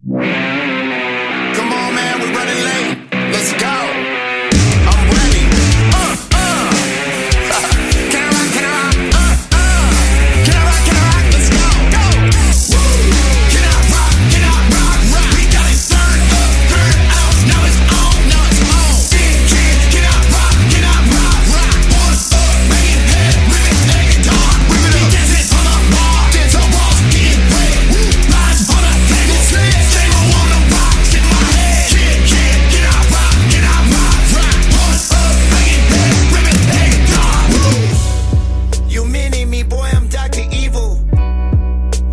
Come on, man, we're running late. Let's go. I'm ready. Can I rock? Can I rock? Can I rock? Can I rock? Let's go. Go. Can I rock? Can I rock? Rock. We got it turn up, turn out. Now it's on. Now it's on. Can I rock? Can I rock? Rock. One up, bring it head, rip it, take it on. Rip it up. Dance it on the bar. Dance on walls, get wet. Lines on the table. Table on the rocks in my head. Can I rock? Can I rock? Rock. One up, bring it head, rip it, take it on. You mini me, boy, I'm Dr. Evil.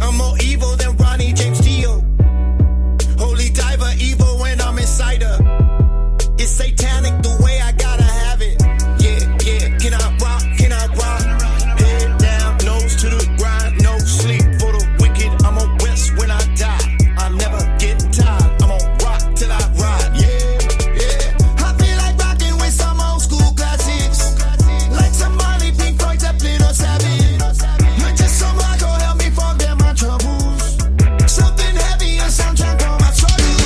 I'm more evil than Ronnie James Dio. Holy diver, evil when I'm inside her. It's satanic the way I gotta have it. Yeah, yeah. Can I rock? Can I rock? Head down, nose to the grind. No sleep for the wicked. I'm on West when I die. I never get tired. I'm on rock till I ride. Yeah, yeah. I feel like rocking with some old school classics. Like some Molly, Pink Floyd, Zeppelin or Savage. But just some rock will help me forget my troubles. Something heavy, a soundtrack for my struggles.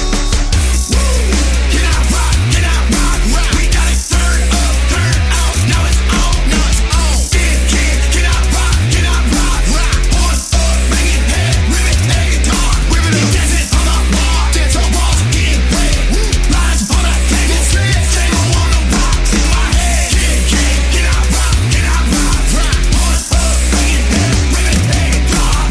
Can I rock? Can I rock? Rock. We got it turn up, turn out. Now it's on. Now it's on. Can I rock? Can I rock? Rock. One up, bring it head, rip it, take it on. Rip it up. Dance it on the bar. Dance on walls, get wet. Lines on the table. Table on the rocks in my head. Can I rock? Can I rock? Rock. One up, bring it head, rip it, take it on.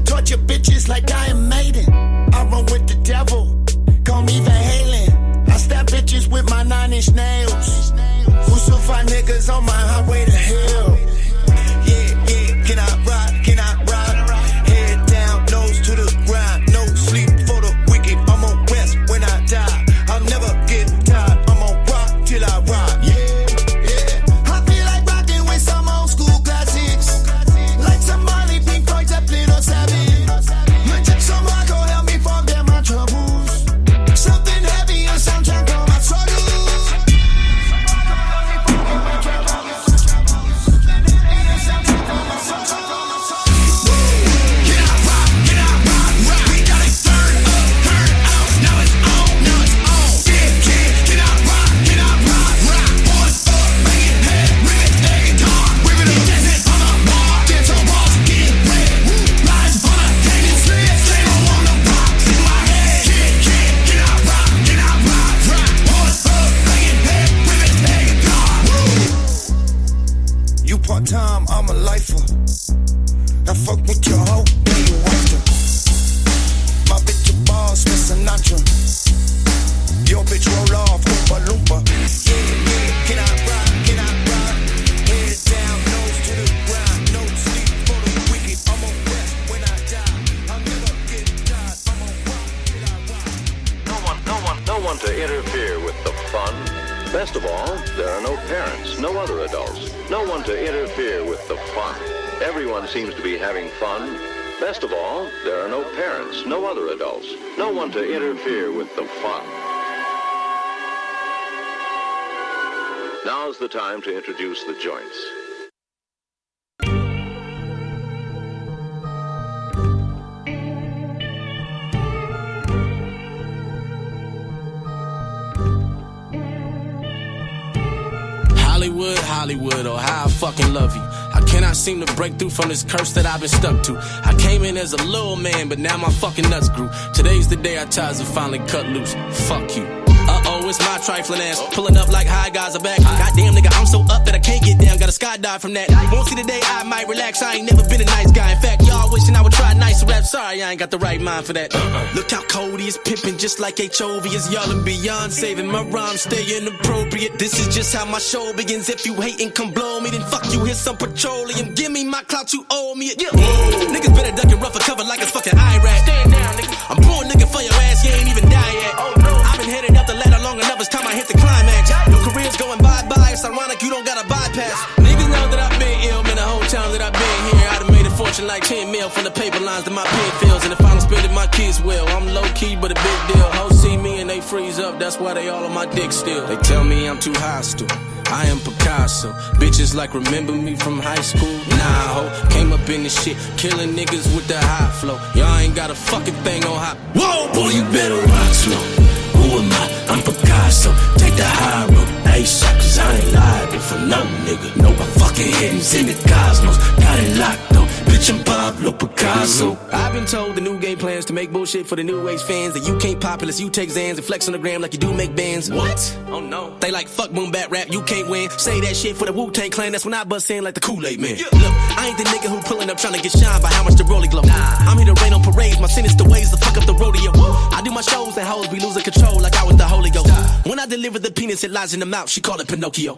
Torture bitches like I am Maiden. I run with the devil. Call me Van Halen. I stab bitches with my 9-inch nails. Crucify niggas on my highway to hell. Yeah, yeah. Can I rock? Can I rock? Head down, nose to the grind. No sleep for the wicked. I'm on West when I die. I'll never get tired. I'm on rock till I rock. Yeah, yeah. I feel like rocking with some old school classics. Like some Molly, Pink Floyd, Zeppelin or Savage. But just some rock will help me forget my troubles. Something heavy, a soundtrack for my struggles. Can I rock? Can I rock? Rock. We got it turn up, turn out. Now it's on. Now it's on. Can I rock? Can I rock? Rock. One up, bring it head, rip it, take it on. Rip it up. Dance it on the bar. Dance on walls, get wet. Lines on the table. Table on the rocks in my head. Can I rock? Can I rock? Rock. One up, bring it head, rip it, take it on. You part-time, I'm a lifer. I fuck with your hoe, then you wife her. My bitch a boss, Miss Sinatra. Your bitch roll off, Oompa Loompa. Yeah, yeah. Can I rock? Can I rock? Head down, nose to the ground. No sleep for the wicked. I'm on West when I die. I'll never get tired. I'm on rock till I rock. No one to interfere with the fun. Best of all, there are no parents, no other adults. No one to interfere with the fun. Everyone seems to be having fun. Best of all, there are no parents, no other adults. No one to interfere with the fun. Now's the time to introduce the joints. Hollywood, oh how I fucking love you. I cannot seem to break through from this curse that I've been stuck to. I came in as a little man, but now my fucking nuts grew. Today's the day our ties have finally cut loose. Fuck you. Uh-oh, it's my trifling ass. Pulling up like high guys are back. Goddamn nigga, I'm so up that I can't get down. Gotta skydive from that. Won't see the day I might relax. I ain't never been a nice guy. In fact, y'all wishing I would try nicer rap. Sorry, I ain't got the right mind for that. Look how cold he is pimping, just like HOV is. Y'all and beyond saving my rhymes, stay inappropriate. This is just how my show begins. If you hate and come blow me, then fuck you, here's some petroleum. Give me my clout, you owe me it. Yeah. Niggas better duck and rough a cover like it's fucking Iraq. Stand down, nigga. I'm born looking for your ass, you ain't even die yet. Oh, no. I've been heading up the ladder long enough, it's time I hit the climax. Your career's going bye-bye, it's ironic you don't got a bypass. Niggas know that I've been ill, man, the whole time that I've been here. I done made a fortune like 10 mil from the paper lines that my pen fills. And if I don't spend it, my kids will. I'm low-key, but a big deal. Hoes see me and they freeze up, that's why they all on my dick still. They tell me I'm too hostile, I am Picasso. Bitches like remember me from high school? Nah, ho. Came up in this shit, killing niggas with the high flow. Y'all ain't got a fucking thing on high. Whoa! Boy, you better rock slow. Who am I? I'm Picasso. Take the high road. ASAP, cause I ain't liable for no nigga. No, my fucking head is in the cosmos. Got it locked though. Bitch, I'm Pablo Picasso. I've been told the new game plans to make bullshit for the new age fans. That you can't pop unless you take Xans and flex on the gram like you do make bands. What? Oh no. They like fuck boom bap rap, you can't win. Say that shit for the Wu-Tang Clan, that's when I bust in like the Kool-Aid man. Look, I ain't the nigga who pulling up trying to get shined by how much the rollie glow. I'm here to rain on parades, my sinister ways to fuck up the rodeo. I do my shows and hoes be losing control like I was the Holy Ghost. When I deliver the penis, it lies in the mouth, she call it Pinocchio.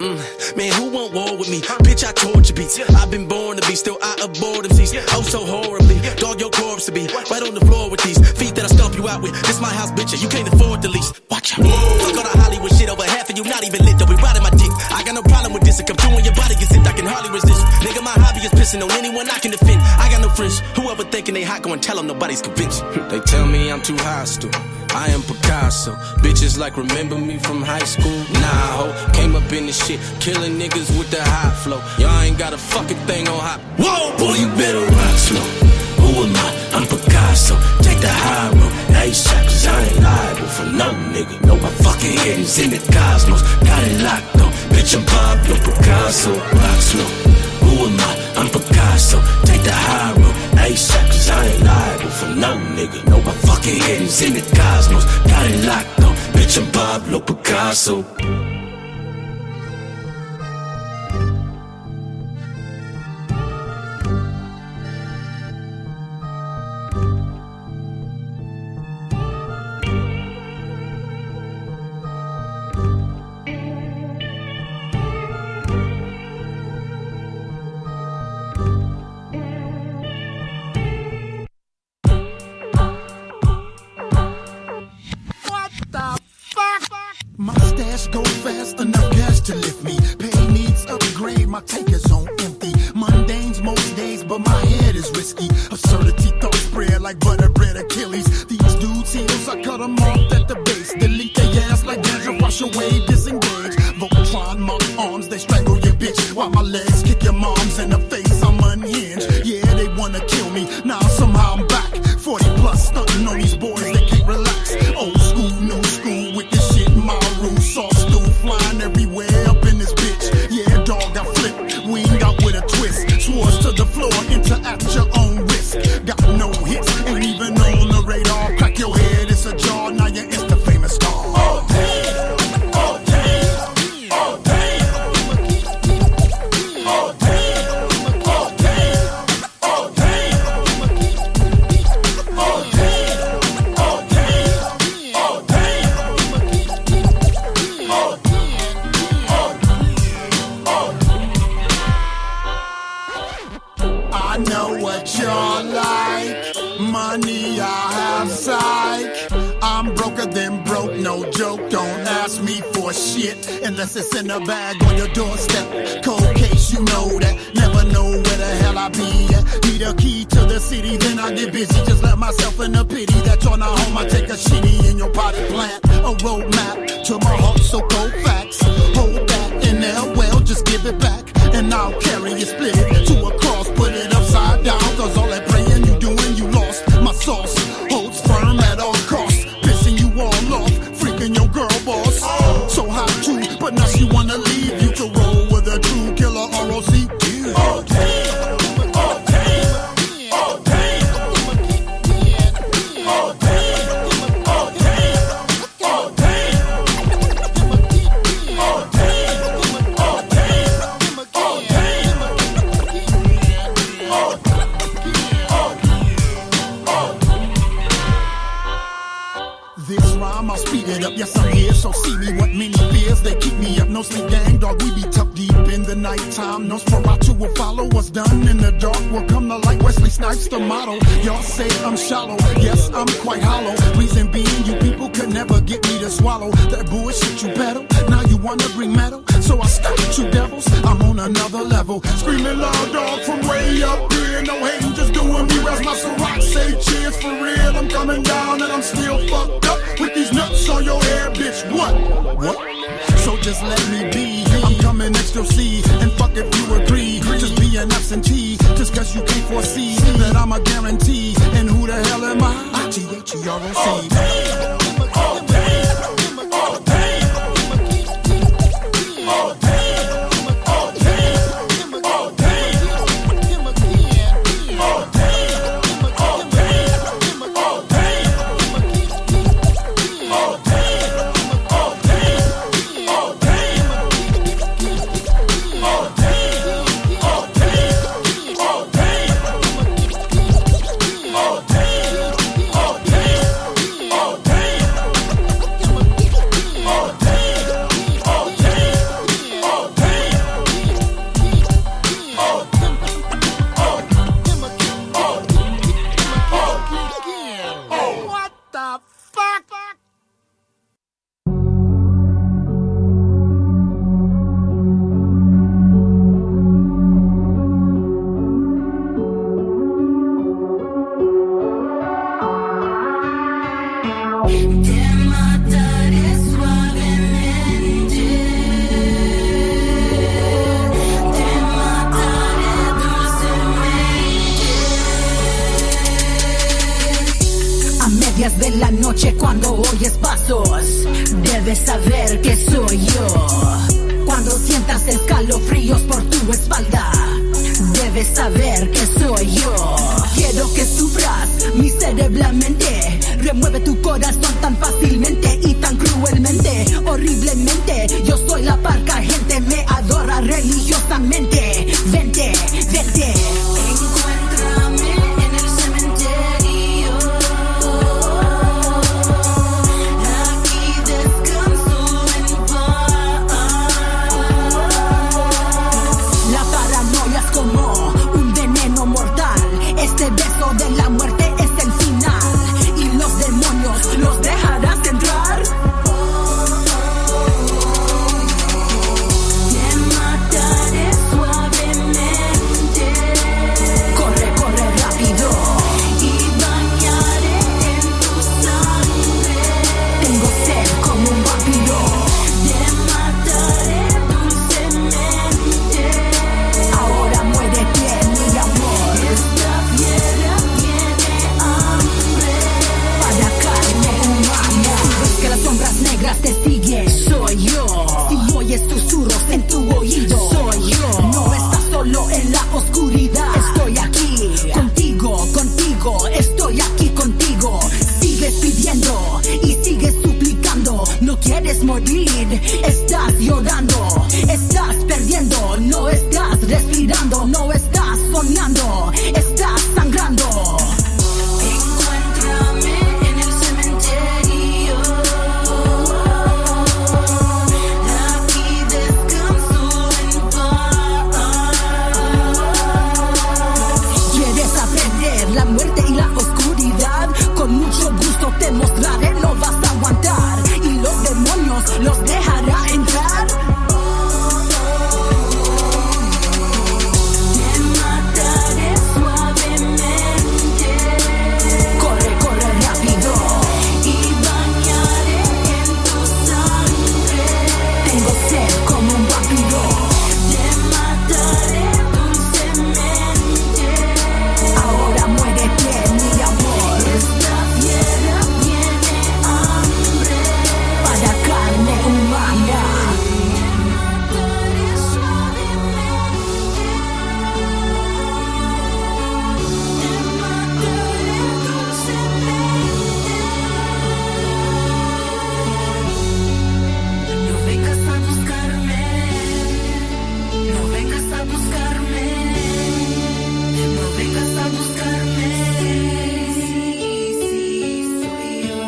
Man, who want war with me? Bitch, I torture beats. I've been born to be, still I abhor them seats. Oh, so horribly, dog your corpse to be right on the floor with these feet that I stomp you out with. This my house, bitch, and you can't afford the lease. Watch out. Fuck all the Hollywood shit, over half of you not even lit, though we riding my dick. I got no problem with this, it come through when your body gets hit, I can hardly resist. Nigga, my hobby is pissing on anyone I can defend. I got no friends, whoever thinking they hot, go and tell them nobody's convinced. They tell me I'm too hostile, I am Picasso. Bitches like remember me from high school? Nah, ho. Came up in this shit, killing niggas with the high flow. Y'all ain't got a fucking thing on high. Whoa! Boy, you better rock slow. Who am I? I'm Picasso. Take the high road. ASAP, cause I ain't liable for no nigga. No, my fucking head is in the cosmos. Got it locked though. Bitch, I'm Pablo Picasso. Rock slow. Who am I? I'm Picasso. Take the high road. ASAP, cause I ain't liable for no nigga. No, my fucking head is in the cosmos. Got it locked though. Bitch, I'm Pablo Picasso. My stash go fast, enough cash to lift me. Pay needs upgrade, my tank is on empty. Mundanes most days, but my head is risky. Absurdity thought spread like butter bread Achilles. These dudes' heels, I cut them off at the base. Delete their ass like danger, wash away, disengage. Voltron, my arms, they strangle your bitch. While my legs kick your moms in the face, I'm unhinged. Yeah, they wanna kill me, now somehow I'm back. 40 plus, stunting on these boys, they can't relax. Old school, new school, with this shit, my room. Sauce stew flying everywhere up in this bitch. Yeah, dog, I flip, wing out with a twist. Swords to the floor, interact your own risk. Got no hits, ain't even on the radar. Crack your head, it's a jar, now you're Insta famous star. Oh, damn. Oh, damn. Oh, damn. Oh, damn. Oh, damn. Oh, damn. Oh, damn. Oh, damn. Oh, damn. I know what you're like. Money, I have sight. I'm broker than broke, no joke. Don't ask me for shit unless it's in a bag on your doorstep. Cold case, you know that. Never know where the hell I be at. Need a key to the city, then I get busy. Just let myself in a pity that you're not home. I take a shitty in your potted plant. A roadmap to my heart, so cold facts. Hold that in there, well, just give it back. And I'll carry it, split it to a cross, put it upside down. Cause all that praying you doing, you lost. My sauce holds firm at all costs. Pissing you all off, freaking your girl boss. So hot too, but now she wanna leave. You can roll with a true killer ROC. Oh damn, oh damn, oh damn, oh damn, oh damn, oh damn, oh damn, oh this rhyme, I'll speed it up, yes I'm here, so see me what many fears, they keep me up, no sleep gang, dog, we be tucked deep in the nighttime, no Sparatu will follow, what's done in the dark will come to light, Wesley Snipes the model, y'all say I'm shallow, yes I'm quite hollow, reason being you people could never get me to swallow, that bullshit you battle, now you wanna bring metal, so I stop at you devils, I'm on another level, screaming loud dog from way up here, no hating, just doing me, rest my Ciroc, say cheers for real, I'm coming down and I'm still fucked up, with these nuts on your hair, bitch, what? So just let me be, I'm coming coming extra C. And fuck if you agree, just be an absentee. Just cause you can't foresee that I'm a guarantee. And who the hell am I? I-T-H-E-R-O-C. De la noche cuando oyes pasos, debes saber que soy yo. Cuando sientas escalofríos por tu espalda, debes saber que soy yo. Quiero que sufras miserablemente, remueve tu corazón tan fácilmente y tan cruelmente, horriblemente. Yo soy la parca gente, me adora religiosamente. Vente, vente, encuéntrame en el cementerio. Como un veneno mortal, este beso de la muerte es el final. Y los demonios los dejarás entrar. Te mataré suavemente. Corre, corre rápido y bañaré en tu sangre. Tengo sed como un vampiro. Te mataré dulcemente. Ahora muérete, mi amor. Esta fiera tiene hambre para carne humana. Si ves que las sombras negras te siguen, soy yo. Si oyes susurros en tu oído, soy yo. No estás solo en la oscuridad. Estoy aquí, contigo, contigo. Estoy aquí contigo. Sigues pidiendo y sigues suplicando. No quieres morir, estás llorando. Estás perdiendo, no estás respirando. No estás soñando, estás sangrando. Encuéntrame en el cementerio. Aquí descanso en paz. ¿Quieres aprender la muerte y la oscuridad? Con mucho gusto te mostraré, no vas a aguantar. Y los demonios los dejará entrar. Te mataré suavemente. Corre, corre rápido y bañaré en tu sangre. Tengo sed como un vampiro. Te mataré dulcemente. Ahora muérete, mi amor. Esta fiera tiene hambre para carne humana. Te mataré suavemente. Te mataré dulcemente. No vengas a buscarme. No vengas a buscarme. No vengas a buscarme. Sí, soy yo.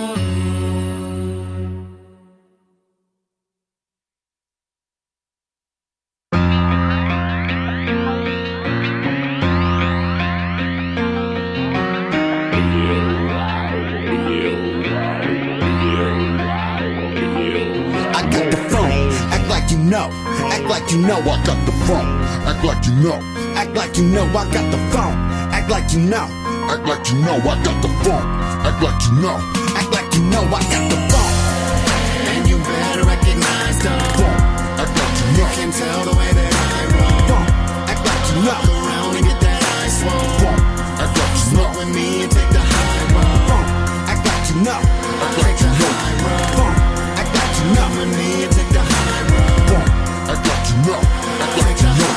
I got the phone. Act like you know. Act like you know I got the phone. Act like you know. Act like you know I got the phone. Act like you know. Act like you know I got the phone. Act like you know. Act like you know I got the phone. And you better recognize the Phone. Act like you know. Can tell the way that I roll. Act like you know. Fuck around and get that ice swole. Act like you know. Smoke with me and take the high road. Act like you know. Act like you know. Act like you know. With me and take the high road. Act like you know. Act like you know.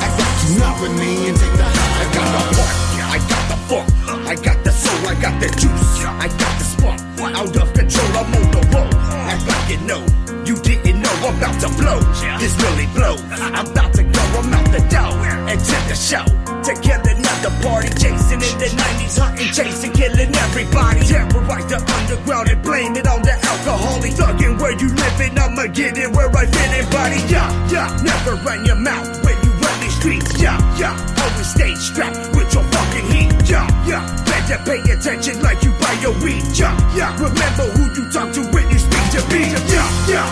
Act like you know. With me and take the high road. I got the funk, I got the soul, I got the juice, I got the spark. Out of control, I'm on the road. Act like you know, you didn't know I'm about to blow. This really blows. I'm about to go, I'm out the door. Attend the show, to kill another party. Chasing in the 90s, hunting, chasing, killing everybody. Terrorize the underground and blame it on the alcoholic. Thugging where you living, I'ma get it where I fit it, buddy. Yeah, never run your mouth when you run these streets. Yeah, always stay strapped with your fucking heat. Yeah, better pay attention like you buy your weed. Yeah, remember who you talk to when you speak to me. Yeah.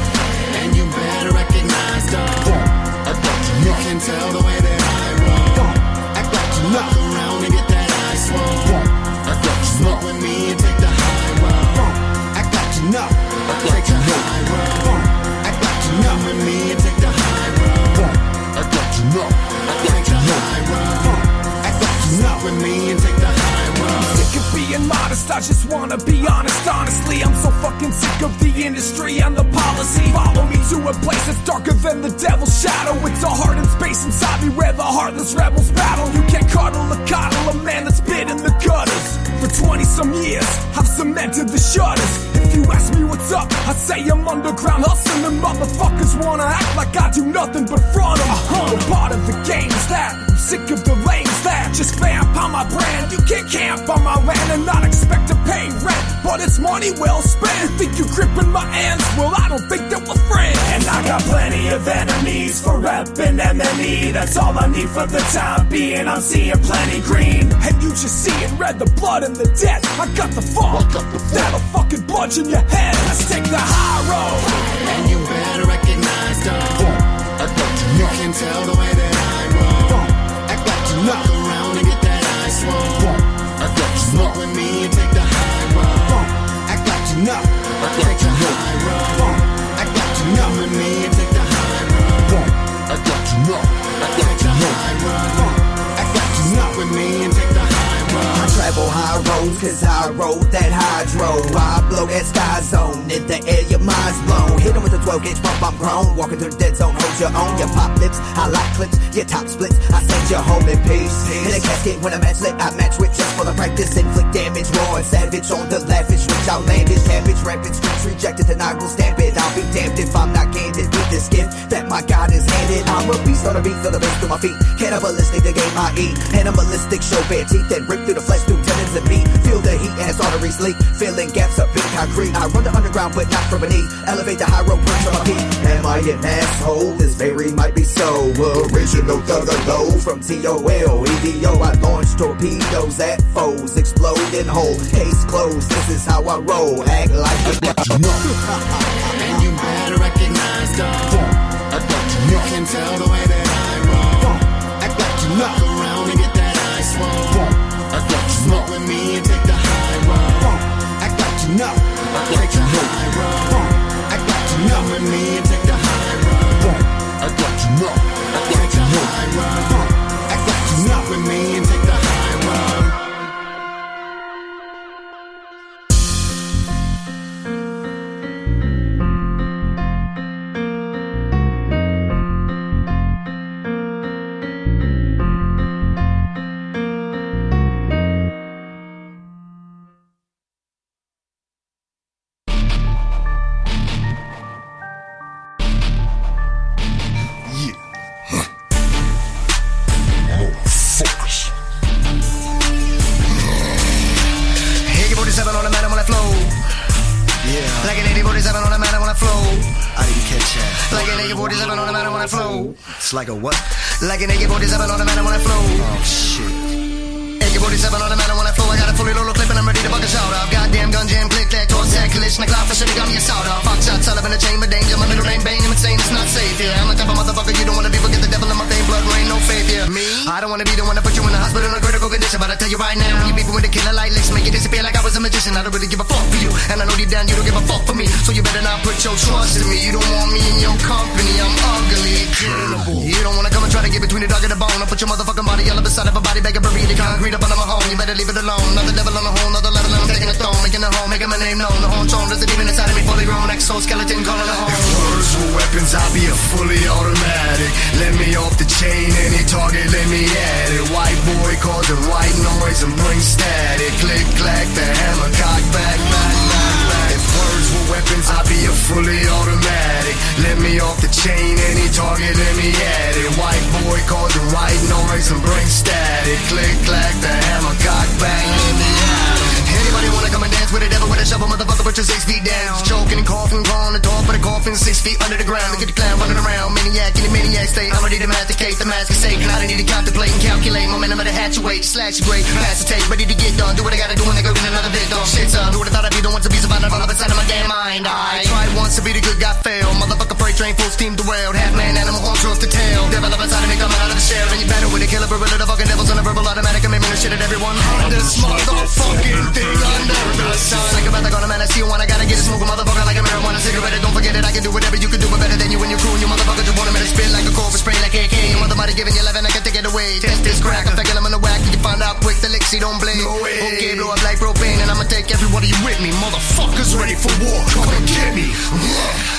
And you better recognize the Act like you know. Can tell the way that I roll. Act like you know. Fuck around and get that ice swole. Act like you Smoke know. with me and take the high road. Act like you know. Act like Take you the know. high road. Act like you know. With me and take the high road. Act like you know. Act Take like the you know. high road. Act like you know. With me and take the high road. Sick of being modest, I just wanna be honest. Honestly, I'm so fucking sick of the industry and the policy. Follow me to a place that's darker than the devil's shadow. It's a heart and space inside me where the heartless rebels battle. You can't coddle a man that's been in the gutters. For 20 some years, I've cemented the shutters. If you ask me what's up, I'd say I'm underground hustling. And motherfuckers wanna act like I do nothing but front 'em. We're part of the games that I'm sick of the lames that just vamp on my brand. You can't camp on my land and not expect to pay rent, but it's money well spent. Think you're gripping my hands? Well, I don't think that we're friends. And I got plenty of enemies for reppin' MME. That's all I need for the time being. I'm seeing plenty green, and you just seeing red, the blood and the dead. I got the funk that'll fucking bludgeon your head. Let's take the high road. And you better recognize the Act like you know. Can tell the way that I roll. Act like you know. Fuck around and get that ice swole. Act like you Smoke know. with me and take the high road. Act like you know. Act Take like the you know. high road. Act like you know. With me and take the high road. Act like you know. Act Take like the you know. high road. Act like you know. With me and take the high I road. travel high roads cause I rode that hydro. I blow that sky zone, in the air your mind's blown. Hit 'em with a 12-gauge pump, I'm grown. Walking through the dead zone, hold your own. Your pop lips, I like clips, your top splits. I send you home in peace. In a casket when I match lit, I match with just for the practice. Inflict damage, raw and savage on the lavish. Which outlandish, cabbage, rampant streets rejected, and I will stamp it. I'll be damned if I'm not candid with this gift that my God has handed. I'm a beast on the beat, feel the bass through my feet. Cannibalistic, the game I eat. Animalistic, show bare teeth that rip through the flesh through tendons and meat. Feel the heat as arteries leak, filling gaps up in concrete. I run the underground, but not from beneath. Elevate the high road, perch on my feet. Am I an asshole? This very might be so. Original thugger low from TOL, EDO. I launch torpedoes at foes, explode in hole. Case closed. This is how I roll. Act like You know. And you better recognize the Act like you know. Can tell the way that I roll. Act like you Fuck know. around and get that ice swole. Act like you Smoke know. with me and take the high road. Act like you know. Act Take like the you know. high road. Act like you know. With me and take the high road. Act like you know. Act Take like the you know. high road. Act like you know. With me and take the high road. Motherfuckers. 47 on the man, I wanna flow. Yeah. Like an 47 on the man, I wanna flow. I didn't catch that. Like an 47 on the man, I wanna flow. It's like a what? Like an 47 on the man, I wanna flow. Oh shit. 47 on the man, I wanna flow. I got a fully loaded clip and I'm ready to buck a shout. I've goddamn gun jam, click that, toss that clip. mission to cloud for shit, got me a sawed off. Fox shot, all up in a chamber, danger. My middle name Bane, I'm insane, it's not safe here. I'm the type of motherfucker you don't wanna be, forget the devil in my vein, blood rain, no faith here. Me? I don't wanna be the one to put you in the hospital in a critical condition, but I tell you right now, when you beefing with a killer like licks, make you disappear like I was a magician. I don't really give a fuck for you, and I know deep down you don't give a fuck for me, so you better not put your trust in me. You don't want me in your company, I'm ugly, killable. You don't wanna come and try to get between the dog and the bone. I'll put your motherfucking body all up inside of a body bag of burrito concrete up under my home. You better leave it alone. Another devil on the hole, another level, I'm taking a throne, making a home, making my name known. The whole tone doesn't even inside of me, fully grown exoskeleton calling a home. If words were weapons, I'll be a fully automatic. Let me off the chain, any target, let me at it. White boy causing white noise and bring static. Click, clack, the hammer, cock, back, back, back, back. If words were weapons, I'll be a fully automatic. Let me off the chain, any target, let me at it. White boy causing white noise and bring static. Click, clack, the hammer, cock, back, let me at it. Anybody wanna come and dance with the devil with a shovel, motherfucker, put your 6 feet down. Choking and coughing, calling the door for the coffin, 6 feet under the ground. Look at the clown running around, maniac in the maniac state. I'm ready to masticate the mask and say, I don't need to contemplate and calculate. Momentum of the hatchway, slash your grade, pass the tape, ready to get done. Do what I gotta do when I go get another bit done. Shit, son, who would've thought I'd be the one to be surviving all up inside of my damn mind? I tried once to be the good guy, failed. Motherfucker, freight train, full steam derailed. Half man, animal, horn, truth to tell. Devil up inside of me, coming out of the shell. And you battle with a killer gorilla, the fucking devils on a verbal automatic. I'm aiming the shit at everyone. This motherfucking thing under the sun. Like about to go to man, I see you one. I gotta get a smoke, motherfucker, like a marijuana cigarette. Don't forget it, I can do whatever you can do, but better than you and your crew. And you motherfucker just want a minute spin like a corpus, spray like AK. Your mother might have given you 11, I can take it away. Test this crack, I'm taking them in the whack. You find out quick, the lixie don't blame. No way. Okay, blow up like propane, and I'ma take every one of you with me. Motherfuckers ready for war, come and get me.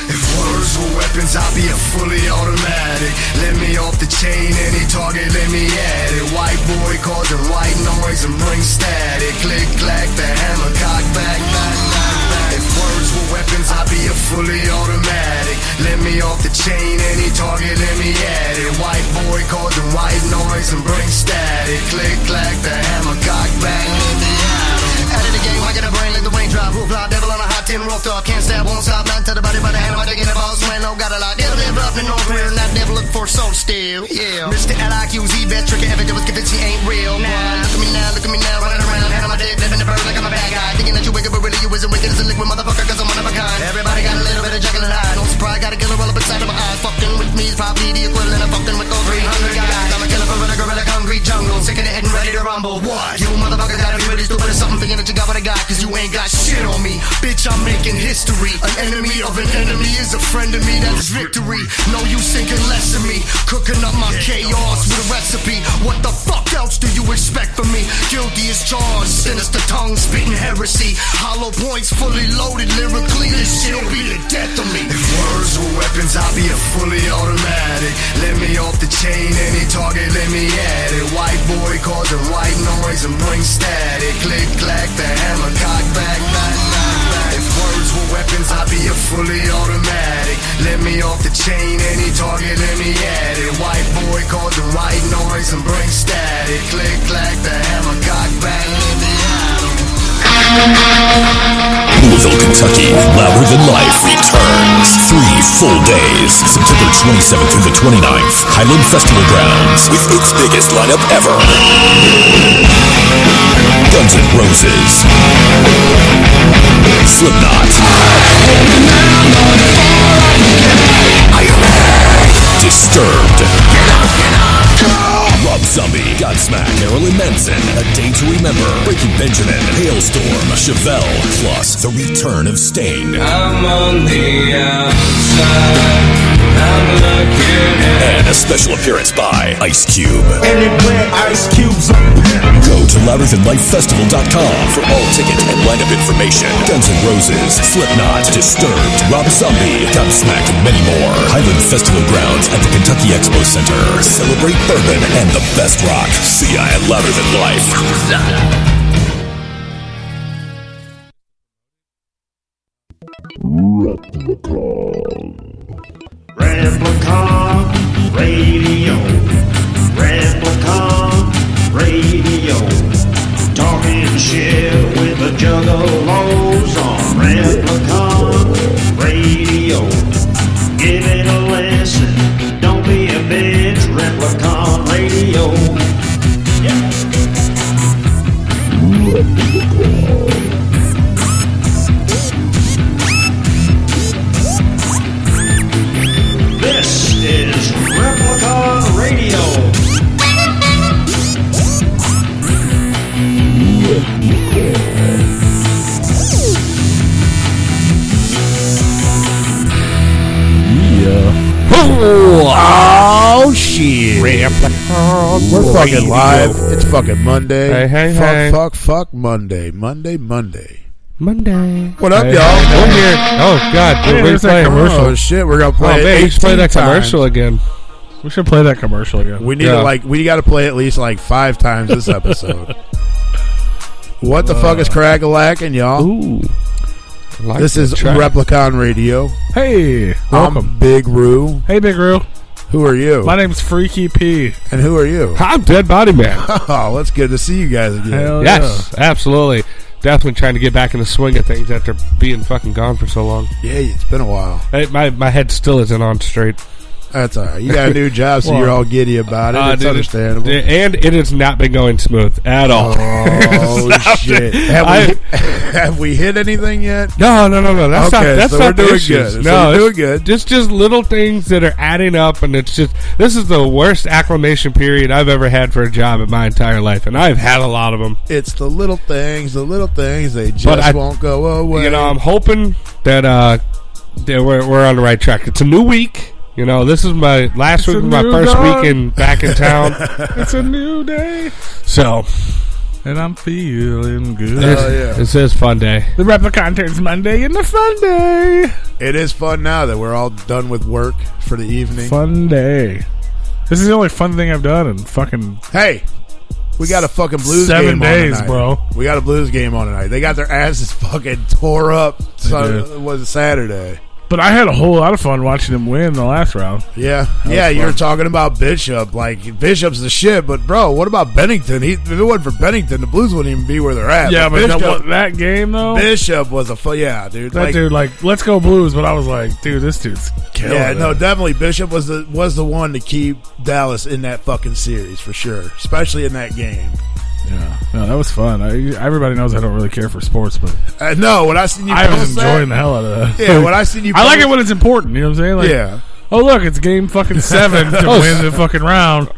If words were weapons, I'll be a fully automatic. Let me off the chain, any target, let me at it. White boy causing white noise and bring static. Click, clack, the hammer, cock, back, back, back, back. If words were weapons, I'll be a fully automatic. Let me off the chain, any target, let me at it. White boy causing white noise and bring static. Click, clack, the hammer, cock, back, let me at it. Out of the game, I get a brain like the raindrop. Roof fly, devil on a hot tin rooftop. Can't stab, won't stop, not to the body by the hand. I'm digging the balls, man, no, got a lot. Devil live up in no career, not devil look for soul still. Yeah, Mr. L.I.Q.Z. best trick ever, was convinced he ain't real. Nah, look at me now, running around, hand on my dick, living the bird like I'm a bad guy. Thinking that you wicked, but really you isn't wicked as a liquid motherfucker, cause I'm one of a kind. Everybody got a little bit of Jekyll and Hyde. No surprise, got a killer all up inside of my eyes. Fucking with me is probably the equivalent of fucking with those 300 guys. I'm a killer for a gorilla, concrete jungle, sick of the head and ready to rumble. What? You motherfuckers gotta be really stupid or something, thinking that you got what I got, cause you ain't got shit on me. Bitch, I'm making history. An enemy of an enemy is a friend of me, that is victory. No use thinking less of me, cooking up my chaos with a recipe. What the fuck else do you expect from me? Guilty as charged, sinister tongue spitting heresy. Hollow points fully loaded lyrically, this shit'll be the death of me. If words were weapons, I'll be a fully automatic. Let me off the chain, any target, let me at it. White boy causing white noise and bring static. Click, clack, the hammer, cock, back, back, back, back. If words were weapons, I'll be a fully automatic. Let me off the chain, any target, let me at it. White boy causing white noise and bring static. Click, clack, the hammer, cock, back, let me at it. Louisville, Kentucky, Louder Than Life returns. 3 full days, September 27th through the 29th, Highland Festival Grounds, with its biggest lineup ever. Guns N' Roses, Slipknot, Disturbed, Rob Zombie, Godsmack, Marilyn Manson, A Day to Remember, Breaking Benjamin, Hailstorm, Chevelle, plus the return of Stain. I'm on the outside, I'm looking at. And a special appearance by Ice Cube. Anywhere Ice Cube's up. Go to louderthanlifefestival.com for all ticket and lineup information. Guns N' Roses, Slipknot, Disturbed, Rob Zombie, Godsmack, and many more. Highland Festival Grounds at the Kentucky Expo Center. Celebrate bourbon and the best rock. See ya at Louder Than Life. Replicon Radio. Replicon Radio. Talking shit with the juggalos on Replicon Radio. Give it a listen, don't be a bitch. Replicon Radio. Yeah. Replicon. We're fucking Radio. live. It's fucking Monday. Hey. Fuck Monday. Monday. Monday. What up, Hey, y'all? We're here. Oh, God. Hey, We're there's that playing commercial. Oh, shit. We're going to play it man, we should play 18 that times. commercial again. We should play that commercial again. We need to, we got to play at least 5 times this episode. What the fuck is crack-a-lackin', y'all? Ooh. Like this is track. Replicon Radio. Hey, welcome. I'm Big Roo. Hey, Big Roo. Who are you? My name's Freaky P. And who are you? I'm Dead Body Man. Oh, it's good to see you guys again. Hell Yes, absolutely. Definitely trying to get back in the swing of things after being fucking gone for so long. Yeah, it's been a while. Hey, my head still isn't on straight. That's all right. You got a new job, so you're all giddy about it. It's dude, understandable. And it has not been going smooth at all. Oh, shit. Have we hit anything yet? No. That's Okay, not so the we're doing issues. good. No, So we're it's doing good. Just little things that are adding up, and it's just this is the worst acclimation period I've ever had for a job in my entire life, and I've had a lot of them. It's the little things. They just won't go away. You know, I'm hoping that we're on the right track. It's a new week. You know, this is my last week, my first week back in town. It's a new day. So, and I'm feeling good. It says fun day. The Replicon turns Monday into fun day. It is fun now that we're all done with work for the evening. Fun day. This is the only fun thing I've done in fucking... Hey, we got a fucking Blues 7 game days, on tonight. bro. We got a Blues game on tonight. They got their asses fucking tore up. It was Saturday. But I had a whole lot of fun watching them win the last round. Yeah, you're talking about Bishop. Bishop's the shit, but bro, what about Bennington? If it wasn't for Bennington, the Blues wouldn't even be where they're at. Yeah, but Bishop, that game, though? Bishop was dude. That dude, let's go Blues, but I was like, dude, this dude's killing it. No, definitely Bishop was the one to keep Dallas in that fucking series, for sure, especially in that game. Yeah, no, that was fun. Everybody knows I don't really care for sports, but no, when I seen you, I was enjoying the hell out of that. Yeah, when I seen you, I like it when it's important. You know what I'm saying? Yeah. Oh, look, it's game fucking 7 to win the fucking round.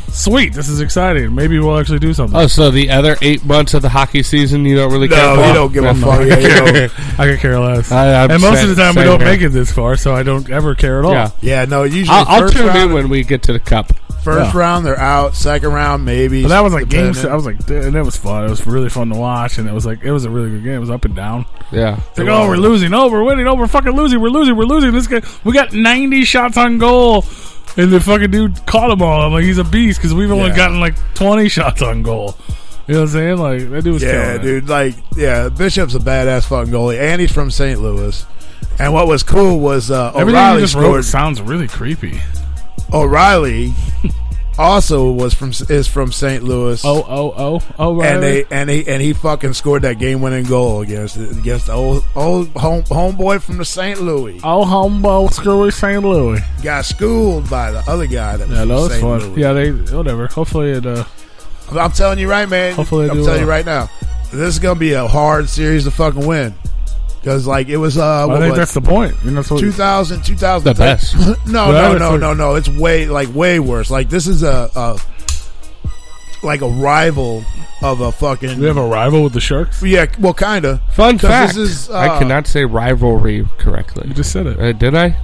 Sweet, this is exciting. Maybe we'll actually do something. Oh, so the other 8 months of the hockey season, you don't really care for? No, you don't give a fuck. I could care less. And most of the time, we don't make it this far, so I don't ever care at all. Yeah, no, usually I'll tune in when we get to the cup. First round, they're out. Second round, maybe. But that was like game. I was like, and it was fun. It was really fun to watch, and it was a really good game. It was up and down. Yeah. It's like, we're losing. Oh, we're winning. Oh, we're fucking losing. We're losing. This guy, we got 90 shots on goal, and the fucking dude caught them all. I'm like, he's a beast because we've only gotten 20 shots on goal. You know what I'm saying? Like, that dude was killing dude. Bishop's a badass fucking goalie, and he's from St. Louis. And what was cool was everything O'Reilly you just scored. wrote sounds really creepy. O'Reilly also is from St. Louis. Oh, O'Reilly. And he fucking scored that game-winning goal against the old homeboy from the St. Louis. Oh, homeboy, screwy St. Louis. Got schooled by the other guy that was from St. fun. Louis. Yeah, whatever. Hopefully it. I'm telling you right, man. Hopefully I'm telling you right now. This is gonna be a hard series to fucking win. Because it was I think that's the point. You know, 2000 the best. No. It's way worse. This is a rival of a fucking. We have a rival with the Sharks. Yeah, well, kind of. Fun fact: this is, I cannot say rivalry correctly. You just said it. Did I?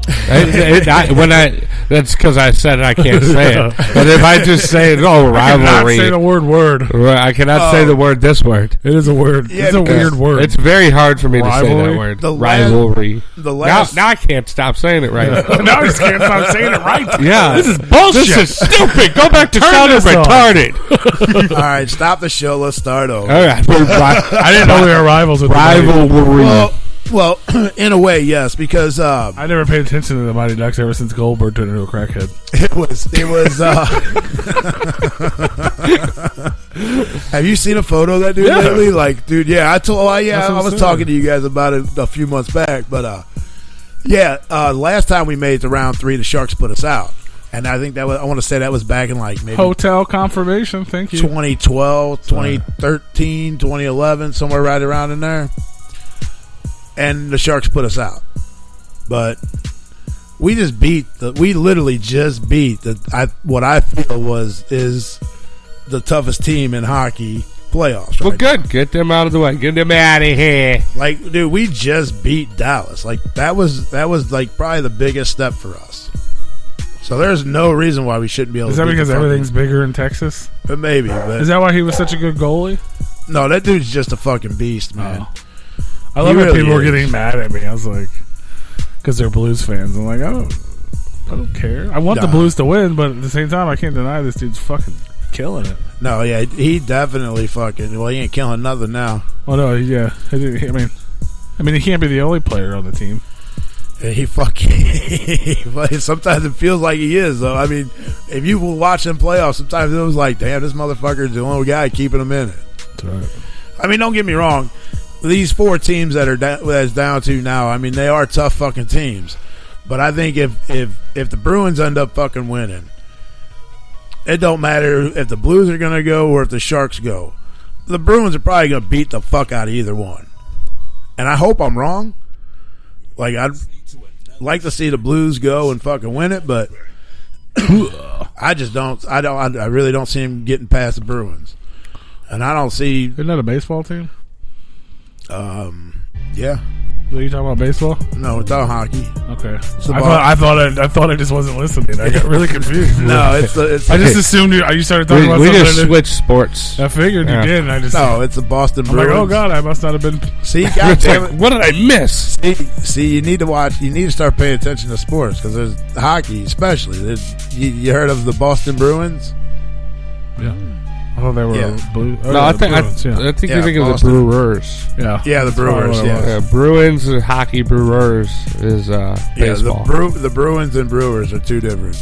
That's because I said it. I can't say it. But if I just say it, rivalry. I cannot say the word. I cannot say the word. This word. It is a word. Yeah, it's a weird word. It's very hard for me to say that word. Rivalry. Now I can't stop saying it right. Now I just can't stop saying it right. Yeah, this is bullshit. This is stupid. Go back to sounding retarded. All right, stop the show. Let's start over. All right. I didn't know we were rivals with rivalry. Well, in a way, yes, because I never paid attention to the Mighty Ducks ever since Goldberg turned into a crackhead. It was. Have you seen a photo of that dude lately? Dude, yeah. I was talking to you guys about it a few months back, but last time we made it to round 3, the Sharks put us out. And I think I want to say that was back in maybe Hotel confirmation. Thank you. 2012, 2013, 2011, somewhere right around in there. And the Sharks put us out. But we literally just beat what I feel is the toughest team in hockey playoffs. Well, good. Get them out of the way. Get them out of here. Dude, we just beat Dallas. That was probably the biggest step for us. So there's no reason why we shouldn't be able Is to that beat because the everything's bigger in Texas? Maybe. But Is that why he was such a good goalie? no, that dude's just a fucking beast, man. I love that people were getting mad at me. I was like, because they're Blues fans. I'm like, I don't care. I want the Blues to win, but at the same time, I can't deny this dude's fucking killing it. No, yeah, he definitely fucking. Well, he ain't killing nothing now. Oh no, yeah. I mean, he can't be the only player on the team. And he fucking. Sometimes it feels like he is, though. I mean, if you watch him playoffs, sometimes it was like, damn, this motherfucker's the only guy keeping him in it. That's right. I mean, don't get me wrong. These 4 teams that's down to now, I mean, they are tough fucking teams. But I think if the Bruins end up fucking winning, it don't matter if the Blues are going to go or if the Sharks go. The Bruins are probably going to beat the fuck out of either one. And I hope I'm wrong. Like, I'd like to see the Blues go and fucking win it, but I just don't. I really don't see him getting past the Bruins. And I don't see. Isn't that a baseball team? Yeah. Are you talking about baseball? No, it's all hockey. Okay. I thought I just wasn't listening. I got really confused. No, it's. I just assumed you started talking about we something. just switched sports. I figured you did. And I just it's the Boston I'm Bruins. like, oh god, I must not have been. See, goddamn it. What did I miss? See, you need to watch. You need to start paying attention to sports because there's hockey, especially. You heard of the Boston Bruins? Yeah. I thought they were blue. No, I think you're thinking of the Brewers. Yeah, the Brewers. Yeah, Bruins and hockey. Brewers is baseball. The Bruins and Brewers are two different.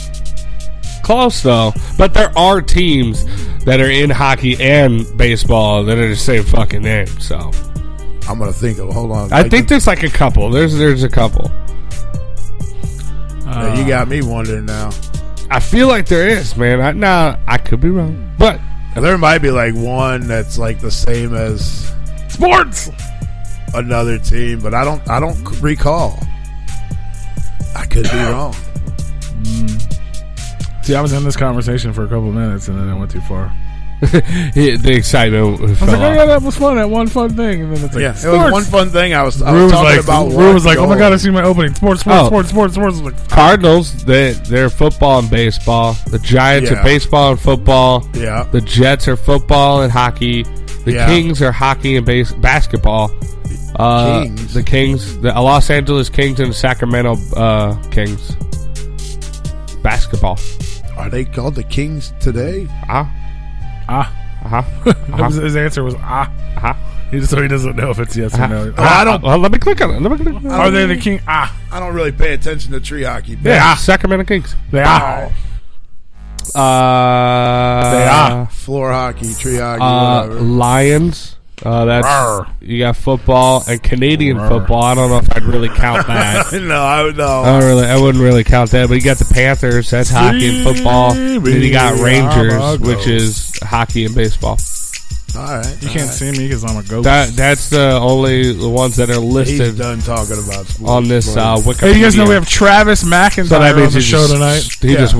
Close though, but there are teams that are in hockey and baseball that are the same fucking name. So I'm gonna think of. Hold on. I think there's like a couple. There's a couple. You got me wondering now. I feel like there is, man. I could be wrong, but. There might be like one that's like the same as sports, another team, but I don't recall. I could be wrong. See, I was in this conversation for a couple of minutes and then I went too far. The excitement. I was like, oh yeah, that was fun. That one fun thing, and then it's like, it was one fun thing. I was talking about. Rue was like, oh my god, I see my opening. Sports. Like, Cardinals, they're football and baseball. The Giants are baseball and football. Yeah. The Jets are football and hockey. The Kings are hockey and basketball. The Kings, the Los Angeles Kings and the Sacramento Kings. Basketball. Are they called the Kings today? His answer was so he doesn't know if it's yes or no. I don't. Let me click on it. Are they the King? I don't really pay attention to tree hockey. Yeah, Sacramento Kings. They are. They are floor hockey, tree hockey, whatever. Lions. That's you got football and Canadian football. I don't know if I'd really count that. I wouldn't really count that. But you got the Panthers. That's hockey and football. Then you got Rangers, which is hockey and baseball. All right. You can't see me because I'm a ghost. That's the only the ones that are listed. He's done talking about sports on this Wikipedia. Hey, you guys know we have Travis McIntire on the show tonight. He just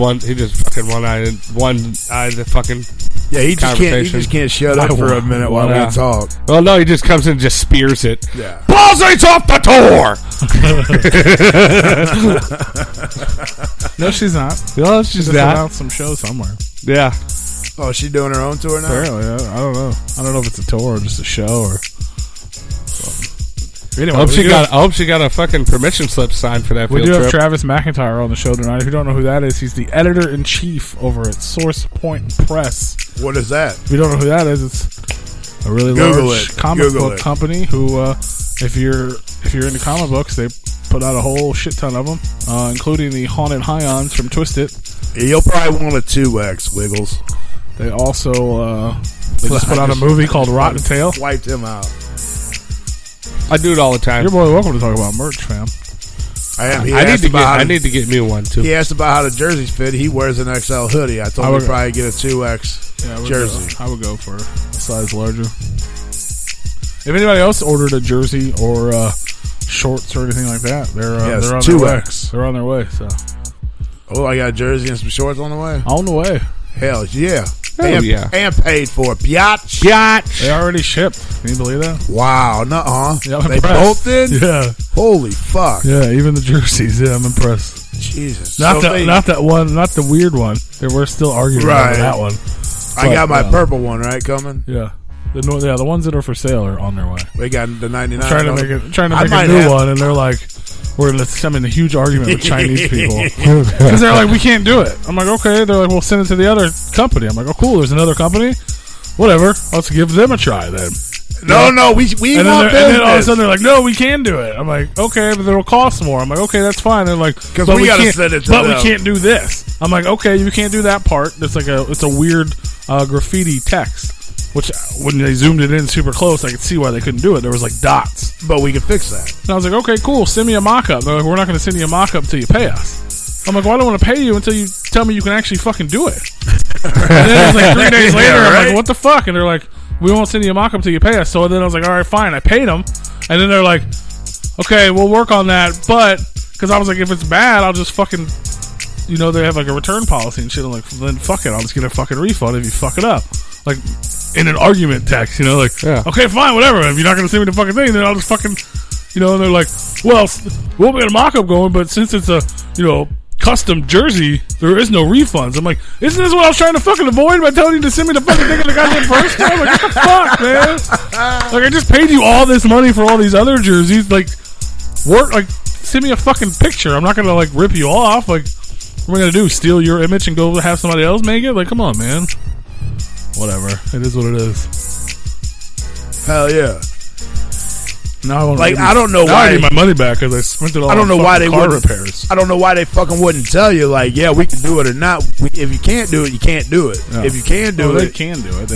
fucking won the fucking. Yeah, he just can't shut up for a minute while we talk. Well, no, he just comes in and just spears it. Yeah. Balls off the tour! No, she's not. No, she's not. Out some show somewhere. Yeah. Oh, is she doing her own tour now? Apparently, I don't know. I don't know if it's a tour or just a show or. Anyway, I hope she got a fucking permission slip signed for that field trip. We do have Travis McIntire on the show tonight. If you don't know who that is, he's the editor-in-chief over at Source Point Press. What is that? If you don't know who that is, it's a really large comic book company who, if you're into comic books, they put out a whole shit ton of them, including the Haunted Hions from Twiztid. You'll probably want a 2X, Wiggles. They also they just put out a movie called Rottentail. Wiped him out. I do it all the time. You're more than welcome to talk about merch, fam. I am. I need to get me one too. He asked about how the jerseys fit. He wears an XL hoodie. I told him to probably get a 2X jersey. I would go for a size larger. If anybody else ordered a jersey or shorts or anything like that, they're on 2X. their way. They're on their way. So. Oh, I got a jersey and some shorts on the way. On the way. Hell yeah. Yeah. And paid for it. Biatch. They already shipped. Can you believe that? Wow. Nuh-uh. Yeah, they both did? Yeah. Holy fuck. Yeah, even the jerseys. Yeah, I'm impressed. Jesus. Not that one. Not the weird one. We're still arguing over that one. I got my purple one coming. Yeah. The ones that are for sale are on their way. We got the 99. Trying to make a new one, and they're like, we're having a huge argument with Chinese people because they're like, we can't do it. I'm like, okay. They're like, we'll send it to the other company. I'm like, oh, cool. There's another company. Whatever. Let's give them a try then. No, we and want business. And then all of a sudden they're like, no, we can do it. I'm like, okay, but it'll cost more. I'm like, okay, that's fine. They're like, because we gotta send it to them. But we can't do this. I'm like, okay, you can't do that part. It's a weird graffiti text. Which, when they zoomed it in super close, I could see why they couldn't do it. There was like dots. But we could fix that. And I was like, okay, cool. Send me a mock-up. They're like, we're not going to send you a mock-up until you pay us. I'm like, well, I don't want to pay you until you tell me you can actually fucking do it. And then it was like 3 days later, I'm like, what the fuck? And they're like, we won't send you a mock-up until you pay us. So then I was like, all right, fine. I paid them. And then they're like, okay, we'll work on that. But, because I was like, if it's bad, I'll just fucking, they have like a return policy and shit. I'm like, then fuck it. I'll just get a fucking refund if you fuck it up. Like, in an argument text, okay, fine, whatever. If you're not going to send me the fucking thing, then I'll just fucking, and they're like, well, we'll get a mock-up going, but since it's a, custom jersey, there is no refunds. I'm like, isn't this what I was trying to fucking avoid by telling you to send me the fucking thing in the goddamn first time? Like, what the fuck, man? Like, I just paid you all this money for all these other jerseys. Like, send me a fucking picture. I'm not going to, like, rip you off. Like, what am I going to do? Steal your image and go have somebody else make it? Like, come on, man. Whatever. It is what it is. Hell yeah. Now I don't know why I need my money back because I spent it all. I don't know why they car wouldn't. Repairs. I don't know why they fucking wouldn't tell you like, yeah, we can do it or not. If you can't do it, you can't do it. Yeah. If you can do they it, can do it.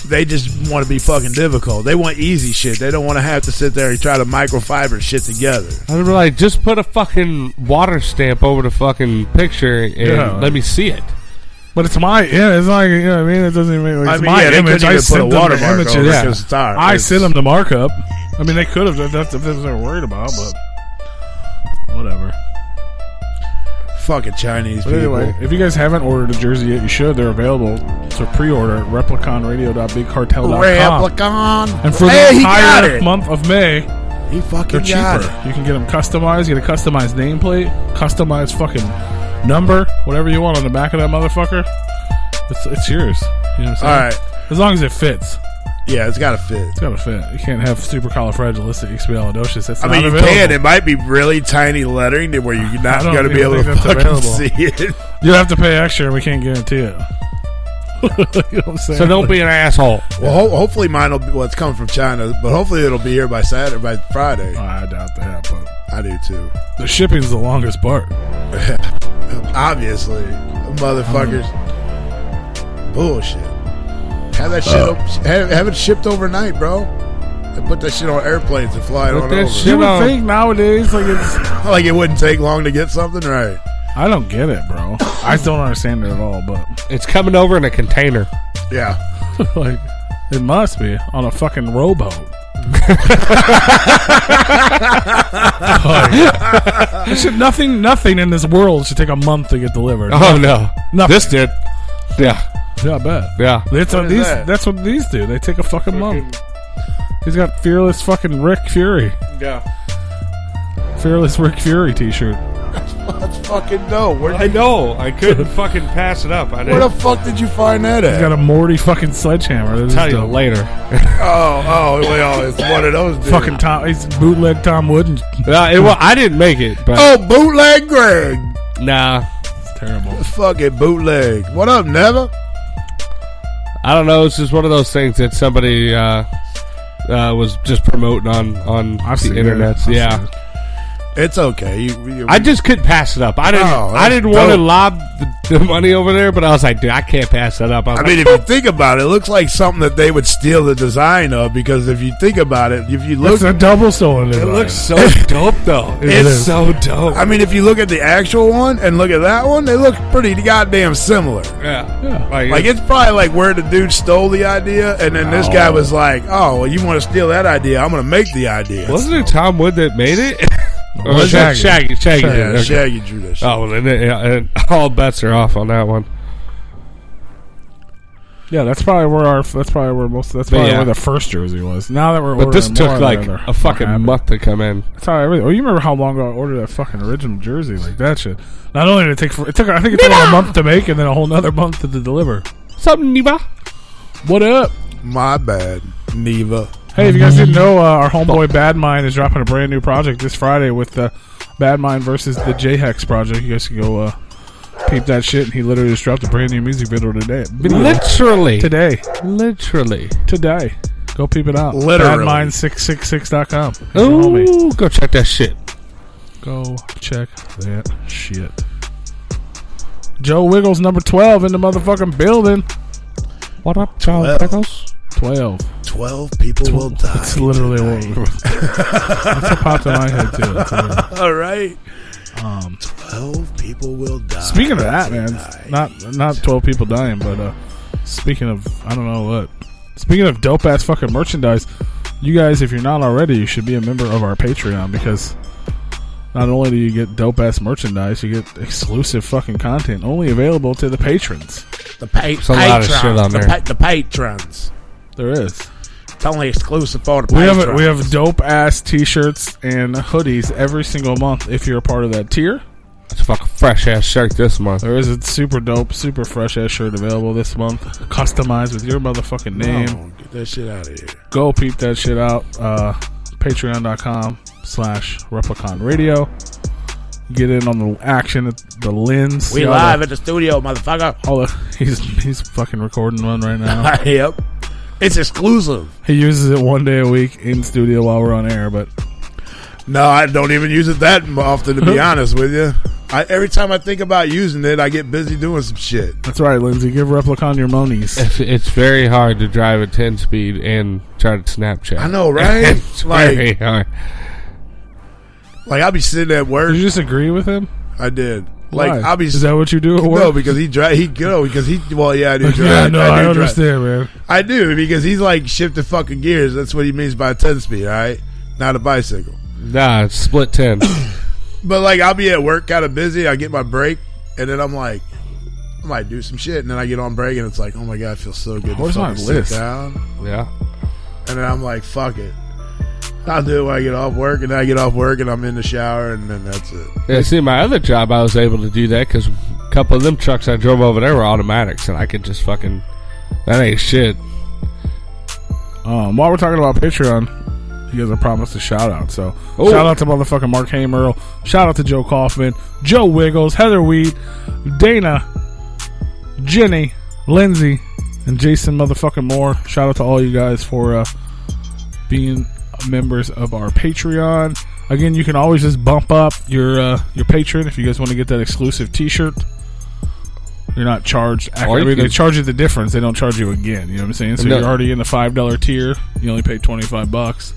They just want to be fucking difficult. They want easy shit. They don't want to have to sit there and try to microfiber shit together. I'd be like, just put a fucking water stamp over the fucking picture and let me see it. But it's my, it's like, what I mean? It doesn't even make, it's my image. I sent them the images. I sent them the markup. I mean, they could have, that's what they're worried about, but whatever. Fucking Chinese people. Anyway, if you guys haven't ordered a jersey yet, you should. They're available to pre-order at repliconradio.bigcartel.com. Replicon. And for the entire month of May, he fucking they're cheaper. You can get them customized, get a customized nameplate, customized fucking number, whatever you want on the back of that motherfucker. It's yours. You know what I'm saying? All right. As long as it fits. Yeah, it's got to fit. It's got to fit. You can't have supercalifragilisticexpialidocious. That's I not mean, you available. can. It might be really tiny lettering to where you're not going to be able to fucking see it. You'll have to pay extra, and we can't guarantee it. You know what I'm saying? So don't be an asshole. Well, hopefully mine will be, it's coming from China, but hopefully it'll be here by Saturday, by Friday. I doubt that, but I do too. The shipping's the longest part. Obviously, motherfuckers. Bullshit. Have that shit. Have it shipped overnight, bro. And put that shit on airplanes and fly it on over. You would think nowadays, like it wouldn't take long to get something right. I don't get it, bro. I don't understand it at all, but it's coming over in a container. Yeah. Like, it must be on a fucking rowboat. Nothing in this world should take a month to get delivered. Oh no, nothing. This did. Yeah, I bet. Yeah, that's what these do. They take a fucking month. He's got fearless fucking Rick Fury. Yeah, fearless Rick Fury T-shirt. That's fucking dope. I know. I couldn't fucking pass it up. Where the fuck did you find that at? He's got a Morty fucking sledgehammer. I'll tell you later. It's one of those dudes. Fucking Tom. He's bootleg Tom Wood. I didn't make it. But bootleg Greg. Nah. It's terrible. Fucking bootleg. What up, Never? I don't know. It's just one of those things that somebody was just promoting on the internet. Yeah. It's okay. I just couldn't pass it up. I didn't want to lob the money over there, but I was like, dude, I can't pass that up. If you think about it, it looks like something that they would steal the design of, because if you think about it, if you look, it's a double cylinder. It looks so dope, though. It's so dope. I mean, if you look at the actual one and look at that one, they look pretty goddamn similar. Yeah. Like it's probably like where the dude stole the idea, and then this guy was like, "Oh, well, you want to steal that idea? I'm going to make the idea." Wasn't it Tom Wood that made it? Or was that Shaggy? Yeah, okay. Shaggy drew that shit. Oh, well, then all bets are off on that one. Yeah, that's probably where where the first jersey was. Now that we're But this ordering took more, like they're a fucking happy. month to come in. That's how you remember how long ago I ordered that fucking original jersey? Like that shit. Not only did it took I think it took a month to make and then a whole nother month to deliver. Something, Neva. What up? My bad, Neva. Hey, if you guys didn't know, our homeboy Badmind is dropping a brand new project this Friday with Badmind versus the J-Hex project. You guys can go peep that shit. And he literally just dropped a brand new music video today. Literally. Today. Go peep it out. Literally. Badmind666.com. Ooh, go check that shit. Go check that shit. Joe Wiggles, number 12 in the motherfucking building. What up, Joe Wiggles? 12. 12 people will die. That's literally what popped in my head, too. All right. 12 people will die. Speaking of that, man, not 12 people dying, but speaking of, I don't know what. Speaking of dope-ass fucking merchandise, you guys, if you're not already, you should be a member of our Patreon because not only do you get dope-ass merchandise, you get exclusive fucking content only available to the patrons. There's a lot of shit on there. The patrons. There is. It's only exclusive for the patrons. We have dope-ass t-shirts and hoodies every single month if you're a part of that tier. It's a fucking fresh-ass shirt this month. There is a super dope, super fresh-ass shirt available this month. Customized with your motherfucking name. No, get that shit out of here. Go peep that shit out. Patreon.com/Replicon Radio. Get in on the action at the lens. We live at the studio, motherfucker. He's fucking recording one right now. Yep. It's exclusive. He uses it one day a week in studio while we're on air, but no, I don't even use it that often, to be honest with you. Every time I think about using it, I get busy doing some shit. That's right, Lindsay. Give Replicon your monies. It's very hard to drive at 10 speed and try to Snapchat. I know, right? It's very hard. Like, I'll be sitting at work. Did you just agree with him? I did. Why? Like, I'll be. Is that what you do at work? No, because he drive. Well, yeah, I do drive. Yeah, no, I do understand, man. I do, because he's like shifting fucking gears. That's what he means by 10 speed. All right, not a bicycle. Nah, it's split 10. But like, I'll be at work, kind of busy. I get my break, and then I'm like, I might do some shit, and then I get on break, and it's like, oh my god, it feels so good. Where's my sit list? down. Yeah. And then I'm like, fuck it. I'll do it when I get off work, and then I get off work, and I'm in the shower, and then that's it. Yeah, see, my other job, I was able to do that because a couple of them trucks I drove over there were automatics, and I could just fucking. That ain't shit. While we're talking about Patreon, you guys have promised a shout out. So, shout out to motherfucking Mark Hamerl. Shout out to Joe Kaufman, Joe Wiggles, Heather Weed, Dana, Jenny, Lindsay, and Jason motherfucking Moore. Shout out to all you guys for being members of our Patreon. Again, you can always just bump up your patron if you guys want to get that exclusive t-shirt. You're not charged. They charge you the difference. They don't charge you again. You know what I'm saying? So you're already in the $5 tier. You only pay $25,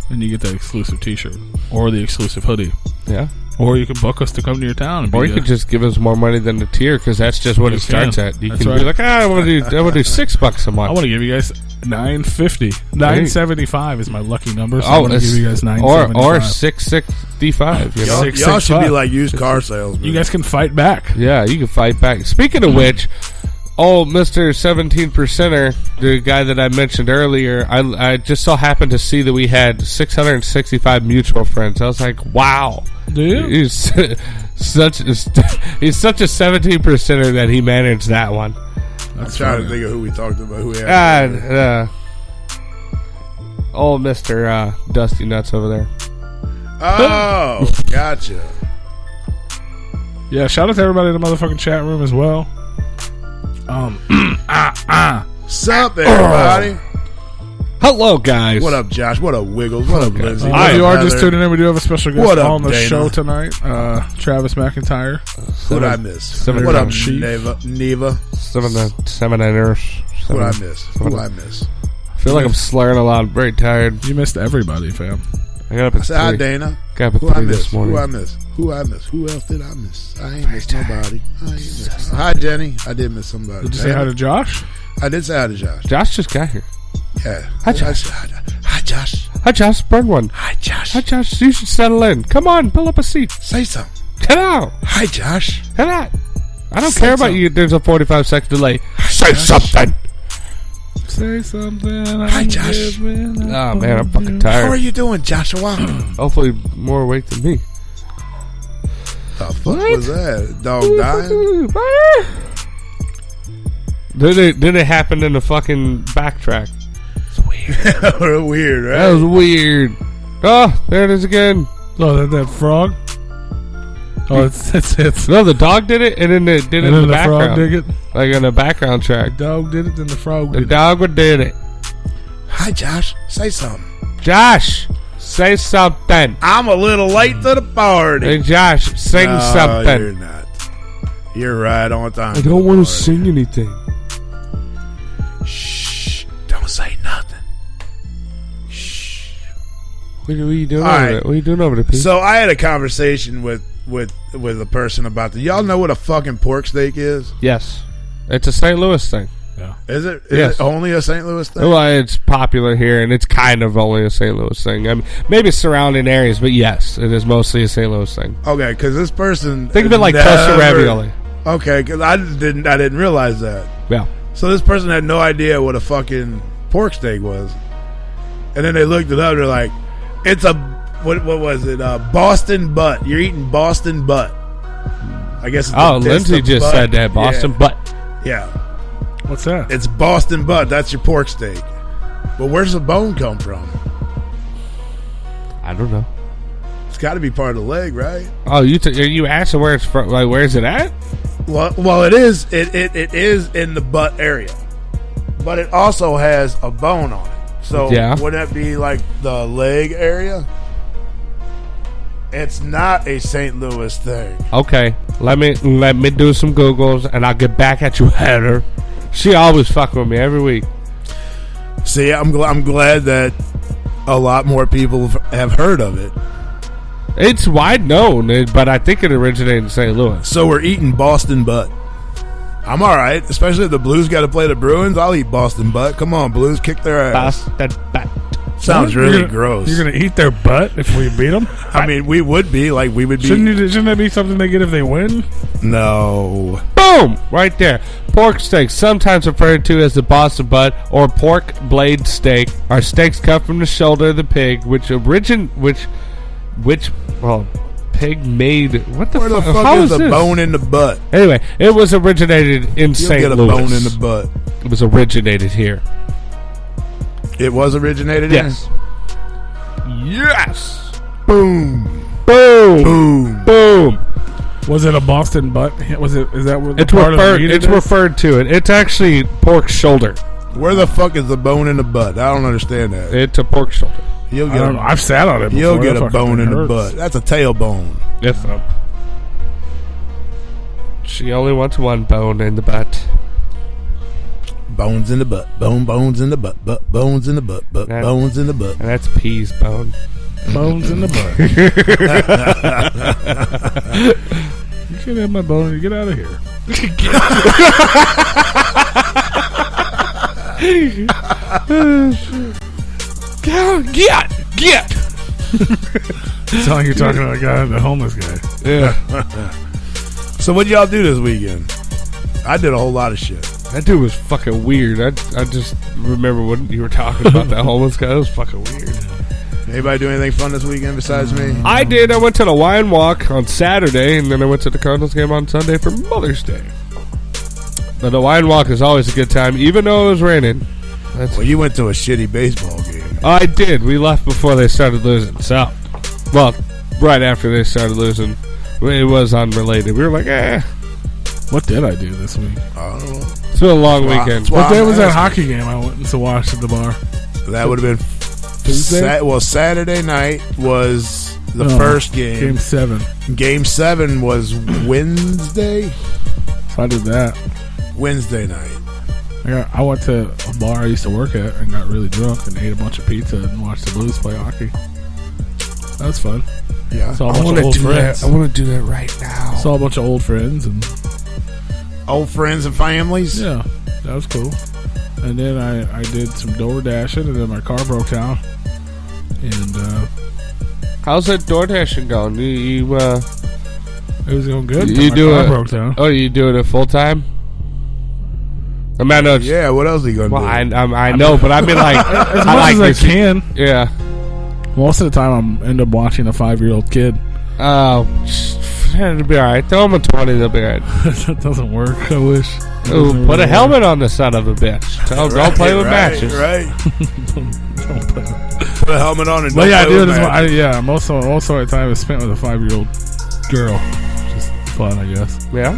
and you get that exclusive t-shirt or the exclusive hoodie. Yeah. Or you can book us to come to your town. Or you could just give us more money than the tier because that's just what it starts at. You can be like, I want to do $6 a month. I want to give you guys $9.50. $9.75 is my lucky number. So I want to give you guys $9.75 or $6.65. You know, y'all should be like used car salesmen. You guys can fight back. Yeah, you can fight back. Speaking of which, Mr. 17%er, the guy that I mentioned earlier, I just so happened to see that we had 665 mutual friends. I was like, wow. Do you? He's such a 17%er that he managed that one. I'm trying to think of who we talked about. Who we had? Old Mr. Dusty Nuts over there. Oh, gotcha. Yeah, shout out to everybody in the motherfucking chat room as well. Sup, everybody? Hello, guys. What up, Josh? What up, Wiggles? What up, Lindsay? If you are just tuning in, we do have a special guest on the Dana? show tonight. Travis McIntire. What I miss? What up, Neva? 7-9ers. What I miss? Who I miss? I feel like I'm slurring a lot. I'm very tired. You missed everybody, fam. I got up at 3. Hi, Dana. Got up at 3 this morning. Who I miss? Who else did I miss? I ain't miss nobody. Hi, Jenny. I did miss somebody. Did you say hi to Josh? I did say hi to Josh. Josh just got here. Yeah. Hi, Josh. Hi, Josh. Hi, Josh. Burn one. Hi, Josh. Hi, Josh. You should settle in. Come on, pull up a seat. Say something. Get out. Hi, Josh. Get out. I don't care about you. There's a 45-second delay. Say something. Say something. Hi, Josh. Oh, man, I'm fucking tired. How are you doing, Joshua? Hopefully more awake than me. The fuck was that? Dog dying? Did it happen in the fucking backtrack? It's weird. Weird, right? That was weird. Oh, there it is again. Oh, that frog? Oh, it's No, the dog did it, and then it did it and in then the the background. frog did it? Like in the background track. The dog did it, then the frog The did dog did it. Hi, Josh. Say something. Josh, say something. I'm a little late to the party. Hey, Josh, sing something. You're not. You're right on time. I don't want to sing anything. Shh. Don't say nothing. What are you doing All over right. there? What are you doing over there, Pete? So I had a conversation with a person about y'all know what a fucking pork steak is? Yes. It's a St. Louis thing. Yeah. Is it? Yes. It only a St. Louis thing? Well, it's popular here, and it's kind of only a St. Louis thing. I mean, maybe surrounding areas, but yes, it is mostly a St. Louis thing. Okay, because this person Think of it like toasted ravioli. Okay, because I didn't realize that. Yeah. So this person had no idea what a fucking pork steak was, and then they looked it up. They're like, "It's a what was it? Boston butt. You're eating Boston butt." I guess. It's Lindsay just said that Boston butt. Yeah. What's that? It's Boston butt. That's your pork steak. But where's the bone come from? I don't know. It's got to be part of the leg, right? Oh, you asking where it's from? Like, where's it at? Well, it is. It is in the butt area, but it also has a bone on it. So Yeah. would that be like the leg area? It's not a St. Louis thing. Okay, let me do some Googles, and I'll get back at you, Heather. She always fuck with me every week. See, I'm glad that a lot more people have heard of it. It's wide known, but I think it originated in St. Louis. So we're eating Boston butt. I'm all right, especially if the Blues got to play the Bruins. I'll eat Boston butt. Come on, Blues, kick their ass. Boston butt. Sounds really gross. You're gonna eat their butt if we beat them? I mean, we would be. Shouldn't that be something they get if they win? No. Boom! Right there. Pork steaks, sometimes referred to as the Boston butt or pork blade steak, are steaks cut from the shoulder of the pig, pig made. What the Where the fuck? fuck How is the this? bone in the butt? Anyway, it was originated in You'll St. get a Louis. bone in the butt. It was originated here. It was originated Yes. here? Yes. Boom. Boom. Boom. Boom. Was it a Boston butt? Is that what It's part of the meat It's it is? referred to it. It's actually pork shoulder. Where the fuck is the bone in the butt? I don't understand that. It's a pork shoulder. You'll get I've sat on it before. You'll get That a fucking bone thing in the hurts. butt. That's a tailbone. Yes, sir. She only wants one bone in the butt. Bones in the butt. Bones in the butt. Bones in the butt. Bones in the butt. And that's P's bone. Bones in the butt. You can't have my bone. Get out of here. Get! It's like you're talking about the homeless guy. Yeah. So what y'all do this weekend? I did a whole lot of shit. That dude was fucking weird. I just remember when you were talking about that homeless guy. It was fucking weird. Anybody do anything fun this weekend besides me? I did. I went to the wine walk on Saturday, and then I went to the Cardinals game on Sunday for Mother's Day. But the wine walk is always a good time, even though it was raining. Well, you went to a shitty baseball game. I did. We left before they started losing. So, well, right after they started losing. It was unrelated. We were like, eh. What did I do this week? I don't know. It's been a long weekend. What day was that hockey game I went to watch at the bar? That would have been Tuesday? Saturday night was the first game. Game 7. Game 7 was Wednesday. So I did that. Wednesday night. I went to a bar I used to work at and got really drunk and ate a bunch of pizza and watched the Blues play hockey. That was fun. Yeah. Saw a bunch of old friends. I want to do that right now. Saw a bunch of old friends and families. Yeah, that was cool. And then I did some door dashing, and then my car broke down. And how's that door dashing going? It was going good. You my do car it? Broke down. Oh, you doing it full time? I mean, I know yeah, what else are you gonna do? I know, but I mean, like, as I much like as I can. Yeah. Most of the time, I end up watching a 5-year-old kid. Oh, it'll be all right. Throw them a 20, they'll be all right. That doesn't work. I wish. Ooh, put a helmet on the son of a bitch. Don't play with matches. Right. Don't play with Put a helmet on and But don't yeah, play dude, with matches. most of my time is spent with a 5-year-old girl. Just fun, I guess. Yeah.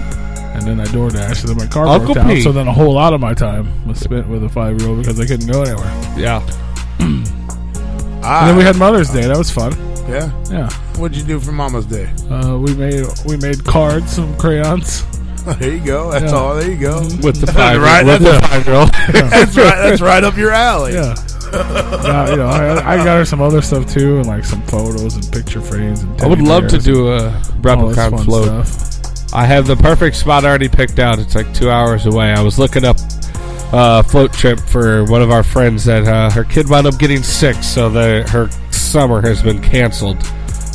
And then I DoorDash, and then my car Uncle broke down. Pete. So then a whole lot of my time was spent with a 5-year-old because I couldn't go anywhere. Yeah. And then we had Mother's Day. That was fun. Yeah. Yeah. What'd you do for Mama's Day? We made cards, some crayons. There you go. That's all. There you go. With the five-year-old. That's right. That's right up your alley. Yeah. I got her some other stuff too, and like some photos and picture frames. And I would love to do a all this Replicon fun float. stuff. I have the perfect spot already picked out. It's like 2 hours away. I was looking up a float trip for one of our friends that her kid wound up getting sick, so her summer has been canceled.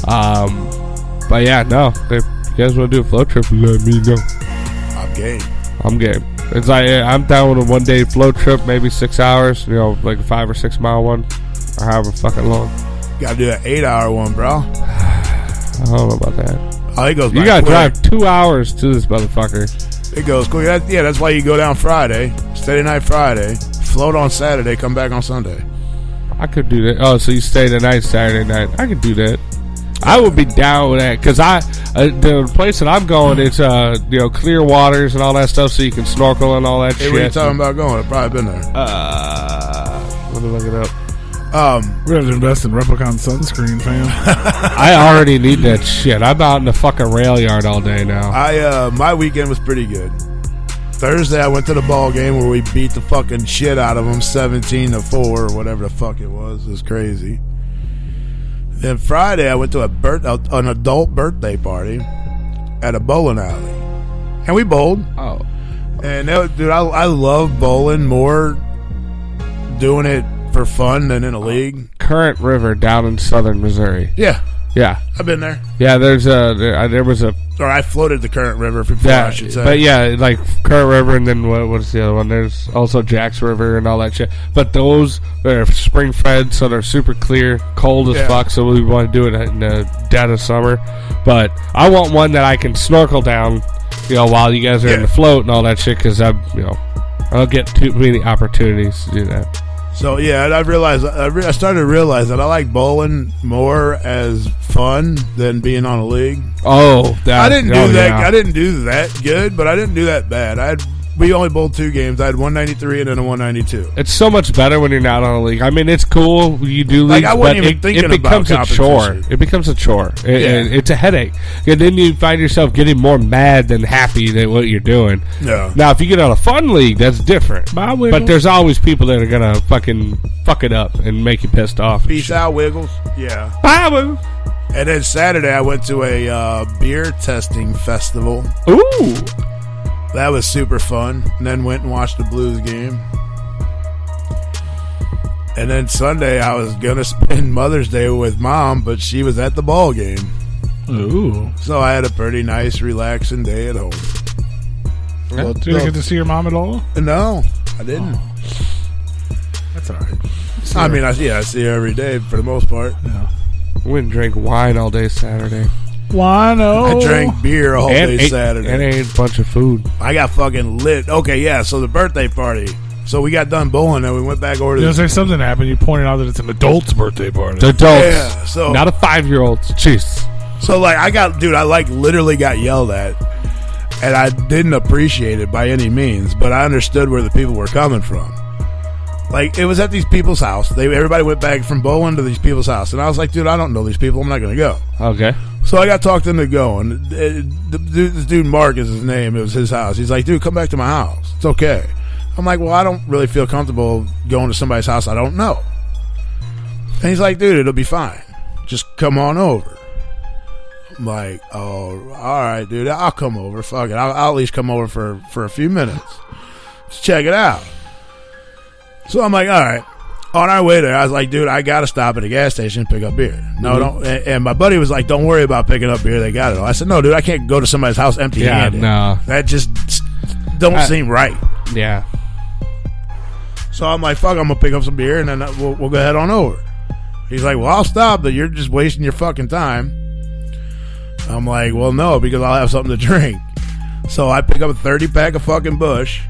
But yeah, no. If you guys want to do a float trip, let me know. I'm game. It's like I'm down with a 1-day float trip, maybe 6 hours. Like a 5 or 6 mile one, or however fucking long. Gotta do an 8-hour one, bro. I don't know about that. Oh, it goes. You gotta drive 2 hours to this motherfucker. It goes quick. That's why you go down Friday, steady night Friday, float on Saturday, come back on Sunday. I could do that. Oh, so you stay the night Saturday night? I could do that. I would be down with that because the place that I'm going, it's clear waters and all that stuff, so you can snorkel and all that shit. What are you talking about going? I've probably been there. Let me look it up. We have to invest in Replicon sunscreen, fam. I already need that shit. I'm out in the fucking rail yard all day now. My weekend was pretty good. Thursday, I went to the ball game where we beat the fucking shit out of them, 17-4 or whatever the fuck it was. It was crazy. Then Friday, I went to an adult birthday party at a bowling alley, and we bowled. Oh, and dude, I love bowling more, doing it for fun than in a league. Current River down in southern Missouri. Yeah, I've been there. Yeah, there was a. Or I floated the Current River before, I should say. But yeah, like Current River, and then what's the other one? There's also Jack's River and all that shit. But those are spring fed, so they're super clear, cold as fuck. So we want to do it in the dead of summer. But I want one that I can snorkel down, while you guys are in the float and all that shit. Because I don't get too many opportunities to do that. So yeah, I realized I started to realize that I like bowling more as fun than being on a league. Oh, I didn't do that. Yeah. I didn't do that good, but I didn't do that bad. We only bowled 2 games. I had 193 and then a 192. It's so much better when you're not on a league. I mean, it's cool. You do leagues, I wasn't even thinking it becomes about a chore. It becomes a chore. It's a headache. And then you find yourself getting more mad than happy at what you're doing. Yeah. Now, if you get on a fun league, that's different. Bye, Wiggles. But there's always people that are going to fucking fuck it up and make you pissed off. Peace out, Wiggles. Yeah. Bye, Wiggles. And then Saturday, I went to a beer testing festival. Ooh. That was super fun. And then went and watched the Blues game. And then Sunday, I was going to spend Mother's Day with Mom, but she was at the ball game. Ooh. So I had a pretty nice, relaxing day at home. Yeah. Did you get to see your mom at all? No, I didn't. Oh. That's all right. I mean, I see her every day for the most part. Yeah. We went and drank wine all day Saturday. Wino. I drank beer all day Saturday. And ate a bunch of food. I got fucking lit. Okay, yeah, so the birthday party. So we got done bowling and we went back over to there's something happened. You pointed out that it's an adult's birthday party. The adults. Yeah, so not a 5-year-old. Jeez. So like I literally got yelled at. And I didn't appreciate it by any means, but I understood where the people were coming from. Like, it was at these people's house. Everybody went back from bowling to these people's house. And I was like, dude, I don't know these people. I'm not going to go. Okay. So I got talked into going. This dude, Mark is his name. It was his house. He's like, dude, come back to my house. It's okay. I'm like, well, I don't really feel comfortable going to somebody's house I don't know. And he's like, dude, it'll be fine. Just come on over. I'm like, oh, all right, dude. I'll come over. Fuck it. I'll at least come over for a few minutes. Let's check it out. So I'm like, all right. On our way there, I was like, dude, I got to stop at a gas station and pick up beer. No, don't. And my buddy was like, don't worry about picking up beer. They got it all. I said, no, dude, I can't go to somebody's house empty-handed. Yeah, no. That just don't seem right. Yeah. So I'm like, fuck, I'm going to pick up some beer and then we'll go head on over. He's like, well, I'll stop, but you're just wasting your fucking time. I'm like, well, no, because I'll have something to drink. So I pick up a 30-pack of fucking Bush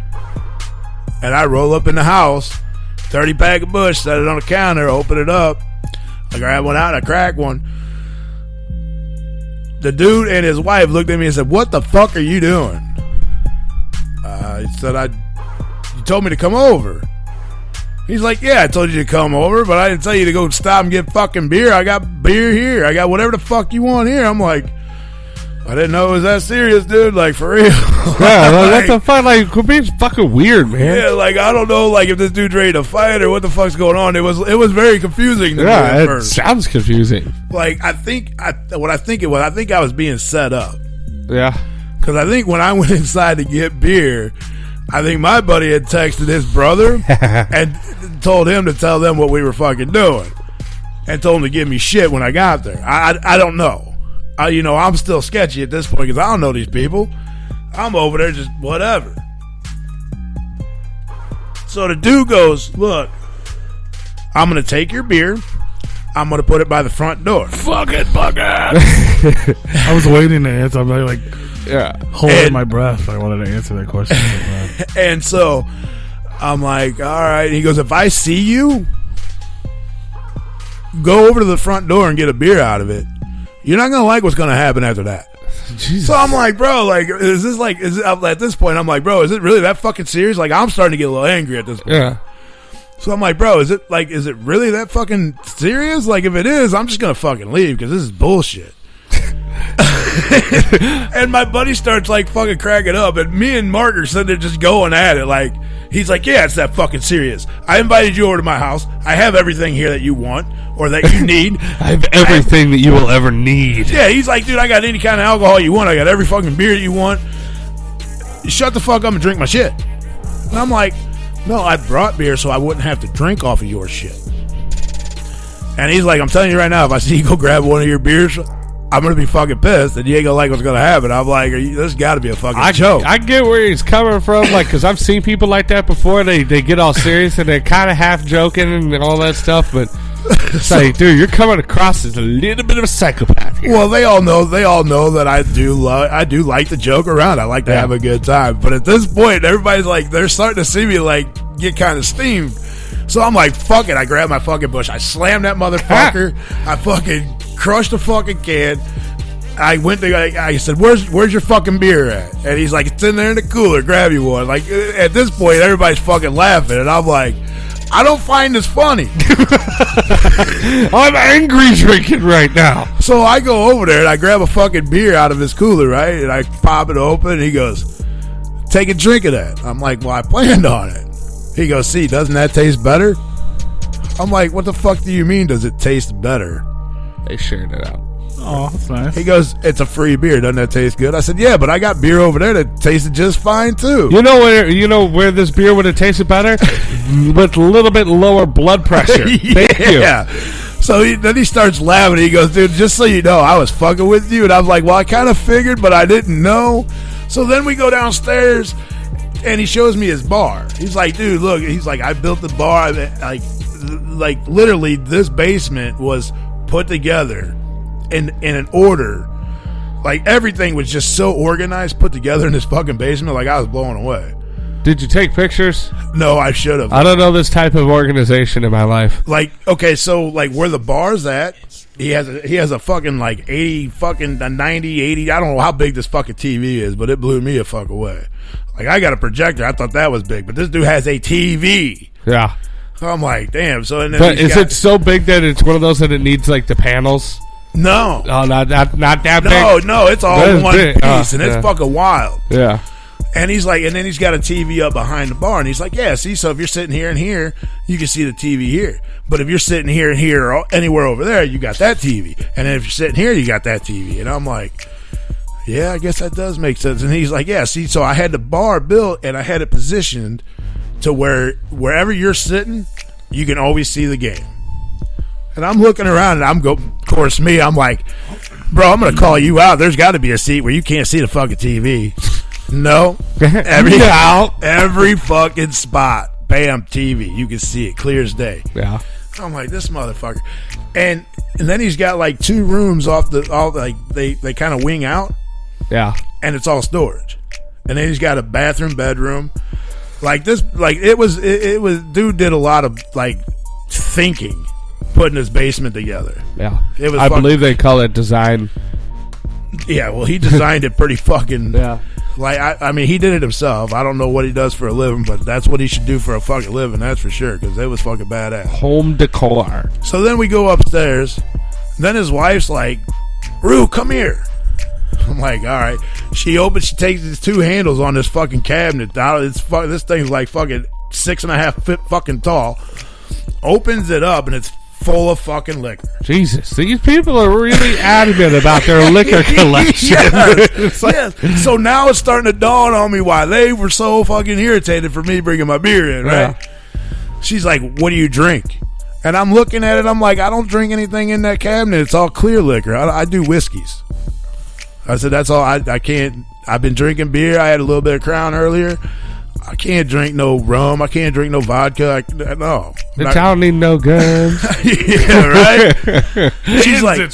and I roll up in the house, 30-pack of Bush, set it on the counter, open it up. I grab one out, I crack one. The dude and his wife looked at me and said, what the fuck are you doing? He said, you told me to come over. He's like, yeah, I told you to come over, but I didn't tell you to go stop and get fucking beer. I got beer here. I got whatever the fuck you want here. I'm like, I didn't know it was that serious, dude. Like, for real. Yeah, like, what the fuck? Like, quit being fucking weird, man. Yeah, like, I don't know, like, if this dude's ready to fight or what the fuck's going on. It was very confusing to me at first. Sounds confusing. Like, I think I was being set up. Yeah. Because I think when I went inside to get beer, I think my buddy had texted his brother and told him to tell them what we were fucking doing. And told him to give me shit when I got there. I don't know. I'm still sketchy at this point because I don't know these people. I'm over there just whatever. So the dude goes, look, I'm going to take your beer. I'm going to put it by the front door. Fuck it, bucket. I was waiting to answer. I'm like holding my breath. I wanted to answer that question. And so I'm like, all right. He goes, if I see you, go over to the front door and get a beer out of it. You're not going to like what's going to happen after that. Jesus. So I'm like, bro, like, at this point, I'm like, bro, is it really that fucking serious? Like, I'm starting to get a little angry at this point. Yeah. So I'm like, bro, is it really that fucking serious? Like, if it is, I'm just going to fucking leave because this is bullshit. And my buddy starts like fucking cracking up, and me and Mark are sitting there just going at it. Like, he's like, yeah, it's that fucking serious. I invited you over to my house. I have everything here that you want or that you need. I have everything that you will ever need. Yeah, he's like, dude, I got any kind of alcohol you want. I got every fucking beer you want. Shut the fuck up and drink my shit. And I'm like, no, I brought beer so I wouldn't have to drink off of your shit. And he's like, I'm telling you right now, if I see you go grab one of your beers, I'm going to be fucking pissed, and you ain't going to like what's going to happen. I'm like, this got to be a fucking joke. I get where he's coming from, like, because I've seen people like that before. They get all serious, and they're kind of half joking and all that stuff, but it's like, dude, you're coming across as a little bit of a psychopath here. Well, they all know that I do like to joke around. I like to have a good time. But at this point, everybody's like, they're starting to see me, like, get kind of steamed. So I'm like, fuck it. I grabbed my fucking Bush. I slammed that motherfucker. I fucking crushed the fucking can. I went to, I said, where's your fucking beer at? And he's like, it's in there in the cooler. Grab you one. Like, at this point, everybody's fucking laughing. And I'm like, I don't find this funny. I'm angry drinking right now. So I go over there and I grab a fucking beer out of his cooler, right? And I pop it open and he goes, take a drink of that. I'm like, well, I planned on it. He goes, see, doesn't that taste better? I'm like, what the fuck do you mean, does it taste better? They shared it out. Oh, that's nice. He goes, it's a free beer. Doesn't that taste good? I said, yeah, but I got beer over there that tasted just fine, too. You know where this beer would have tasted better? With a little bit lower blood pressure. Thank you. Yeah. So then he starts laughing. He goes, dude, just so you know, I was fucking with you. And I was like, well, I kind of figured, but I didn't know. So then we go downstairs, and he shows me his bar. He's like, dude, look. He's like, I built the bar. Like literally, this basement was put together in an order. Like, everything was just so organized, put together in this fucking basement. Like, I was blown away. Did you take pictures? No, I should have. I don't know this type of organization in my life. Like, okay, so like where the bar's at, he has a fucking like 90, 80. I don't know how big this fucking TV is, but it blew me a fuck away. Like, I got a projector. I thought that was big, but this dude has a TV. Yeah. So I'm like, damn. So and then but is it so big that it's one of those that it needs like the panels? No. Oh, not that big. No, it's all in one piece, and it's fucking wild. Yeah. And he's like, and then he's got a TV up behind the bar, and he's like, yeah, see, so if you're sitting here and here, you can see the TV here. But if you're sitting here and here or anywhere over there, you got that TV. And then if you're sitting here, you got that TV. And I'm like, yeah, I guess that does make sense. And he's like, yeah, see, so I had the bar built, and I had it positioned to where wherever you're sitting, you can always see the game. And I'm looking around, and of course, I'm like, bro, I'm going to call you out. There's got to be a seat where you can't see the fucking TV. No. Every fucking spot. bam, TV. You can see it clear as day. Yeah. I'm like, this motherfucker. And then he's got like 2 rooms they kind of wing out. Yeah. And it's all storage. And then he's got a bathroom, bedroom. Like this, like it was dude did a lot of like thinking, putting his basement together. Yeah. It was I believe they call it design. Yeah, well, he designed it pretty fucking. Yeah. Like, I mean, he did it himself. I don't know what he does for a living, but that's what he should do for a fucking living, that's for sure, because it was fucking badass. Home decor. So then we go upstairs. Then his wife's like, Rue, come here. I'm like, all right. She takes these 2 handles on this fucking cabinet. This thing's like fucking 6.5 feet fucking tall. Opens it up, and it's full of fucking liquor. Jesus, these people are really adamant about their liquor collection. Yes. So now it's starting to dawn on me why they were so fucking irritated for me bringing my beer in, right? Yeah. She's like, what do you drink? And I'm looking at it, I'm like, I don't drink anything in that cabinet. It's all clear liquor. I do whiskeys. I said, that's all. I can't. I've been drinking beer. I had a little bit of Crown earlier. I can't drink no rum. I can't drink no vodka. No. The town need no guns. Yeah, right? She's like,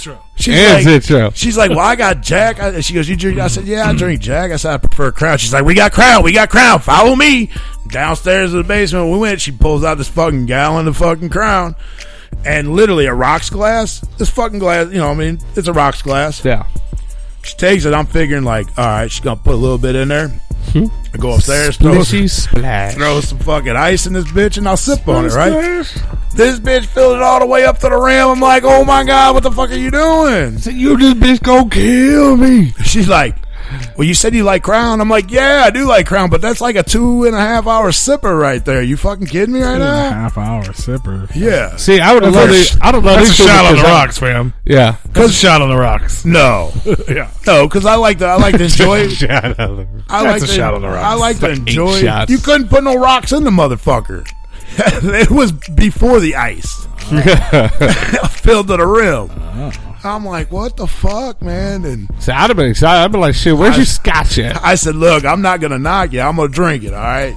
she's like, well, I got Jack. She goes, you drink? I said, yeah, I drink Jack. I said, I prefer Crown. She's like, we got Crown. Follow me. Downstairs in the basement we went. She pulls out this fucking gallon of fucking Crown. And literally a rocks glass. This fucking glass, it's a rocks glass. Yeah. She takes it. I'm figuring like, all right, she's going to put a little bit in there. I go upstairs, throw some fucking ice in this bitch, and I'll sip on it, right? This bitch filled it all the way up to the rim. I'm like, oh my God, what the fuck are you doing? So you this bitch gonna kill me. She's like, well, you said you like Crown. I'm like, yeah, I do like Crown, but that's like a 2.5 hour sipper right there. You fucking kidding me right now? 2.5 hour sipper. Yeah. See, I don't know. That's a shot on the rocks, fam. Yeah. That's a shot on the rocks. No. Yeah. No, because I like to enjoy. Shot on the rocks. That's a shot on the rocks. I like to enjoy. Shots. You couldn't put no rocks in the motherfucker. It was before the ice. Filled to the rim. I'm like, what the fuck, man? And so I'd have been excited. I'd be like, shit, where's your scotch at? I said, look, I'm not gonna knock you. I'm gonna drink it. All right.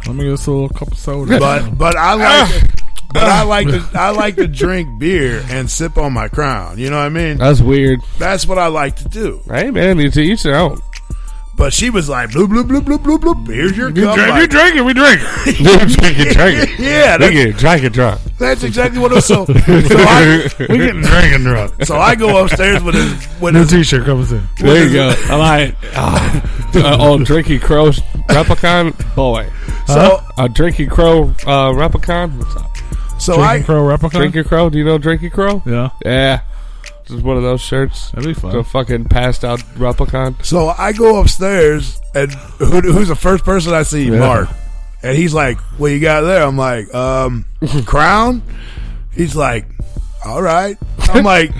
Let me get us a little cup of soda. But I like. But I like to drink beer and sip on my Crown. You know what I mean? That's weird. That's what I like to do. Hey man, you to each their own. But she was like, bloop, bloop, bloop, bloop, bloop, bloop. Here's your cup. You drink it, we drink it. drink it. Yeah. We get drunk. That's exactly what it was. So we getting drinking drunk. So I go upstairs with his t-shirt comes in. There you go. I like on Drinky Crow Replicon. Boy. So Drinky Crow Replicon. What's up? So Drinky Crow Replicon? Drinky Crow. Do you know Drinky Crow? Yeah. Yeah. Just one of those shirts. That'd be fun. So fucking passed out Replicon. So I go upstairs, and who's the first person I see? Yeah. Mark. And he's like, what you got there? I'm like, Crown? He's like, all right. I'm like,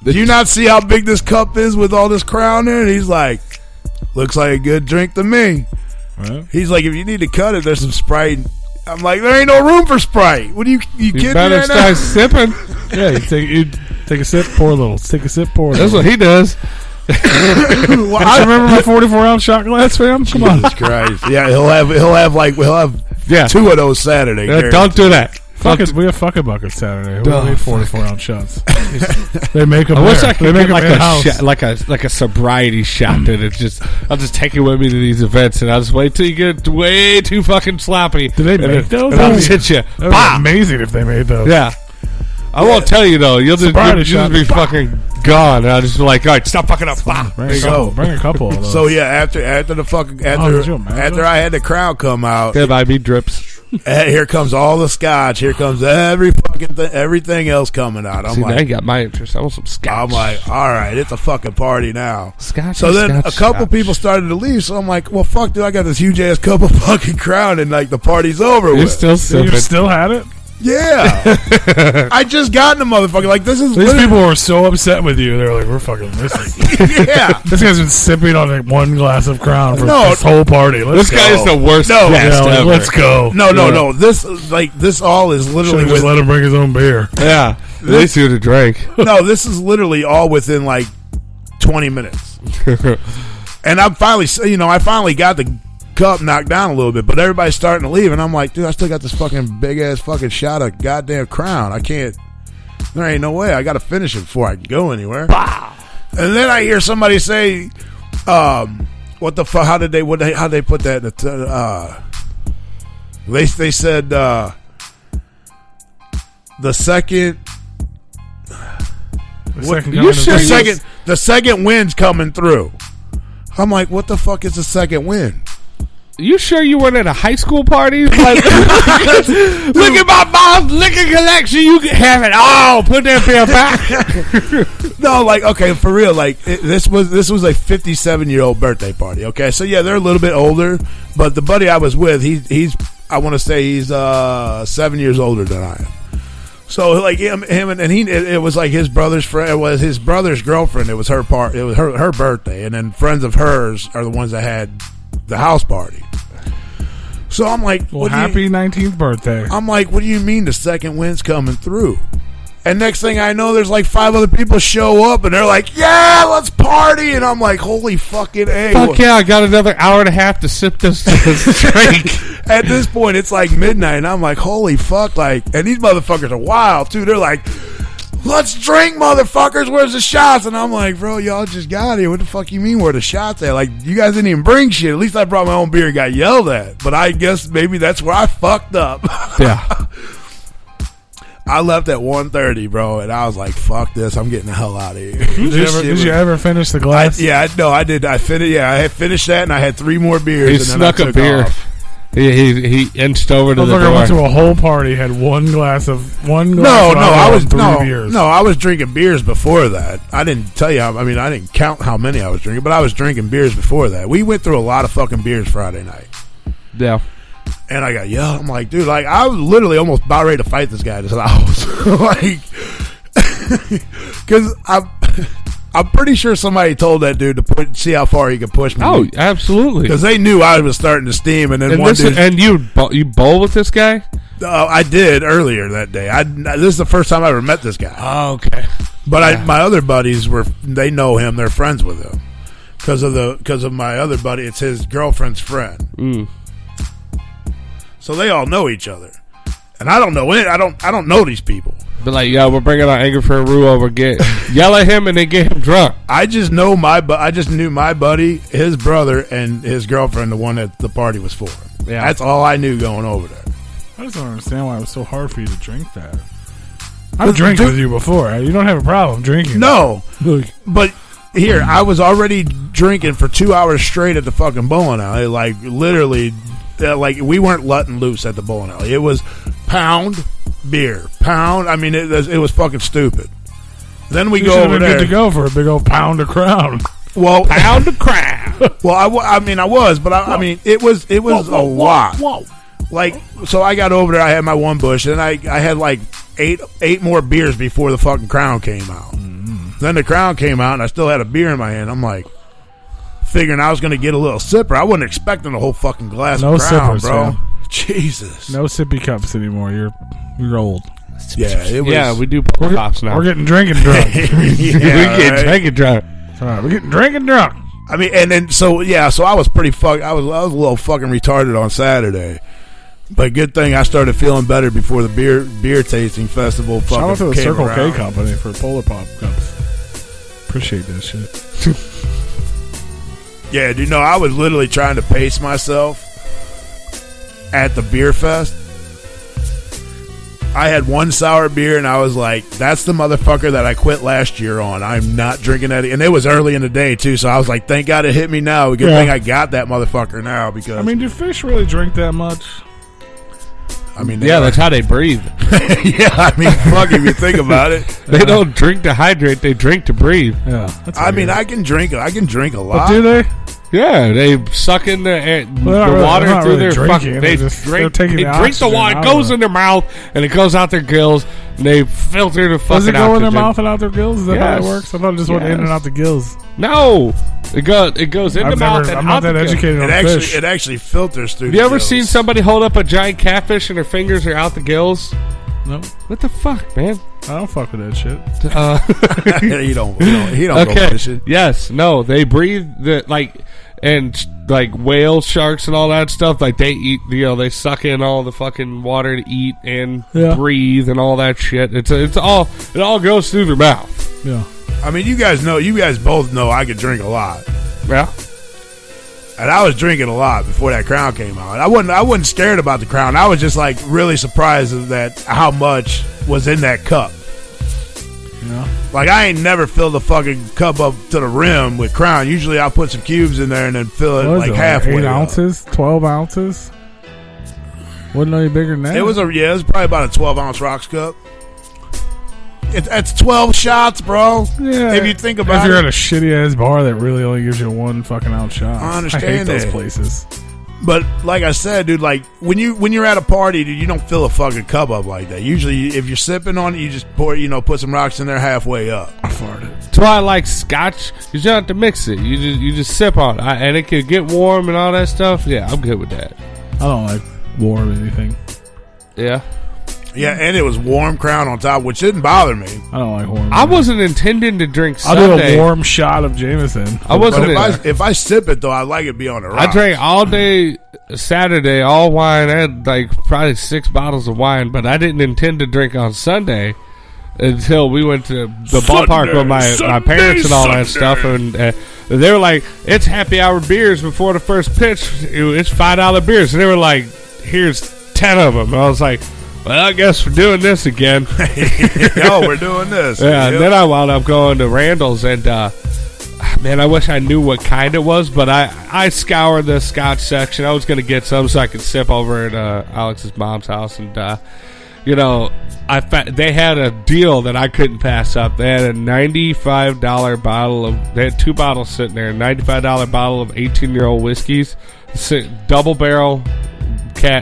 do you not see how big this cup is with all this Crown there? And he's like, looks like a good drink to me. Right. He's like, if you need to cut it, there's some Sprite. I'm like, there ain't no room for Sprite. What are you kidding me better right start now? sipping. Yeah, you take a sip, pour a little. Take a sip, pour a little. That's what he does. Well, I remember my 44-ounce shot glass, fam. Come on. Jesus Christ. Yeah, we'll have 2 of those Saturday. Don't do that. We have fucking buckets Saturday. We make 44-ounce shots. They make them. I wish I could make get like a sobriety shot. That it's just I'll just take it with me to these events, and I'll just wait till you get way too fucking sloppy. Do they make those? And I'll just hit you. That would be amazing if they made those. Yeah. I won't tell you though. You'll just be fucking gone. And I'll just be like, all right, stop fucking up. Bring a couple of those. So yeah, after I had the crowd come out, buy me drips. Here comes all the scotch. Here comes every fucking everything else coming out. I'm like, now you got my interest. I want some scotch. I'm like, all right, it's a fucking party now. Scotch. So then a couple people started to leave. So I'm like, well, fuck, dude, I got this huge ass cup of fucking Crown, and like the party's over. You with. Still had it? Yeah. I just got in the motherfucker. Like, this is these people were so upset with you. They're like, we're fucking missing. Yeah. This guy's been sipping on like one glass of Crown for this whole party. This guy is the worst guest ever. Let's go. No. This all is literally just let him bring his own beer. Yeah. They see to drink. No, this is literally all within like 20 minutes. And I finally got the cup knocked down a little bit, but everybody's starting to leave, and I'm like, dude, I still got this fucking big ass fucking shot of goddamn Crown. I can't. There ain't no way. I got to finish it before I can go anywhere. Wow. And then I hear somebody say, "What the fuck? How they put that?" They said the second. The second wind's coming through. I'm like, what the fuck is the second wind? You sure you weren't at a high school party? Like, look at my mom's liquor collection. You can have it all. Put that beer back. No, like, okay, for real. Like, this was a 57-year-old birthday party. Okay, so yeah, they're a little bit older, but the buddy I was with, he's I want to say he's 7 years older than I am. So like him and it was like his brother's friend. It was his brother's girlfriend. It was her It was her birthday, and then friends of hers are the ones that had the house party. So I'm like, well, happy 19th birthday. I'm like, what do you mean the second wind's coming through? And next thing I know, there's like 5 other people show up, and they're like, yeah, let's party. And I'm like, holy fucking A. Fuck yeah, I got another hour and a half to sip this drink. At this point, it's like midnight, and I'm like, holy fuck. Like, and these motherfuckers are wild, too. They're like, let's drink, motherfuckers. Where's the shots? And I'm like, bro, y'all just got here. What the fuck you mean where the shots at? Like, you guys didn't even bring shit. At least I brought my own beer and got yelled at. But I guess maybe that's where I fucked up. Yeah. I left at 1:30, bro, and I was like, fuck this. I'm getting the hell out of here. Did you ever finish the glass? I did. I had finished that, and I had 3 more beers. He and snuck then I a beer. Off. He inched over to the door. Went to a whole party, had one glass. Beers. No, I was drinking beers before that. I didn't tell you. I mean, I didn't count how many I was drinking, but I was drinking beers before that. We went through a lot of fucking beers Friday night. Yeah. And I got yelled. I'm like, dude, like, I was literally almost about ready to fight this guy at his house. Like, because I'm pretty sure somebody told that dude to see how far he could push me. Oh, absolutely. Because they knew I was starting to steam, and then and you bowl with this guy? I did earlier that day. This is the first time I ever met this guy. Oh, okay. But my other buddies they know him. They're friends with him because of my other buddy. It's his girlfriend's friend. Mm. So they all know each other, and I don't know it. I don't know these people. But like, yo, we're bringing our anger for a Rue over. Yell at him and then get him drunk. I just knew my buddy, his brother, and his girlfriend, the one that the party was for. Yeah, that's all I knew going over there. I just don't understand why it was so hard for you to drink that. I've drank with you before. You don't have a problem drinking. No, but here I was already drinking for 2 hours straight at the fucking bowling alley. Like literally, like we weren't letting loose at the bowling alley. It was pound beer, pound. I mean, it was fucking stupid. Then we go over there. Good to go for a big old pound of Crown. Well, pound of Crown. Well, I was, but I mean, it was a lot. Whoa. Like, so I got over there. I had my one bush, and I had like eight more beers before the fucking Crown came out. Mm-hmm. Then the Crown came out, and I still had a beer in my hand. I'm like, figuring I was going to get a little sipper. I wasn't expecting a whole fucking glass of Crown, sippers, bro. Man. Jesus, no sippy cups anymore. You're old. Yeah, we do pops now. We're getting drinking drunk. Drinking drunk. All right, we're getting drinking drunk. I mean, and then so I was pretty I was a little fucking retarded on Saturday. But good thing I started feeling better before the beer tasting festival. Shout out to the Circle around. K company for Polar Pop cups. Appreciate that shit. Yeah, dude. No, I was literally trying to pace myself at the beer fest. I had one sour beer, and I was like, "That's the motherfucker that I quit last year on. I'm not drinking that." And it was early in the day too, so I was like, "Thank God it hit me now. Good thing I got that motherfucker now." Because I mean, do fish really drink that much? I mean, that's how they breathe. Yeah, I mean, fuck if you think about it. They don't drink to hydrate; they drink to breathe. Yeah, I mean, I can drink a lot. But do they? Yeah, they suck in the water through their fucking. They drink the water. It goes in their mouth and it goes out their gills. And they filter the fucking. Does it go in their mouth and out their gills? Is that how it works? I thought it just went in and out the gills. No, it goes in the mouth and out the gills. I'm not that educated on fish. It actually filters through. Have you ever seen somebody hold up a giant catfish and their fingers are out the gills? No. What the fuck, man? I don't fuck with that shit. He don't go fishing. Yes, no, they breathe and like whale sharks and all that stuff, like they eat, they suck in all the fucking water to eat and breathe and all that shit. It all goes through their mouth. Yeah. I mean, you guys both know I could drink a lot. Yeah. And I was drinking a lot before that Crown came out. I wasn't scared about the Crown. I was just like really surprised at how much was in that cup. Yeah. Like I ain't never filled the fucking cup up to the rim with Crown. Usually I'll put some cubes in there and then fill it like halfway. 8 ounces, 12 ounces. Wasn't any bigger than that. It was probably about a 12-ounce rocks cup. That's 12 shots, bro. Yeah. If you think about it. If you're at a shitty ass bar that really only gives you 1 fucking ounce shot. I understand I hate those that. places. But like I said, dude, like when you're at a party, dude, you don't fill a fucking cup up like that. Usually, if you're sipping on it, you just pour, put some rocks in there halfway up. I farted. That's why I like scotch. You don't have to mix it. You just sip on it, and it can get warm and all that stuff. Yeah, I'm good with that. I don't like warm anything. Yeah. Yeah, and it was warm Crown on top, which didn't bother me. I don't like warm. I wasn't intending to drink I'll Sunday. do a warm shot of Jameson. I wasn't. But if I sip it though, I like it to be on the rocks. I drank all day Saturday, all wine. I had like probably 6 bottles of wine, but I didn't intend to drink on Sunday until we went to the ballpark with my parents and all that stuff, and they were like, "It's happy hour beers before the first pitch. It's $5 beers," and they were like, "Here's 10 of them." And I was like, well, I guess we're doing this again. We're doing this. Yeah, and then I wound up going to Randall's, and man, I wish I knew what kind it was, but I scoured the scotch section. I was going to get some so I could sip over at Alex's mom's house, and they had a deal that I couldn't pass up. They had a $95 bottle they had 2 bottles sitting there, a $95 bottle of 18-year-old whiskeys, double barrel,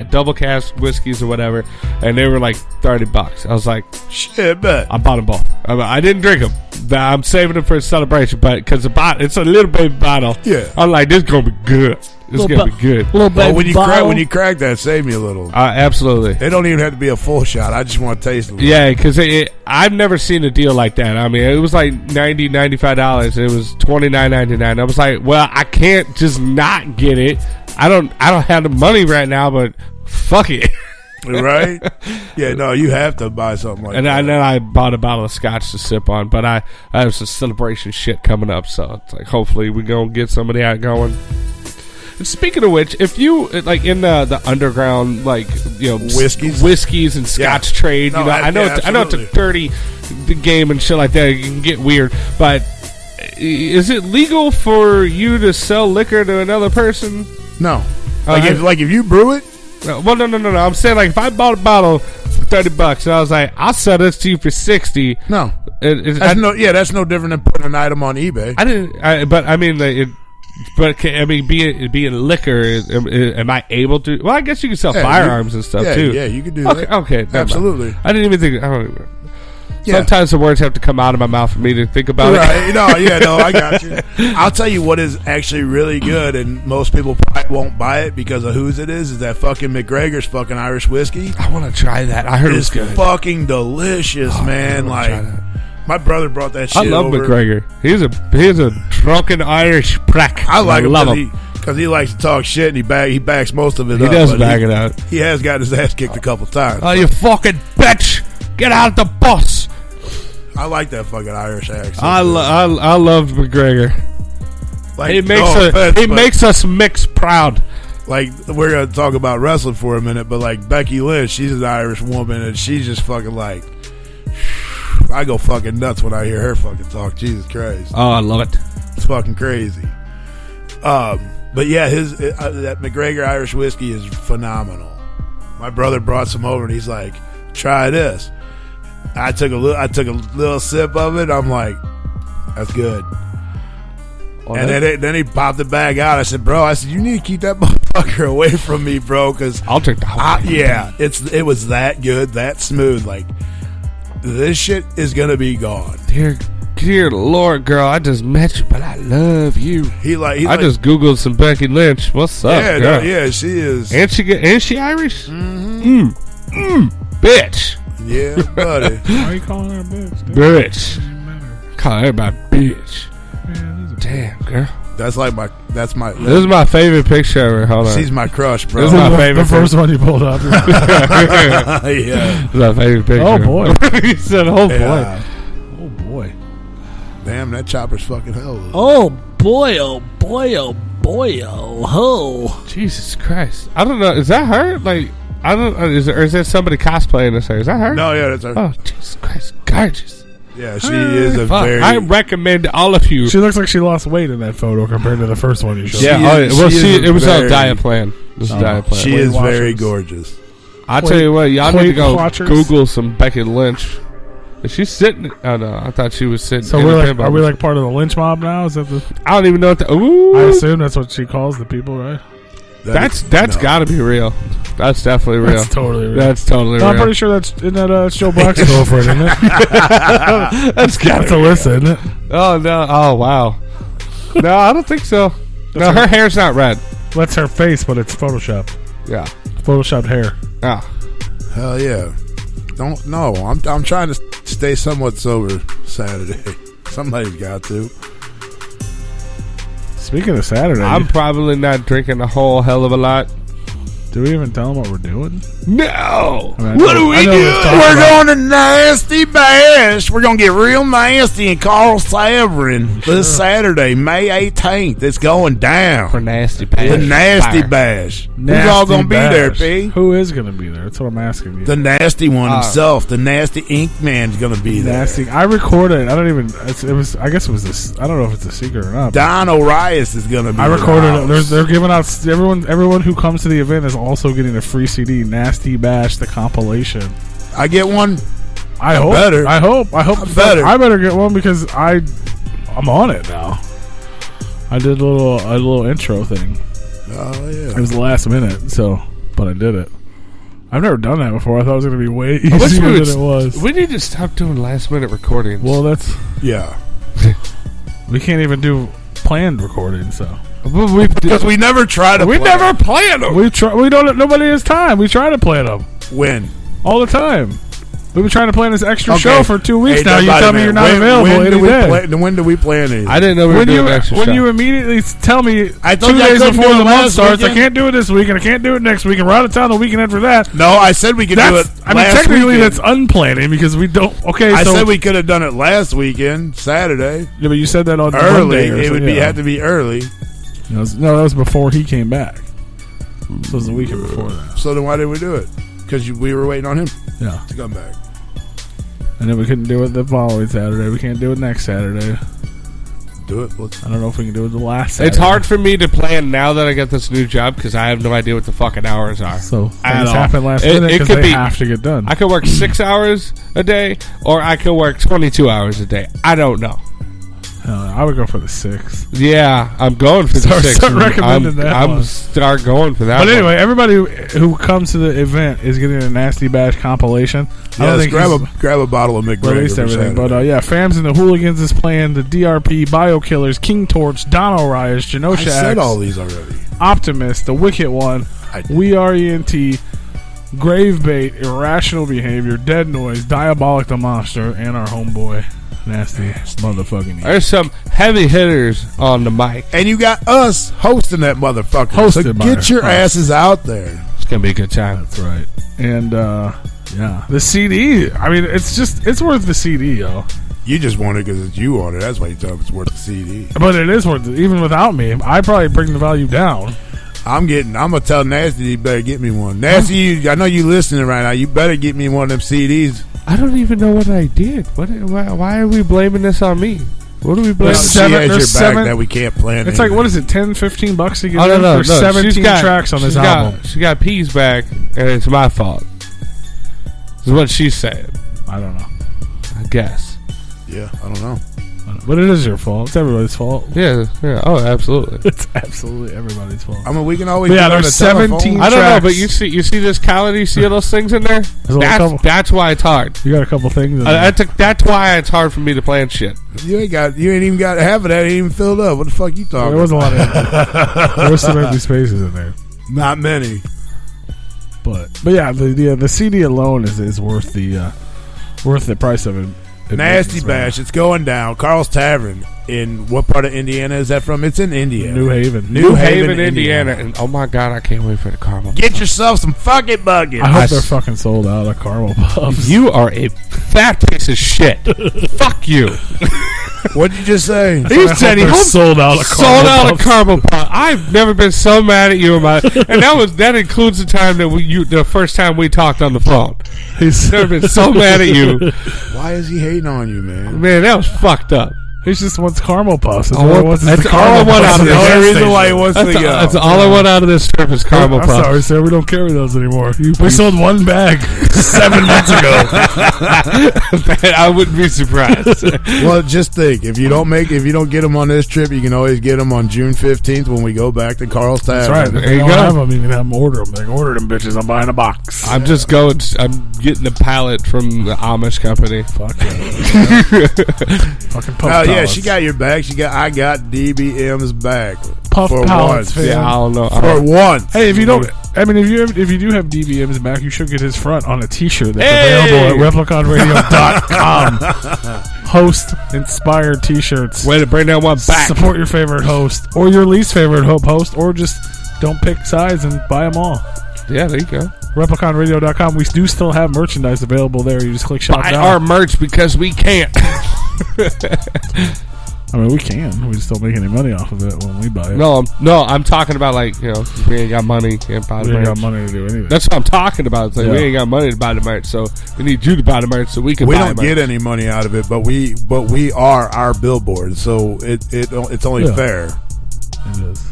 double cast whiskeys or whatever, and they were like $30. I was like, shit, bet. I bought them both. I didn't drink them. I'm saving them for a celebration, but because it's a little baby bottle. Yeah, I'm like, this is gonna be good. This is gonna be good. Little baby bottle. When you crack that, save me a little. Absolutely. It don't even have to be a full shot. I just want to taste it. Yeah, because I've never seen a deal like that. I mean, it was like $90, $95. It was $29.99. I was like, well, I can't just not get it. I don't have the money right now, but fuck it. Right? Yeah, no, you have to buy something like that. And then I bought a bottle of scotch to sip on, but I have some celebration shit coming up, so it's like hopefully we're going to get some of that going. And speaking of which, if you like in the underground, like whiskeys and scotch trade, no, I know it's a dirty game and shit like that. It can get weird, but is it legal for you to sell liquor to another person? No. If you brew it? Well, no. I'm saying, like, if I bought a bottle for $30 and I was like, I'll sell this to you for $60. No. That's no different than putting an item on eBay. Being liquor, am I able to? Well, I guess you can sell firearms and stuff too. Yeah, you can do that. Okay, absolutely. I didn't even think. I don't even. Yeah. Sometimes the words have to come out of my mouth for me to think about it. I got you. I'll tell you what is actually really good, and most people probably won't buy it because of whose it is that fucking McGregor's fucking Irish whiskey. I want to try that. I heard it's good. Fucking delicious, man. Like, my brother brought that shit over. I love McGregor. He's a drunken Irish prick. I like him because he likes to talk shit, and he backs most of it up. He does back it out. He has gotten his ass kicked a couple times. Oh, you fucking bitch! Get out of the bus! I like that fucking Irish accent. I love McGregor. Like, he makes us mix proud. Like, we're gonna talk about wrestling for a minute, but like Becky Lynch, she's an Irish woman, and she's just fucking like, I go fucking nuts when I hear her fucking talk. Jesus Christ! Oh, I love it. It's fucking crazy. But yeah, that McGregor Irish whiskey is phenomenal. My brother brought some over, and he's like, "Try this." I took a little sip of it. I'm like, that's good. And then he popped the bag out. I said, bro, you need to keep that motherfucker away from me, bro, because I'll take the whole thing. Yeah, it was that good, that smooth. Like, this shit is gonna be gone. Dear Lord, girl, I just met you, but I love you. I just googled some Becky Lynch. What's up, girl? Yeah, she is. And she Irish? Mm-hmm. Bitch. Yeah, buddy. Why are you calling her a bitch? Bitch. Call everybody bitch. Man, damn, girl. That's my. This is my favorite picture ever. Hold on. She's my crush, bro. This is my favorite. The first one you pulled up. Yeah. This is my favorite picture. Oh boy. He said, "Oh boy." Oh boy. Damn, that chopper's fucking hell. Oh boy. Oh boy. Oh boy. Oh ho. Jesus Christ! I don't know. Is that her? Like, I don't. Is that somebody cosplaying this? Is that her? No, yeah, that's her. Oh, Jesus Christ! Gorgeous. Yeah, she is a Fuck, very. I recommend all of you. She looks like she lost weight in that photo compared to the first one you showed. Yeah, it was a diet plan. This is a diet plan. She is very gorgeous. I'll tell you what, y'all need to go Google some Becky Lynch. Is she sitting? Oh no, I thought she was sitting. So are we like part of the lynch mob now? Is that the? I don't even know what. Ooh, I assume that's what she calls the people, right? That's got to be real. That's definitely real. That's totally real. That's totally real. I'm pretty sure that's in that Joe Black's girlfriend, isn't it? That's got to listen, isn't it? Oh no! Oh wow! No, I don't think so. No, her hair's not red. That's her face, but it's photoshopped. Yeah, photoshopped hair. Ah, hell yeah! Don't know. I'm trying to stay somewhat sober Saturday. Somebody's got to. Speaking of Saturday, I'm probably not drinking a whole hell of a lot. Do we even tell them what we're doing? No. What are we doing? We're going to Nasty Bash. We're going to get real nasty in Carl Tavern this Saturday, May 18th. It's going down. For Nasty Bash. The Nasty Bash. Who's all going to be there, P? Who is going to be there? That's what I'm asking you. The nasty one himself. The Nasty Ink Man's going to be there. Nasty. I recorded. I don't even. It was. I guess it was this. I don't know if it's a secret or not. Don Orias is going to be I recorded it. They're giving out. Everyone who comes to the event is also getting a free CD, Nasty Bash, the compilation. I get one. I hope. Better. I hope. Better. I better get one because I'm on it now. I did a little intro thing. Oh yeah. It was the last minute, but I did it. I've never done that before. I thought it was going to be way easier than it was. We need to stop doing last minute recordings. Well, that's yeah. We can't even do planned recordings, so. Because we never try to. We never plan them. We don't. Nobody has time. We try to plan them. When? All the time. We've been trying to plan this extra show for 2 weeks now. You wait tell a me you're minute. not available When any day. when do we plan these? I didn't know we were doing an extra show. When you immediately tell me 2 I told you I days couldn't before do it the month last starts, I weekend. can't do it this week, and I can't do it next week, and we're out of town the weekend after that. No, I said we could do it. I mean, technically, that's unplanning because we don't. Okay, I so said we could have done it last weekend, Saturday. Yeah, but you said that on early. Monday It would have to be early. No, that was before he came back. So it was the weekend before that. So then why did we do it? Because we were waiting on him Yeah. to come back. And then we couldn't do it the following Saturday. We can't do it next Saturday. Do it. I don't know if we can do it the last Saturday. It's hard for me to plan now that I got this new job because I have no idea what the fucking hours are. So things happen last minute because they have to get done. I could work 6 hours a day or I could work 22 hours a day. I don't know. I would go for the 6. Yeah, I'm going for the 6. Start recommending that I'm one. start going for that. But anyway, everybody who comes to the event is getting a Nasty Bash compilation. I don't think grab a bottle of McGregor. released everything. But Fams and the Hooligans is playing the DRP, Biokillers, King Torch, Don Orias, Genosha I said X, all these already. Optimist, The Wicked One, We Are ENT, Gravebait, Irrational Behavior, Dead Noise, Diabolic the Monster, and our homeboy Nasty motherfucking. There's some heavy hitters on the mic. And you got us hosting that motherfucker. Hosted so by get your us. asses out there. It's going to be a good time. That's right. And, the CD, I mean, it's worth the CD, yo. You just want it because it's you on it. That's why you tell them it's worth the CD. But it is worth it. Even without me, I probably bring the value down. I'm gonna tell Nasty you better get me one. Nasty, I know you listening right now. You better get me one of them CDs. I don't even know what I did. Why are we blaming this on me? What are we blaming? She has your back that we can't plan. It's like, what is it, $10-15 to get Oh, no. There's 17 tracks on this album. She got P's back, and it's my fault. Is what she's saying. I don't know. I guess. Yeah, I don't know. But it is your fault. It's everybody's fault. Yeah. Oh, absolutely. It's absolutely everybody's fault. I mean, we can always. Yeah, there's 17. I don't know, tracks. but you see this Khaled? You see all those things in there? That's why it's hard. You got a couple things. In there. That's why it's hard for me to plan shit. You ain't even got half of that. Ain't even filled up. What the fuck you talking? There was a lot of. There was some empty spaces in there. Not many. But yeah, the CD alone is worth the price of it. Nasty Bash. It's going down. Carl's Tavern. in what part of Indiana is that from? It's in Indiana. New Haven. New Haven, Indiana. And oh my god, I can't wait for the caramel. Get yourself some fucking buckets. I hope they're fucking sold out of caramel puffs. You are a fat piece of shit. Fuck you. What did you just say? He said he sold out of caramel puffs. I've never been so mad at you about it. And that includes the time that the first time we talked on the phone. He's never been so mad at you. Why is he hating on you, man? Man, that was fucked up. He just wants caramel puffs. That's all I want out of this. The only reason why he wants to go. That's all I want out of this trip is caramel puffs. I'm sorry, sir. We don't carry those anymore. We sold one bag 7 months ago. I wouldn't be surprised. Well, just think, if you don't get them on this trip, you can always get them on June 15th when we go back to Carl's Tavern. That's right. If you don't have them, you can have them order them. They can order them, bitches. I'm buying a box. I'm getting a pallet from the Amish company. Fuck yeah. Fucking puff yeah, she got your bag. I got DBM's bag. Puff pallets, fam. Yeah, I don't know. For one. Hey, if you don't, I mean, if you do have DBM's back, you should get his front on a T-shirt that's available at repliconradio.com. Host-inspired T-shirts. Way to bring that one back. Support your favorite host or your least favorite host, or just don't pick sides and buy them all. Yeah, there you go. Repliconradio.com. We do still have merchandise available there. You just click shop Buy down. our merch because we can't. I mean, we can. We just don't make any money off of it when we buy it. No, I'm talking about we ain't got money. Can't buy the merch. We ain't got money to do anything. That's what I'm talking about. It's like we ain't got money to buy the merch, so we need you to buy the merch so we can. We buy don't get any money out of it, but we are our billboard, so it's only fair. It is.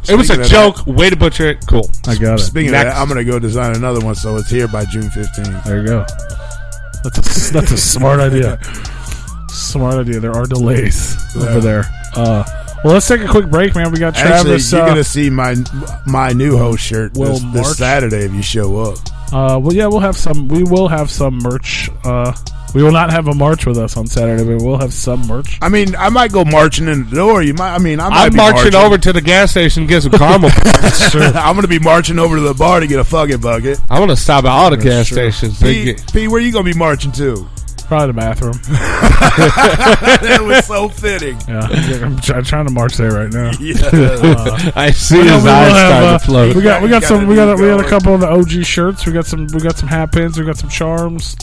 It was a joke. Way to butcher it. Cool. I got it. Speaking of that, I'm going to go design another one, so it's here by June 15th. There you go. That's a smart idea. Smart idea. There are delays over there. Well, let's take a quick break, man. We got Travis. Actually, you're going to see my new host shirt this Saturday if you show up. Well, yeah, we'll have some. We will have some merch. We will not have a march with us on Saturday, but we'll have some merch. I mean, I might go marching in the door. I'm marching over to the gas station to get some caramel. Sure. I'm going to be marching over to the bar to get a fucking bucket. I'm going to stop at all the gas stations. P, where you going to be marching to? Probably the bathroom. That was so fitting. Yeah, I'm trying to march there right now. Yeah. I see his eyes starting to float. We got a couple of the OG shirts. We got some hat pins. We got some charms.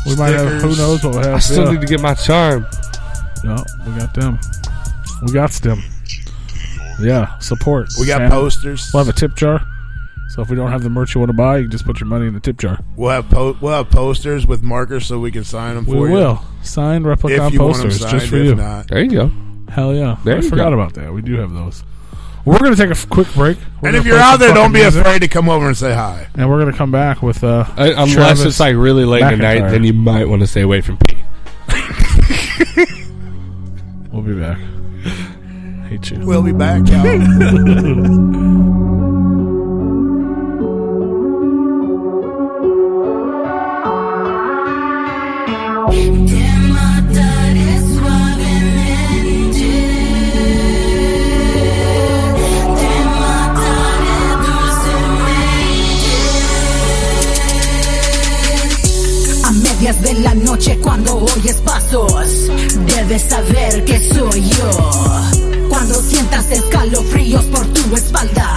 We might have, who knows what we'll have. I still need to get my charm. No, we got them. We got them. Yeah, support. We got posters. We'll have a tip jar. So if we don't have the merch you want to buy, you can just put your money in the tip jar. We'll have posters with markers so we can sign them for you. We will. Signed Replicon posters just for you. Not. There you go. Hell yeah. I forgot about that. We do have those. We're going to take a quick break. And if you're out there, don't be afraid to come over and say hi. And we're going to come back with unless Travis it's like really late at night, then you might want to stay away from P. We'll be back. Hate you. We'll be back, y'all. De la noche cuando oyes pasos, debes saber que soy yo. Cuando sientas escalofríos por tu espalda,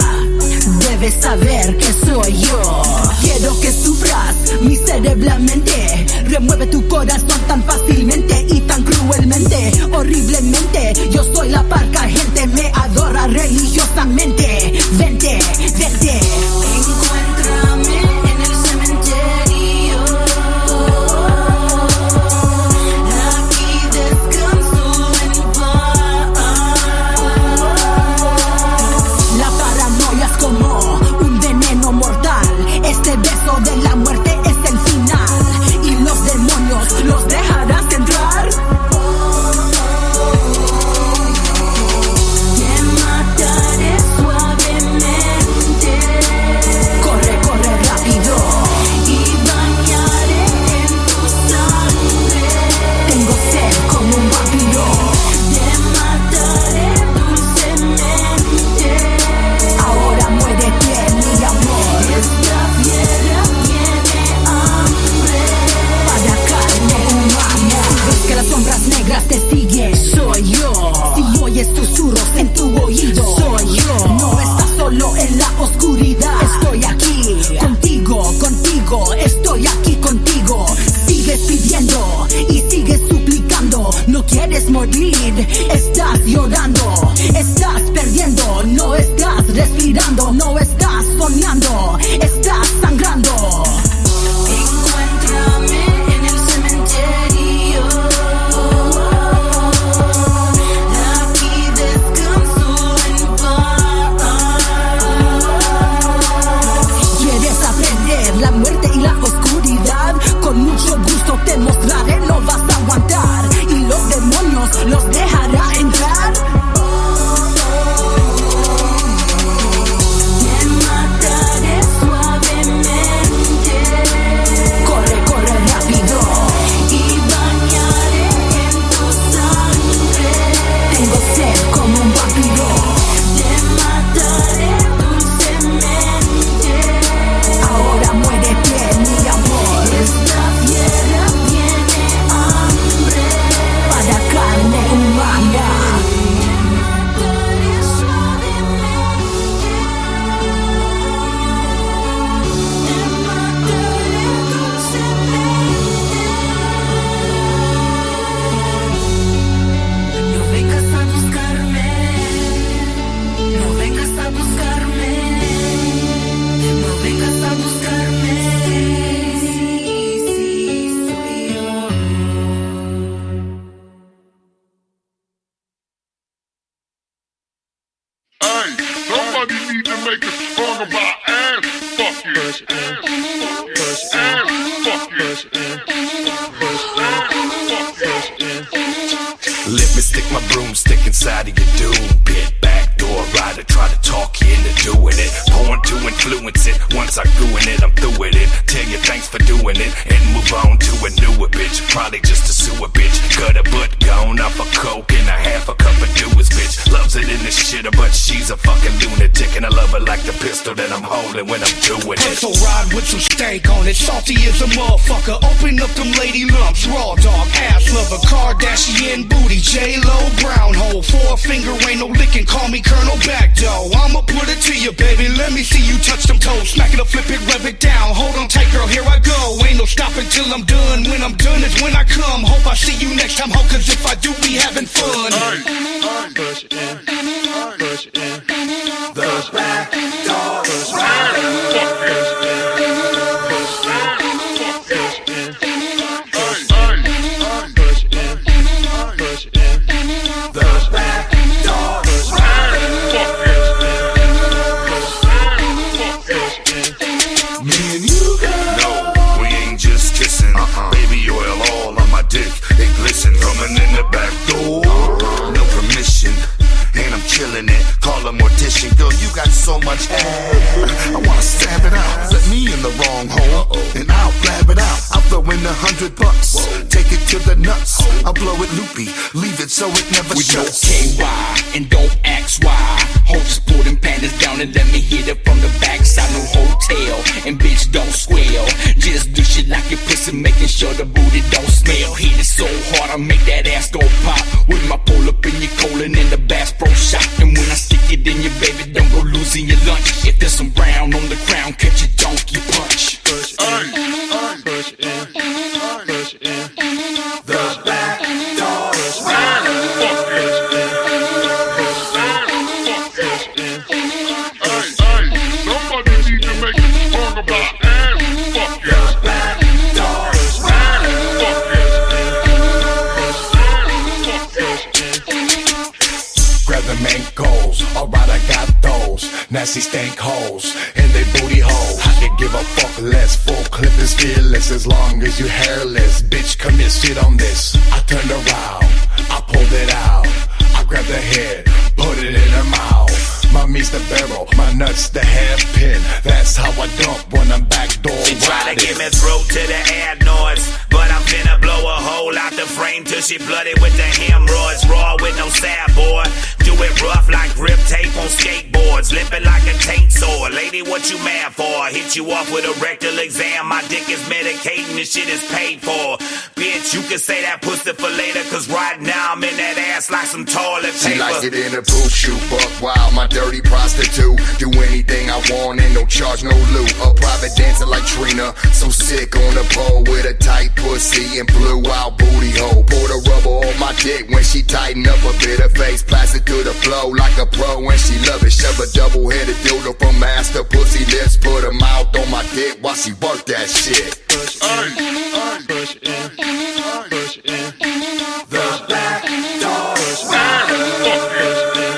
debes saber que soy yo. Quiero que sufras miserablemente, remueve tu corazón tan fácilmente y tan cruelmente, horriblemente. Yo soy la parca gente, me adora religiosamente. Vente, vente, encuéntrame en el cementerio. Este beso de la muerte es el final y los demonios los dejarás entrar. Te mataré suave. alguien, soy yo. Si oyes susurros en tu oído, soy yo. No estás solo en la oscuridad, estoy aquí contigo, contigo, estoy aquí contigo. Sigues pidiendo y sigues suplicando, no quieres morir, estás llorando, estás perdiendo, no estás respirando, no estás soñando, estás sangrando. Encuéntrame en el cementerio, aquí descanso en paz. ¿Quieres aprender la muerte y la oscuridad? Con mucho gusto te mostraré, no vas a aguantar y los demonios los dejará entrar. Te mataré suavemente, corre, corre rápido y bañaré en tu sangre. Tengo sed como un vampiro, te mataré dulcemente. Ahora muérete, mi amor. Esta fiera tiene hambre para carne humana. Te mataré suavemente, te mataré dulcemente. No vengas a buscarme, no vengas a buscarme, no vengas a buscarme. Sí, soy yo. Hey, somebody need to make a song about ass fucking. Ass Let me stick my broomstick inside of your doom pit. Backdoor rider, try to talk you into doing it. Born to influence it. Once I doing it, I'm through with it. Tell you thanks for doing it and move on to a newer bitch. Probably just a sewer bitch. Got a butt gone off a coke and a half a cup of doers, bitch. Loves it in the shitter, but she's a fucking lunatic. And I love her like the pistol that I'm holding when I'm doing it. So ride with some steak on it, salty as a motherfucker. Open up them lady lumps, raw dog, ass lover, Kardashian booty, J-Lo, brown hole, four finger, ain't no licking, call me Colonel Backdoor. I'ma put it to you, baby, let me see you touch them toes, smack it up, flip it, rev it down, hold on tight, girl, here I go. Ain't no stopping till I'm done, when I'm done is when I come. Hope I see you next time, ho, cause if I do, we having fun. push it in, push it in. The back door, push it in. Coming in the back door, no permission, and I'm killing it. Call a mortician, girl, you got so much hair. I wanna stab it out, set me in the wrong hole, and I'll blab it out. I'll throw in $100, take it to the nuts. I'll blow it loopy, leave it so it never with shuts. no KY and don't ask why. Hold just pull them panties down and let me hit it from the backside. No hotel, and bitch don't squeal. Just do shit like your pussy, making sure the booty don't smell. Hit it so hard I make that ass go pop. With my pull up in your colon in the Bass Pro Shop. And when I stick it in your baby, don't go losing your lunch. If there's some brown on the ground, catch a donkey punch. Push it in, push it in, push it in. The back door, somebody need to make a song about ass fucking. the back door, Grab the ankles, alright, I got those. Nasty stank holes, and they booty holes. I can give a fuck less, full clip is fearless. As long as you hairless, bitch, come here, sit on this. I turned around, I pulled it out. I grabbed the head, put it in her mouth. My meat's the barrel, my nuts the hairpin. That's how I dump when I'm backdoor She try to riding. give me throat to the air noise, but I'm finna blow a hole out the frame till she bloody with the hemorrhoids. Raw with no sad boy, do it rough like grip tape on skateboards, limping like a taint sword. for? Lady, what you mad for? Hit you off with a rectal exam. My dick is medicating, this shit is paid for. Bitch, you can say that pussy for later, cause right now I'm in that ass like some toilet paper. She likes it in a boot, shoot buck wild, my dirty prostitute. Do anything I want and no charge, no loot. A private dancer like Trina, so sick on the pole with a tight pussy and blue out booty hole. Pour the rubber on my dick when she tighten up a bit. Her face plastic to the flow like a pro and she love it. Shove a double-headed dildo from master pussy lips. Put her mouth on my dick while she work that shit. Push in, push in, push in. The back door. Push in, push in.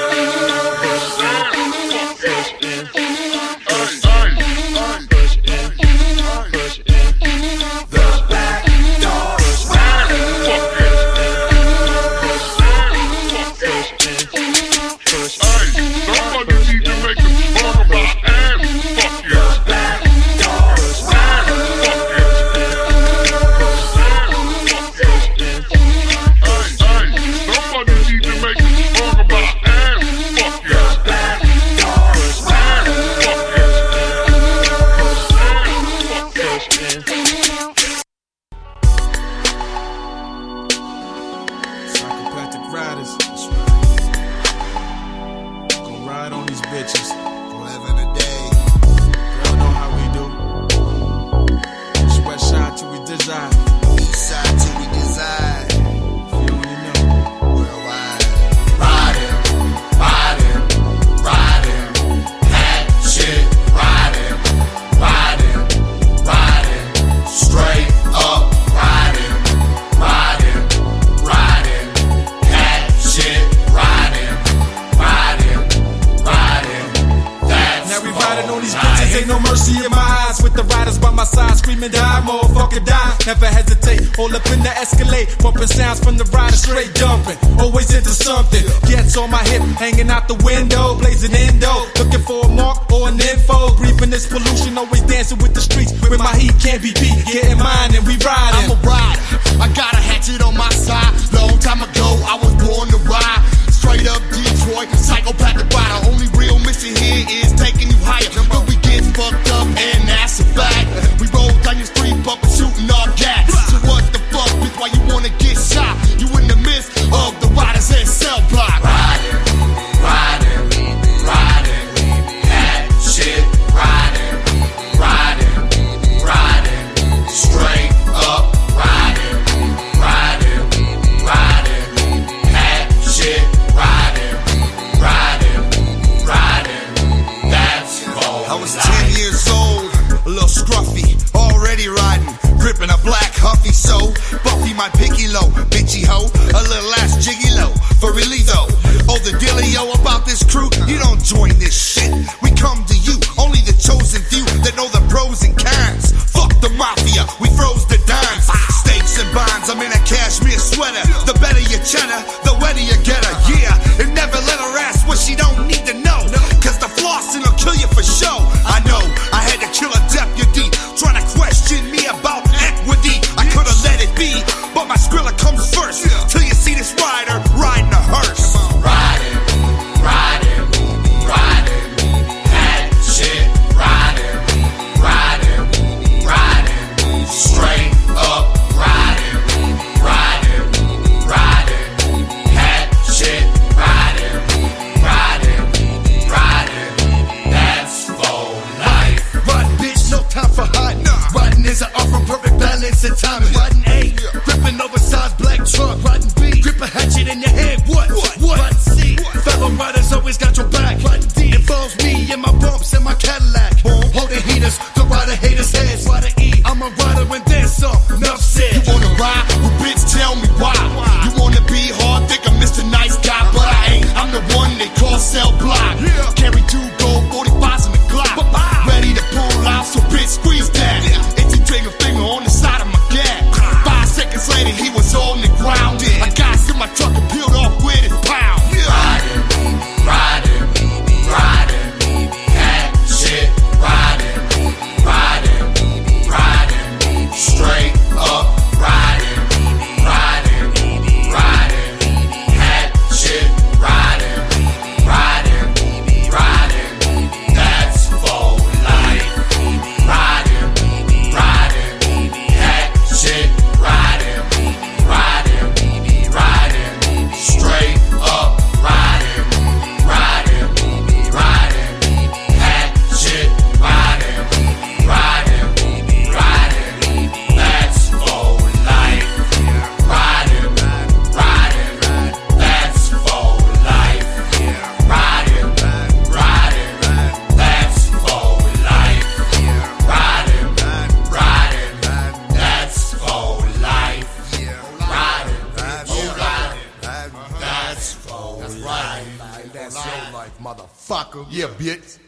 Never hesitate, all up in the Escalade, bumping sounds from the rider, straight dumping. Always into something, gets on my hip, hanging out the window, blazing endo, looking for a mark or an info. Breathing this pollution, always dancing with the streets. Where my heat can't be beat, getting mine and we riding. I'm a rider, I got a hatchet on my side. Long time ago, I was born to ride. Straight up Detroit, psychopathic rider. Only real mission here is taking you higher. But we get fucked up and that's a fact. We roll down your street, bumping, shooting our gas. So what the fuck, bitch, why you wanna get shot? You in the midst of the riders and cell block. Riding, riding, riding, that shit, riding, riding, riding, straight up, riding, riding, riding, that shit, riding, riding, riding, that's cold. I was 10 years old, a little scruffy, already riding, gripping a black huffy so Buffy my picky low, bitchy hoe, a little ass jiggy low, for really though. Oh, the dealio about this crew, you don't join this shit. We come to you, only the chosen few that know the pros and cons. Fuck the mafia, we froze the dimes. Stakes and bonds, I'm in a cashmere sweater. The better your cheddar, the wetter you get her. Yeah, and never let her ask what she don't need to know. Cause the flossing will kill you for show. I know, I had to kill a deputy, trying to question me about equity. I could've let it be, but my Skrilla comes first. Till you see this rider riding a hearse. Riding, riding, riding, that shit, riding, riding, riding, straight up, riding, riding, riding, that shit, riding, riding, riding, that's for life. Riding, bitch, no time for hiding. Riding is an art from perfect balance and timing. Riding A, gripping oversized black truck. Riding B, grip a hatchet in your hand. What? Riding C, fellow riders always got your back. Riding D, involves me and my bumps and my Cadillac. Holding heaters, the rider haters' heads. Riding E, I'm a rider and then some. Enough said. You wanna ride? Well, bitch, tell me why. You wanna be hard, think I'm Mr. Nice Guy, but I ain't. I'm the one they call cell block. Carry 2 gold 45s in the Glock. Ready to pull out, so bitch, squeeze that. Itchy trigger finger on the side of my gap. 5 seconds later, he was on the ground. I got in my truck and peeled off with his pound. Riding, riding, That's right. That's your life, motherfucker. Yeah, bitch.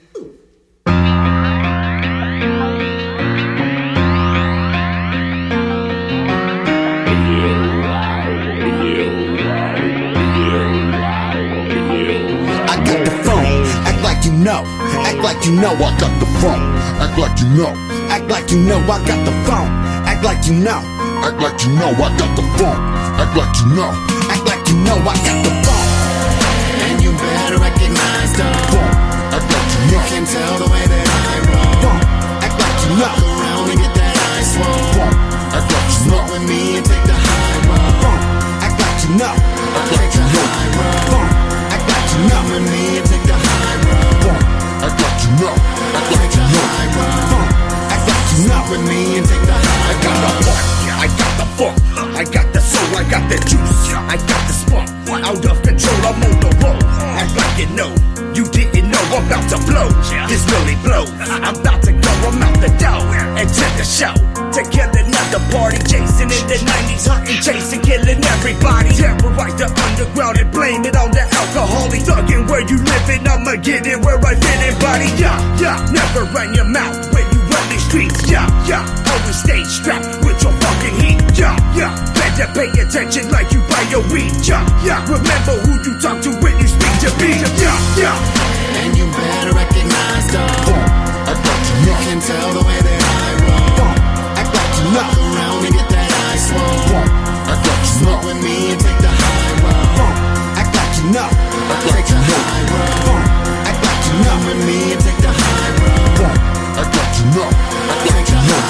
I got the phone. Act like you know. Act like you know I got the phone. Act like you know. Act like you know I got the phone. Act like you know. Act like you know I got the phone. Act like you know. Act like you know I got the phone. And you better recognize the phone. Act like you know. You can tell the way that I roll. Phone. Act like you know. Look around and get that ice roll. Phone. Act like you know. Smoke with me and take the high road. Phone. Act like you know. Act like you know. Phone. Act like you know. Come with me and take the high road. Phone. Act like you know. Act like you know. Phone. Act like you know. Smoke with me and take the high road. I got the funk, I got the soul, I got the juice, I got the spunk. Out of control, I'm on the roll. Act like you know, you didn't know I'm about to blow. This really blows. I'm about to go, I'm out the door and to the show. To kill another party, chasing in the 90s, hunting, chasing, killing everybody. Terrorize the underground and blame it on the alcoholic. Thugging where you living, I'ma get it where I fit it, buddy. Yeah, never run your mouth when you run the streets. Yeah, always stay strapped with your fucking heat. Yeah, better pay attention like you buy your weed. Yeah, remember who you talk to when you speak to me. Yeah. And you better recognize the phone. Act like you know. You can tell the way that I roll. Phone. Act like you know. Look around and get that ice roll. Phone. Act like you know. Smoke with me and take the high road. Phone. Act like you know. Act like you know. Phone. Act like you know. Come with me and take the high road. Phone. Act like you know. Act like you know.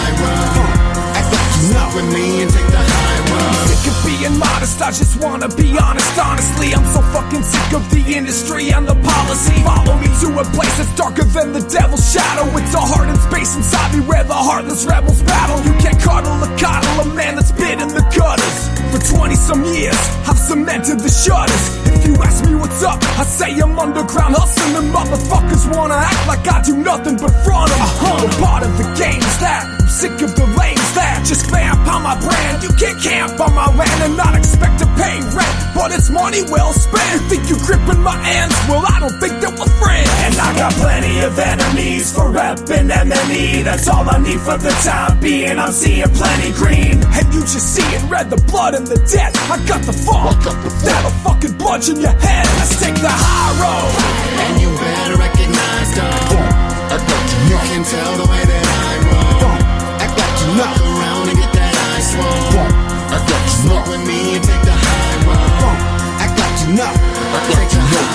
Phone. Act like you know. With me and take the high road. Sick of being modest, I just wanna be honest. Honestly, I'm so fucking sick of the industry and the policy. Follow me to a place that's darker than the devil's shadow. It's a hardened space inside me where the heartless rebels battle. You can't cuddle or coddle a man that's been in the gutters. For 20-some years, I've cemented the shutters. If you ask me what's up, I say I'm underground hustling. And motherfuckers wanna act like I do nothing but front them. But part of the game is that I'm sick of the lanes that just vamp on my brand. You can't camp on my land and not expect to pay rent, but it's money well spent. You think you're gripping my hands? Well, I don't think that we're friends. And I got plenty of enemies for repping MNE. That's all I need for the time being. I'm seeing plenty green, and you just seeing red, the blood and the death. I got the funk, that'll fucking bludgeon your head. Let's take the high road. And you better recognize the phone. Act like you know. You can tell the way that I roll. Phone. Act like you know. Look around and get that ice roll. Phone. Act like you know. Smoke with me and take the high road. Phone. Act like you know. Act like you know.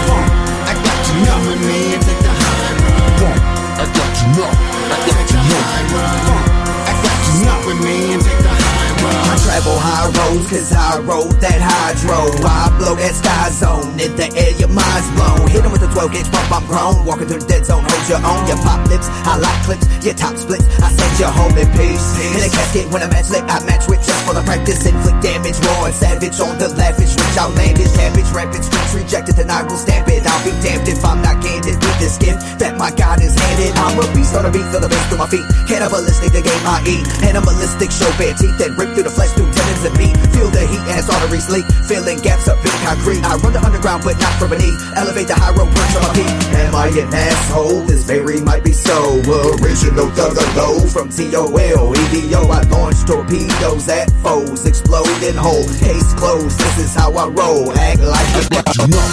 Phone. Act like you know. Come with me and take the high road. Phone. Act like you know. Act like you know. Phone. Act like you know. With me and take the high road. I travel high roads cause I rode that hydro. I blow that sky zone, in the air your mind's blown. Hit 'em with a 12-gauge pump, I'm grown. Walking through the dead zone, hold your own. Your pop lips, I like clips, your top splits. I send you home in peace. In a casket when I match lit, I match with just for the practice. Inflict damage, raw and savage on the lavish. Rich outlandish, savage, rampant streets rejected, and I will stamp it. I'll be damned if I'm not candid with this gift that my God has handed. I'm a beast on a beat, feel the bass through my feet. Cannibalistic, the game I eat. Animalistic, show bare teeth that rip through the flesh through tendons and meat. Feel the heat and its arteries leak. Filling gaps up in concrete. I run the underground but not from beneath. Elevate the high road, perch on my feet. Am I an asshole? This very might be so. Original thugger low from TOL-EDO. I launch torpedoes at foes. Exploding whole. Case closed. This is how I roll. Act like you know.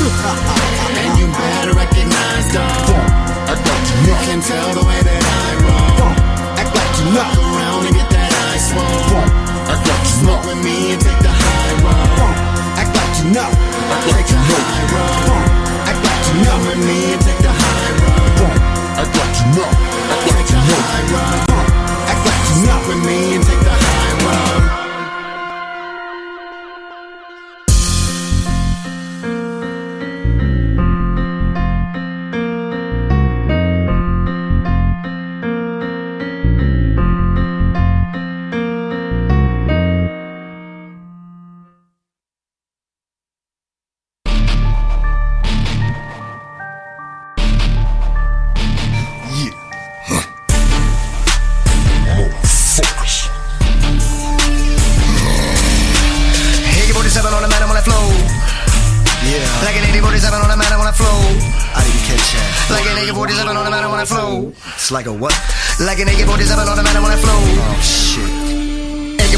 And you better recognize the phone. Act like you know. You can tell the way that I roll. Phone. Act like you know. Look around and get that ice roll. Phone. Act like you know. Smoke with me and take the high road. Phone. Act like you know. Act like you know. Phone. Act like you know. Come with me and take the high road. Phone. Act like you know. Act like you know. Phone. Act like you know. Smoke with me and take the high road. Like an 80-47 on the matter when I flow. I didn't catch that. Like an 80-47 on the matter when I flow. It's like a what? Like an 80-47 on the matter when I flow. Oh shit.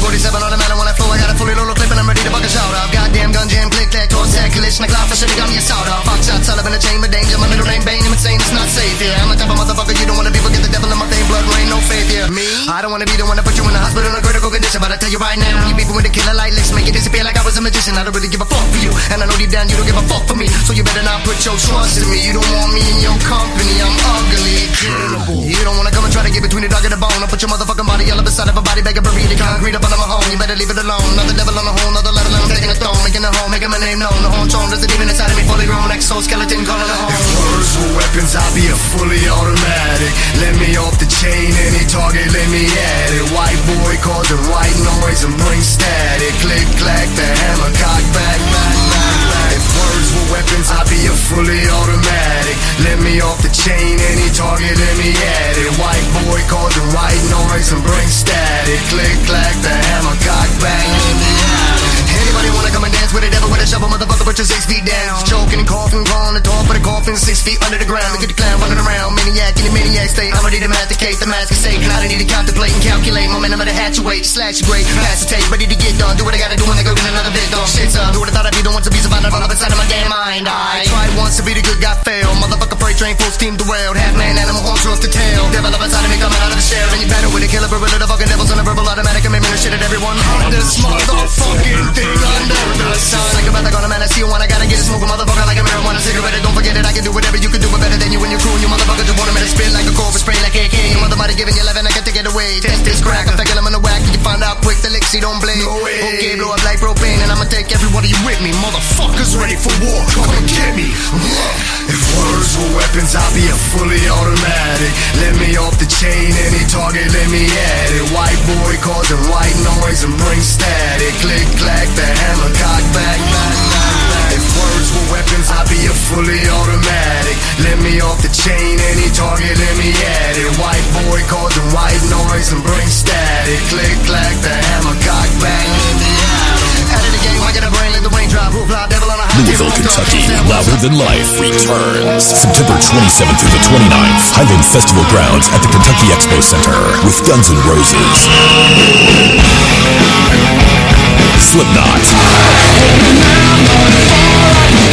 47 on the matter when I flow. I got a fully loaded clip and I'm ready to buck a shout out. Goddamn gun jam, click, clack, toss, sack, collision, a cloud for shit, got me a sound out. Fox shot, set up in a chamber, danger. My middle name, Bane, I'm insane, it's not safe here. I'm the type of motherfucker you don't wanna be, forget the devil in my vein, blood rain, no faith here. Me? I don't wanna be the one to put you in the hospital in a critical condition, but I tell you right now, when you beefing with the killer light licks, make it disappear like I was a magician. I don't really give a fuck for you, and I know deep down you don't give a fuck for me. So you better not put your trust in me. You don't want me in your company, I'm ugly, killable. You don't wanna come and try to get between the dog and the bone. I'll put your motherfucking body all up inside of a body bag of burrito concrete up under my home. You better leave it alone. Another devil on a whole nother level, I'm taking a throne, making a home, making my name known. The whole throne doesn't even inside of me, fully grown exoskeleton calling a home. If words were weapons, I'd be a fully automatic. Let me off the chain, any target, let me at it. White boy causing white noise and bring static. Click, clack, the hammer, cock back, back, back, back. If words were weapons, I'd be a fully automatic. Let me off the chain, any target, let me at it. White boy causing white noise and bring static. Click, clack, the hammer, cock back, let me at it. Anybody wanna come and dance with a devil with a shovel, motherfucker, put your 6 feet down. Choking and coughing, calling the top of the coffin, 6 feet under the ground. Look at the clown running around, maniac in the maniac state. I'm ready to masticate the mask and say, I don't need to contemplate and calculate. Momentum of the hatchway, slash your grade, pass the tape, ready to get done. Do what I gotta do when I go get another bit done. Shit's up, who would've thought I'd be the one to be survived all up inside of my damn mind. I tried once to be the good guy, failed. Motherfucker, freight train, full steam derailed. Half man, animal, horns, roof to tail. Devil up inside of me, coming out of the shell. And you battle with a killer, but the fucking devils on a verbal automatic. I'm aiming the shit at everyone. This motherfucking thing under the sun. Like a breath, I got a man, I see one. I gotta get a smoke, a motherfucker, like a marijuana cigarette. Don't forget it, I can do whatever you can do, but better than you when you're cool. You motherfucker just want a minute spit like a corpus spray, like AK. Your mother might have given you 11, I can take it away. Test this crack, I'm taking them in the whack. You find out quick, the licks, don't blame. Okay, blow up like propane, and I'ma take every one of you with me. Motherfuckers ready for war, come and get me. If words were weapons, I'd be a fully automatic. Let me off the chain, any target, let me at it. White boy causing white noise and bring static. Click, clack, the hammer, cock back, back, back, back. If words were weapons, I'd be a fully automatic. Let me off the chain, any target, let me at it. White boy causing white noise and bring static. Click, clack, the hammer, cock back, let me at it. Out of the game, I get a brain, let the rain drop. Who fly, devil on a high. Louisville, Kentucky, Louder Than Life returns September 27th through the 29th. Highland Festival grounds at the Kentucky Expo Center with Guns N' Roses, Slipknot,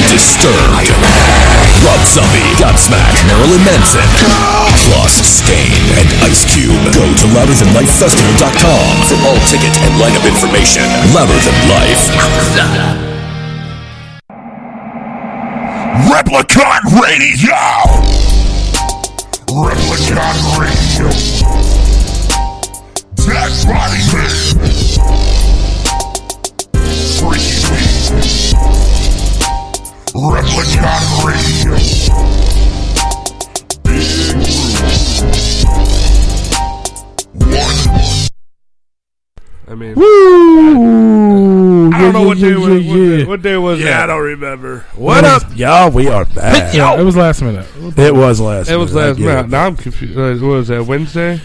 Disturbed, Rob Zombie, Godsmack, Marilyn Manson, plus Stain and Ice Cube. Go to louderthanlifefestival.com for all ticket and lineup information. Louder Than Life. Replicon Radio! Replicon Radio! Dead Body Man! Freaky Week! Replicon Radio! Big Room! One. I mean, Woo! I don't know what day was. What day was that? Yeah, I don't remember. What up, y'all? We are back. Yeah, it was last minute. It was last minute. It was last minute. Now I'm confused. What was that, Wednesday?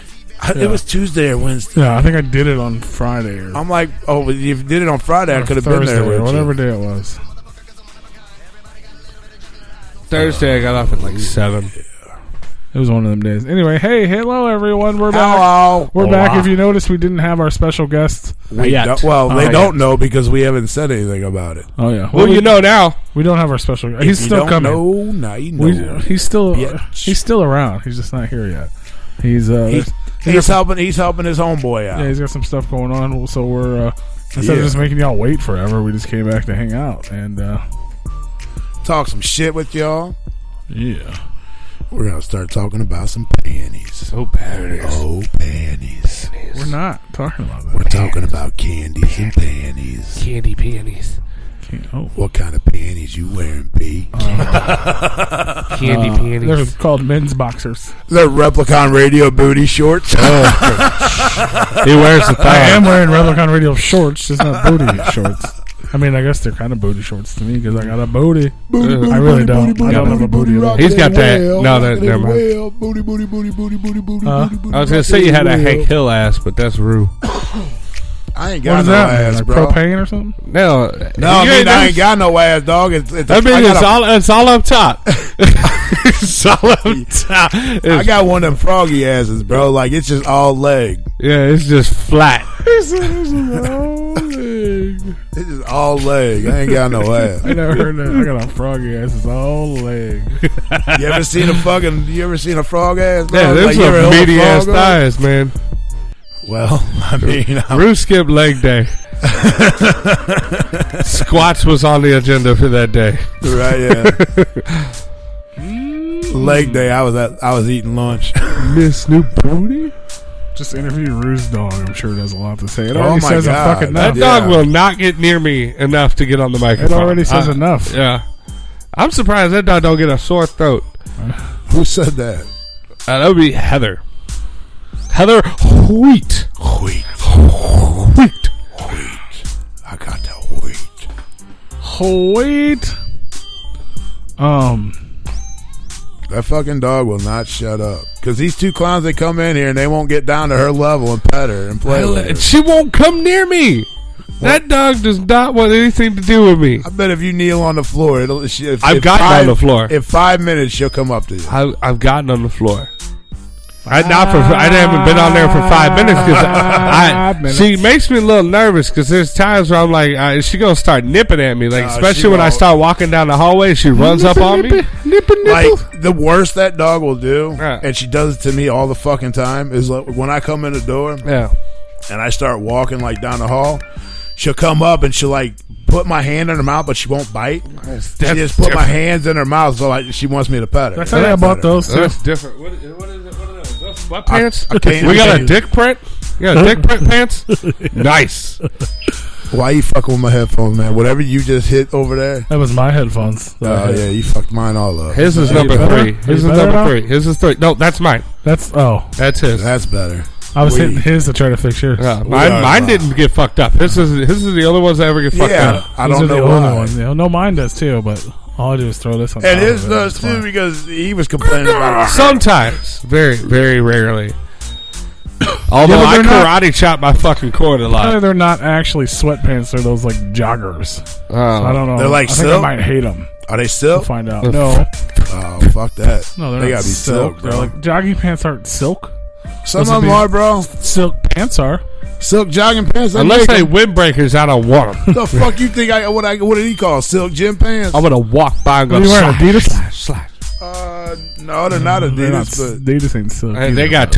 It was Tuesday or Wednesday. Yeah, I think I did it on Friday. I'm like, oh, if you did it on Friday, I could have been there. Or whatever day it was. Thursday, I got off at like 7. It was one of them days. Anyway, hey, hello everyone. We're Hello. back. We're back. If you notice, we didn't have our special guests yet. They don't know because we haven't said anything about it. Oh yeah. Well, you know now. We don't have our special guest. He's still coming. No, now you know. He's still around. He's just not here yet. He's helping his homeboy out. Yeah, he's got some stuff going on. So we're instead of just making y'all wait forever, we just came back to hang out and talk some shit with y'all. Yeah. We're going to start talking about some panties. Oh, panties. Oh, panties. We're not talking about that. We're talking about candies and panties. Candy panties. What kind of panties you wearing, B? Candy panties. They're called men's boxers. They're Replicon Radio booty shorts. He wears the thong. I am wearing Replicon Radio shorts, just not booty shorts. I mean, I guess they're kind of booty shorts to me because I got a booty. I really don't. I don't have a booty at all. He's got that. No, never mind. Booty. I was going to say you had a Hank Hill ass, but that's Rue. I ain't What got is no that? ass, Like bro. propane or something? No, I ain't got no ass, dog. That means it's all up top. It's all up top. I got one of them froggy asses, bro. Like it's just all leg. Yeah, it's just flat. It's just all leg. I ain't got no ass. I never heard that. I got a froggy ass. It's all leg. You ever seen a frog ass? Bro? Yeah, there's you ever some held a meaty ass frog up? thighs, man. Well, I mean, Roof skip leg day. Squats was on the agenda for that day. Right, yeah. Leg day. I was eating lunch. Miss New Booty. Just interview Roo's dog. I'm sure it has a lot to say. It Oh already my says God. fucking That enough. dog will not get near me enough to get on the microphone. It already says enough. Yeah. I'm surprised that dog don't get a sore throat. Who said that? That would be Heather. Heather Wheat. Wheat. I got that wheat. Wait. That fucking dog will not shut up. Because these two clowns, they come in here and they won't get down to her level and pet her and play with her. She won't come near me. That dog does not want anything to do with me. I bet if you kneel on the floor, I've gotten on the floor. In 5 minutes, she'll come up to you. I've gotten on the floor. I haven't been on there for 5 minutes because she makes me a little nervous because there's times where I'm like, she gonna start nipping at me, like especially when I start walking down the hallway, she runs up on me. Like the worst that dog will do, and she does it to me all the fucking time, is like when I come in the door, and I start walking like down the hall, she'll come up and she'll like put my hand in her mouth, but she won't bite. She just put my hands in her mouth, so like she wants me to pet her. That's how I bought those too. That's different. What is it? What are those? Sweatpants? I We got a dick print? You got a dick print pants? Nice. Why you fucking with my headphones, man? Whatever you just hit over there. That was my headphones. Oh, yeah, you fucked mine all up. His is number 3. His is number 3. His is 3. No, that's mine. That's his. That's better. I was hitting his to try to fix yours. Mine didn't get fucked up. His is the only ones that ever get fucked up. I don't know the only ones. Yeah, no, mine does too, but all I do is throw this on. And his does too because he was complaining about it. Sometimes. Very, very rarely. Although I karate chop my fucking cord a lot. They're not actually sweatpants. They're those like joggers. So I don't know. They're like I think silk? I might hate them. Are they silk? We'll find out. No. Oh, fuck that. No, they're they not gotta be silk, bro. They're like jogging pants aren't silk. Some of them are, bro. Silk pants are. Silk jogging pants. Unless they windbreakers, I don't want them. The fuck you think what did he call silk gym pants? I'm gonna walk by and go. Are you wearing Adidas? Slash. No, they're not Adidas, but Adidas ain't silk. They got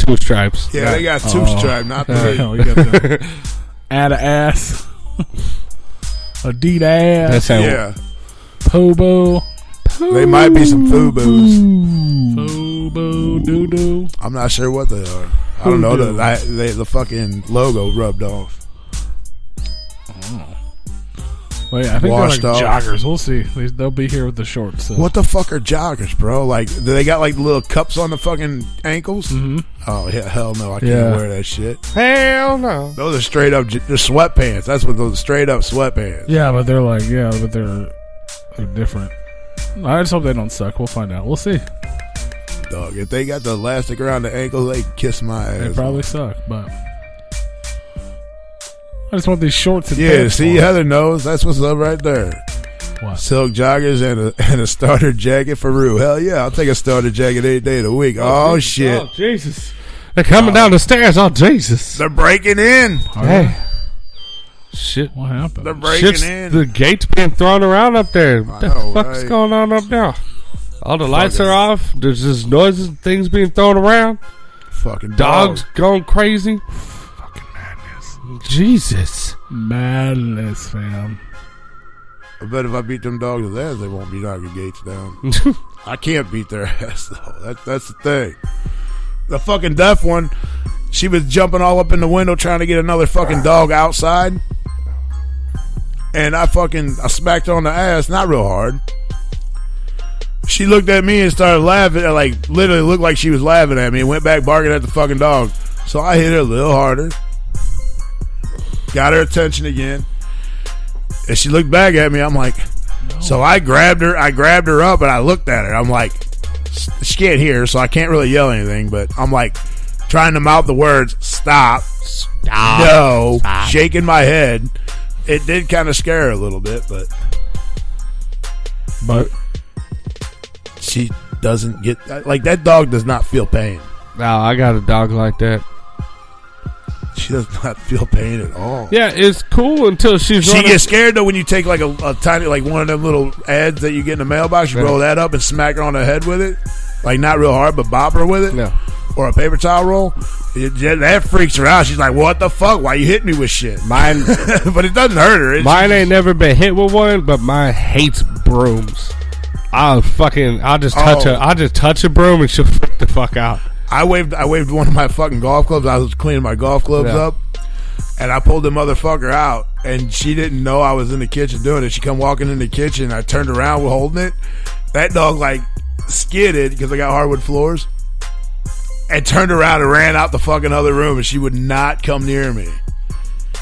two stripes. Yeah, they got two stripes, not three. You got the ass, Adidas. That's how. Yeah, Pobo. They might be some Fubus. Fubo doo doo. I'm not sure what they are. I don't know. The fucking logo rubbed off. Well, yeah, I think Washed they're like off. joggers. We'll see. They'll be here with the shorts. So. What the fuck are joggers, bro? Like, do they got like little cups on the fucking ankles? Mm-hmm. Oh yeah, hell no, I can't wear that shit. Hell no. Those are straight up. They're sweatpants. That's what those straight up sweatpants. Yeah, but they're like they're different. I just hope they don't suck. We'll find out. We'll see. Dog, if they got the elastic around the ankle, they kiss my ass. They probably suck, but I just want these shorts. And Yeah, pants see, on. Heather knows. That's what's up right there. What? Silk joggers and a starter jacket for Rue. Hell yeah, I'll take a starter jacket any day of the week. Oh shit. Oh, Jesus. They're coming down the stairs. Oh, Jesus. They're breaking in. Hey. Shit. What happened? They're breaking Shit's, in. the gate's being thrown around up there. What the know, fuck's right? going on up there? All the lights are off. There's just noises and things being thrown around. Fucking Dogs dog. going crazy. Fucking madness. Jesus. Madness, fam. I bet if I beat them dogs' ass, they won't be knocking gates down. I can't beat their ass though. That's the thing. The fucking deaf one, she was jumping all up in the window trying to get another fucking dog outside. And I smacked her on the ass, not real hard. She looked at me and started laughing, like literally looked like she was laughing at me, and went back barking at the fucking dog. So I hit her a little harder. Got her attention again. And she looked back at me. I'm like, so I grabbed her up and I looked at her. I'm like, she can't hear, so I can't really yell anything, but I'm like trying to mouth the words, stop, No. Shaking my head. It did kind of scare her a little bit, but she doesn't get like that dog does not feel pain. No, I got a dog like that. She does not feel pain at all. Yeah, it's cool until she gets scared though when you take like a tiny like one of them little ads that you get in the mailbox. You roll that up and smack her on the head with it, like not real hard, but bop her with it. Yeah. Or a paper towel roll. That freaks her out. She's like, "What the fuck? Why you hitting me with shit?" Mine, but it doesn't hurt her. Mine ain't never been hit with one, but mine hates brooms. I'll just touch a broom and she'll freak the fuck out. I waved one of my fucking golf clubs. I was cleaning my golf clubs up, and I pulled the motherfucker out, and she didn't know I was in the kitchen doing it. She come walking in the kitchen. I turned around holding it. That dog like skidded because I got hardwood floors, and turned around and ran out the fucking other room, and she would not come near me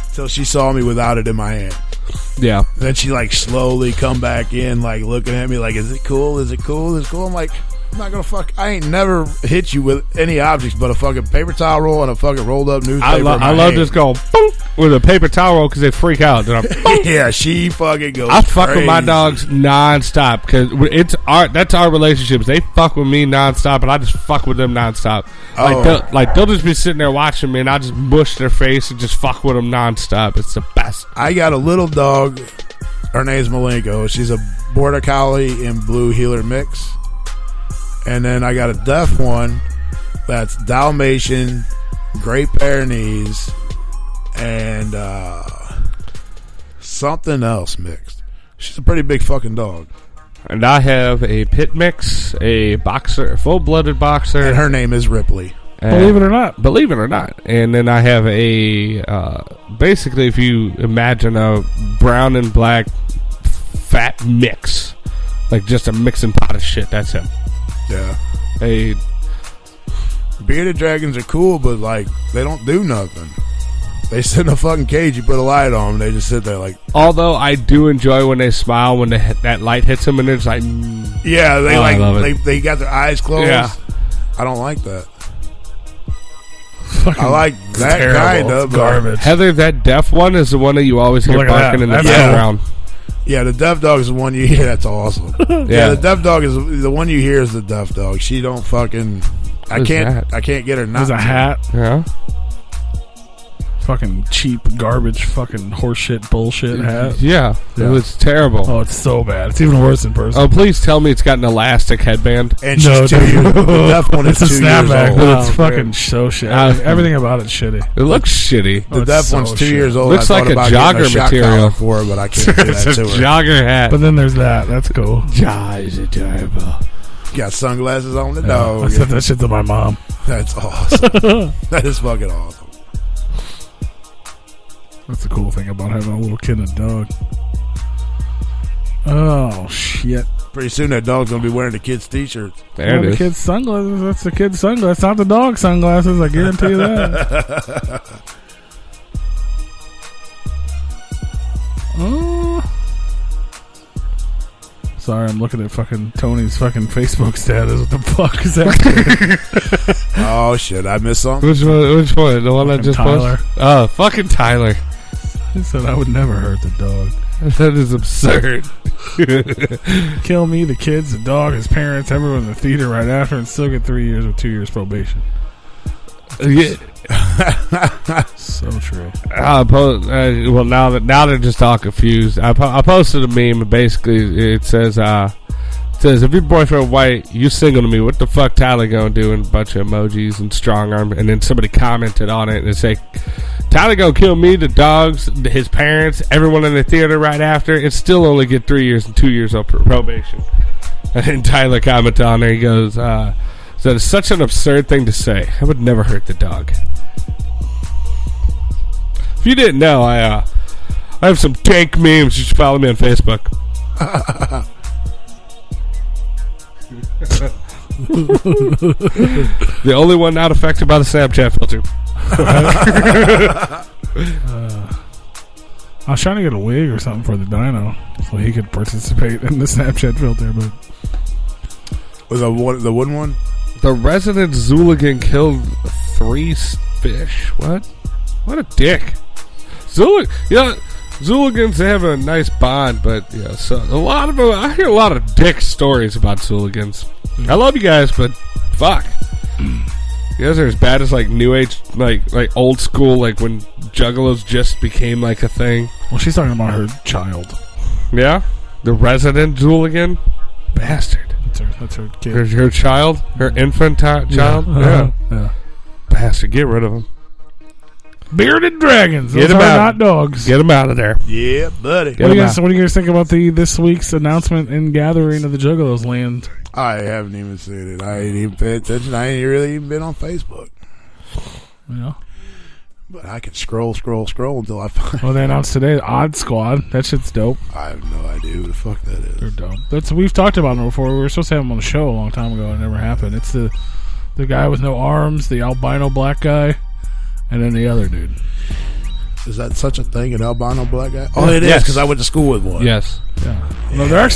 until she saw me without it in my hand. Yeah. Then she like slowly come back in, like looking at me like, "Is it cool? Is it cool? Is it cool?" I'm like, I'm not gonna I ain't never hit you with any objects but a fucking paper towel roll and a fucking rolled up newspaper. I love just going boom with a paper towel roll because they freak out. Yeah, she fucking goes. I fuck crazy. with my dogs nonstop because that's our relationships. They fuck with me nonstop, and I just fuck with them nonstop. They'll just be sitting there watching me, and I just mush their face and just fuck with them nonstop. It's the best. I got a little dog. Her name's Malenko. She's a border collie and blue heeler mix. And then I got a deaf one that's Dalmatian, Great Pyrenees, and something else mixed. She's a pretty big fucking dog. And I have a pit mix, a boxer, a full-blooded boxer. And her name is Ripley. Believe it or not. Believe it or not. And then I have a, basically if you imagine a brown and black fat mix, like just a mixing pot of shit, that's him. Yeah. Hey, bearded dragons are cool, but like they don't do nothing. They sit in a fucking cage. You put a light on them, they just sit there like. Although I do enjoy when they smile when that light hits them, and they're just like. Yeah, they got their eyes closed. Yeah. I don't like that. Fucking I like that terrible. kind of garbage. Heather, that deaf one is the one that you always hear barking in the background. Yeah, the deaf dog is the one you hear. That's awesome. Yeah, the deaf dog is the one you hear is the deaf dog. She don't fucking. I can't get her. There's a hat. Yeah. Fucking cheap garbage, fucking horseshit bullshit hat. Yeah, it was terrible. Oh, it's so bad. It's even worse in person. Oh, please tell me it's got an elastic headband. And she's 2 years. The deaf one is It's a 2 years snapback, old. but it's fucking so shit. Everything about it's shitty. It looks shitty. The deaf one's 2 years old. Looks I like a thought about getting jogger shot material collar for her, but I can't do It's that a to her. jogger hat. But then there's that. That's cool. Is adorable. Got sunglasses on the Yeah, dog. I said that shit to my mom. That's awesome. That is fucking awesome. That's the cool thing about having a little kid and a dog. Oh, shit. Pretty soon that dog's going to be wearing the kids' t-shirts. There it The is. kid's sunglasses. That's the kid's sunglasses. Not the dog sunglasses. I guarantee you that. Sorry, I'm looking at fucking Tony's fucking Facebook status. What the fuck is that? Oh, shit. I missed something? Which one? The one I Fucking just Tyler. posted? Oh, fucking Tyler. He said I would never hurt the dog. That is absurd. Kill me, the kids, the dog, his parents, everyone in the theater right after, and still get 3 years with 2 years probation. Yeah. So true. Well, now they're just all confused. I posted a meme. And basically, it says, if your boyfriend white, you single to me. What the fuck Tyler gonna do? And a bunch of emojis and strong arm. And then somebody commented on it and it say, Tyler gonna kill me, the dogs, his parents, everyone in the theater right after, and still only get 3 years and 2 years of probation. And then Tyler commented on there. He goes, "That is such an absurd thing to say. I would never hurt the dog." If you didn't know, I have some dank memes. You should follow me on Facebook. The only one not affected by the Snapchat filter. I was trying to get a wig or something for the dino so he could participate in the Snapchat filter, but Was the wooden one? The resident Zooligan killed 3 fish. What? What a dick. Zooligans, they have a nice bond, but so a lot of them, I hear a lot of dick stories about Zooligans. I love you guys, but fuck. You guys are as bad as like new age, like old school, like when juggalos just became like a thing. Well, she's talking about her child. Yeah? The resident Zooligan? Bastard. That's her kid. Her child? Her infant child? Yeah. Bastard. Get rid of him. Bearded dragons. Get Those them are out. not dogs. Get them out of there. Yeah, buddy. What do you guys think about this week's announcement and gathering of the Juggalos land? I haven't even seen it. I ain't even paid attention. I ain't really even been on Facebook. Yeah. But I can scroll until I find. Well, they announced today Odd Squad. That shit's dope. I have no idea who the fuck that is. They're dope. We've talked about them before. We were supposed to have them on the show a long time ago. It never happened. It's the guy with no arms, the albino black guy, and then the other dude. Is that such a thing, an albino black guy? Oh, it is, because I went to school with one. Yes. Yeah. No, they're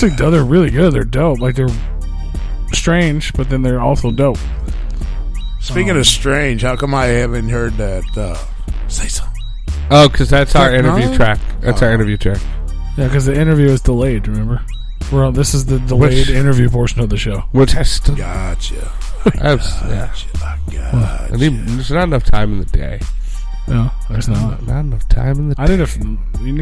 really good. They're dope. Like, they're strange, but then they're also dope. Speaking of strange, how come I haven't heard that? Say something. Oh, because that's our interview track. That's our interview track. Yeah, because the interview is delayed, remember? This is the delayed interview portion of the show. Which I still... Gotcha. Gotcha. There's not enough time in the day. No, there's not enough time in the day. We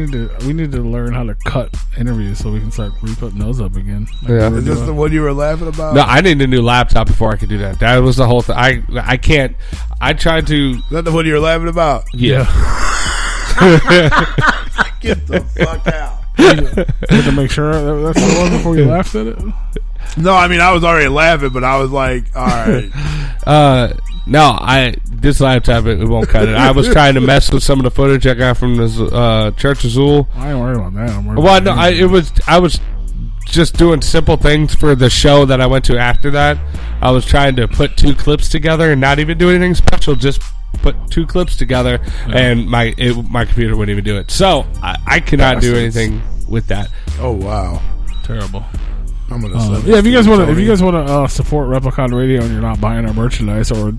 need to learn how to cut interviews so we can start re-putting those up again. Is this the one you were laughing about? No, I need a new laptop before I could do that. That was the whole thing. I can't. I tried to. Is that the one you were laughing about? Yeah. Get the fuck out. You had to make sure that's the one before you laughed at it. No, I mean I was already laughing, but I was like, all right. No, this laptop it won't cut it. I was trying to mess with some of the footage I got from the Church of Zool. I ain't worried about that. I was just doing simple things for the show that I went to after that. I was trying to put two clips together and not even do anything special, just put two clips together, and my computer wouldn't even do it. So I cannot do anything with that. Oh wow, terrible. I'm gonna if you guys want to support Replicon Radio and you're not buying our merchandise or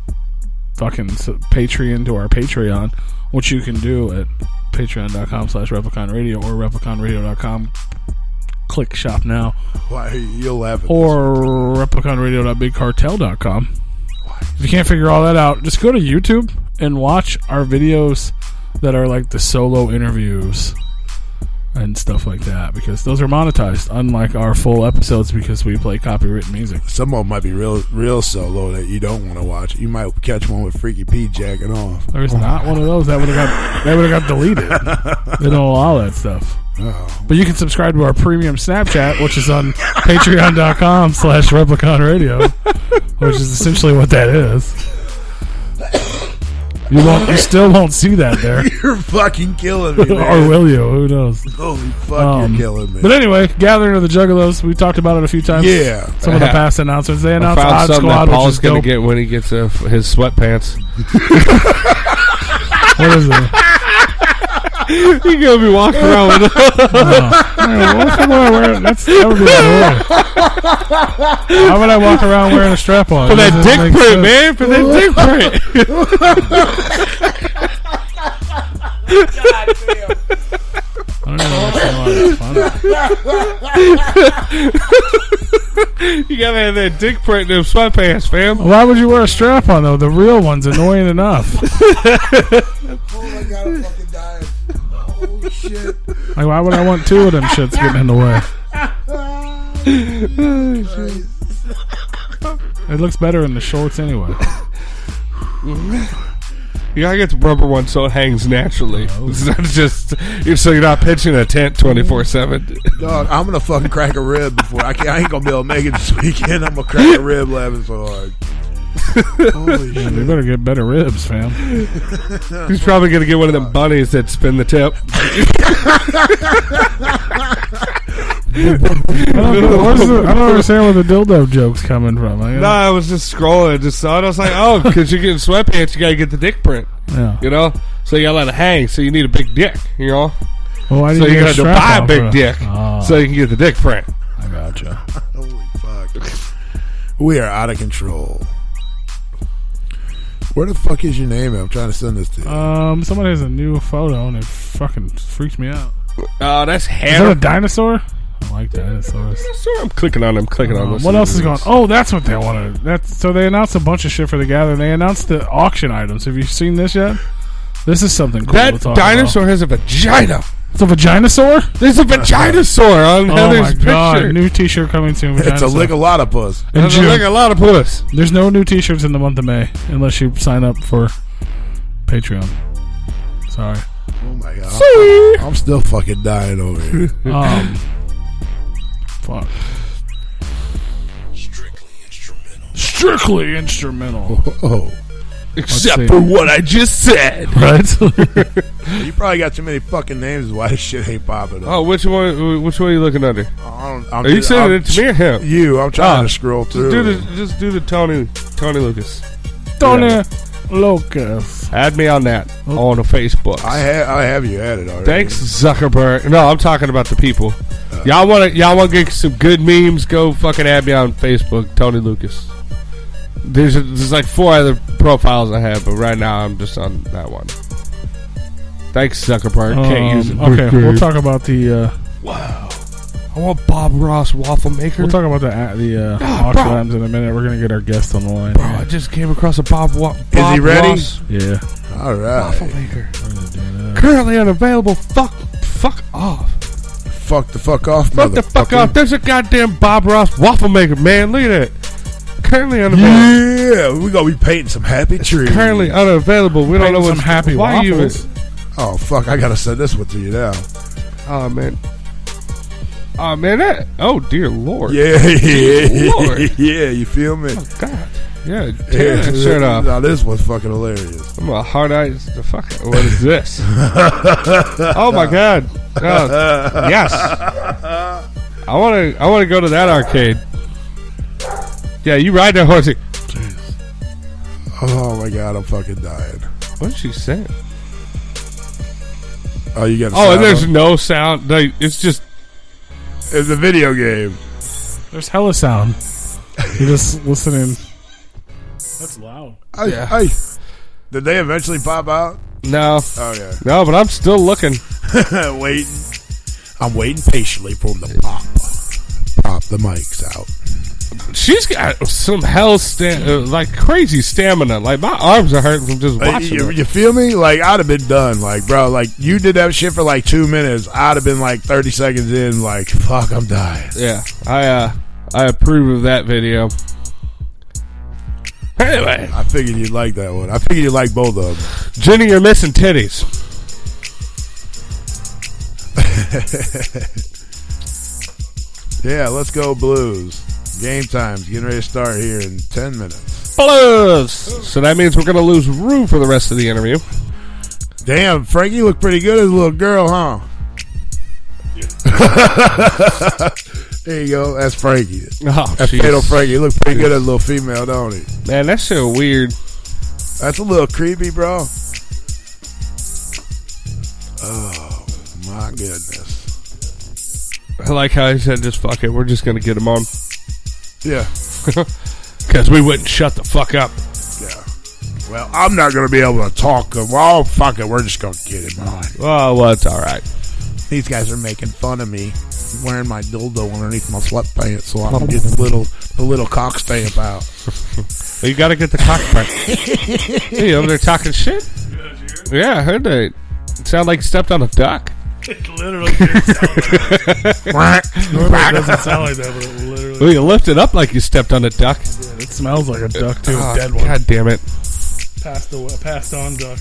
fucking Patreon to our Patreon, which you can do at patreon.com/RepliconRadio or repliconradio.com. Click shop now. Why you'll laugh at or repliconradio.bigcartel.com. If you can't figure all that out, just go to YouTube and watch our videos that are like the solo interviews and stuff like that, because those are monetized, unlike our full episodes, because we play copyrighted music. Some of them might be real solo that you don't want to watch. You might catch one with Freaky Pete jacking off. There's not one of those that would have got deleted. They don't allow that stuff. Oh. But you can subscribe to our premium Snapchat, which is on patreon.com/RepliconRadio, which is essentially what that is. You still won't see that there. You're fucking killing me, man. Or will you? Who knows? Holy fuck, you're killing me. But anyway, Gathering of the Juggalos, we talked about it a few times. Yeah. Some of the past announcements. They announced I found Odd Squad, that Paul's which is going dope. to get when he gets his sweatpants. What is it? You're going to be walking around with that would be horrible. How would I walk around wearing a strap on? For that dick print, man. For that dick print. I don't even know what's funny. You gotta have that dick print in them sweatpants, fam. Why would you wear a strap on though? The real one's annoying enough. Oh my god, I'm fucking dying. Holy shit. Like, why would I want two of them shits getting in the way? It looks better in the shorts anyway. You gotta get the rubber one so it hangs naturally. It's not just so you're not pitching a tent 24/7. Dog, I'm gonna fucking crack a rib before I ain't gonna be able to make it this weekend. I'm gonna crack a rib laughing so hard. Holy shit. You better get better ribs, fam. He's probably gonna get one of them bunnies that spin the tip. I don't understand where the dildo joke's coming from. I was just scrolling, just saw it. I was like, oh, because you're getting sweatpants, you gotta get the dick print. Yeah. You know? So you gotta let it hang, so you need a big dick, you know? Well, why do so you gotta buy a big dick so you can get the dick print. I gotcha. Holy fuck. We are out of control. Where the fuck is your name? I'm trying to send this to you. Somebody has a new photo and it fucking freaks me out. Oh, that's hair. Is that a dinosaur? I like dinosaurs. I'm clicking on them. This. What else is going on? Oh, that's what they wanted. So they announced a bunch of shit for the gathering. They announced the auction items. Have you seen this yet? This is something cool that to talk dinosaur about. has a vagina. It's a vaginosaur? There's a vaginosaur on Heather's my God. picture. New t-shirt coming soon. It's a lick a lot of puss. It's a lick a lot of puss. There's no new t-shirts in the month of May unless you sign up for Patreon. Sorry. Oh my God. I'm still fucking dying over here. Fuck. Strictly instrumental. Oh. Except for what I just said. Right? You probably got too many fucking names is why this shit ain't popping up. Oh, which one? Which one are you looking under? I'm are you sending it to me or him? You. I'm trying to scroll through. Just do the Tony Lucas. Tony Lucas. Add me on that on the Facebook. I have you added already. Thanks, Zuckerberg. No, I'm talking about the people. Y'all want to get some good memes? Go fucking add me on Facebook, Tony Lucas. There's like 4 other profiles I have, but right now I'm just on that one. Thanks, Zuckerberg. Can't use it. Okay, we'll talk about the. Wow. I want Bob Ross waffle maker. We'll talk about the auction items in a minute. We're gonna get our guest on the line. Bro, I just came across a Bob Is he ready? Ross Yeah. All right. waffle maker. Currently unavailable. Fuck off. Fuck the fuck off, Fuck the fuck off. There's a goddamn Bob Ross waffle maker, man. Look at that. Currently unavailable. Yeah, we're gonna be painting some happy trees. Currently unavailable. We don't know what's happy why waffles. Oh fuck! I gotta send this one to you now. Oh man. Oh man, oh dear Lord. Yeah, Lord. Yeah. You feel me? Oh God. Yeah, tear that shirt off. Now this was fucking hilarious. I'm a hard eyes. The fuck. What is this? Oh my God. Oh, yes. I want to go to that arcade. Yeah, you ride that horsey. Oh my God, I'm fucking dying. What is she saying? Oh, you got. Oh, and there's no sound. Like, it's just. It's a video game. There's hella sound. You're just listening. That's loud. Did they eventually pop out? No. Oh yeah. No, but I'm still looking. Waiting. I'm waiting patiently for them to pop. Pop the mics out. She's got some like crazy stamina. Like my arms are hurting from just watching her. You feel me? Like I'd have been done. Like bro, like you did that shit for like 2 minutes. I'd have been like 30 seconds in. Like fuck, I'm dying. Yeah, I approve of that video. Anyway, I figured you'd like that one. I figured you'd like both of them. Jenny, you're missing titties. Yeah, let's go Blues. Game time's getting ready to start here in 10 minutes. Blues! So that means we're going to lose Rue for the rest of the interview. Damn, Frankie looked pretty good as a little girl, huh? There you go. That's Frankie. Oh, that's Fatal Frankie. He looks pretty good as a little female, don't he? Man, that's so weird. That's a little creepy, bro. Oh, my goodness. I like how he said, just fuck it. We're just going to get him on. Yeah. Because we wouldn't shut the fuck up. Yeah. Well, I'm not going to be able to talk. Well, fuck it. We're just going to get him on. Well, it's all right. These guys are making fun of me wearing my dildo underneath my sweatpants, so I'm getting the little cock stamp out. Well, you got to get the cock part. Hey, over there talking shit? Yeah, I heard that. It sounded like you stepped on a duck. It literally did sound like it doesn't sound like that, but it literally. Well, you lift it up like you stepped on a duck. Yeah, it smells like a duck too. Oh, Dead one. God damn it! Passed on duck.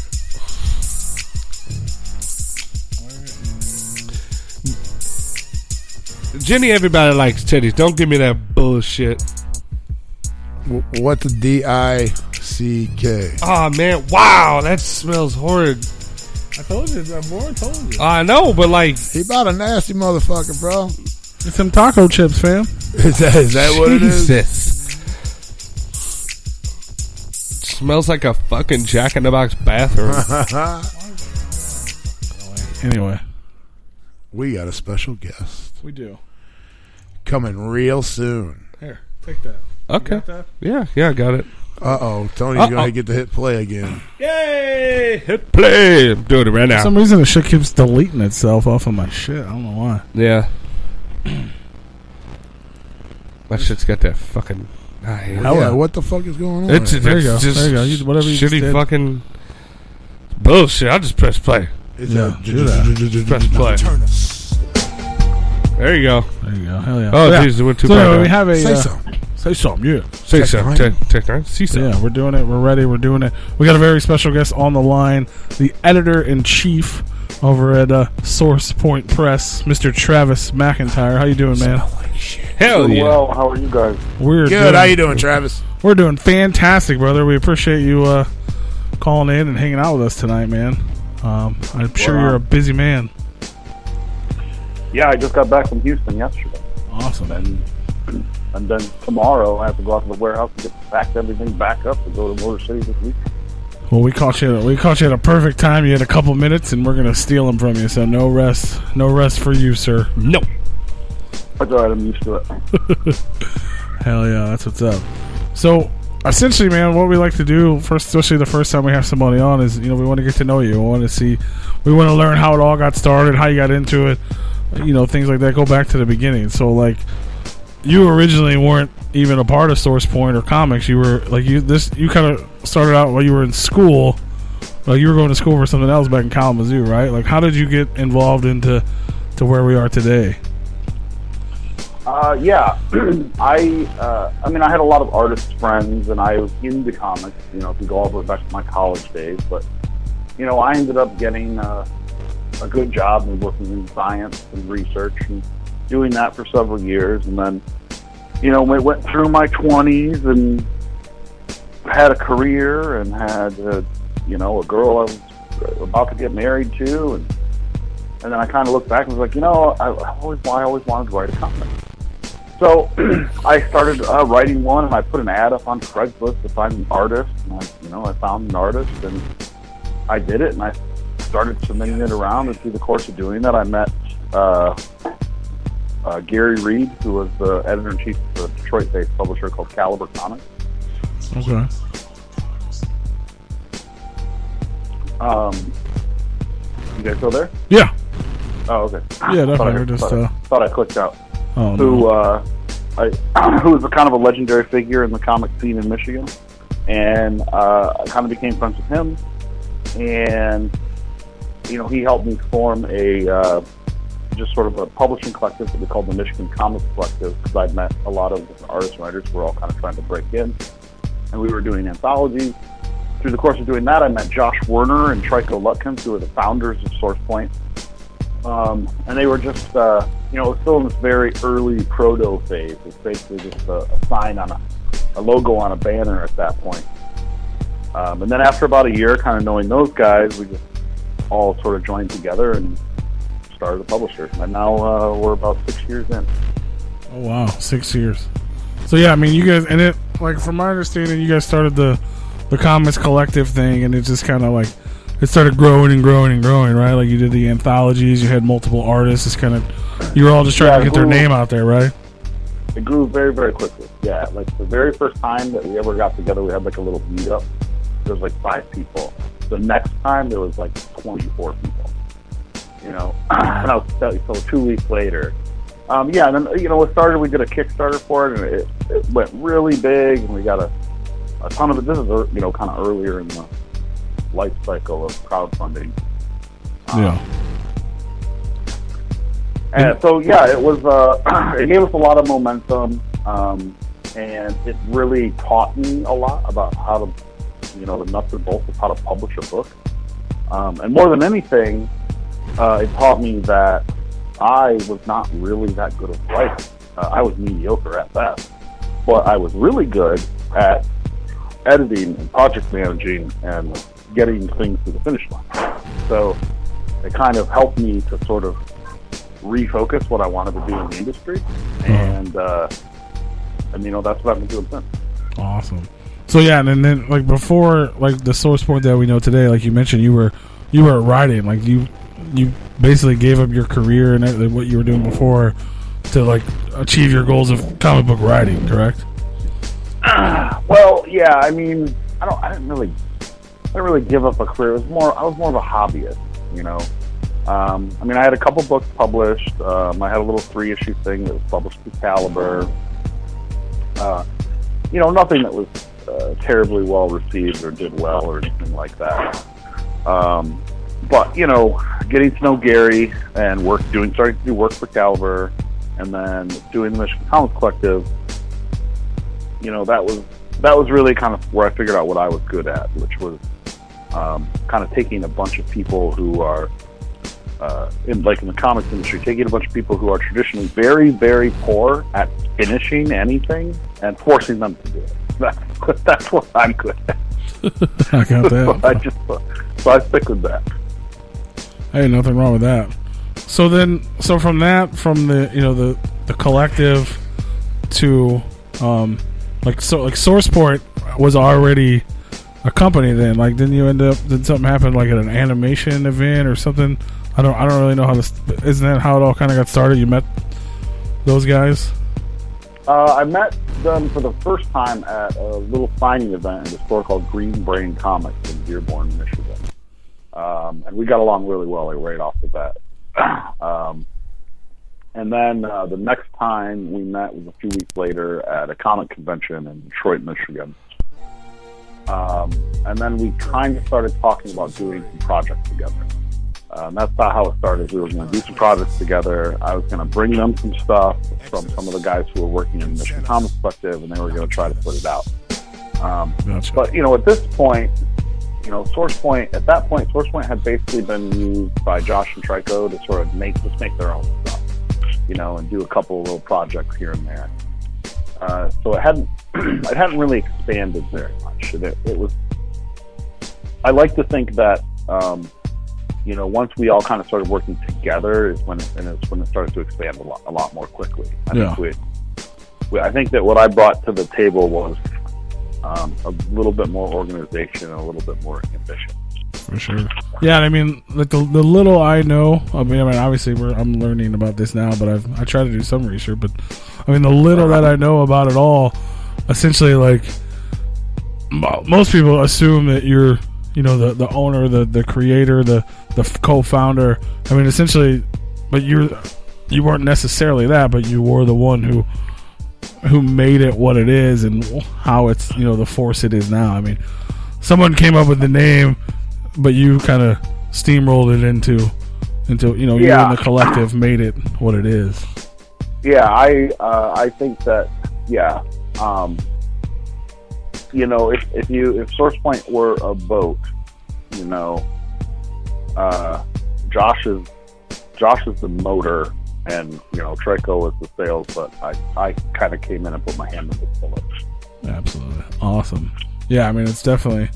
Jenny, everybody likes titties. Don't give me that bullshit. What's a D-I-C-K? Oh man! Wow, that smells horrid. I told you. I told you. I know, but like he about a nasty motherfucker, bro. It's some taco chips, fam. Is that what it is? Smells like a fucking Jack in the Box bathroom. Anyway, we got a special guest. We do. Coming real soon. Here, take that. Okay. You got that? Yeah, I got it. Tony's going to get to hit play again. Yay! Hit play. I'm doing it right now. For some reason, the shit keeps deleting itself off of my shit. I don't know why. Yeah. My shit's got that fucking... what the fuck is going on? There you go. There you go. Whatever you just shitty did. fucking bullshit. I'll just press play. Do that. Press play. There you go. There you go. Hell yeah. Oh, jeez, it went too so far. anyway, we have a... Say something. Say something, yeah. Say something. See something. Yeah, we're doing it. We're ready. We're doing it. We got a very special guest on the line, the editor-in-chief over at Source Point Press, Mr. Travis McIntire. How you doing, man? Hell yeah. Well, how are you guys? We're good. How you doing, Travis? We're doing fantastic, brother. We appreciate you calling in and hanging out with us tonight, man. I'm sure you're a busy man. Yeah, I just got back from Houston yesterday. Awesome. And then tomorrow I have to go out to the warehouse and get packed everything back up to go to Motor City this week. Well, we caught you at a perfect time. You had a couple minutes, and we're gonna steal them from you. So no rest for you, sir. No. That's all right. I'm used to it. Hell yeah, that's what's up. So essentially, man, what we like to do first, especially the first time we have somebody on, is we want to get to know you. We want to learn how it all got started, how you got into it, things like that. Go back to the beginning. So like, you originally weren't even a part of Source Point or comics. You were like you kind of started out while you were in school. Like you were going to school for something else back in Kalamazoo, right? Like, how did you get involved into where we are today? Yeah, I mean, I had a lot of artist friends, and I was into comics. If you go all the way back to my college days, but I ended up getting a good job and working in science and research and doing that for several years, and then we went through my 20s and had a career and had a girl I was about to get married to, and then I kind of looked back and was like, I always wanted to write a comic. So I started writing one, and I put an ad up on Craigslist to find an artist, and I found an artist, and I did it, and I started submitting it around, and through the course of doing that, I met Gary Reed, who was the editor-in-chief of a Detroit-based publisher called Caliber Comics. Okay. You guys still there? Yeah. Oh, okay. Yeah, definitely. Thought I clicked out. Oh, who was a kind of a legendary figure in the comic scene in Michigan, and I kind of became friends with him, and he helped me form a just sort of a publishing collective that we called the Michigan Comics Collective, because I'd met a lot of artists and writers who were all kind of trying to break in, and we were doing anthologies. Through the course of doing that, I met Josh Werner and Trico Lutkins, who are the founders of Source Point. And they were just, it was still in this very early proto phase. It's basically just a sign on a logo on a banner at that point. And then after about a year, kind of knowing those guys, we just all sort of joined together and started a publisher. And now we're about 6 years in. Oh, wow. 6 years. So, yeah, I mean, you guys, and it, like, from my understanding, you guys started the Comics Collective thing, and it just kind of, like, it started growing and growing and growing, right? Like, you did the anthologies, you had multiple artists. It's kind of, you were all just trying to get their name out there, right? It grew very, very quickly. Yeah, like, the very first time that we ever got together, we had, like, a little meetup. There was, like, 5 people. The next time, there was, like, 24 people. And I was so 2 weeks later. And then, it started, we did a Kickstarter for it, and it went really big, and we got a ton of it. This is, kind of earlier in the life cycle of crowdfunding. And so, it was, it gave us a lot of momentum, and it really taught me a lot about how to, the nuts and bolts of how to publish a book. And more than anything, it taught me that I was not really that good at writing. I was mediocre at best, but I was really good at editing and project managing and getting things to the finish line. So it kind of helped me to sort of refocus what I wanted to do in the industry, and that's what I've been doing since. Awesome. So and then like before, like the Source Point that we know today, like you mentioned, you were writing, like you basically gave up your career and everything, what you were doing before, to like achieve your goals of comic book writing, correct? Well, yeah, I mean, I didn't really give up a career. I was more of a hobbyist, you know. I mean, I had a couple books published. I had a little 3-issue thing that was published with Caliber. You know, nothing that was terribly well received or did well or anything like that. But you know, getting to know Gary and starting to do work for Caliber, and then doing the Michigan Comics Collective. You know, that was really kind of where I figured out what I was good at, which was kind of taking a bunch of people who are in the comics industry, taking a bunch of people who are traditionally very, very poor at finishing anything and forcing them to do it. That's what I'm good at. I got that. So I stick with that. Hey, nothing wrong with that. So from the you know the collective to like SourcePoint was already a company then. Like, did something happen like at an animation event or something? I don't really know how this. Isn't that how it all kind of got started? You met those guys? I met them for the first time at a little signing event in a store called Green Brain Comics in Dearborn, Michigan. And we got along really well, like, right off the bat. And then the next time we met was a few weeks later at a comic convention in Detroit, Michigan. And then we kind of started talking about doing some projects together. That's not how it started. We were going to do some projects together. I was going to bring them some stuff from some of the guys who were working in the Michigan Comics Collective, and they were going to try to put it out. Gotcha. But, you know, at this point, you know, SourcePoint had basically been used by Josh and Trico to sort of make their own stuff, you know, and do a couple of little projects here and there. So it hadn't really expanded very much. It was. I like to think that, you know, once we all kind of started working together is when it started to expand a lot more quickly. I think that what I brought to the table was a little bit more organization and a little bit more ambition. For sure. Yeah, I mean, like the little I know. I mean, obviously I'm learning about this now, but I try to do some research. But I mean, the little that I know about it all, essentially, like most people assume that you're, you know, the owner, the creator, the co-founder. I mean, essentially, but you weren't necessarily that, but you were the one who made it what it is and how it's, you know, the force it is now. I mean, someone came up with the name, but you kind of steamrolled it into you know, you and the collective made it what it is. Yeah, I think that, yeah. You know, if SourcePoint were a boat, you know, Josh is the motor, and, you know, Trico is the sails, but I kind of came in and put my hand in the tiller. Absolutely awesome. Yeah, I mean, it's definitely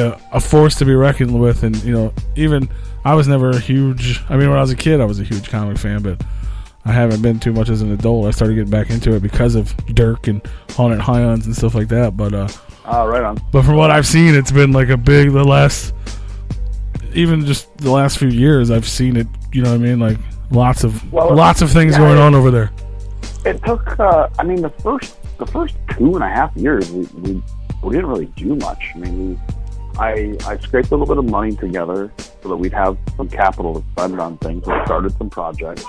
a force to be reckoned with, and, you know, even I was never a huge. I mean, when I was a kid, I was a huge comic fan, but I haven't been too much as an adult. I started getting back into it because of Dirk and Haunted Highons and stuff like that. But right on. But from what I've seen, it's been like the last few years, I've seen it. You know what I mean? Like lots of things going on over there. It took. I mean, the first 2.5 years, we didn't really do much. I mean, I scraped a little bit of money together so that we'd have some capital to spend on things. We started some projects.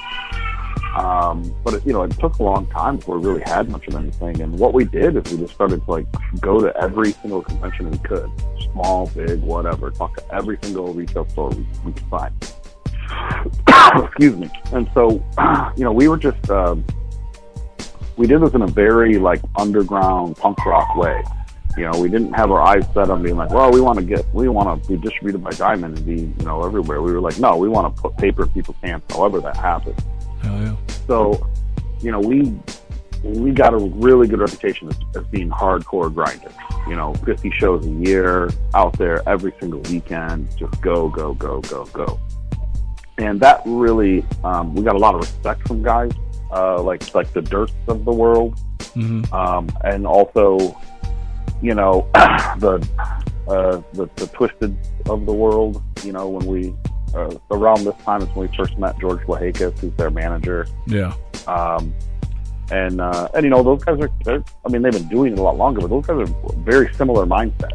But it took a long time before we really had much of anything. And what we did is we just started to, like, go to every single convention we could, small, big, whatever, talk to every single retail store we could find. Excuse me. And so, you know, we were just, we did this in a very, like, underground punk rock way. You know, we didn't have our eyes set on being like, well, we want to be distributed by Diamond and be, you know, everywhere. We were like, no, we want to put paper in people's hands, however that happens. Hell yeah. So, you know, we got a really good reputation as being hardcore grinders. You know, 50 shows a year, out there every single weekend, just go. And that really, we got a lot of respect from guys, like the Dirks of the world. Mm-hmm. And also, you know, the Twiztid of the world. You know, when we, around this time is when we first met George Lahakis, who's their manager. Yeah. And those guys they've been doing it a lot longer, but those guys are very similar mindset.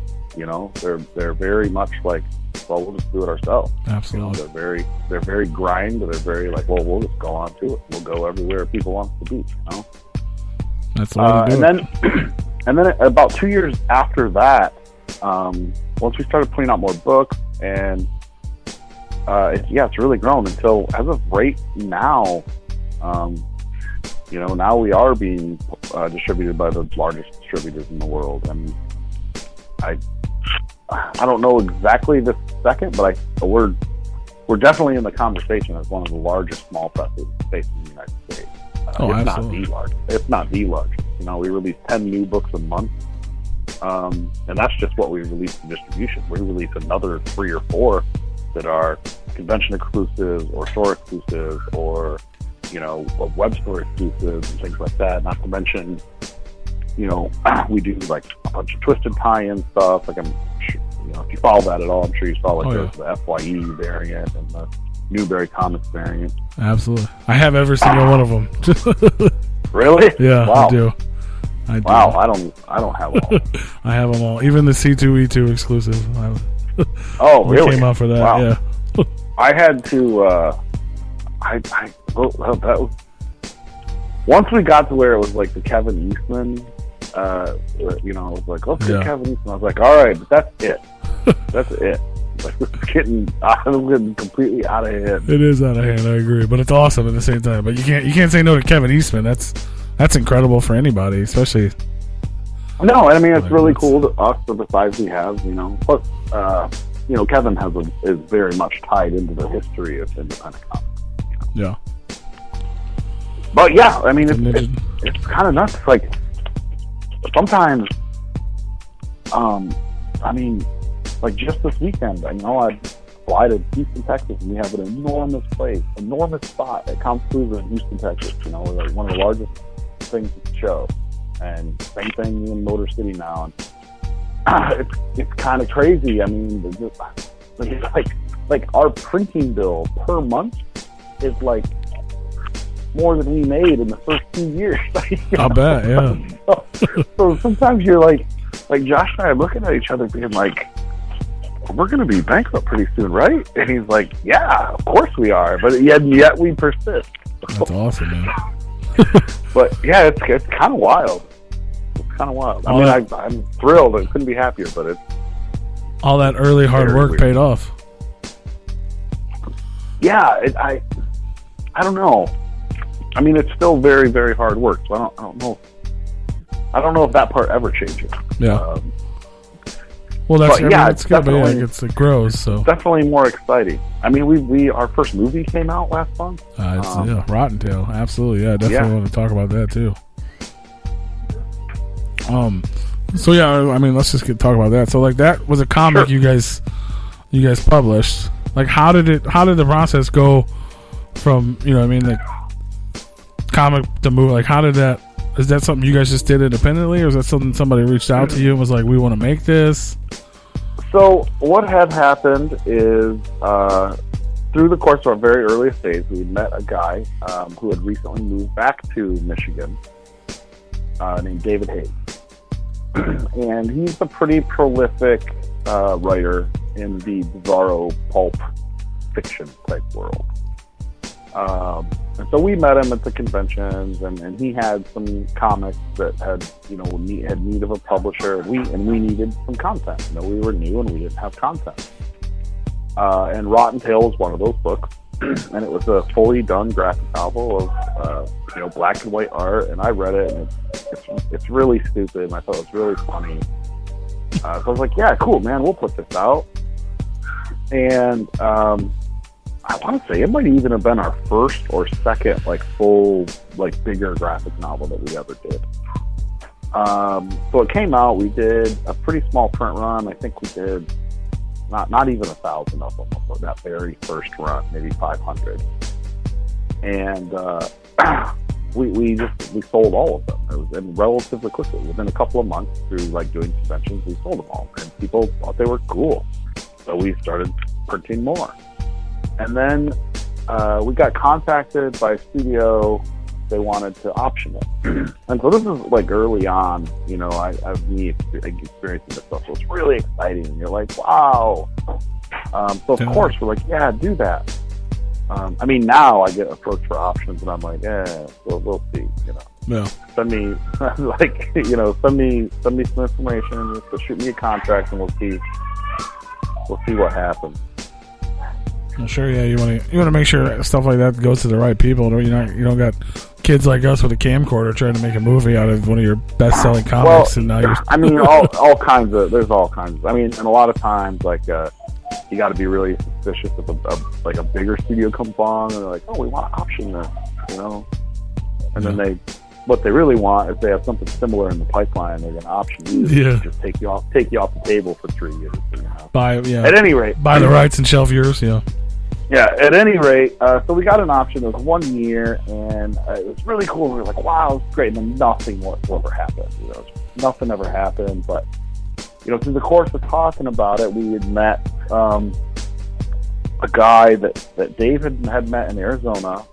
They're very much like, well, we'll just do it ourselves. Absolutely. They're very grind. They're very like, well, we'll just go on to it. We'll go everywhere people want us to be. That's the way to do it. And then about 2 years after that, once we started putting out more books, and it's really grown until as of right now. Now we are being distributed by the largest distributors in the world, and I don't know exactly this second, but we're definitely in the conversation as one of the largest small presses based in the United States. It's not the largest. We release 10 new books a month, and that's just what we release in distribution. We release another 3 or 4 that are convention exclusives or store exclusives or web store exclusives and things like that. Not to mention, we do like a bunch of Twiztid tie-in stuff. Like I'm sure, if you follow that at all, I'm sure you saw the FYE variant and the Newberry Comics variant. Absolutely, I have every single one of them. Really? Yeah, wow. I do. Wow, I don't have all. I have them all, even the C2E2 exclusive. Oh, we really? Came out for that. Wow. Yeah. I had to. That was, once we got to where it was like the Kevin Eastman. I was like, okay, Kevin Eastman. I was like, all right, but that's it. That's it. Like, it's getting completely out of hand. It is out of hand. I agree, but it's awesome at the same time. But you can't say no to Kevin Eastman. That's incredible for anybody, especially. No, I mean it's really cool to us for the size we have. Plus, Kevin is very much tied into the history of independent comics. Yeah. But yeah, I mean it's kind of nuts. Like sometimes, like just this weekend, I fly to Houston, Texas, and we have an enormous spot at Comics Cruiser in Houston, Texas. We're like one of the largest things at the show, and same thing in Motor City now. And it's kind of crazy. I mean, like our printing bill per month is like more than we made in the first 2 years. I'll bet, yeah. So sometimes you're like Josh and I are looking at each other being like, we're going to be bankrupt pretty soon, right? And he's like, yeah, of course we are. But yet we persist. That's awesome, man. But yeah, it's kind of wild. It's kind of wild. I'm thrilled. I couldn't be happier, but it's all that early hard work paid off. Yeah, I don't know. I mean, it's still very, very hard work. So I don't know. I don't know if that part ever changes. Yeah. Well, it's good, but it grows. So definitely more exciting. I mean, our first movie came out last month. Rottentail, absolutely. Yeah, definitely want to talk about that too. So yeah, I mean, let's just talk about that. So like, that was a comic you guys published. Like, how did the process go from the comic to movie? Like, how did that? Is that something you guys just did independently, or is that something somebody reached out to you and was like, we want to make this? So what had happened is, through the course of our very earliest days, we met a guy who had recently moved back to Michigan, named David Hayes. And he's a pretty prolific writer in the bizarro pulp fiction type world. And so we met him at the conventions, and he had some comics that had need of a publisher. We needed some content. We were new and we didn't have content. And Rottentail was one of those books, and it was a fully done graphic novel of black and white art. And I read it, and it's really stupid, and I thought it was really funny. So I was like, yeah, cool, man, we'll put this out. And I want to say it might even have been our first or second full bigger graphic novel that we ever did. So it came out. We did a pretty small print run. I think we did not even 1,000 of them for that very first run, maybe 500. And we sold all of them. It was relatively quickly. Within a couple of months, through doing conventions, we sold them all, and people thought they were cool. So we started printing more. And then we got contacted by a studio they wanted to option it. And so this is like early on, you know, I've me experiencing this stuff, so it's really exciting. And you're like, wow. So of course we're like, yeah, do that. I mean, now I get approached for options, and I'm like, yeah, we'll see. You know, yeah. Send me like, you know, send me some information, just shoot me a contract, and we'll see what happens. Well, sure, yeah. You want to make sure stuff like that goes to the right people. You don't got kids like us with a camcorder trying to make a movie out of one of your best-selling comics, and now you're. I mean, all kinds of. There's all kinds. I mean, and a lot of times, like, you got to be really suspicious if a bigger studio comes along and they're like, oh, we want to option this, you know, and then what they really want is they have something similar in the pipeline. They're going to option you. Yeah. Just take you off the table for 3 years. You know? At any rate, buy the rights and shelf yours. Yeah. Yeah, at any rate, so we got an option. It was 1 year, and it was really cool. We were like, wow, it's great. And then nothing whatsoever happened. You know, nothing ever happened. But, you know, through the course of talking about it, we had met a guy that David had met in Arizona,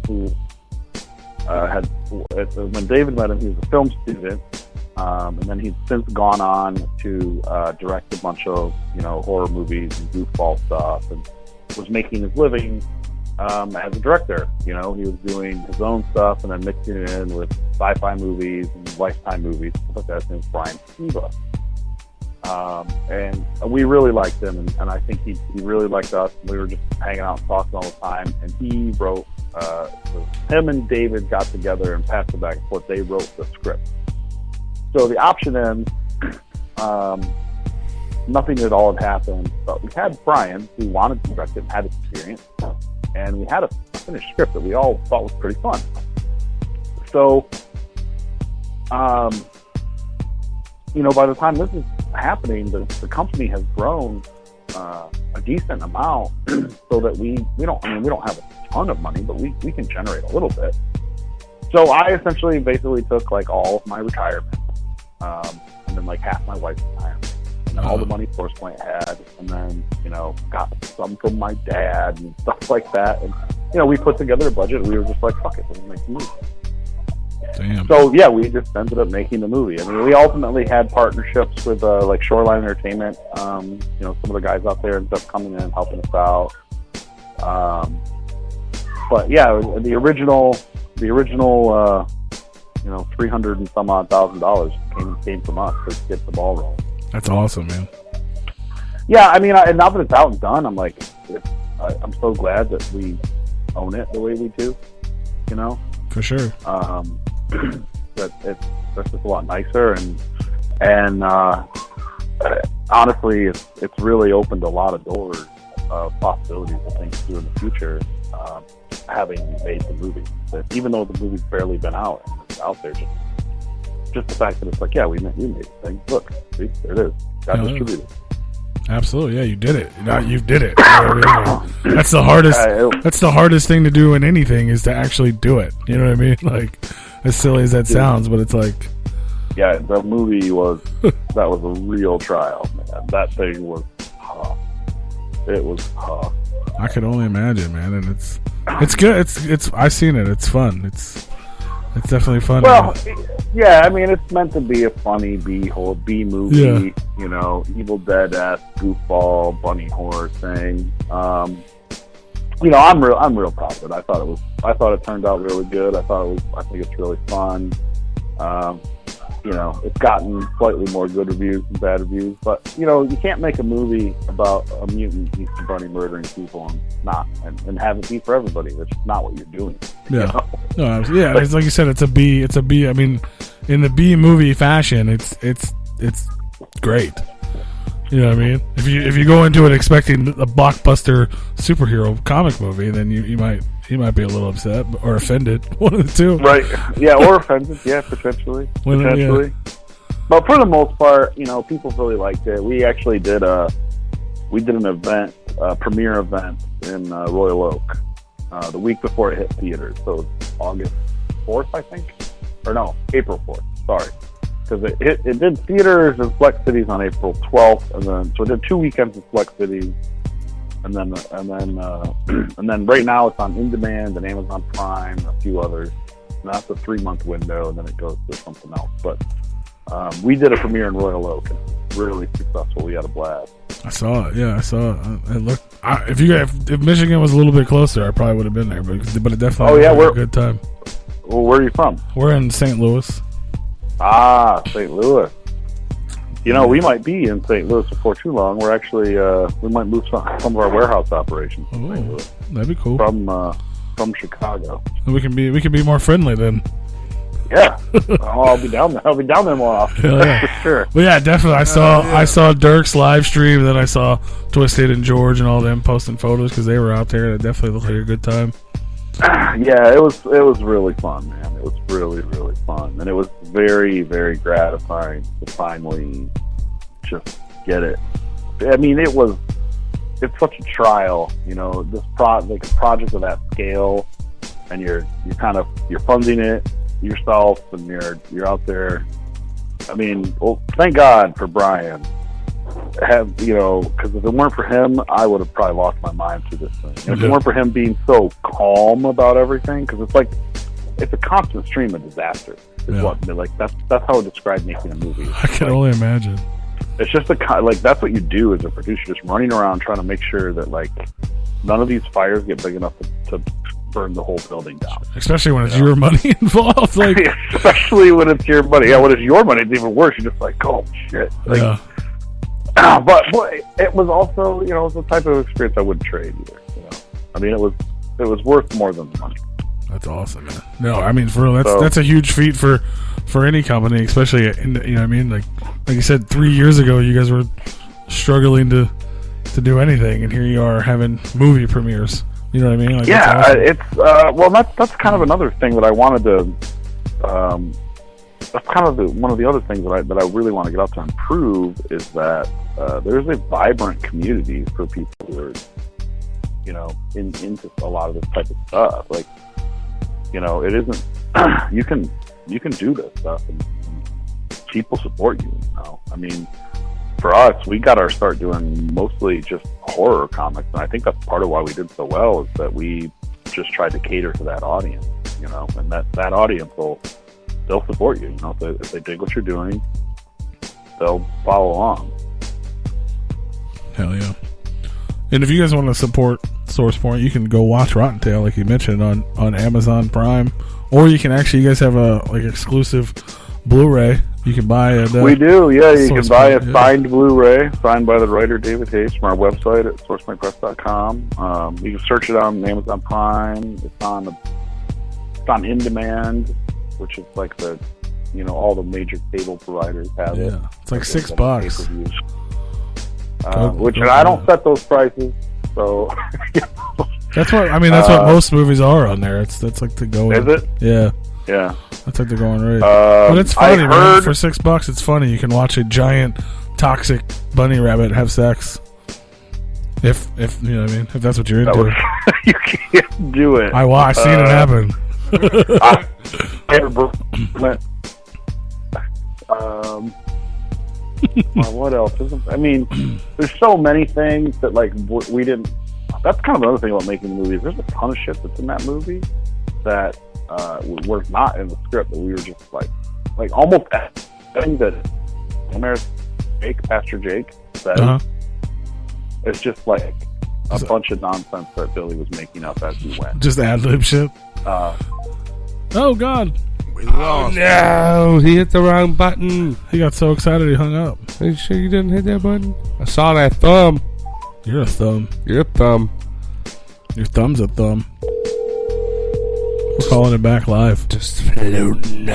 who when David met him, he was a film student. And then he's since gone on to direct a bunch of, you know, horror movies and goofball stuff, and was making his living as a director. You know, he was doing his own stuff and then mixing it in with sci-fi movies and Lifetime movies, stuff like that. His name's Brian Skiba. And we really liked him, and I think he really liked us. We were just hanging out and talking all the time, and he wrote, him and David got together and passed it back and forth. They wrote the script. So the option ends, nothing at all had happened, but we had Brian, who wanted to direct it and had experience, and we had a finished script that we all thought was pretty fun. So, you know, by the time this is happening, the company has grown a decent amount, so that we don't have a ton of money, but we can generate a little bit. So I essentially basically took like all of my retirement, and then like half my wife's retirement, and all the money Force Point had, and then, you know, got some from my dad and stuff like that. And, you know, we put together a budget, and we were just like, fuck it, let's make a movie. Damn. So yeah, we just ended up making the movie. I mean, we ultimately had partnerships with like Shoreline Entertainment, you know, some of the guys out there ended up coming in helping us out. But yeah, the original you know, $300 and some odd $1,000 came from us to get the ball rolling. That's awesome, man. Yeah, I mean, and now that it's out and done, I'm like, I'm so glad that we own it the way we do. You know, for sure. That's just a lot nicer, and honestly, it's really opened a lot of doors of possibilities of things to do in the future. Having made the movie, that even though the movie's barely been out, and it's out there, just the fact that it's like, yeah, we made the thing. Look, see, there it is. Got distributed. Absolutely, yeah, you did it. You did it. You know what I mean? That's the hardest. That's the hardest thing to do in anything, is to actually do it. You know what I mean? Like, as silly as that sounds, but it's like, yeah, the movie was that was a real trial, man. That thing was tough. It was tough. I could only imagine, man, and it's good. It's I've seen it. It's fun. It's definitely fun. Well, yeah, I mean, it's meant to be a funny B movie. Yeah. You know, Evil Dead-esque goofball bunny horror thing. You know, I'm real proud of it. I thought it turned out really good. I think it's really fun. You know, it's gotten slightly more good reviews than bad reviews, but, you know, you can't make a movie about a mutant Easter bunny murdering people and have it be for everybody. That's not what you're doing. Yeah. You know? No, yeah, it's like you said, it's a B. I mean, in the B movie fashion, it's great. You know what I mean? If you go into it expecting a blockbuster superhero comic movie, then you might be a little upset or offended. One of the two. Right. Yeah, or offended. Yeah, potentially. Yeah. But for the most part, you know, people really liked it. We actually did an event, a premiere event in Royal Oak the week before it hit theaters. So August 4th, I think. Or no, April 4th. Sorry. Because it did theaters and select cities on April 12th, and then so it did 2 weekends in select cities, and then right now it's on In Demand and Amazon Prime and a few others. not the 3-month window, and then it goes to something else. But we did a premiere in Royal Oak, and really successful. We had a blast. I saw it. Yeah, I saw it. It looked. If Michigan was a little bit closer, I probably would have been there. But it definitely was a good time. Well, where are you from? We're in St. Louis. Ah, St. Louis. You know, we might be in St. Louis before too long. We're actually we might move some of our warehouse operations to St. Louis. That'd be cool. From Chicago. We can be more friendly then. Yeah, I'll be down there. I'll be down there more often. Yeah. For sure. Well, yeah, definitely. I saw Dirk's live stream, and then I saw Twiztid and George and all them posting photos because they were out there. It definitely looked like a good time. Yeah, it was really fun, man. It was really, really fun, and it was very, very gratifying to finally just get it. I mean, it's such a trial, you know, this like a project of that scale, and you're funding it yourself, and you're out there. I mean, well, thank God for Brian. Because if it weren't for him, I would have probably lost my mind through this thing. And if it weren't for him being so calm about everything, because it's a constant stream of disaster. That's how I would describe making a movie. I can only imagine. It's just that's what you do as a producer, just running around trying to make sure that none of these fires get big enough to burn the whole building down. Especially when it's your money involved. Especially when it's your money. Yeah, when it's your money, it's even worse. You're just like, oh shit. Yeah. But it was also, it was the type of experience I wouldn't trade either. I mean, it was worth more than the money. That's awesome, man. No, I mean, for real, that's a huge feat for any company, especially in what I mean, like you said, 3 years ago, you guys were struggling to do anything, and here you are having movie premieres. You know what I mean? Awesome. That's kind of another thing that I wanted to. That's kind of one of the other things that I really want to get out to improve is that there's a vibrant community for people who are, into a lot of this type of stuff. It isn't. you can do this stuff, and people support you. I mean, for us, we got our start doing mostly just horror comics, and I think that's part of why we did so well is that we just tried to cater to that audience. And that audience they'll support you. If they dig what you're doing, they'll follow along. Hell yeah! And if you guys want to support Source Point, you can go watch rottentail, like you mentioned, on Amazon Prime, or you guys have a exclusive Blu-ray. You can buy it. We do, yeah. You can buy a signed Blu-ray, signed by the writer David Hayes from our website at sourcepointpress.com. You can search it on Amazon Prime. It's on In Demand, which is like all the major cable providers have it. It's like $6. I don't set those prices, so that's what That's what most movies are on there. That's like the going. Is it? Yeah. Yeah. That's like the going rate. But it's funny, man. For $6, it's funny. You can watch a giant toxic bunny rabbit have sex. If you know what I mean. If that's what you're into. You can't do it. I've seen it happen. What else? There's so many things that we didn't. That's kind of another thing about making movies. There's a ton of shit that's in that movie that was not in the script, that we were just like almost everything that Pastor Jake said. It's just like a bunch of nonsense that Billy was making up as he went. Just ad-lib shit. Oh God. We lost. No, he hit the wrong button. He got so excited he hung up. Are you sure you didn't hit that button? I saw that thumb. You're a thumb. You're a thumb. Your thumb's a thumb. We're calling it back live. Just floating.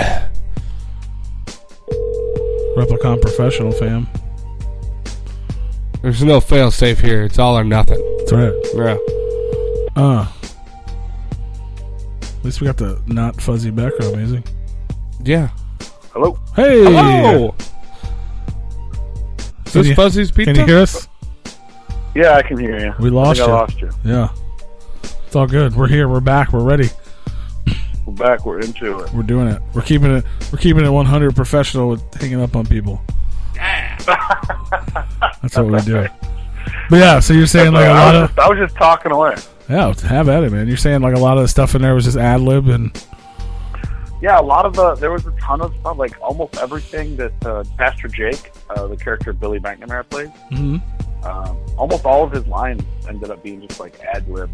Replicon professional, fam. There's no fail safe here. It's all or nothing. That's right. Yeah. At least we got the not fuzzy background music. Yeah. Hello. Hey. Hello. Is this Fuzzy's Pizza? Can you hear us? Yeah, I can hear you. We lost you. I lost you. Yeah. It's all good. We're here. We're back. We're ready. We're back. We're into it. We're doing it. We're keeping it 100 professional with hanging up on people. Yeah. That's what we do. But yeah, so you're saying I was just talking away. Yeah, have at it, man. You're saying a lot of the stuff in there was just ad lib and. Yeah, there was a ton of stuff, like almost everything that Pastor Jake, the character Billy McIntire plays, almost all of his lines ended up being just like ad-lib,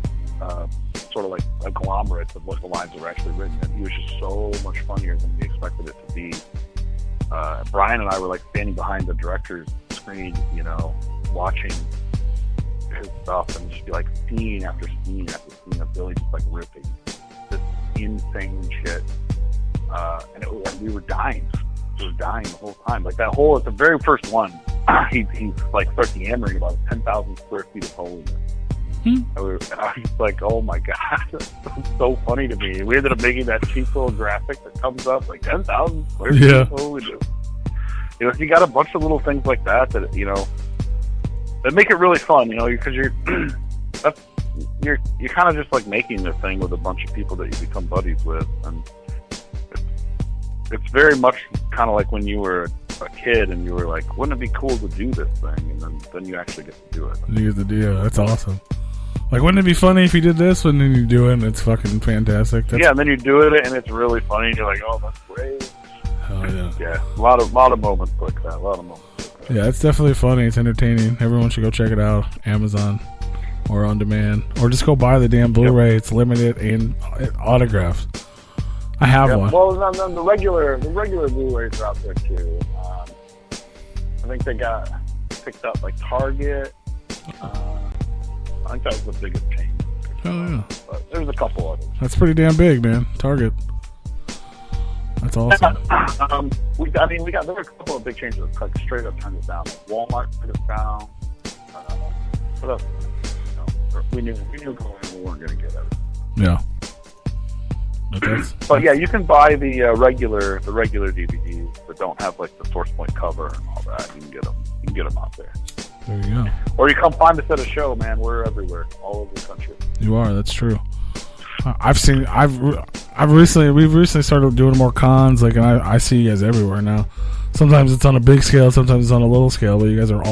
sort of like agglomerates of what the lines were actually written, and he was just so much funnier than we expected it to be. Brian and I were like standing behind the director's screen, watching his stuff, and just be like scene after scene after scene of Billy just like ripping this insane shit. And we were dying. We were dying the whole time. Like that whole, at the very first one, he like starts yammering about 10,000 square feet of holiness. And I was just like, oh my god, that's so funny to me. We ended up making that cheap little graphic that comes up like 10,000 square feet of holiness. So you got a bunch of little things like that that make it really fun, because you're kind of just like making this thing with a bunch of people that you become buddies with, and it's very much kind of like when you were a kid and you were like, wouldn't it be cool to do this thing? And then you actually get to do it. You get to do it. That's awesome. Like, wouldn't it be funny if you did this? And then you do it and it's fucking fantastic. Yeah, and then you do it and it's really funny and you're like, oh, that's great. Hell yeah. Yeah, a lot of moments like that. Yeah, it's definitely funny. It's entertaining. Everyone should go check it out. Amazon or on demand. Or just go buy the damn Blu-ray. Yep. It's limited and autographed. I have one. Well, the regular Blu-rays are out there too. I think they got picked up by Target. I think that was the biggest chain. Oh yeah. But there's a couple others. That's pretty damn big, man. Target. That's awesome. There were a couple of big chains that like straight up turned us down. Like Walmart turned us down. What else? We knew going in, we weren't going to get it. Yeah. But yeah, you can buy the regular DVDs that don't have like the source point cover and all that. You can get them. You can get them out there. There you go. Or you come find us at a show, man. We're everywhere, all over the country. You are. That's true. We've recently started doing more cons, like, and I see you guys everywhere now. Sometimes it's on a big scale, sometimes it's on a little scale, but you guys are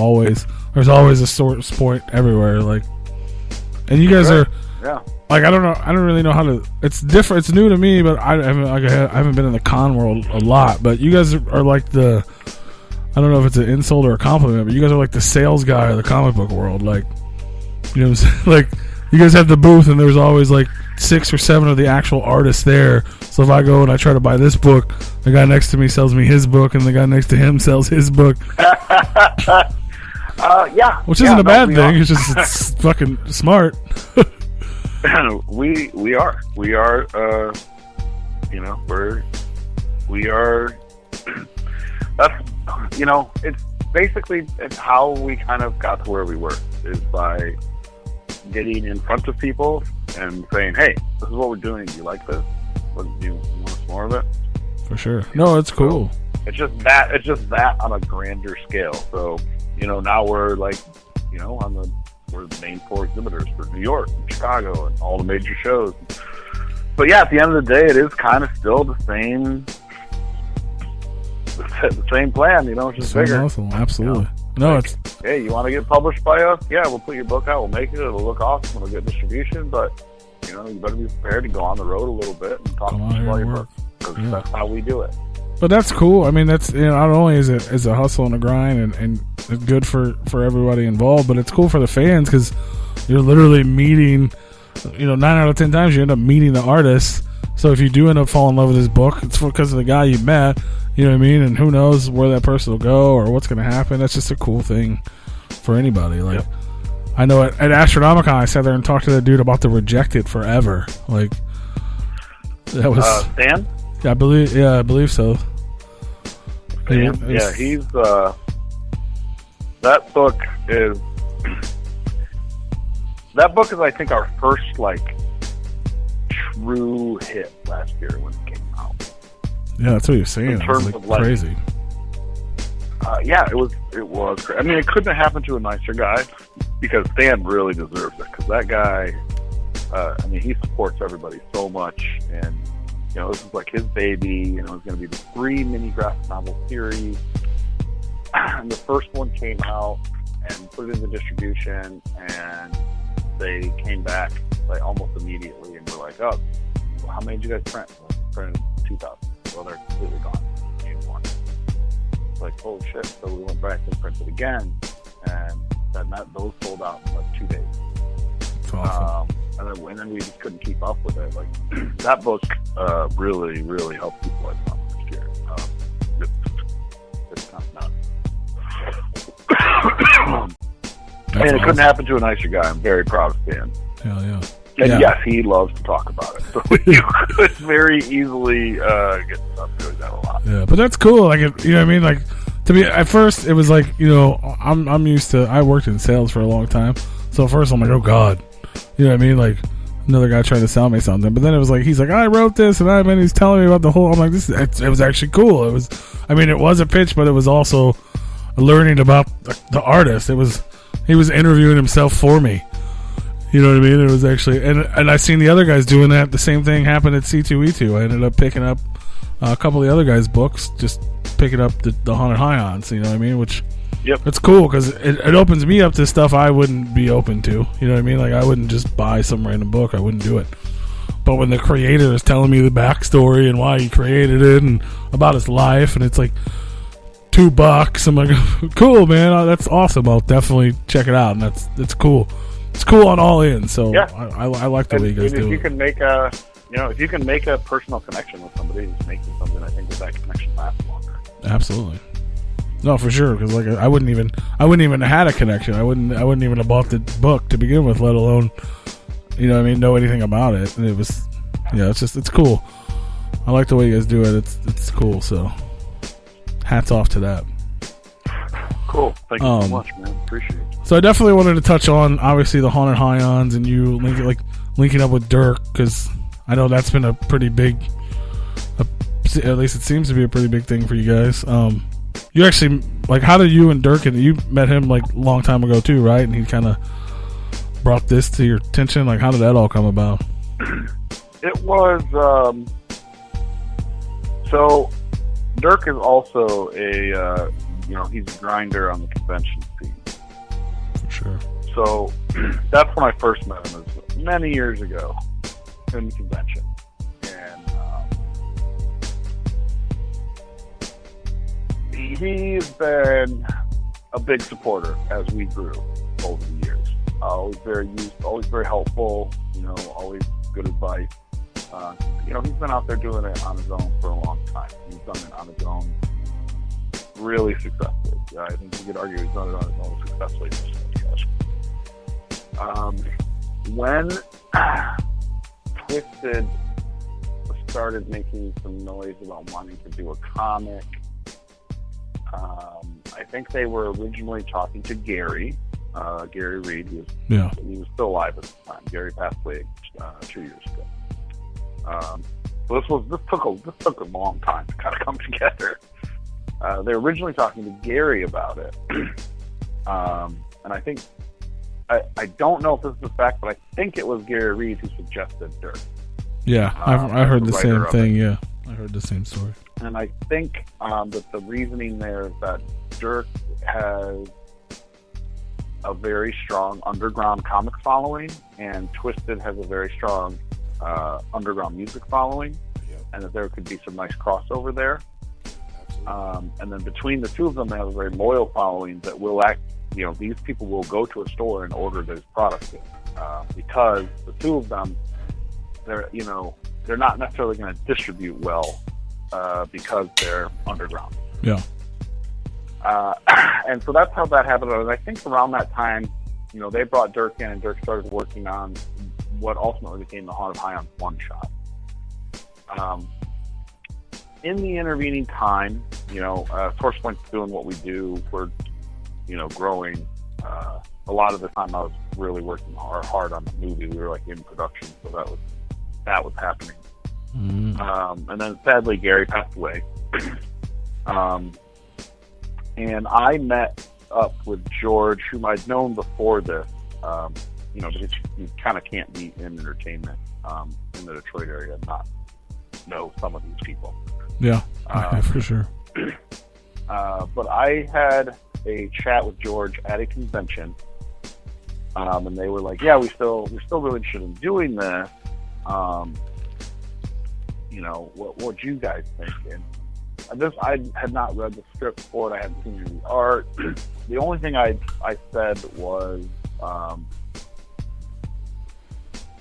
there's always a source point everywhere, like, and you guys are, like, I don't really know how to. It's different. It's new to me, but I haven't been in the con world a lot. But you guys are like the, I don't know if it's an insult or a compliment, but you guys are like the sales guy of the comic book world. Like, you know what I'm saying? Like, you guys have the booth, and there's always like 6 or 7 of the actual artists there. So if I go and I try to buy this book, the guy next to me sells me his book, and the guy next to him sells his book. Which isn't a bad thing. It's just it's fucking smart. We are that's it's basically how we kind of got to where we were, is by getting in front of people and saying, hey, this is what we're doing, do you like this? Do you want some more of it? For sure. No, it's cool. So it's just that on a grander scale. So now we're like we're the main 4 exhibitors for New York and Chicago and all the major shows. But yeah, at the end of the day, it is kind of still the same plan, it's just bigger. Awesome. Absolutely. No, like, hey, you want to get published by us? Yeah, we'll put your book out, we'll make it, it'll look awesome, it'll get distribution, but you better be prepared to go on the road a little bit and talk about your book, because that's how we do it. But that's cool. I mean, that's not only is it a hustle and a grind and it's good for everybody involved, but it's cool for the fans because you're literally meeting. 9 out of 10 times you end up meeting the artist. So if you do end up falling in love with his book, it's because of the guy you met. You know what I mean? And who knows where that person will go or what's going to happen. That's just a cool thing for anybody. Like, I know at Astronomicon, I sat there and talked to that dude about the Rejected Forever. Like, that was Stan? Yeah, I believe so. Yeah, he's that book is I think our first like true hit last year when it came out. Yeah, that's what you're saying. In terms of crazy. It was crazy. I mean, it couldn't have happened to a nicer guy, because Stan really deserves it, because that guy, he supports everybody so much, and this is like his baby. It's going to be the 3 mini graphic novel series. And the first one came out and put it into distribution, and they came back like almost immediately and were like, "Oh, well, how many did you guys print?" Like, printed 2000. So they're completely gone anymore. It's like, holy shit. So we went back and printed again, and those sold out in like 2 days. That's awesome. And then we just couldn't keep up with it. Like that book really, really helped people I found this year. It's kind of nuts. And it couldn't happen to a nicer guy. I'm very proud of Stan. Hell yeah. And yes, he loves to talk about it. So you could very easily get stuff doing that a lot. Yeah, but that's cool. Like, you know what I mean? Like, to me, at first, it was like, you know, I'm used to, I worked in sales for a long time. So at first, I'm like, oh, God. You know what I mean? Like, another guy trying to sell me something. But then it was like, he's like, I wrote this, and he's telling me about the whole, I'm like, it was actually cool. It was, I mean, it was a pitch, but it was also learning about the artist. He was interviewing himself for me. You know what I mean? It was actually, and I seen the other guys doing that. The same thing happened at C2E2. I ended up picking up a couple of the other guys' books, just picking up the Haunted Highons. You know what I mean? Which, it's cool because it opens me up to stuff I wouldn't be open to. You know what I mean? Like, I wouldn't just buy some random book. I wouldn't do it. But when the creator is telling me the backstory and why he created it and about his life, and it's like $2, I'm like, cool, man. That's awesome. I'll definitely check it out, and that's cool. It's cool on all ends, so I like the way you guys do it. If you can make a personal connection with somebody who's making something, I think that connection lasts longer. Absolutely, no, for sure. Because like I wouldn't even have had a connection. I wouldn't even have bought the book to begin with, let alone, you know what I mean, know anything about it. And it was, it's cool. I like the way you guys do it. It's cool. So, hats off to that. Cool. Thank you so much, man. Appreciate it. So I definitely wanted to touch on, obviously, the Haunted Highons and you linking up with Dirk, because I know that's been a pretty big, at least it seems to be a pretty big thing for you guys. You actually, like, how did you and Dirk, and you met him like a long time ago too, right? And he kind of brought this to your attention. Like, how did that all come about? It was, so Dirk is also he's a grinder on the convention scene. For sure. So that's when I first met him. It was many years ago in the convention. And he's been a big supporter as we grew over the years. Always very helpful, always good advice. He's been out there doing it on his own for a long time. He's done it on his own really successfully. I think you could argue he's done it on his own successfully. When Twiztid started making some noise about wanting to do a comic, I think they were originally talking to Gary Reed. He was still alive at the time. Gary passed away 2 years ago. So this took a long time to kind of come together. They were originally talking to Gary about it, and I think I don't know if this is a fact, but I think it was Gary Reed who suggested Dirk. Yeah, I heard the same thing. Yeah, I heard the same story. And I think that the reasoning there is that Dirk has a very strong underground comic following, and Twiztid has a very strong underground music following, and that there could be some nice crossover there. And then between the two of them, they have a very loyal following that will act. These people will go to a store and order those products because the two of them, they're not necessarily going to distribute well because they're underground. Yeah. And so that's how that happened. And I think around that time, they brought Dirk in, and Dirk started working on what ultimately became the Haunted Highons one-shot. In the intervening time, Sourcepoint's doing what we do. We're, growing. A lot of the time I was really working hard on the movie. We were like in production, so that was happening. Mm-hmm. And then sadly Gary passed away. And I met up with George, whom I'd known before this, because you kind of can't be in entertainment in the Detroit area and not know some of these people. Yeah, for sure. But I had a chat with George at a convention, and they were like, "Yeah, we're still really interested in doing this. what you guys think. And this, I had not read the script for it. I hadn't seen any of the art. The only thing I said was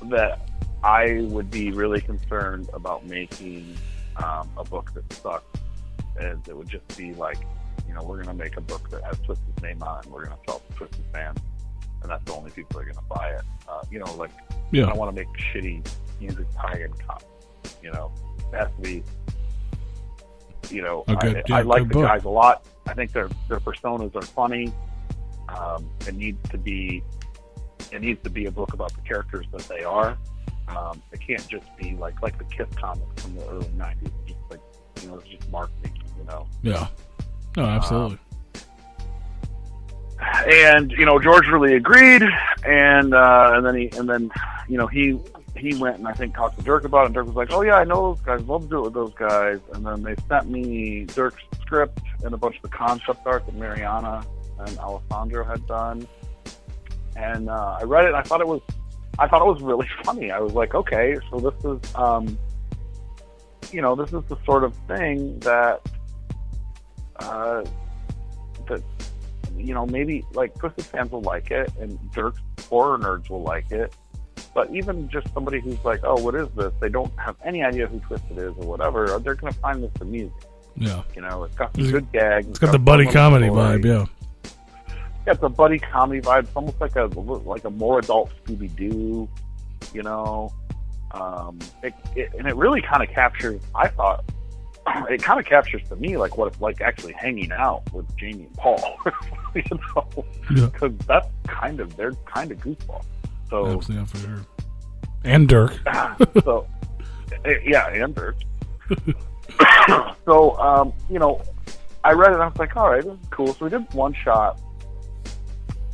that I would be really concerned about making a book that sucks, and it would just be like, we're going to make a book that has Twiztid's name on it, and we're going to sell it to Twiztid fans, and that's the only people that are going to buy it. I don't want to make shitty music tie-in comics. It has to be, I like the guys a lot. I think their personas are funny. It needs to be a book about the characters that they are. It can't just be like the Kiss comics from the early 90s. Just it's just marketing, Yeah. No, absolutely. And George really agreed, and then he went and I think talked to Dirk about it, and Dirk was like, "Oh yeah, I know those guys. Love to do it with those guys." And then they sent me Dirk's script and a bunch of the concept art that Mariana and Alessandro had done, and I read it. And I thought it was really funny. I was like, okay, so this is this is the sort of thing that maybe like Twiztid fans will like it, and Dirk's horror nerds will like it. But even just somebody who's like, oh, what is this? They don't have any idea who Twiztid is or whatever. They're going to find this amusing. Yeah. It's got some good gags. It's got the buddy comedy vibe, yeah. Yeah, it's a buddy comedy vibe. It's almost like a more adult Scooby-Doo, and it really kind of captures, I thought, it kind of captures to me like what it's like actually hanging out with Jamie and Paul, because that's they're kind of goofball. So yeah, for sure. And Dirk. So yeah, and Dirk. So I read it and I was like, all right, this is cool. So we did one shot,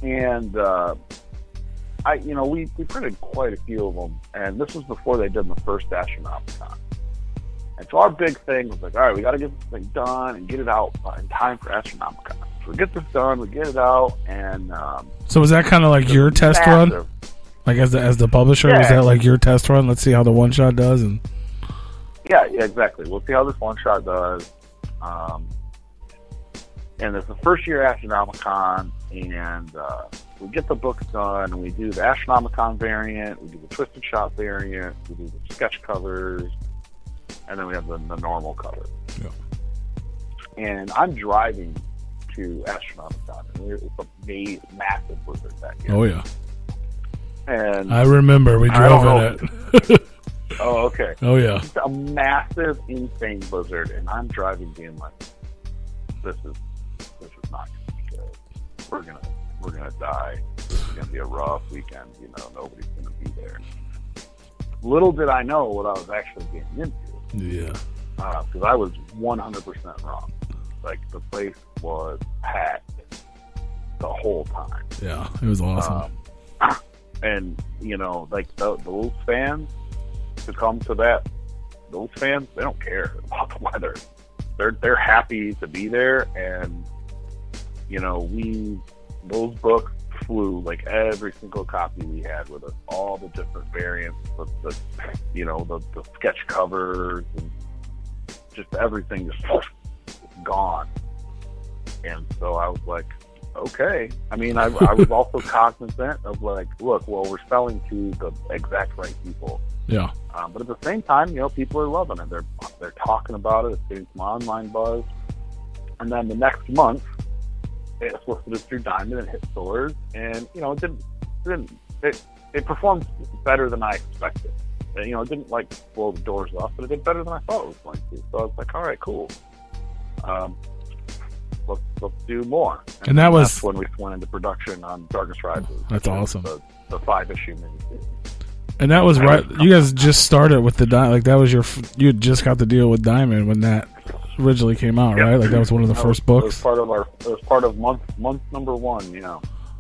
and we printed quite a few of them, and this was before they did the first Astronomicon. And so our big thing was like, all right, we got to get this thing done and get it out in time for Astronomicon. So we get this done, we get it out, and so was that kind of like your test run? Like as the publisher, was that like your test run? Let's see how the one shot does, and yeah, exactly. We'll see how this one shot does. And it's the first year Astronomicon, and we get the books done, and we do the Astronomicon variant, we do the Twiztid Shop variant, we do the sketch covers, and then we have the normal cover. Yeah. And I'm driving to Astronomicon, and it's a massive blizzard that year. Oh yeah. And I remember we drove in it. Oh, okay. Oh yeah. It's a massive, insane blizzard, and I'm driving, being like, "This is not gonna be good. We're gonna die. It's gonna be a rough weekend. Nobody's gonna be there." Little did I know what I was actually getting into. Yeah. Because I was 100% wrong. Like, the place was packed the whole time. Yeah, it was awesome. And those fans who come to that, those fans, they don't care about the weather. They're happy to be there, and those books flew, like every single copy we had with us, all the different variants, the sketch covers, and just everything just gone. And so I was like, okay. I mean, I was also cognizant of like, look, well, we're selling to the exact right people. Yeah. But at the same time, people are loving it. They're talking about it. It's getting some online buzz. And then the next month, it solicited through Diamond and hit stores, and it performed better than I expected. It didn't like blow the doors off, but it did better than I thought it was going to. So I was like, all right, cool. Let's do more. And that's when we went into production on Darkness Rises. That's awesome. The 5-issue miniseries. And that was right. You guys just started with the like that was you had just got the deal with Diamond when that originally came out, right? Like that was one of the first books. It was part of month number 1. Yeah.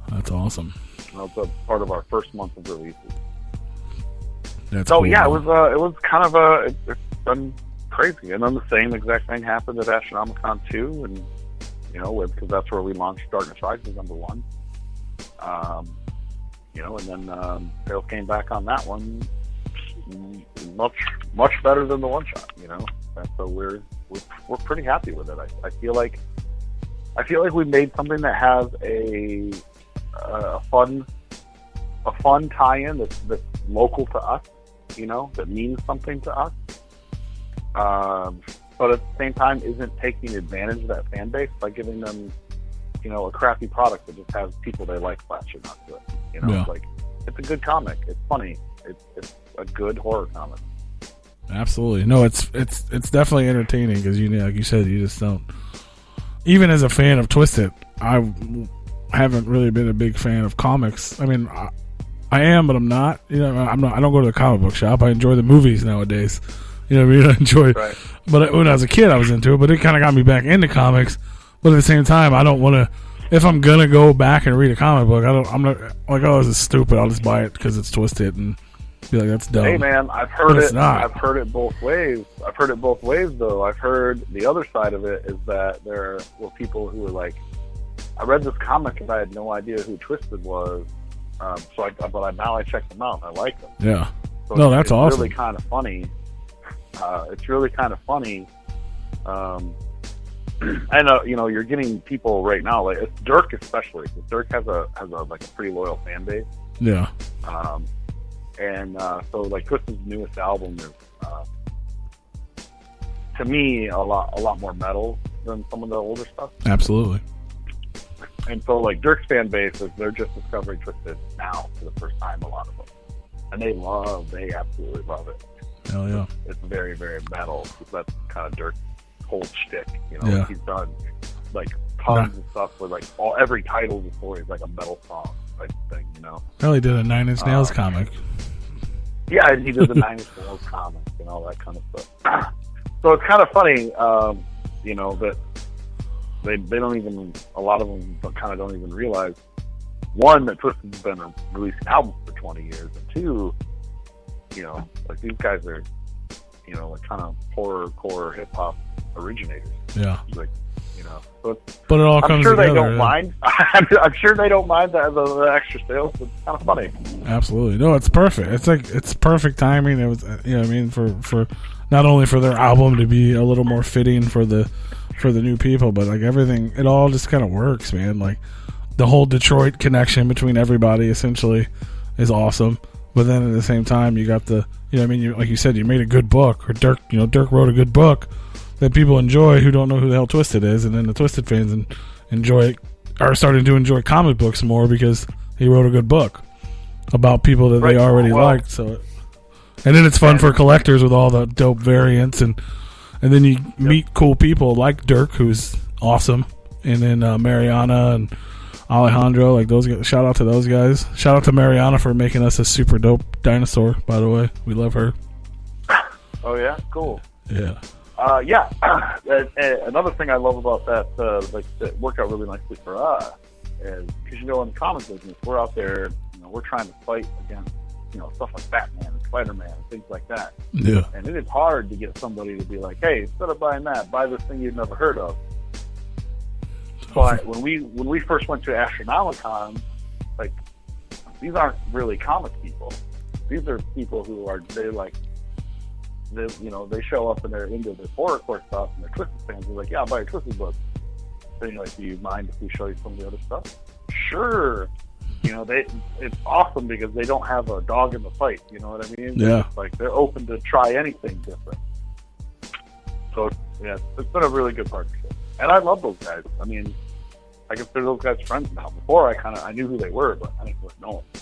That's awesome. That was a part of our first month of releases. That's so cool, yeah, man. it was kind of it's been crazy. And then the same exact thing happened at Astronomicon 2, and because that's where we launched Darkness Rises #1. And then sales came back on that one much better than the one shot, you know. And so we're pretty happy with it. I feel like we made something that has a fun tie-in that's local to us, you know, that means something to us. But at the same time, isn't taking advantage of that fan base by giving them, you know, a crappy product that just has people they like flashing onto it. You know, It's like, it's a good comic. It's funny. It's a good horror comic. Absolutely. No, it's definitely entertaining because, you know, like you said, you just don't. Even as a fan of Twiztid, I haven't really been a big fan of comics. I mean, I am, but I'm not. You know, I'm not. I don't go to the comic book shop. I enjoy the movies nowadays. You know what I mean? I enjoy. Right. But when I was a kid, I was into it. But it kind of got me back into comics. But at the same time, I don't want to. If I'm gonna go back and read a comic book, I'm not like, oh, this is stupid. I'll just buy it because it's Twiztid and be like, that's dumb. Hey man, I've heard it. I've heard it both ways. Though. I've heard the other side of it is that there were people who were like, I read this comic and I had no idea who Twiztid was. But now I check them out and I like them. Yeah. So no, that's awesome. It's really kind of funny. It's really kind of funny. I know, you know, you're getting people right now, like it's Dirk especially. Because Dirk has a like a pretty loyal fan base. Yeah. So like Twiztid's newest album is, to me, a lot more metal than some of the older stuff. Absolutely. And so like Dirk's fan base they're just discovering Twiztid now for the first time, a lot of them, and they absolutely love it. Hell yeah. It's very, very metal. That's kind of Dirk's whole shtick, you know. Yeah. He's done like tons of stuff where like every title of the story is like a metal song type thing, you know. Well, he did a Nine Inch Nails comic. Yeah, and he did the Nine Inch Nails comic and all that kind of stuff. So it's kind of funny, you know, that they don't even, a lot of them kind of don't even realize, one, that Twiztid's been releasing albums for 20 years, and two, you know, like these guys are, you know, like kind of horror hip hop originators. Yeah. Like, you know, so but it all comes together. They don't mind. I'm sure they don't mind the extra sales. It's kind of funny. Absolutely. No, it's perfect. It's like, it's perfect timing. It was, you know what I mean, for not only for their album to be a little more fitting for the new people, but like everything, it all just kind of works, man. Like the whole Detroit connection between everybody essentially is awesome. But then at the same time, you got the, you know what I mean, like you said, you made a good book, or Dirk wrote a good book that people enjoy who don't know who the hell Twiztid is, and then the Twiztid fans are starting to enjoy comic books more because he wrote a good book about people that they already liked. So, and then it's fun for collectors with all the dope variants, and then you meet cool people like Dirk, who's awesome, and then Mariana and Alejandro, like those guys. Shout out to those guys. Shout out to Mariana for making us a super dope dinosaur, by the way. We love her. Oh yeah, cool. Yeah. Another thing I love about that worked out really nicely for us is because, you know, in the comic business, we're out there, you know, we're trying to fight against, you know, stuff like Batman and Spider-Man and things like that. Yeah. And it is hard to get somebody to be like, hey, instead of buying that, buy this thing you've never heard of. But when we first went to Astronomicon, like, these aren't really comic people. These are people who are, they show up and they're into the horrorcore stuff, and they're Twiztid fans. They're like, yeah, I'll buy a Twiztid book. Then you're like, do you mind if we show you some of the other stuff? Sure. You know, it's awesome because they don't have a dog in the fight. You know what I mean? Yeah. Like, they're open to try anything different. So, yeah, it's been a really good partnership. And I love those guys. I mean, I consider those guys friends now. Before, I knew who they were, but I didn't really know them.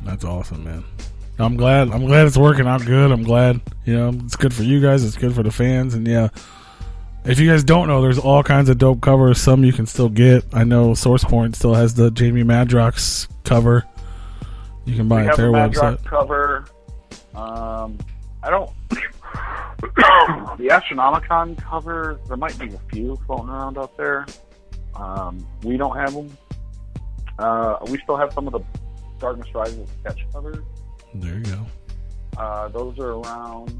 That's awesome, man. I'm glad it's working out good. I'm glad, you know, it's good for you guys. It's good for the fans. And yeah, if you guys don't know, there's all kinds of dope covers. Some you can still get. I know Source Point still has the Jamie Madrox cover. You can buy it their website. Cover. I don't. The Astronomicon cover, there might be a few floating around out there. We don't have them. We still have some of the Darkness Rises sketch covers. There you go. Those are around.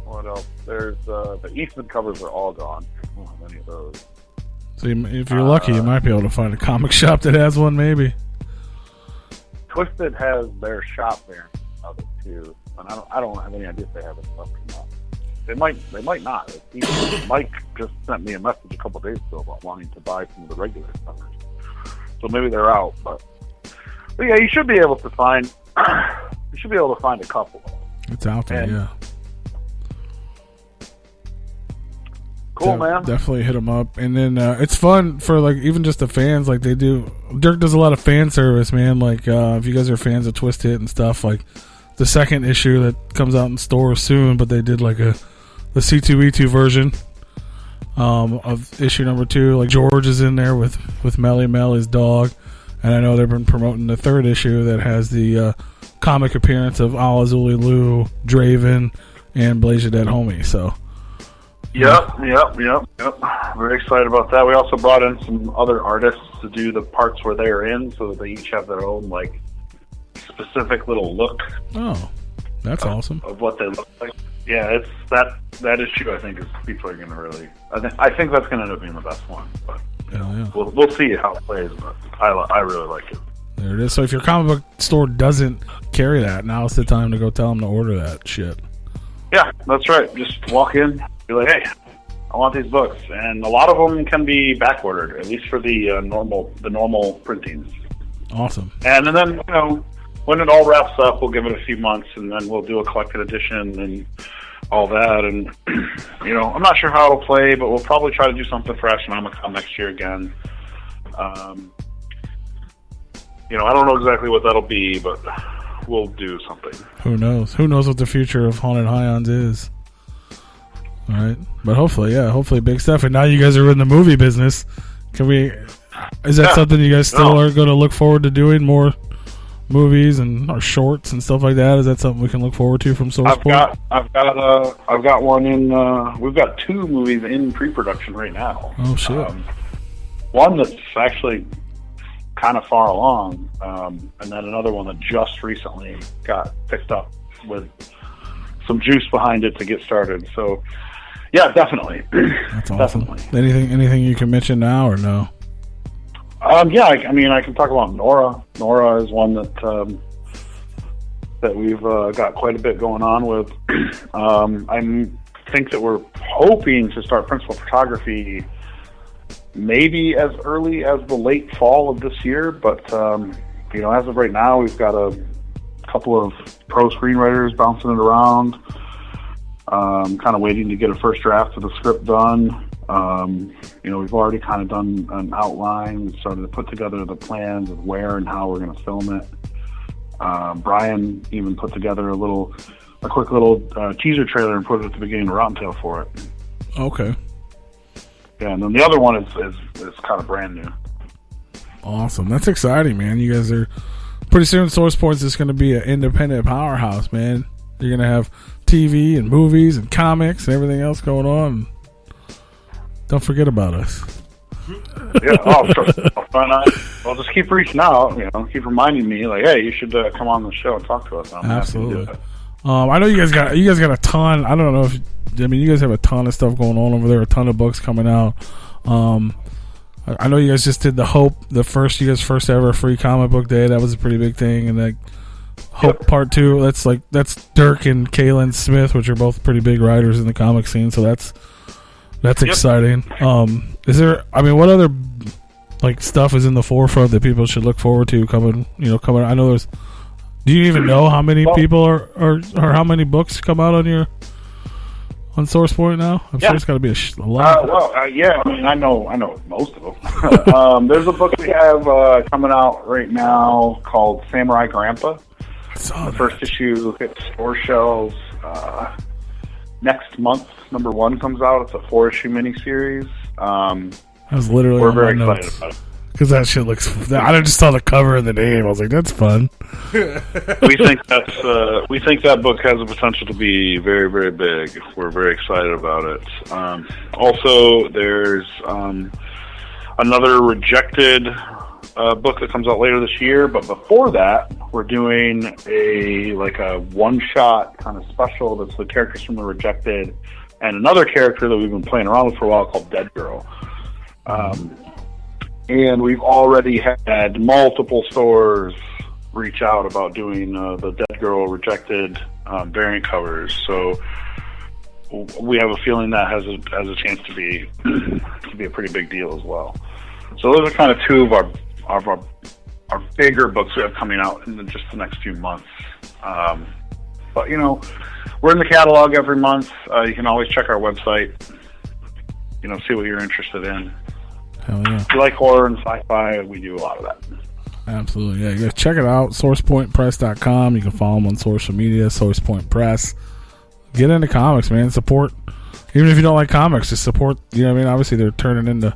What else? There's the Eastman covers are all gone. I don't have any of those. So if you're lucky, you might be able to find a comic shop that has one, maybe. Twiztid has their shop variant of it too, and I don't have any idea if they have it stuff or not. They might not. Mike just sent me a message a couple days ago about wanting to buy some of the regular stuff, so maybe they're out. But yeah, you should be able to find. You should be able to find a couple. It's out there, yeah. Cool, man. Definitely hit them up, and then it's fun for like even just the fans. Like they do, Dirk does a lot of fan service, man. Like if you guys are fans of Twiztid and stuff, like the second issue that comes out in stores soon, but they did like the C2E2 version of issue number 2. Like George is in there with Melly Mel, his dog, and I know they've been promoting the 3rd issue that has the comic appearance of Alazuli Lou, Draven, and Blaze Your Dead Homie. So. Yep. Very excited about that. We also brought in some other artists to do the parts where they're in, so that they each have their own like specific little look. Oh, that's awesome. Of what they look like. Yeah, it's that issue. I think is people are going to really. I think that's going to end up being the best one. But yeah. We'll see how it plays. But I really like it. There it is. So if your comic book store doesn't carry that, now's the time to go tell them to order that shit. Yeah, that's right. Just walk in. Be like, hey, I want these books, and a lot of them can be back ordered, at least for the normal printings. Awesome. And then when it all wraps up, we'll give it a few months, and then we'll do a collected edition and all that. And I'm not sure how it'll play, but we'll probably try to do something for Astronomicon next year again. I don't know exactly what that'll be, but we'll do something. Who knows? Who knows what the future of Haunted Highlands is? All right, but hopefully big stuff. And now you guys are in the movie business. Is that something you guys still are going to look forward to doing, more movies or shorts and stuff like that? Is that something we can look forward to from SourcePoint? I've got one in. We've got 2 movies in pre-production right now. Oh shit! One that's actually kind of far along, and then another one that just recently got picked up with some juice behind it to get started. So. Yeah, definitely. That's awesome. Definitely. Anything you can mention now or no? Yeah, I can talk about Nora. Nora is one that we've got quite a bit going on with. I think that we're hoping to start principal photography maybe as early as the late fall of this year, but as of right now, we've got a couple of pro screenwriters bouncing it around. Kind of waiting to get a first draft of the script done. We've already kind of done an outline. We started to put together the plans of where and how we're going to film it. Brian even put together a quick little teaser trailer and put it at the beginning of rottentail for it. Okay. Yeah, and then the other one is kind of brand new. Awesome. That's exciting, man. You guys are pretty soon. SourcePoint's is going to be an independent powerhouse, man. You're going to have TV and movies and comics and everything else going on. Don't forget about us. Yeah, I'll just keep reaching out, keep reminding me, like, hey, you should come on the show and talk to us. Absolutely. I know you guys got a ton. I don't know you guys have a ton of stuff going on over there, a ton of books coming out. I know you guys just did the Hope, you guys' first ever free comic book day. That was a pretty big thing, and like Hope Part 2. That's Dirk and Kaylin Smith, which are both pretty big writers in the comic scene. So that's exciting. Is there? what other stuff is in the forefront that people should look forward to coming? I know there's. Do you even know how many people or how many books come out on SourcePoint now? I'm sure it's got to be a lot. I know most of them. There's a book we have coming out right now called Samurai Grandpa. The first issue hits store shelves next month. Number 1 comes out. It's a 4-issue miniseries. I was literally we're very excited about it. Because that shit looks. I just saw the cover and the name. I was like, "That's fun." We think that book has the potential to be very, very big. We're very excited about it. Also, there's another Rejected book that comes out later this year. But before that, we're doing a one-shot kind of special. That's the characters from the Rejected and another character that we've been playing around with for a while called Dead Girl. And we've already had multiple stores reach out about doing the Dead Girl Rejected variant covers. So we have a feeling that has a chance to be a pretty big deal as well. So those are kind of two of our bigger books we have coming out in just the next few months. But we're in the catalog every month. You can always check our website. See what you're interested in. Hell yeah. If you like horror and sci-fi, we do a lot of that. Absolutely, yeah. You guys check it out, sourcepointpress.com. You can follow them on social media, SourcePoint Press. Get into comics, man. Support. Even if you don't like comics, just support. Obviously they're turning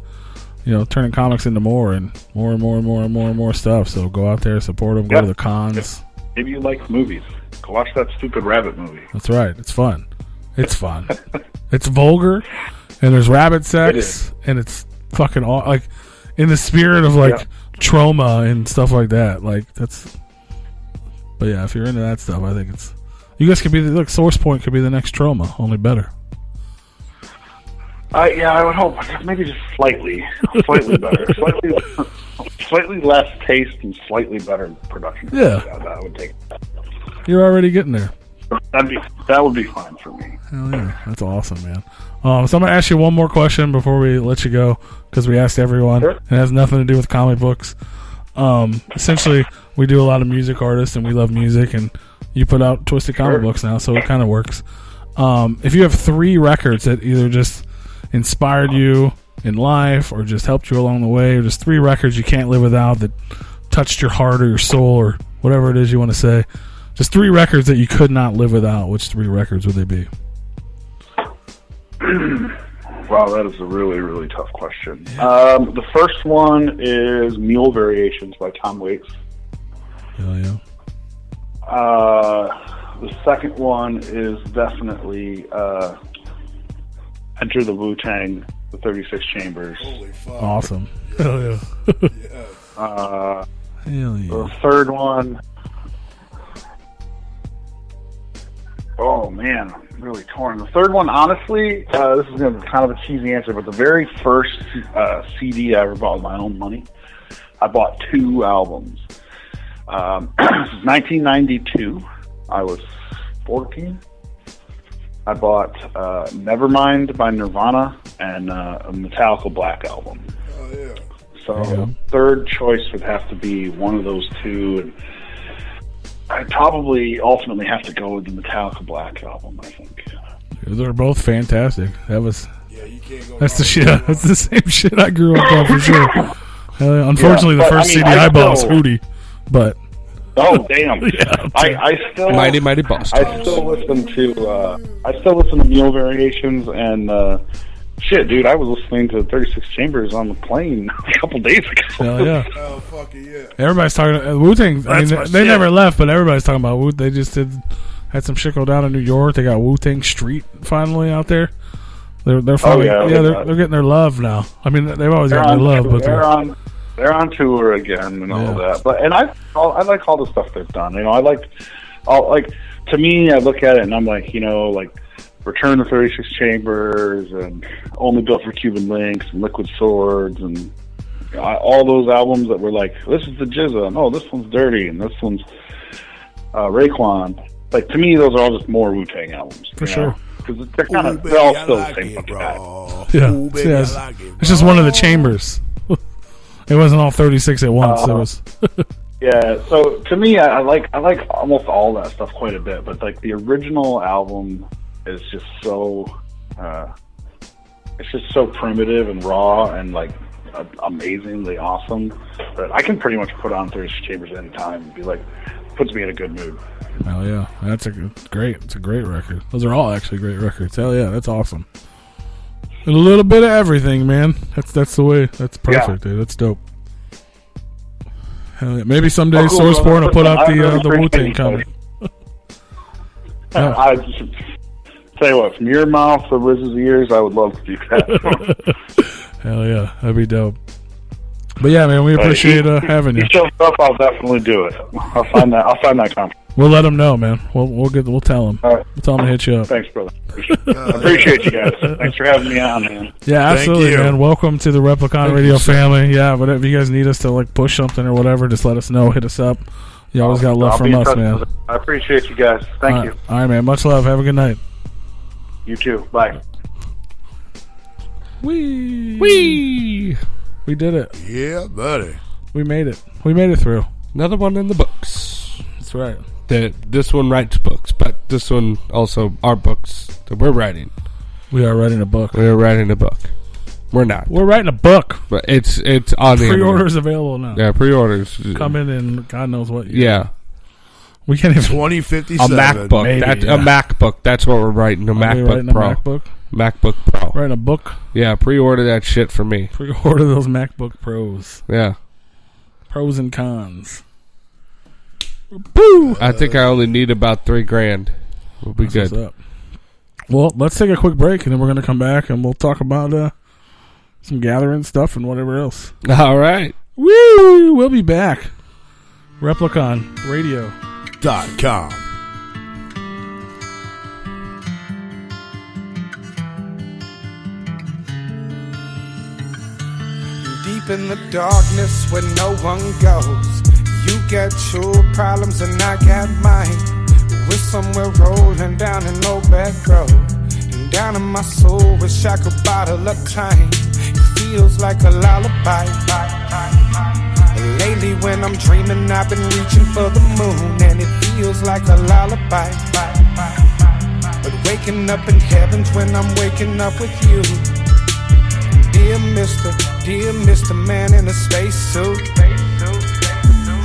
comics into more and more stuff. So go out there, support them, go to the cons. Maybe you like movies. Go watch that stupid rabbit movie. That's right. It's fun. It's fun. It's vulgar, and there's rabbit sex, and it's fucking like in the spirit of trauma and stuff like that. But yeah, if you're into that stuff, I think it's. You guys could be Source Point could be the next Trauma, only better. I would hope maybe just slightly better, slightly less taste and slightly better production. Yeah, that would take. You're already getting there. That would be fine for me. Hell yeah, that's awesome, man. So I'm gonna ask you one more question before we let you go, because we asked everyone. Sure. It has nothing to do with comic books. Essentially, we do a lot of music artists, and we love music, and you put out Twiztid comic books now, so it kind of works. If you have 3 records that either just inspired you in life or just helped you along the way, or just 3 records you can't live without that touched your heart or your soul or whatever it is you want to say, just 3 records that you could not live without, which 3 records would they be? Wow, that is a really, really tough question. The first one is Mule Variations by Tom Waits. Hell yeah. The second one is definitely Enter the Wu-Tang, the 36 Chambers. Holy fuck. Awesome. Hell yeah. Hell yeah. The third one, oh man, I'm really torn. The third one, honestly, this is going to be kind of a cheesy answer, but the very first CD I ever bought with my own money, I bought 2 albums. This is 1992. I was 14. I bought Nevermind by Nirvana and a Metallica Black album. Oh, yeah. So third choice would have to be one of those 2. And I'd probably ultimately have to go with the Metallica Black album, I think. They're both fantastic. That was. Yeah, you can't go. That's the shit. That's the same shit I grew up on for sure. Unfortunately, the first CD I bought was Hootie, but. Oh damn! Yeah, I still Mighty Boston. I still listen to Mule Variations and shit, dude. I was listening to 36 Chambers on the plane a couple days ago. Hell yeah! Oh fuck yeah! Everybody's talking Wu-Tang. I mean, they never left, but everybody's talking about Wu. They just had some shit go down in New York. They got Wu-Tang Street finally out there. They're finally they're getting their love now. I mean, they've always gotten their love, but they're on tour again and all that. But I like all the stuff they've done. To me, I look at it and I'm like, Return to 36 Chambers and Only Built for Cuban Links and Liquid Swords and all those albums that were like, this is the Jizza, and this one's Dirty, and this one's Raekwon. Like, to me, those are all just more Wu-Tang albums. For sure. Because they're all still the same fucking guy. Yeah. It's just one of the chambers. It wasn't all 36 at once. It was. Yeah, so to me, I like almost all that stuff quite a bit, but like the original album is just so, it's just so primitive and raw and like amazingly awesome that I can pretty much put on 36 Chambers at any time and be like, puts me in a good mood. Hell yeah, it's a great record. Those are all actually great records. Hell yeah, that's awesome. And a little bit of everything, man. That's the way. That's perfect, dude. That's dope. Hell yeah. Maybe someday SourcePoint will put out the Wu-Tang comic. I just tell you what, from your mouth to Riz's ears, I would love to do that. Hell yeah, that'd be dope. But yeah, man, we appreciate having you. Show stuff, I'll definitely do it. I'll find that conference. We'll let them know, man. We'll tell them. All right. We'll tell them to hit you up. Thanks, brother. I appreciate you guys. Thanks for having me on, man. Yeah, absolutely, man. Welcome to the Replicon Radio family. Yeah, whatever you guys need us to like push something or whatever, just let us know. Hit us up. You always got love I'll from be in us, touch man. with it. I appreciate you guys. Thank you. All right, man. Much love. Have a good night. You too. Bye. We did it. Yeah, buddy. We made it. We made it through. Another one in the books. That's right. This one writes books, but this one also are books that we're writing. We are writing a book. We're writing a book. We're not. We're writing a book. But it's on the pre-orders available now. Yeah, pre-orders. Come in God knows what. Yeah. We can't even 2057. A MacBook. Maybe, A yeah. MacBook. That's what we're writing. A MacBook Pro. A MacBook? MacBook Pro. Writing a book. Yeah, pre-order that shit for me. Pre-order those MacBook Pros. Yeah. Pros and cons. Boo! I think I only need about $3,000. We'll be That's good. what's up. Well, let's take a quick break, and then we're going to come back, and we'll talk about some gathering stuff and whatever else. All right. Woo! We'll be back. RepliconRadio.com. Deep in the darkness where no one goes. You got your problems and I got mine. We're somewhere rolling down an old back road. And down in my soul, wish I could bottle up time. It feels like a lullaby. Lately when I'm dreaming, I've been reaching for the moon. And it feels like a lullaby. But waking up in heaven's when I'm waking up with you. Dear Mr. Man in a spacesuit.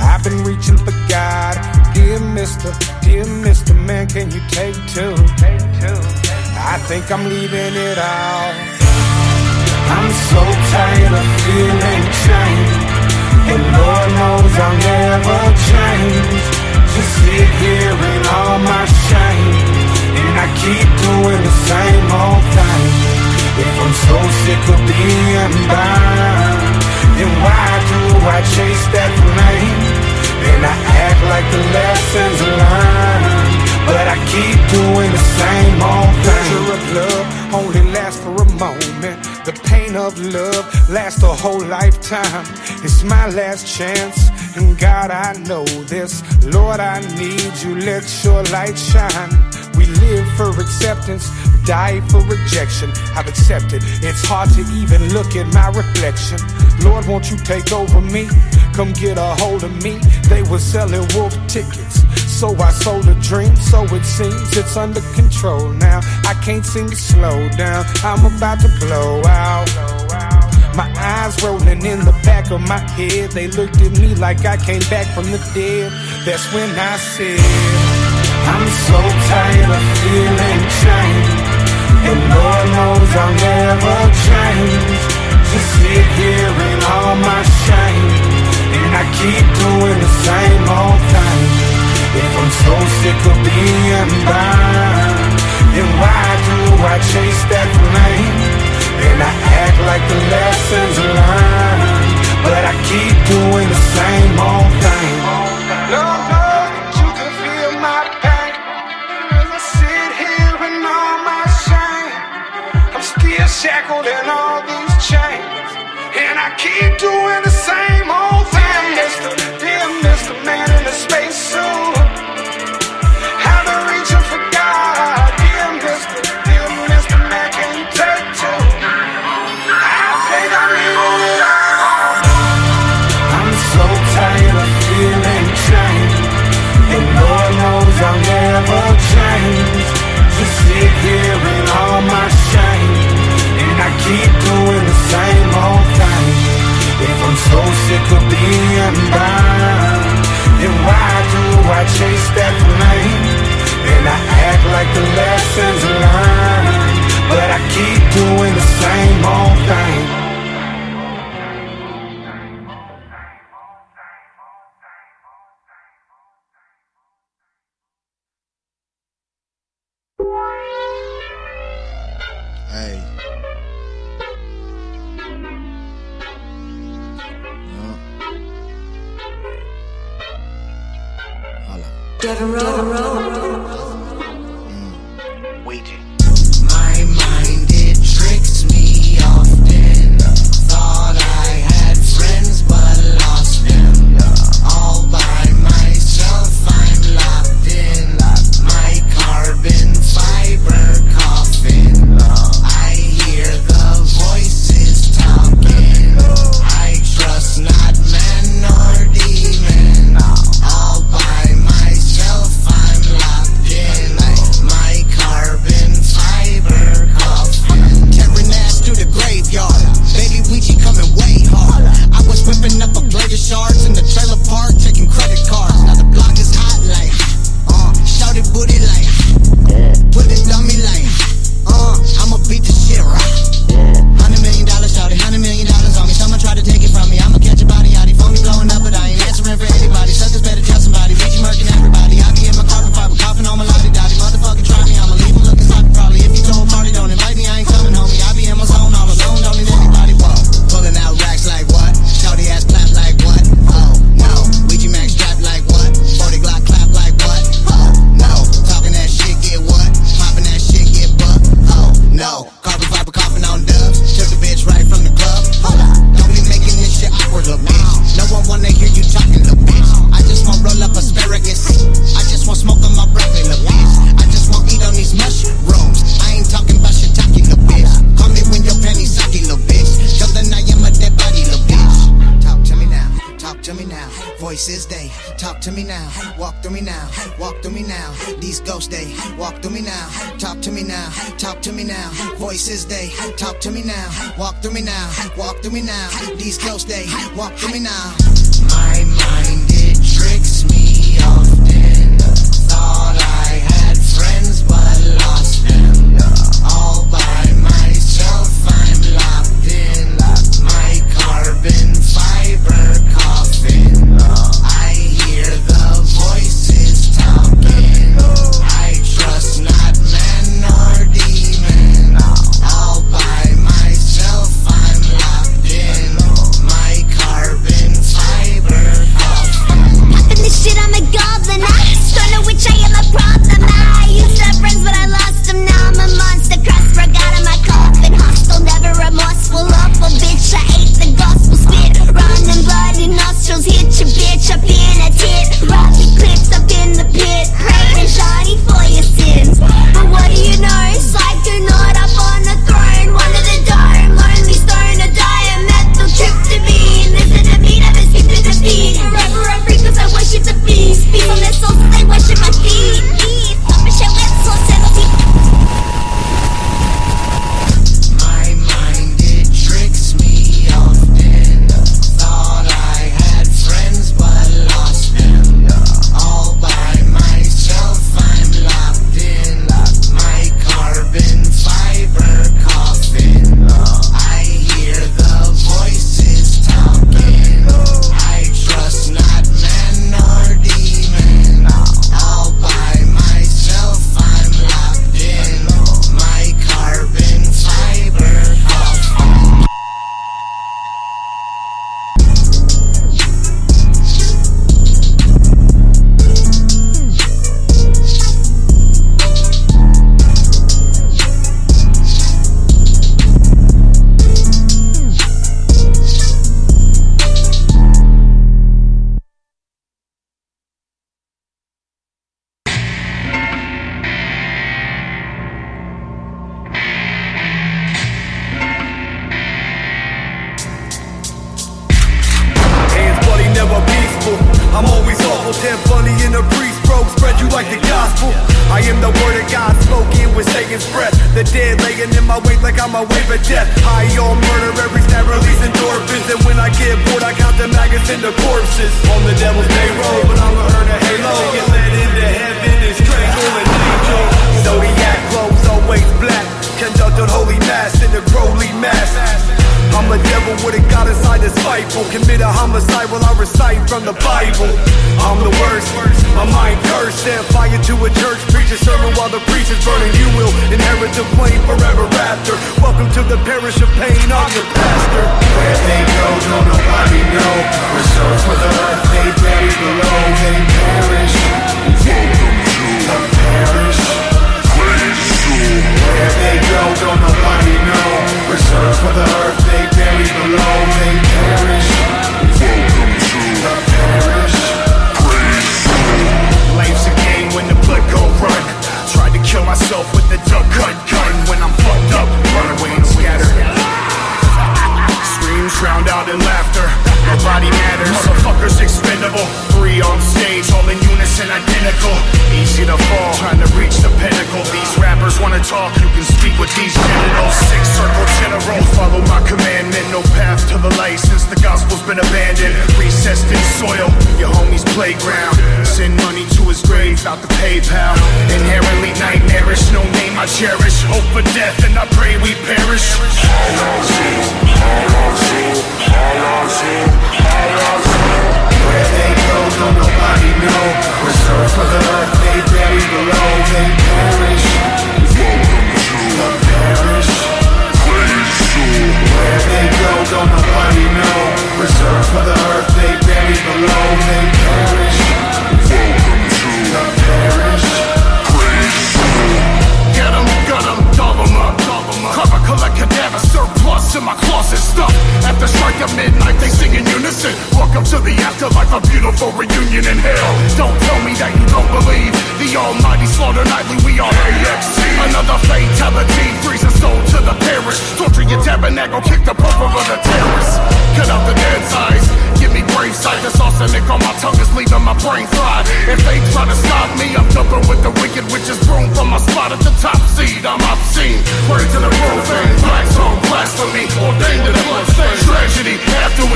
I've been reaching for God. Dear Mr. Man, can you take two? I think I'm leaving it all. I'm so tired of feeling chained, and Lord knows I'll never change. Just sit here in all my shame, and I keep doing the same old thing. If I'm so sick of being bound, then why do I chase that flame? And I act like the lessons learned, but I keep doing the same old thing. Pleasure of love only lasts for a moment. The pain of love lasts a whole lifetime. It's my last chance, and God, I know this. Lord, I need you, let your light shine. We live for acceptance, die for rejection. I've accepted, it's hard to even look at my reflection. Lord, won't you take over me? Come get a hold of me. They were selling wolf tickets, so I sold a dream. So it seems it's under control now. I can't seem to slow down. I'm about to blow out. My eyes rolling in the back of my head. They looked at me like I came back from the dead. That's when I said, I'm so tired of feeling chained, and Lord knows I'll never change. Just sit here in all my shame, and I keep doing the same old thing. If I'm so sick of being bound, then why do I chase that flame? And I act like the lessons learned, but I keep doing the same old thing. Lord knows that you can feel my pain. As I sit here in all my shame, I'm still shackled in all these chains, and I keep doing the same old thing. Dear Mr. Man in a spacesuit, I've been reaching for God. Dear Mr. Man, can you take two? I think I'm leaving it all. I'm so tired of feeling chained, and Lord knows I'll never change. Just sit here in all my shame, and I keep doing the same old thing. If I'm so sick of being bound, then why do I chase that flame? And I act like the lessons learned, but I keep doing the same old thing. Hey. Waiting. My mind, it tricks me often. Thought I had friends, but lost them. All by myself. Voices, they talk to me now, walk through me now, walk through me now. These ghosts, they walk through me now, talk to me now, talk to me now. Voices, they talk to me now, walk through me now, walk through me now. These ghosts, they walk through me now. My mind, it tricks me often. Thought I had friends but lost them. All by myself, I'm locked in my carbon fiber coffin. I hear the voices talking. I trust not man nor demon. All by myself, I'm locked in my carbon fiber coffin. Popping this shit, I'm a goblin. I don't know which I am a problem. I used to have friends, but I lost them. Now I'm a monster, crossbroke out of my coffin. Hostile, never remorseful, awful bitch. I ate the gospel spit. Running bloody nostrils, hit your bitch up in a tit. Robbie clips up in the pit. Praying shoddy for your sins. But what do you know? It's like you're not up on the throne. One of the dome, lonely stone, a diametal tryptamine. Listen to me, never skip to the beat. Forever I'm free cause I worship the beast. Feed on their souls so they worship my feet. I'm a shell with soul 17. My mind, it tricks me often. Thought I had friends but lost them. All by myself, I'm locked in my carbon fiber coffin. I hear the voices talking. I trust not man nor demon. All by myself, I'm locked in my carbon fiber coffin. Hands bloody, never peaceful. I'm always awful, damn funny in the priest broke. Spread you like the gospel. I am the word of God spoken with Satan's breath. The dead laying in my wake like I'm a wave of death. High on murder, every stab release endorphins. And when I get bored, I count the maggots and the corpses. On the devil's payroll, but I'm gonna earn a halo. Get led into heaven and strangle an angel. Zodiac clothes always black. Conduct unholy mass in the Crowley mass. I'm a devil with a god inside his spiteful. Commit a homicide while I recite from the Bible. I'm the worst, my mind cursed. Set fire to a church, preach a sermon while the preacher's burning. You will inherit the flame forever after. Welcome to the parish of pain, I'm your pastor. Where they go, don't nobody know. Reserved for the earth, they bury below. They perish. Welcome to the parish. Where they go, don't nobody know. Reserved for the earth, they bury below. They perish. Welcome to the parish. Life's a game when the blood go run. Tried to kill myself with the duck gun. When I'm fucked up, run away and scatter. Screams drowned out in laughter. Nobody matters. Motherfuckers expendable. 3 on stage, all in unison, identical. Easy to fall, trying to reach the pinnacle. These rappers wanna talk, you can speak with these genitals. 6-circle general, follow my commandment. No path to the light since the gospel's been abandoned. Recessed in soil, your homie's playground. Send money to his grave, out the PayPal. Inherently nightmarish, no name I cherish. Hope for death, and I pray we perish. Where they go, don't nobody know. Reserved for the earth, they bury below. They perish. Welcome to the parish. Where they go, don't nobody know. Reserved for the earth, they bury below. They perish. Welcome to the parish. Get 'em, gut 'em, double 'em up. Cover, collect cadaver surplus in my closet stuff. After strike of midnight, they sing in unison. Welcome to the afterlife, a beautiful reunion in hell. Don't tell me that you don't believe the almighty slaughter nightly, we are AXC. Another fatality, freeze a soul to the parish. Torture your tabernacle, kick the pope over the terrorists. Cut out the dead size, give me grave sight, that's arsenic on my tongue.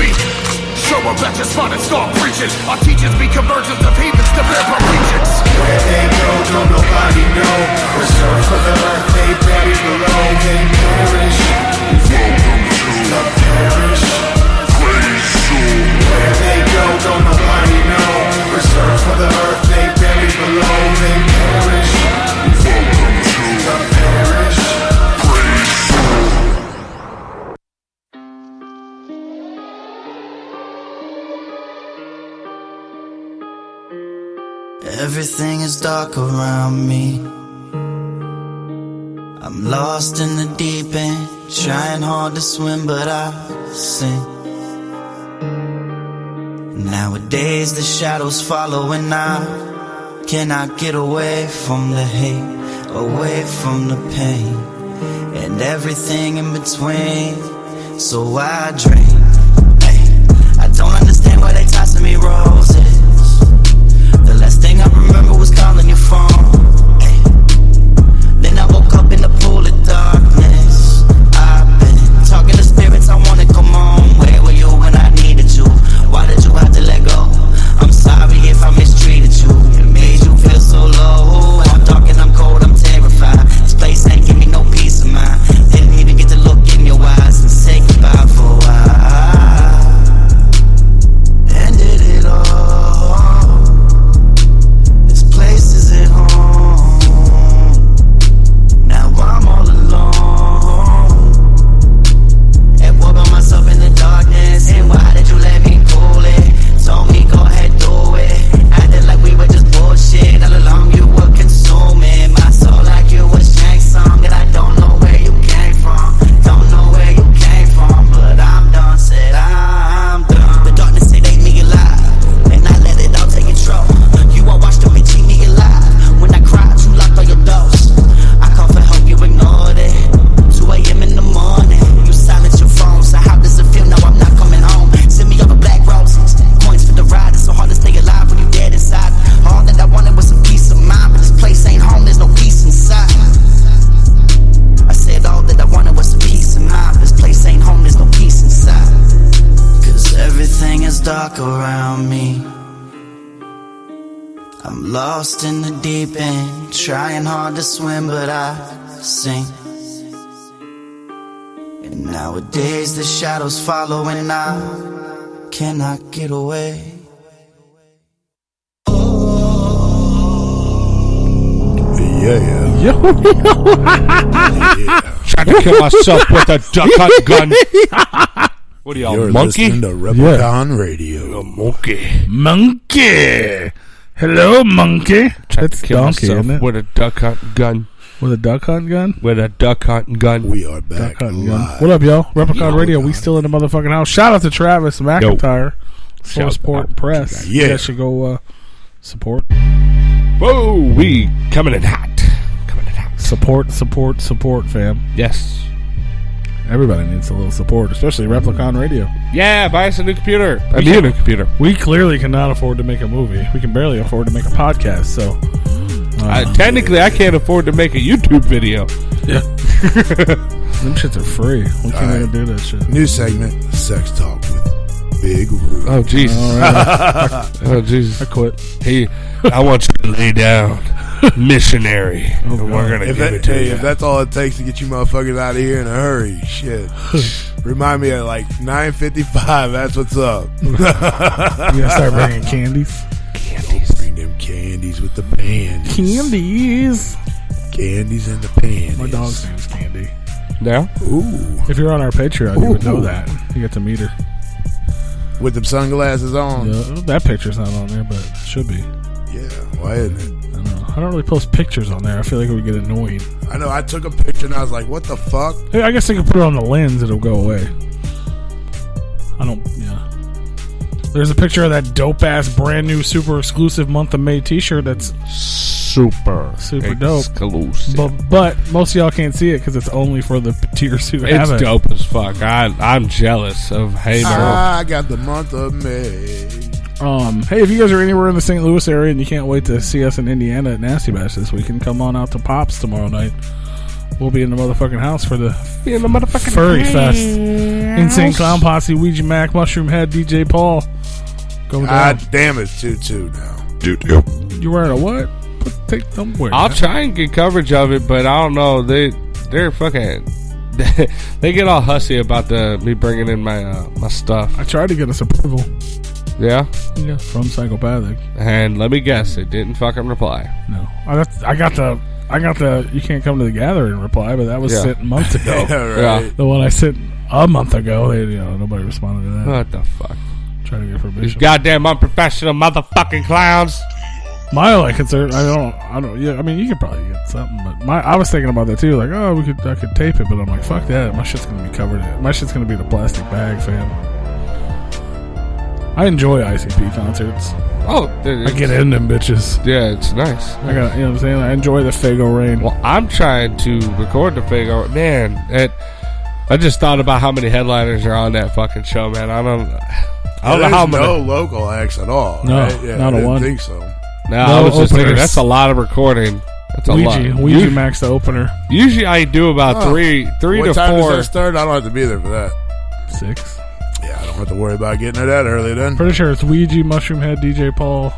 we show up at your spot and start preaching. Our teachers be conversions of heathens to their allegiance. Where they go, don't nobody know. Reserved for the earth, they bury below. They perish. Welcome to the parish. Praise soul. Where they go, don't nobody know. Reserved for the earth, they bury below. They perish. Welcome to the parish. Praise soul. Everything is dark around me. I'm lost in the deep end, trying hard to swim, but I sink. Nowadays the shadows follow and I cannot get away from the hate, away from the pain, and everything in between. So I drink. I don't understand why they tossing me roses. The last thing I remember was calling your phone. Then I woke up in the pool of darkness. I've been talking to spirits, I wanna come on. Where were you when I needed you? Why did you have to let go? I'm sorry if I mistreated you. It made you feel so low. I'm dark and I'm cold, I'm terrified. This place ain't give me no peace of mind. Didn't even get to look in your eyes and say goodbye for a while. Ended it all. This place isn't home. Now I'm all alone. At war by myself in the darkness. And why did you let me pull it? Told me go ahead, do it. Acted like we were just bullshit. All along you were consuming my soul like you was Shang Tsung. And I don't know where you came from. Don't know where you came from. But I'm done, said I'm done. The darkness said ate me alive, and I let it all take control. You all watched them and cheat me alive. When I cried, you locked all your doors. I called for help, you ignored it. 2 a.m. in the morning, you silenced your phone. So how does it feel now I'm not coming home? Send me over black roses, coins for the ride. It's so hard to stay alive when you dead inside. All that I wanted was some peace of mind, but this place ain't home, there's no peace inside. I said all that I wanted was some peace of mind. This place ain't home, there's no peace inside. Cause everything is dark around me. I'm lost in the deep end, trying hard to swim, but I sink. And nowadays the shadows follow and I cannot get away. Yeah. Tried to kill myself with a duck hunt gun. What are y'all, You're monkey? listening to Replicon Radio. A monkey. Monkey. Hello, monkey. Tried That's to kill donkey, myself isn't it? with a duck hunt gun. With a duck hunt gun? With a duck hunting gun. We are back live. What up, y'all? Replicon Radio. We still in the motherfucking house. Shout out to Travis McIntire. Full Sport Press. Yeah. You guys should go support. Whoa, we coming in hot. Support, fam. Yes. Everybody needs a little support, especially Replicon Radio. Yeah, buy us a new computer. I need a new computer. We clearly cannot afford to make a movie. We can barely afford to make a podcast, so... technically, I can't afford to make a YouTube video. Yeah. Them shits are free. We can't even do that shit. New segment, Sex Talk with Big Rude. Oh, Jesus. Oh, Jesus. I quit. Hey, I want you to lay down. Missionary. And we're going to give it to you. If that's all it takes to get you motherfuckers out of here in a hurry, shit. Remind me at like 9:55. That's what's up. You gotta start bringing candies. Bring them candies with the pandies. Candies. Candies and the pandies. My dog's name's Candy. Now? Ooh. If you're on our Patreon, you would know that. You get to meet her. With them sunglasses on. Yeah, that picture's not on there, but it should be. Yeah, why isn't it? I don't know. I don't really post pictures on there. I feel like it would get annoying. I know. I took a picture and I was like, what the fuck? Hey, I guess I could put it on the lens. It'll go away. I don't... Yeah. There's a picture of that dope-ass brand new super exclusive month of May t-shirt that's super dope. Exclusive. But most of y'all can't see it because it's only for the tiers who have it. It's dope as fuck. I'm jealous of Hey I got the month of May. Hey, if you guys are anywhere in the St. Louis area and you can't wait to see us in Indiana at Nasty Bash this weekend, come on out to Pops tomorrow night. we'll be in the motherfucking house for the motherfucking Furry house. Fest. Insane Clown Posse, Ouija Mac, Mushroom Head, DJ Paul. Go down. God damn it, 2-2 now. Dude, yep. You wearing a what? Take them where? I'll try and get coverage of it, but I don't know. They're fucking. They get all hussy about me bringing in my stuff. I tried to get us approval. Yeah? Yeah. From Psychopathic. And let me guess, it didn't fucking reply. No. I got the you can't come to the gathering reply, but that was sent months ago. Right. The one I sent a month ago, nobody responded to that. What the fuck? Trying to get permission. These goddamn unprofessional motherfucking clowns. My only concern, I don't. Yeah, I mean, you could probably get something, but I was thinking about that too. Like, oh, I could tape it, but I'm like, fuck that. My shit's gonna be covered in it. My shit's gonna be the plastic bag, fam. I enjoy ICP concerts. Oh, I get in them bitches. Yeah, it's nice. I got, you know what I'm saying. I enjoy the Fago Rain. Well, I'm trying to record the Fago. Man, I just thought about how many headliners are on that fucking show, man. I don't know how many. No local acts at all. No, right? Yeah, not I a didn't one. think so. No, I was just thinking, that's a lot of recording. That's a lot. Ouija Max the opener. Usually I do about three what to time 4. Does that start? I don't have to be there for that. 6. Yeah, I don't have to worry about getting there that early then. Pretty sure it's Ouija, Mushroom Head, DJ Paul.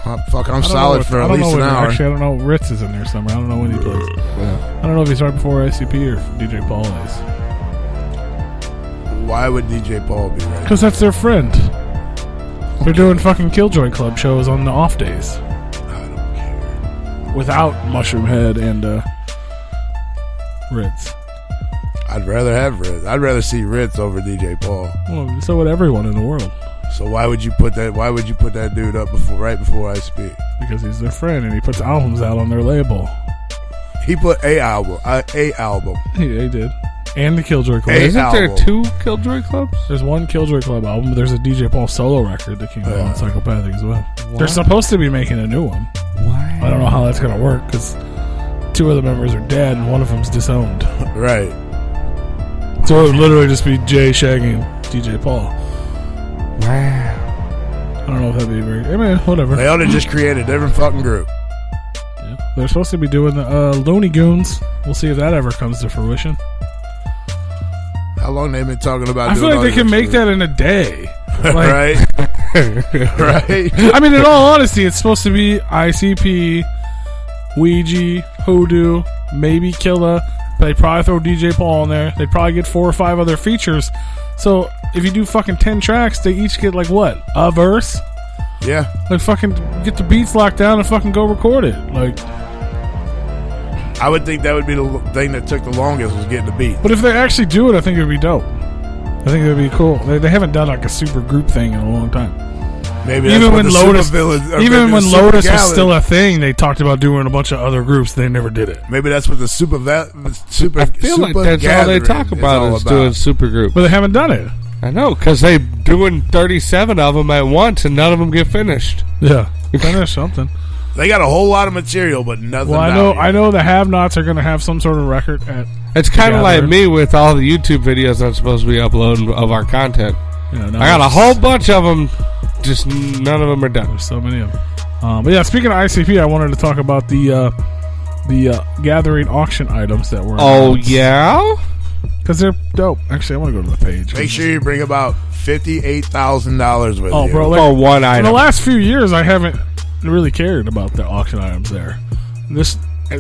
I'm solid for at least an hour. Actually, I don't know. Ritz is in there somewhere. I don't know when he plays. Yeah. I don't know if he's right before ICP or DJ Paul is. Why would DJ Paul be right? Because that's their friend. They're doing fucking Killjoy Club shows on the off days. I don't care. Without Mushroom Head and Ritz. I'd rather have Ritz. I'd rather see Ritz over DJ Paul. Well, so would everyone in the world. So why would you put that dude up right before ICP? Because he's their friend and he puts albums out on their label. He put a album. He did. And the Killjoy Club. Isn't there 2 Killjoy Clubs? There's one Killjoy Club album. There's a DJ Paul solo record that came out on Psychopathic as well. What? They're supposed to be making a new one. Why? I don't know how that's going to work because 2 of the members are dead and one of them's disowned. Right. So it would literally just be Jay, Shaggy, and DJ Paul. Wow. I don't know if that'd be very... I mean, whatever. They ought to just create a different fucking group. Yeah. They're supposed to be doing the Looney Goons. We'll see if that ever comes to fruition. How long they been talking about? I feel like they can make that in a day. Like, right. Right. I mean, in all honesty, it's supposed to be ICP, Ouija, Hoodoo, maybe Killa. They'd probably throw DJ Paul in there. They'd probably get 4 or 5 other features. So if you do fucking 10 tracks, they each get like what? A verse? Yeah. Like fucking get the beats locked down and fucking go record it. Like, I would think that would be the thing that took the longest was getting the beat. but if they actually do it, I think it would be dope. I think it would be cool. They haven't done like a super group thing in a long time. Maybe even when Lotus, even when Lotus was still a thing, they talked about doing a bunch of other groups. They never did it. Maybe that's what the super. I feel like that's all they talk about is doing super group. But they haven't done it. I know, because they're doing 37 of them at once, and none of them get finished. Yeah, finish something. They got a whole lot of material, but nothing. Well, I know the have-nots are going to have some sort of record at. It's kind of like me with all the YouTube videos I'm supposed to be uploading of our content. Yeah, no, I got a whole bunch of them, just none of them are done. There's so many of them. But yeah, speaking of ICP, I wanted to talk about the gathering auction items that were. Oh yeah, because they're dope. Actually, I want to go to the page. Make sure you bring about $58,000 with you. Oh, bro, for one item. In the last few years, I haven't really cared about the auction items there.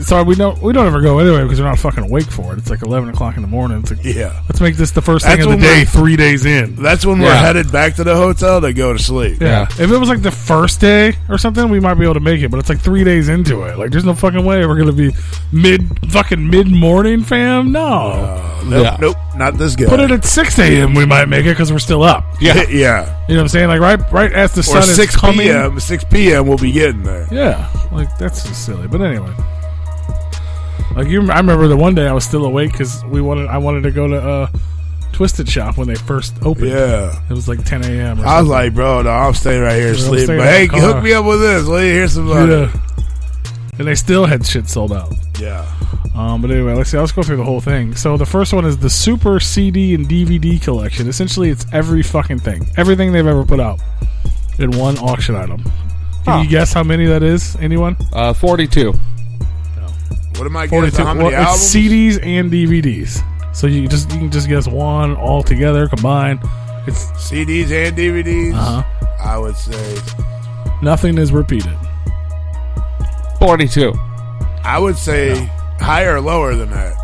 Sorry, we don't ever go anyway because we're not fucking awake for it. It's like 11 o'clock in the morning. It's like, yeah, let's make this the first thing of the day 3 days in. That's when we're headed back to the hotel to go to sleep. Yeah. If it was like the first day or something, we might be able to make it, but it's like 3 days into it. Like, there's no fucking way we're going to be mid-morning, fam? No. Nope, not this good. Put it at 6 a.m. we might make it because we're still up. Yeah. You know what I'm saying? Like, right as the sun is 6 coming. p.m., 6 p.m. we'll be getting there. Yeah. Like, that's just silly. But anyway. Like I remember the one day I was still awake because I wanted to go to Twiztid shop when they first opened. Yeah, it was like 10 a.m. I was like, bro, no, I'm staying right here sleeping. But hey, hook me up with this. Let me hear some money. Yeah. And they still had shit sold out. Yeah. But anyway, let's go through the whole thing. So the first one is the Super CD and DVD collection. Essentially, it's every fucking thing, everything they've ever put out in one auction item. Can you guess how many that is? Anyone? 42. What am I guessing? How many albums? It's CDs and DVDs. So you can just guess one all together combined. It's CDs and DVDs. I would say nothing is repeated. 42. I would say higher or lower than that.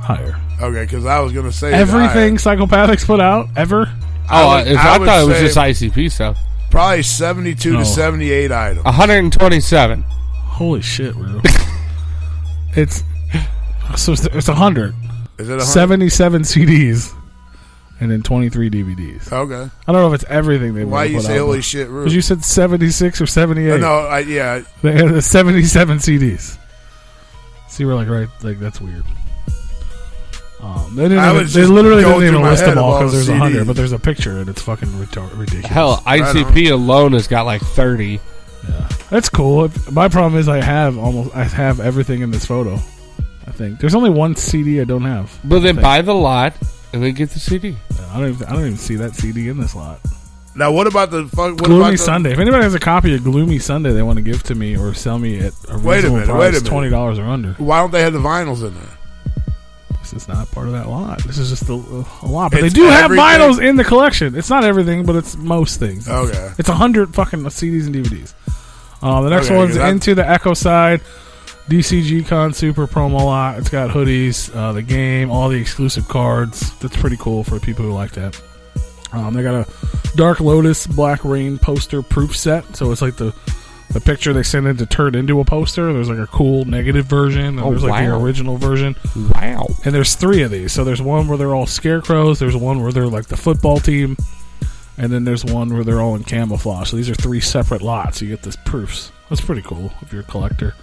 Higher. Okay, because I was going to say everything Psychopathics put out ever. I thought it was just ICP stuff. Probably 72 to 78 items. 127. Holy shit, bro! It's 100. Is it 100? 77 CDs and then 23 DVDs. Okay. I don't know if it's everything they. Why you put say out, holy shit, Rube? Because you said 76 or 78. No, yeah. They had 77 CDs. So you were like, that's weird. They literally didn't even list them all because there's 100, but there's a picture and it's fucking ridiculous. Hell, ICP alone has got like 30. Yeah, that's cool. My problem is I have everything in this photo. I think there's only one CD I don't have. But then buy the lot and then get the CD. Yeah, I don't even see that CD in this lot. Now, what about the Gloomy Sunday? If anybody has a copy of Gloomy Sunday they want to give to me or sell me at a reasonable price, $20 or under. Why don't they have the vinyls in there? This is not part of that lot. This is just a lot. But they do have vinyls in the collection. It's not everything, but it's most things. Okay. It's 100 fucking CDs and DVDs. The next one's Into the Echo Side, DCG Con Super promo lot. It's got hoodies, the game, all the exclusive cards. That's pretty cool for people who like that. They got a Dark Lotus Black Rain poster proof set. So it's like the picture they send in to turn into a poster. There's like a cool negative version, and there's like the original version. Wow. And there's 3 of these. So there's one where they're all scarecrows, there's one where they're like the football team, and then there's one where they're all in camouflage. So these are 3 separate lots. You get this proofs. That's pretty cool if you're a collector.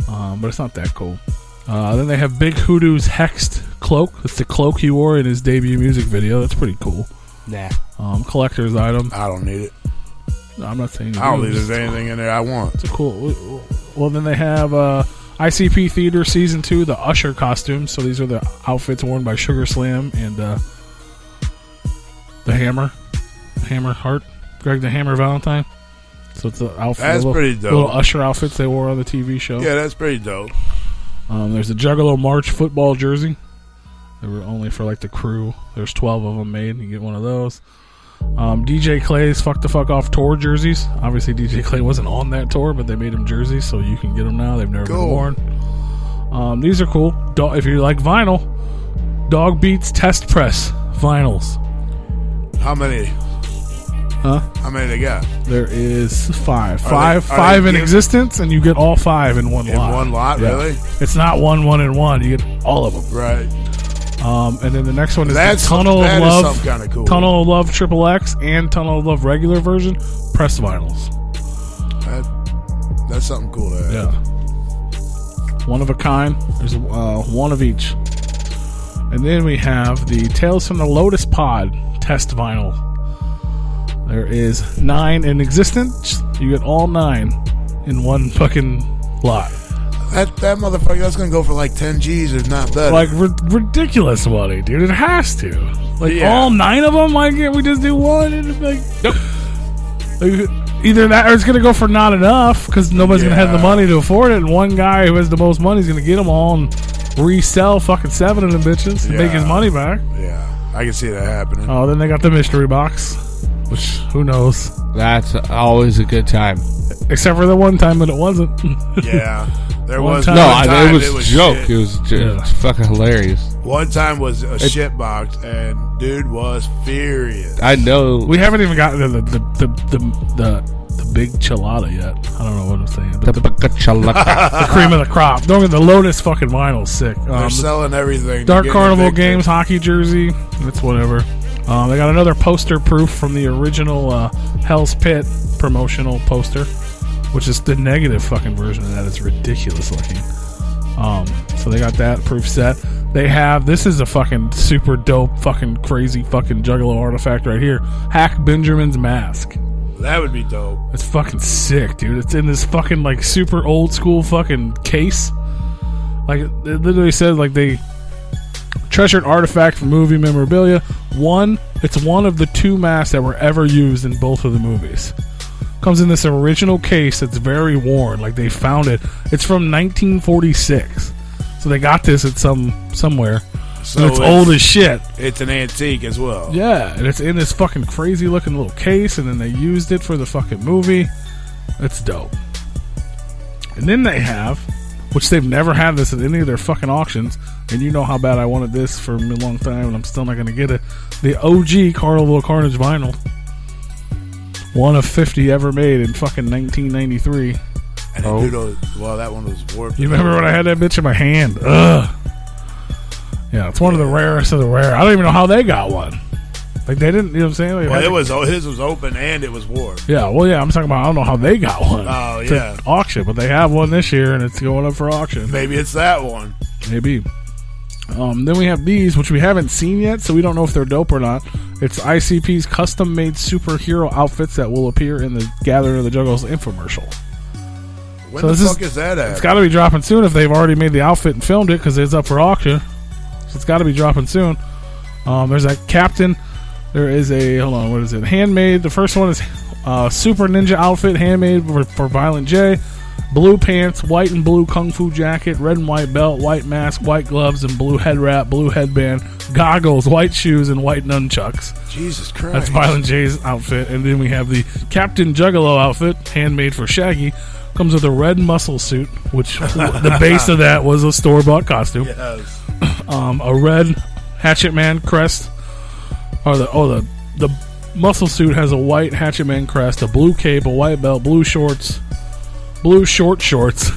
But it's not that cool. Then they have Big Hoodoo's Hexed Cloak. It's the cloak he wore in his debut music video. That's pretty cool. Nah. Collector's item. I don't need it. No, I'm not saying I don't think there's anything in there I want. It's a cool. Well, then they have ICP Theater Season 2, the Usher costumes. So these are the outfits worn by Sugar Slam and the Hammer Heart, Greg the Hammer Valentine. So it's the outfit. That's pretty dope. Little Usher outfits they wore on the TV show. Yeah, that's pretty dope. There's a Juggalo March football jersey. They were only for like the crew. There's 12 of them made. You get one of those. DJ Clay's Fuck the Fuck Off tour jerseys. Obviously DJ Clay wasn't on that tour, but they made him jerseys, so you can get them now. They've never been worn. These are cool. If you like vinyl, Dog Beats Test Press vinyls. How many? Huh? How many they got? There is 5. Five in existence, and you get all 5 in one lot. In one lot, yeah. Really? It's not one, and one. You get all of them. Right. And then the next one is the Tunnel of Love. Something kind of cool. Tunnel of Love XXX and Tunnel of Love regular version press vinyls. That's something cool to have. Yeah. One of a kind. There's one of each. And then we have the Tales from the Lotus Pod test vinyl. There is 9 in existence. You get all 9 in one fucking lot. That motherfucker, that's going to go for like 10 G's if not better. Like ridiculous money, dude. It has to. Like all 9 of them, why can't we just do one? And like, nope. Either that or it's going to go for not enough because nobody's going to have the money to afford it. And one guy who has the most money is going to get them all and resell fucking 7 of them bitches and make his money back. Yeah, I can see that happening. Oh, then they got the mystery box, which who knows? That's always a good time. Except for the one time when it wasn't. Yeah. There was it was a joke. Shit. It was fucking hilarious. One time was a shit box, and dude was furious. I know. We haven't even gotten to the big chilada yet. I don't know what I'm saying. But the cream of the crop. Don't get the Lotus fucking vinyl's sick. They're selling everything. Dark Carnival Games hockey jersey. It's whatever. They got another poster proof from the original Hell's Pit promotional poster, which is the negative fucking version of that. It's ridiculous looking. So they got that proof set. They have, this is a fucking super dope fucking crazy fucking Juggalo artifact right here. Hack Benjamin's mask. That would be dope. It's fucking sick, dude. It's in this fucking like super old school fucking case. Like it literally says like they treasured artifact from movie memorabilia. It's one of the 2 masks that were ever used in both of the movies. Comes in this original case that's very worn. Like they found it. It's from 1946. So they got this at somewhere. So and it's old as shit. It's an antique as well. Yeah, and it's in this fucking crazy looking little case, and then they used it for the fucking movie. It's dope. And then they have, which they've never had this at any of their fucking auctions, and you know how bad I wanted this for a long time, and I'm still not going to get it. The OG Carnival Carnage vinyl. One of 50 ever made in fucking 1993. And well, that one was warped. You remember when I had that bitch in my hand? Ugh. Yeah, it's one of the rarest of the rare. I don't even know how they got one. Like, they didn't, you know what I'm saying? Like, well, his was open and it was warped. Yeah, well, yeah, I'm talking about, I don't know how they got one. Oh, yeah. Auction, but they have one this year and it's going up for auction. Maybe it's that one. Maybe. Then we have these, which we haven't seen yet, so we don't know if they're dope or not. It's ICP's custom-made superhero outfits that will appear in the Gathering of the Juggles infomercial. When the fuck is that at? It's got to be dropping soon if they've already made the outfit and filmed it, because it's up for auction. So it's got to be dropping soon. There's a Captain. There is a, hold on, what is it? Handmade. The first one is Super Ninja outfit, handmade for Violent J. Blue pants, white and blue kung fu jacket, red and white belt, white mask, white gloves, and blue head wrap, blue headband, goggles, white shoes, and white nunchucks. Jesus Christ. That's Violent J's outfit. And then we have the Captain Juggalo outfit, handmade for Shaggy. Comes with a red muscle suit, which the base of that was a store-bought costume. Yes. A red Hatchet Man crest. The muscle suit has a white Hatchet Man crest, a blue cape, a white belt, blue shorts, blue short shorts,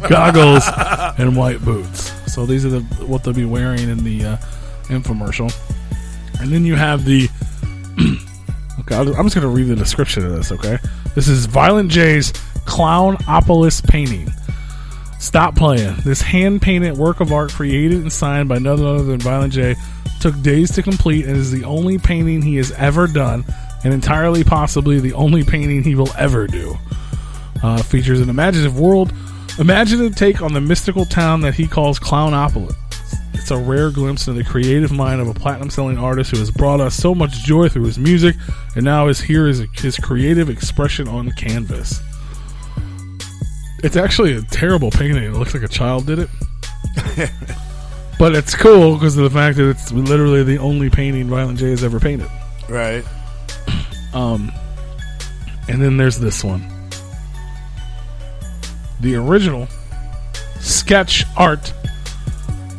goggles, and white boots. So these are what they'll be wearing in the infomercial. And then you have the... okay, I'm just going to read the description of this, okay? This is Violent J's Clownopolis painting. Stop playing. This hand-painted work of art created and signed by none other than Violent J took days to complete and is the only painting he has ever done, and entirely possibly the only painting he will ever do. Features an imaginative take on the mystical town that he calls Clownopolis. It's a rare glimpse into the creative mind of a platinum-selling artist who has brought us so much joy through his music, and now is here as his creative expression on canvas. It's actually a terrible painting. It looks like a child did it. But it's cool because of the fact that it's literally the only painting Violent J has ever painted. Right. And then there's this one. The original sketch art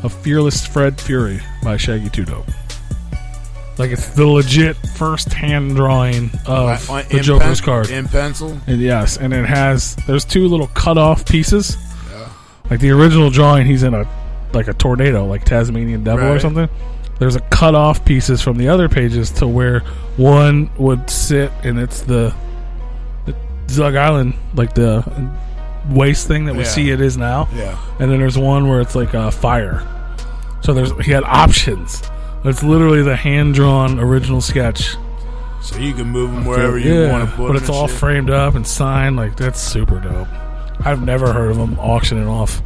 of Fearless Fred Fury by Shaggy 2 Dope. Like, it's the legit first hand drawing of the Joker's card. In pencil? And yes, and there's two little cut off pieces. Yeah. Like the original drawing, he's in a tornado, like Tasmanian Devil or something. There's a cut off pieces from the other pages to where one would sit, and it's the Zug Island, like the waste thing that we see it is now. Yeah. And then there's one where it's like a fire. So he had options. It's literally the hand-drawn original sketch. So you can move them wherever you want to put them. But it's all framed up and signed. Like, that's super dope. I've never heard of them auctioning off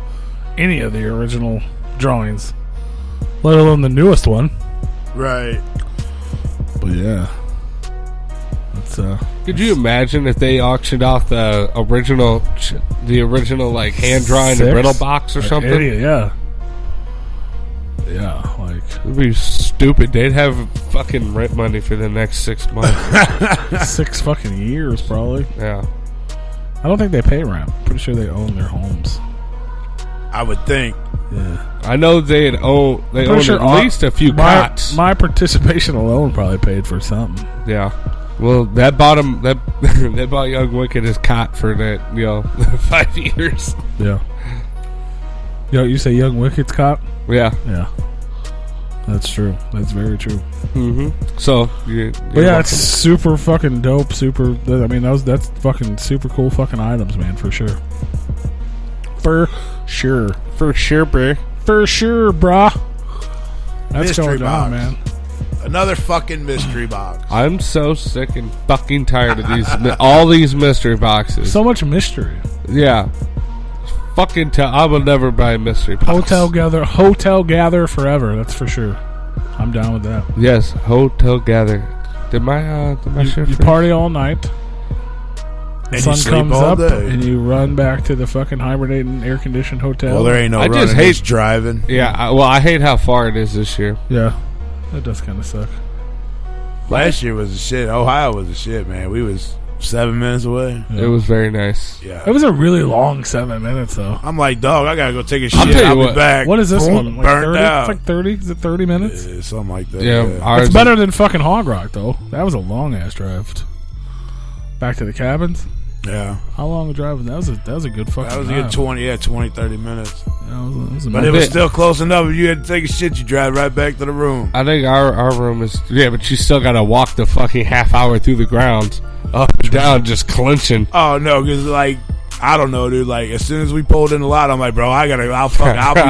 any of the original drawings, let alone the newest one. Right. But yeah. It's, could you imagine if they auctioned off the original like hand-drawn riddle box or something? Idiot, yeah. Yeah, like, it'd be stupid. They'd have fucking rent money for the next 6 months. 6 fucking years, probably. Yeah. I don't think they pay rent. Pretty sure they own their homes. I would think. Yeah. I know they own at least a few cots. My participation alone probably paid for something. Yeah. Well, that bought Young Wicked his cot for that, 5 years. Yeah. Yo, you say Young Wicked's cot? Yeah. Yeah. That's true. That's very true. Mm-hmm. So, it's super fucking dope. That's fucking super cool fucking items, man, for sure. For sure. For sure, bruh. For sure, brah. That's mystery going box. down, man. Another fucking mystery box. I'm so sick and fucking tired of these all these mystery boxes. So much mystery. Yeah. I will never buy a mystery box. Hotel gather forever. That's for sure. I'm down with that. Yes, hotel gather. Did my you party all night? And sun you sleep comes all up, day. and you run back to the fucking hibernating air-conditioned hotel. Well, there ain't no I running, just hate it's driving. Yeah, I hate how far it is this year. Yeah, that does kind of suck. Last year was a shit. Ohio was a shit, man. We was 7 minutes away. Yeah. It was very nice. Yeah, it was a really long 7 minutes, though. I'm like, dog, I gotta go take a shit. I'll tell you I'll be back. What is this Boom, one? Like burnt 30? out. It's like 30. Is it 30 minutes? Yeah, something like that. Yeah, It's better than fucking Hog Rock, though. That was a long ass drive. Back to the cabins. Yeah. How long a drive was that? That was a good fucking That was a drive. good 20, 30 minutes. Yeah, it was But it was still close enough. If you had to take a shit, you drive right back to the room. I think our room is... Yeah, but you still got to walk the fucking half hour through the grounds. Up and down, just clenching. Oh, no, because, like, I don't know, dude. Like, as soon as we pulled in the lot, I'm like, bro, I'll be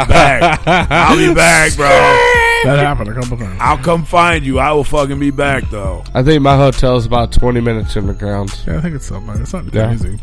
back. I'll be back, bro. That happened a couple times. I'll come find you. I will fucking be back, though. I think my hotel is about 20 minutes in the ground. Yeah, I think it's something. It's not Yeah. crazy.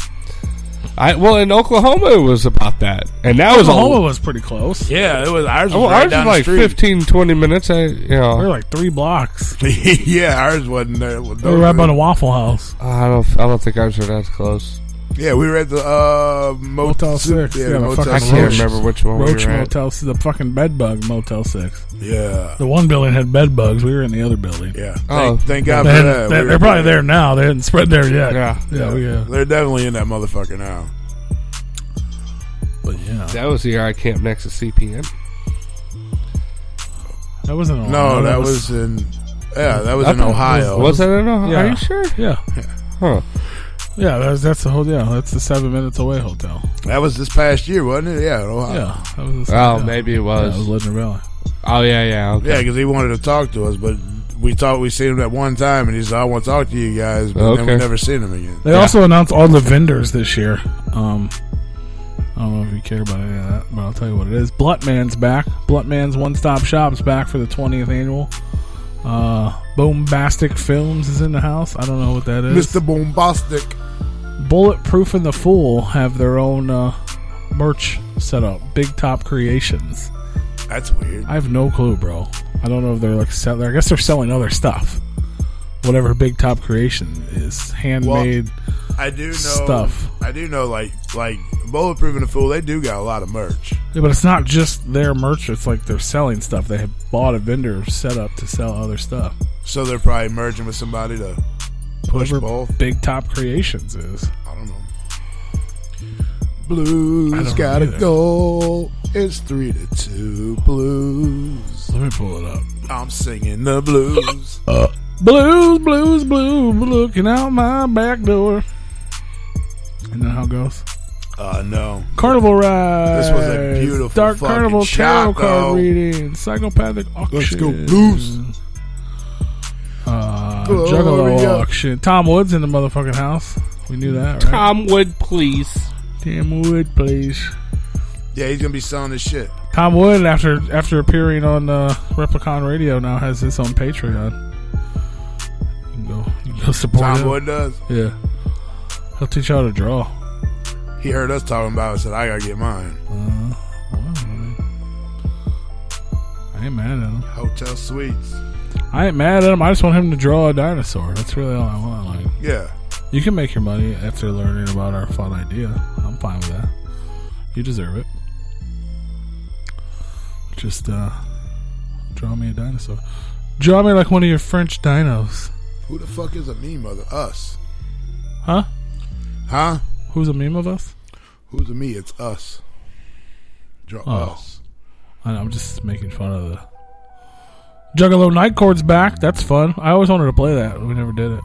Well, in Oklahoma, it was about that. And that Oklahoma was pretty close. Yeah, it was. Ours was Well, right ours down was like the street. 15, 20 minutes. We were like 3 blocks. Yeah, ours wasn't there. We were right by the Waffle House. I don't think ours were that close. Yeah, we were at the Motel 6. Yeah, the Motel fucking I can't Roach- remember which one we Roach were at. Motel, the fucking Bedbug Motel 6. Yeah. The one building had bed bugs. We were in the other building. Yeah. Oh. Thank God They for hadn't- that. They're probably there now. They hadn't spread there yet. Yeah. Yeah. They're definitely in that motherfucker now. But yeah. That was the year I camped next to CPN. That wasn't in No, Ohio. that was in. Yeah, that was in Ohio. Was that in Ohio? Yeah. Are you sure? Yeah. Huh. Yeah, that's the whole. Yeah, that's the 7 minutes away hotel. That was this past year, wasn't it? Yeah, in Ohio. Yeah, that was. Oh, maybe it was. Yeah, it was Legend Valley. Oh, yeah. Okay. Yeah, because he wanted to talk to us, but we seen him that one time, and he said, "I want to talk to you guys," but then we never seen him again. They also announced all the vendors this year. I don't know if you care about any of that, but I'll tell you what it is. Blutman's back. Blutman's One Stop Shop's back for the 20th annual. Boombastic Films is in the house. I don't know what that is. Mr. Bombastic. Bulletproof and the Fool have their own merch set up. Big Top Creations. That's weird. I have no clue, bro. I don't know if they're like I guess they're selling other stuff. Whatever Big Top Creation is, handmade. I do know stuff. I do know, like Bulletproof and the Fool. They do got a lot of merch. Yeah, but it's not just their merch. It's like they're selling stuff. They have bought a vendor set up to sell other stuff. So they're probably merging with somebody to push Whoever both. Big Top Creations is. I don't know. Blues gotta go. It's 3-2 blues. Let me pull it up. I'm singing the blues. Blues, blues, blue, looking out my back door. Isn't that how it goes? No. Carnival ride. This was a beautiful Dark fucking Carnival tarot Chaco. card reading. Psychopathic auction. Let's go blues. Juggalo Gloria. auction. Tom Wood's in the motherfucking house. We knew that, right? Tom Wood, please. Tom Wood, please. Yeah, he's gonna be selling this shit. Tom Wood, after appearing on Replicon Radio, now has his own Patreon. You can go support Tom him. Wood does. Yeah, he'll teach you how to draw. He heard us talking about it. Said I gotta get mine. I ain't mad at him. Hotel Suites. I ain't mad at him. I just want him to draw a dinosaur. That's really all I want. Like, Yeah. you can make your money after learning about our fun idea. I'm fine with that. You deserve it. Just draw me a dinosaur. Draw me like one of your French dinos. Who the fuck is a meme of us? Huh? Huh? Who's a meme of us? Who's a me? It's us. Draw us. I'm just making fun of the Juggalo Night Chord's back. That's fun. I always wanted to play that. We never did it.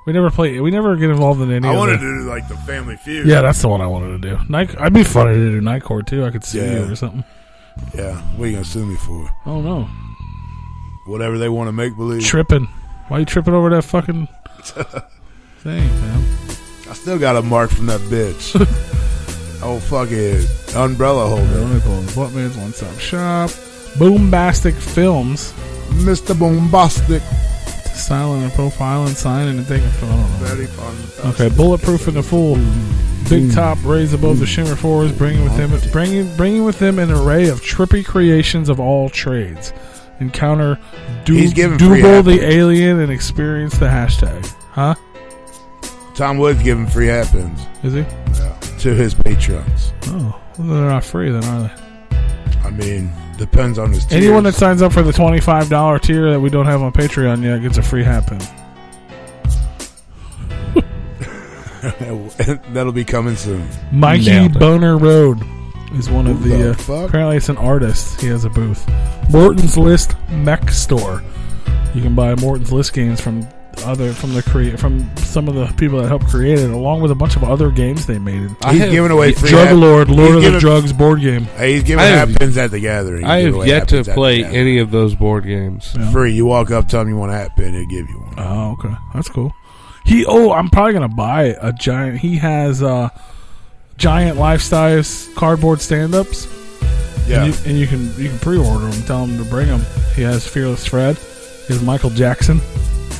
We never get involved in any I of wanted it. to do like the Family Feud. Yeah, that's the one I wanted to do. I'd be funny to do Night Chord too. I could sue you or something. Yeah. What are you gonna sue me for? Oh no. Whatever they want to make believe. Tripping. Why you tripping over that fucking thing, man? I still got a mark from that bitch. Oh fucking umbrella holder. Let me pull this. Buttman's One Stop Shop. Boombastic Films. Mr. Bombastic. Styling and profiling, signing and taking photos. Very fun. Okay, Bulletproof and the Fool. Big Top raised above the shimmer fours, bringing with them an array of trippy creations of all trades. Encounter He's giving Double free the apples. alien and experience the hashtag. Huh? Tom Wood's giving free hat pins. Is he? Yeah, to his patrons. Oh, well, they're not free then, are they? I mean, depends on his tiers. Anyone that signs up for the $25 tier that we don't have on Patreon yet gets a free hat pin. That'll be coming soon. Mikey Boner Road is one of the apparently it's an artist. He has a booth. Morton's List Mech Store. You can buy Morton's List games from some of the people that helped create it, along with a bunch of other games they made. He's giving away free Drug Lord, Lord of the Drugs board game. Hey, he's giving hat pins at the gathering. I have yet to play any of those board games. Yeah. Free. You walk up, tell him you want a hat pin, he'll give you one. Oh, okay, that's cool. I'm probably gonna buy a giant. He has giant life-size cardboard stand-ups. Yeah, and you can pre-order them. Tell him to bring them. He has Fearless Fred. He has Michael Jackson.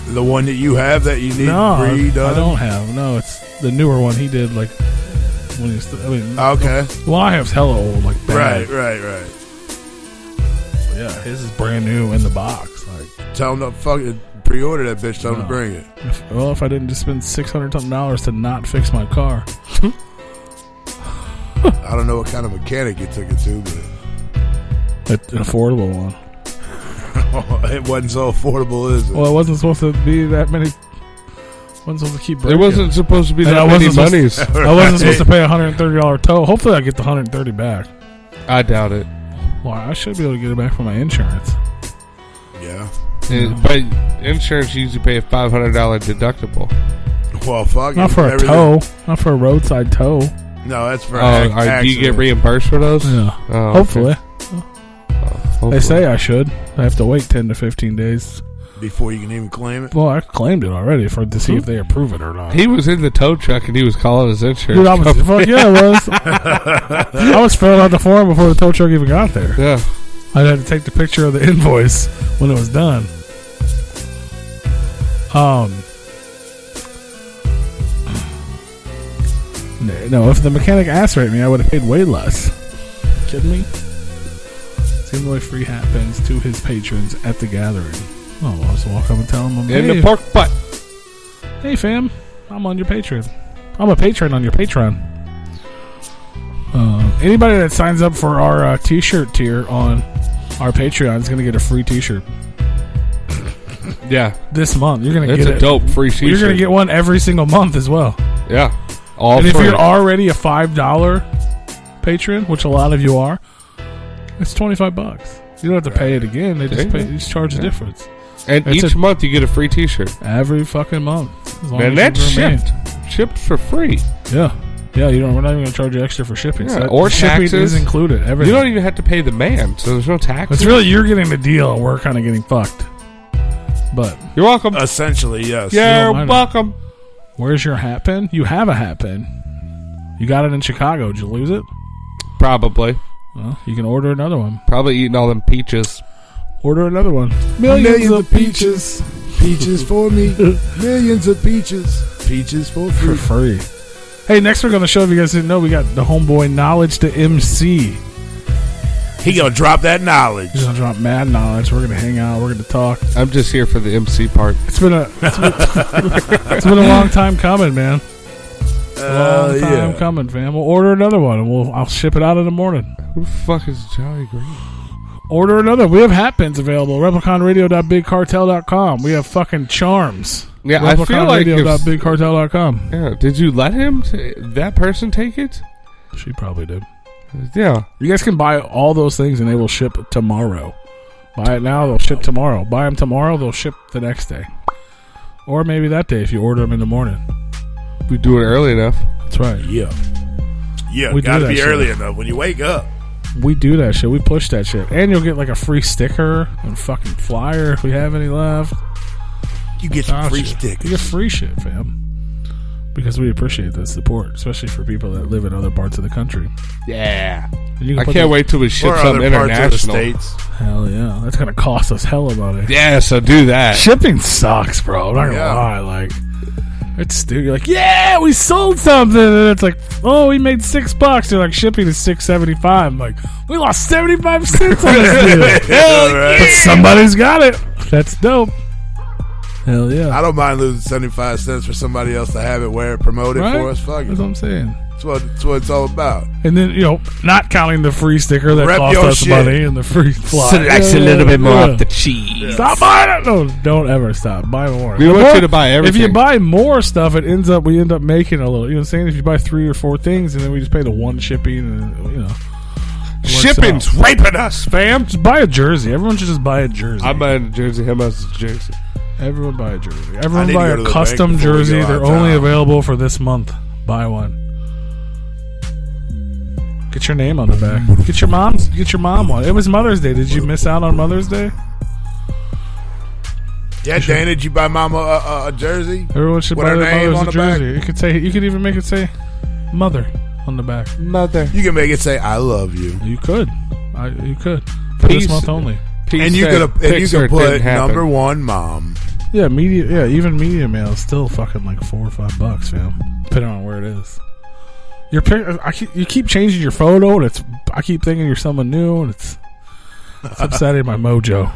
The one that you have that you need redone? I don't have. No, it's the newer one he did. Like when he's. Okay. Well, I have hella old. Like bad. Right. But yeah, his is brand new in the box. Like, tell him to fucking pre-order that bitch. Tell him to bring it. If I didn't just spend $600 to not fix my car. I don't know what kind of mechanic you took it to, but an affordable one. It wasn't so affordable, is it? Well, it wasn't supposed to be that many. Wasn't supposed to keep breaking. It wasn't supposed to be that many monies. I wasn't supposed to pay $130 tow. Hopefully, I get the $130 back. I doubt it. Well, I should be able to get it back from my insurance. Yeah. But insurance usually pay a $500 deductible. Well, fuck. Not for a tow. Not for a roadside tow. No, that's for do you get reimbursed for those? Yeah. Oh, hopefully. Okay. Hopefully. They say I should. I have to wait 10 to 15 days. Before you can even claim it? Well, I claimed it already to see if they approve it or not. He was in the tow truck and he was calling his insurance company. Fuck yeah, I was. I was filling out the form before the tow truck even got there. Yeah. I had to take the picture of the invoice when it was done. No, if the mechanic ass raped me, I would have paid way less. Kidding me? He's giving away free hat pins to his patrons at the gathering. Oh, I'll just walk up and tell him in the pork butt. Hey, fam, I'm on your Patreon. I'm a patron on your Patreon. Anybody that signs up for our T-shirt tier on our Patreon is going to get a free T-shirt. Yeah, this month you're going to get a dope free T-shirt. You're going to get one every single month as well. Yeah, and if you're already a $5 patron, which a lot of you are, it's $25. You don't have to pay it again. They just charge the difference. And each month you get a free T-shirt every fucking month. And that's shipped for free. Yeah. Yeah, we're not even going to charge you extra for shipping. Yeah, so or shipping taxes is included. Everything. You don't even have to pay the man, so there's no taxes. It's really you're getting the deal, and we're kind of getting fucked. But you're welcome. Essentially, yes. You're welcome. Where's your hat pin? You have a hat pin. You got it in Chicago. Did you lose it? Probably. Well, you can order another one. Probably eating all them peaches. Order another one. Millions of peaches. Peaches for me. Millions of peaches. Peaches for free. For free. Hey, next week on the show, if you guys didn't know, we got the homeboy Knowledge to MC. He gonna drop that knowledge. He's gonna drop mad knowledge. We're gonna hang out. We're gonna talk. I'm just here for the MC part. It's been a a long time coming, man. Long time coming, fam. We'll order another one, and I'll ship it out in the morning. Who the fuck is Jolly Green? Order another. We have hat pins available. Repliconradio.bigcartel.com. We have fucking charms. Yeah, I feel like Repliconradio.bigcartel.com. Yeah, did you let that person take it? She probably did. Yeah. You guys can buy all those things and they will ship tomorrow. Buy it now, they'll ship tomorrow. Buy them tomorrow, they'll ship the next day. Or maybe that day if you order them in the morning. We do it early enough. That's right. Yeah. Yeah, we gotta be early enough when you wake up. We do that shit. We push that shit. And you'll get like a free sticker and fucking flyer if we have any left. You get some free stickers. You get free shit, fam. Because we appreciate the support, especially for people that live in other parts of the country. Yeah. I can't wait till we ship some international. Hell yeah. That's going to cost us hella money. Yeah, so do that. Shipping sucks, bro. I'm not going to lie. Like, it's stupid. You're like, yeah, we sold something. And it's like, oh, we made $6. They're like, shipping is $6.75. I'm like, we lost 75 cents on this deal. Right. But somebody's got it. That's dope. Hell yeah. I don't mind losing 75 cents for somebody else to have it, wear it, promote it Right? for us. Fuck it. That's what I'm saying. That's what it's all about. And then, not counting the free sticker that Rep cost your us shit. money and the free fly. Selects a little bit more off the cheese. Stop buying it. No, don't ever stop. Buy more. We want you to buy everything. If you buy more stuff, we end up making a little. You know what I'm saying? If you buy 3 or 4 things and then we just pay the one shipping and, Shipping's raping us, fam. Just buy a jersey. Everyone should just buy a jersey. I'm buying a jersey. Him has a jersey. Everyone buy a jersey. I Everyone need to buy go a to the custom bank before we jersey. go out They're of only town. available for this month. Buy one. Get your name on the back. Get your mom one. It was Mother's Day. Did you miss out on Mother's Day? Yeah, Dana, did you buy Mama a jersey? Everyone should with buy her their name mother's on a the back? jersey. You could even make it say "Mother" on the back. Mother. You can make it say "I love you." You could. You could. For this month only. And you could put number 1 mom. Yeah, even media mail is still fucking like $4 or $5, fam. Depending on where it is. You keep changing your photo, and I keep thinking you're someone new, and it's upsetting my mojo.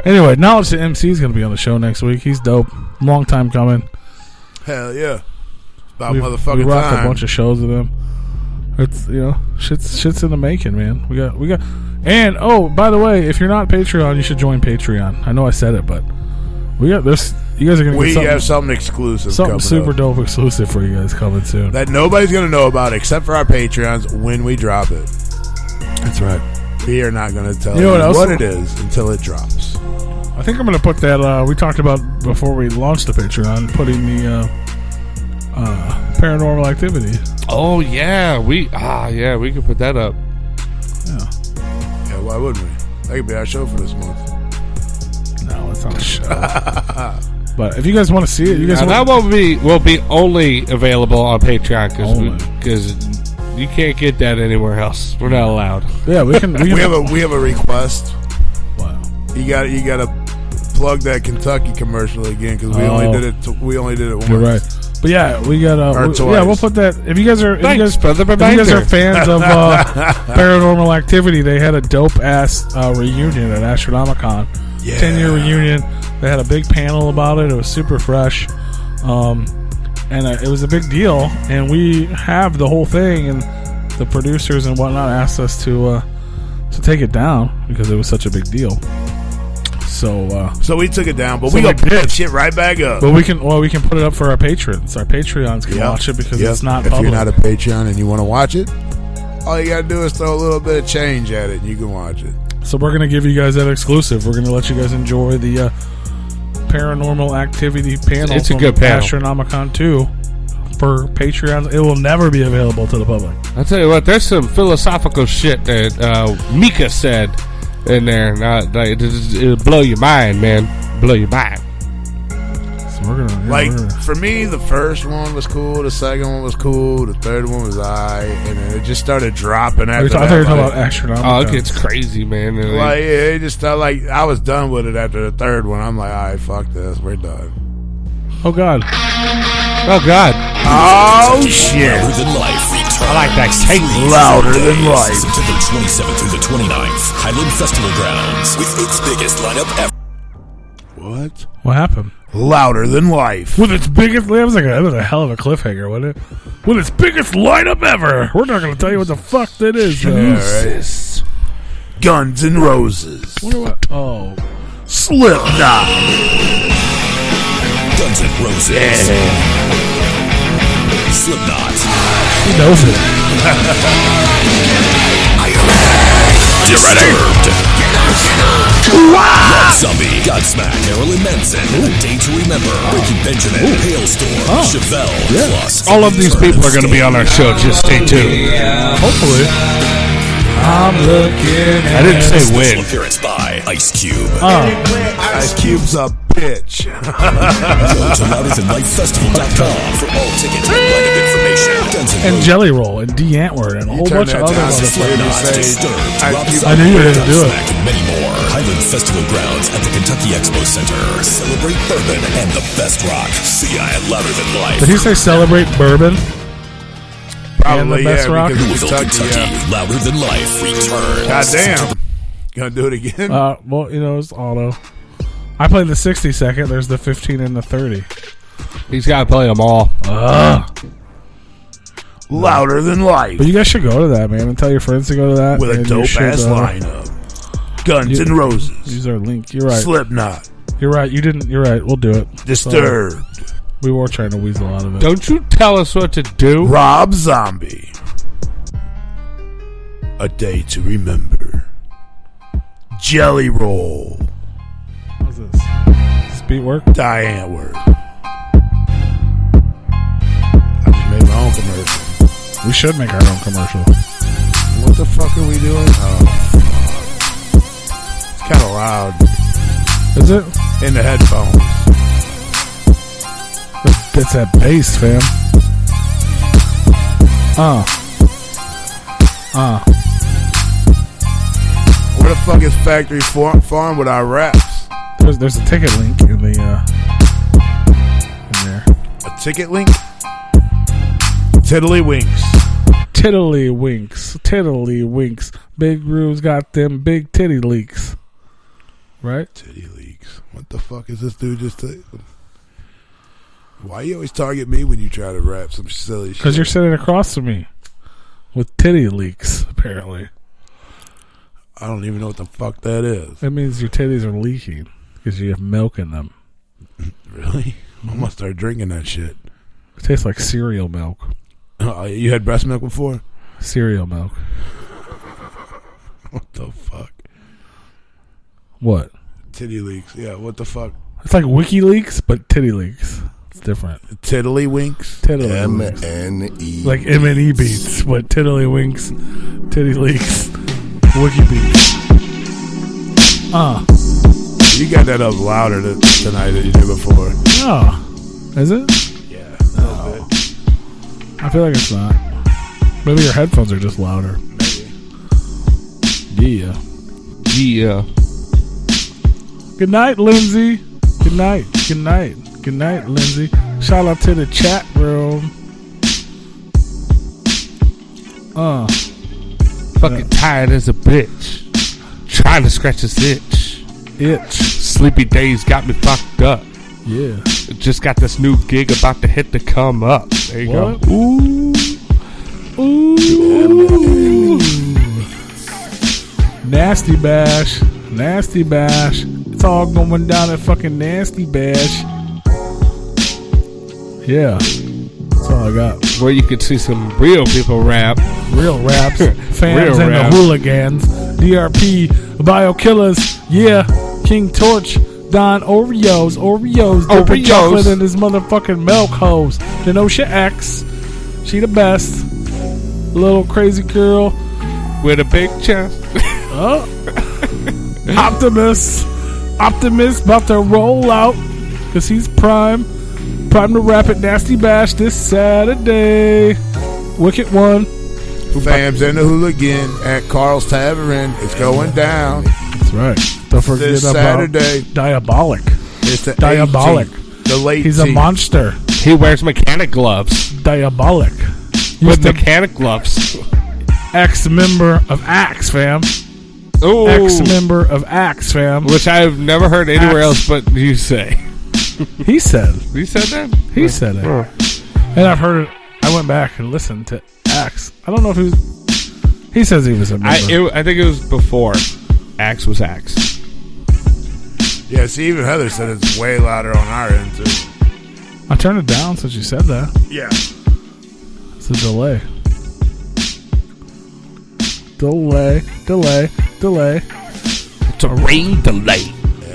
Anyway, Knowledge the MC is going to be on the show next week. He's dope. Long time coming. Hell yeah. It's about We motherfucking rock time. a bunch of shows with him. It's shit's in the making, man. We got. And by the way, if you're not Patreon, you should join Patreon. I know I said it, but we got this. You guys are gonna get have something exclusive, something coming super up dope exclusive for you guys coming soon. that nobody's gonna know about except for our Patreons when we drop it. That's right. We are not gonna tell You know you what else? what it is until it drops. I think I'm gonna put that. We talked about before we launched the Patreon, putting the Paranormal Activity. Oh yeah, we could put that up. Yeah, why wouldn't we? That could be our show for this month. No, it's not a show. But if you guys want to see it, you guys that will be only available on Patreon because you can't get that anywhere else. We're not allowed. Yeah, we can. We have a request. Wow. You got to plug that Kentucky commercial again because we only did it. We only did it once. You're right. But yeah, we got. We'll put that. If you guys are, fans of Paranormal Activity, they had a dope ass reunion at Astronomicon. Yeah. 10-year reunion. They had a big panel about it. It was super fresh, and it was a big deal. And we have the whole thing, and the producers and whatnot asked us to take it down because it was such a big deal. So we took it down, but we gonna put that shit right back up. But we can put it up for our patrons. Our Patreons can watch it because it's not public. If you're not a Patreon and you want to watch it, all you gotta do is throw a little bit of change at it and you can watch it. So we're gonna give you guys that exclusive. We're gonna let you guys enjoy the Paranormal Activity panel. It's a from good panel. Astronomicon 2 for Patreons. It will never be available to the public. I'll tell you what, there's some philosophical shit that Mika said in there. It'll blow your mind, man. Blow your mind. So we're gonna for me, the first one was cool, the second one was cool, the third one was and then it just started dropping after that. I thought you were talking about Astronomicon. Oh, it gets crazy, man. It just felt like I was done with it after the third one. I'm like, all right, fuck this, we're done. Oh God. Oh God. Oh shit. Louder Than Life returns. I like that cake. Louder Than Life. September 27th through the 29th. Highland Festival Grounds with its biggest lineup ever. What? What happened? Louder Than Life. With its biggest, that was a hell of a cliffhanger, wasn't it? With its biggest lineup ever. We're not going to tell you what the fuck that is. Jesus. Guns N' Roses. Slipknot. Guns N' Roses. Slipknot. He knows it. Disturbed. Rob Zombie, Godsmack, Marilyn Manson, A Day to Remember, Breaking Benjamin, Hailstorm, Chevelle, plus all of these people are going to be on our show. Just stay tuned. Hopefully. I'm looking at I didn't say special when. appearance by Ice Cube. Ice Cube's a bitch. Go to louderthanlifefestival.com for all tickets and lineup information. Guns N' And Roses. Jelly Roll and D Antwoord and a whole bunch of other Slipknot, motherfuckers. Disturbed, Rob I knew you were going to do it. Godsmack, and many more. Highland Festival Grounds at the Kentucky Expo Center. Celebrate bourbon and the best rock. See ya at Louder Than Life. Did he say celebrate bourbon? Probably, and the best rock? because Louisville, Kentucky. Louder Than Life returns. God damn. Gonna do it again? Well, it's auto. I played the 60 second. There's the 15 and the 30. He's got to play them all. Louder than life. But you guys should go to that, man, and tell your friends to go to that. With a and you should, dope-ass lineup. Guns N' Roses. Use our link. You're right. Slipknot. You're right. You didn't. You're right. We'll do it. Disturbed. We were trying to weasel out of it. Don't you tell us what to do. Rob Zombie. A Day to Remember. Jelly Roll. How's this? Speed work? Diane work. I just made my own commercial. We should make our own commercial. What the fuck are we doing? Oh, it's kind of loud. Is it? In the headphones. It's that bass, fam. Where the fuck is Factory Farm with our raps? There's a ticket link in the in there. A ticket link? Tiddlywinks. Tiddlywinks. Tiddlywinks. Big Rue's got them big titty leaks. Right? Titty leaks. What the fuck is this dude just saying? Why you always target me when you try to rap some silly shit? Because you're sitting across from me with titty leaks, apparently. I don't even know what the fuck that is. That means your titties are leaking because you have milk in them. Really? I'm gonna start drinking that shit. It tastes like cereal milk. You had breast milk before? Cereal milk. What the fuck? What? Titty leaks. Yeah, what the fuck? It's like WikiLeaks, but titty leaks. It's different. Tiddlywinks? Tiddlywinks. M-N-E. Like M&E beats, but tiddlywinks, titty leaks, wiki beats. You got that up louder tonight than you did before. Oh. Is it? Yeah, a little bit. I feel like it's not. Maybe your headphones are just louder. Maybe. Yeah. Yeah. Good night, Lindsay. Good night. Good night. Good night, Lindsay. Shout out to the chat room. Fucking tired as a bitch. Trying to scratch this itch. Sleepy days got me fucked up. Yeah. Just got this new gig about to hit the come up. There you What? go. Ooh. Ooh. Nasty Bash. Nasty Bash. It's all going down at fucking Nasty Bash. Yeah. That's all I got. Where you could see some real people rap. Real raps. Fans Real and rap. the hooligans. DRP. Bio Killers. Yeah. King Torch. Don Oreos. Dipping Oreos. chocolate in his motherfucking milk hose. Denosha X. She the best. Little crazy girl. With a big chest. Optimus about to roll out because he's prime to rap at Nasty Bash this Saturday. Wicked One. Fams and the Hooligan at Carl's Tavern. It's going down. That's right. Don't forget This about Saturday. Diabolic. It's the Diabolic. 18th, the late He's a 18th. monster. He wears mechanic gloves. Diabolic. With mechanic gloves. Ex-member of Axe, fam. Ooh. Ex-member of Axe, fam. Which I've never heard anywhere Axe. else but you say. He said. You said that? He said it. And I've heard it. I went back and listened to Axe. I don't know if he was. He says he was a member. I think it was before Axe was Axe. Yeah, see, even Heather said it's way louder on our end, too. I turned it down since you said that. Yeah. It's a delay. Delay. It's a rain delay.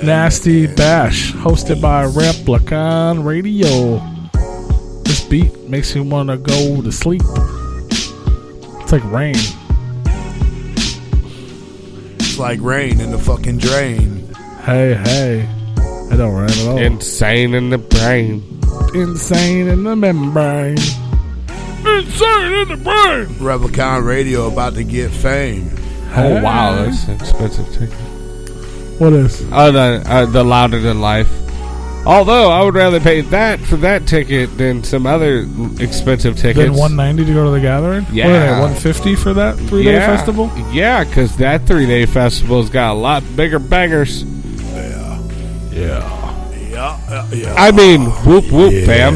Nasty Bash, hosted by Replicon Radio. This beat makes you want to go to sleep. It's like rain. It's like rain in the fucking drain. Hey. I don't rhyme at all. Insane in the brain. Insane in the membrane. Insane in the brain. Replicon Radio about to get fame. Oh, wow. That's an expensive ticket. What is? Oh, the Louder Than Life. Although, I would rather pay that for that ticket than some other expensive tickets. Then $190 to go to the gathering? Yeah. What are they, $150 for that 3-day festival? Yeah, because that 3-day festival's got a lot bigger bangers. Yeah. Yeah. I mean, whoop whoop, fam.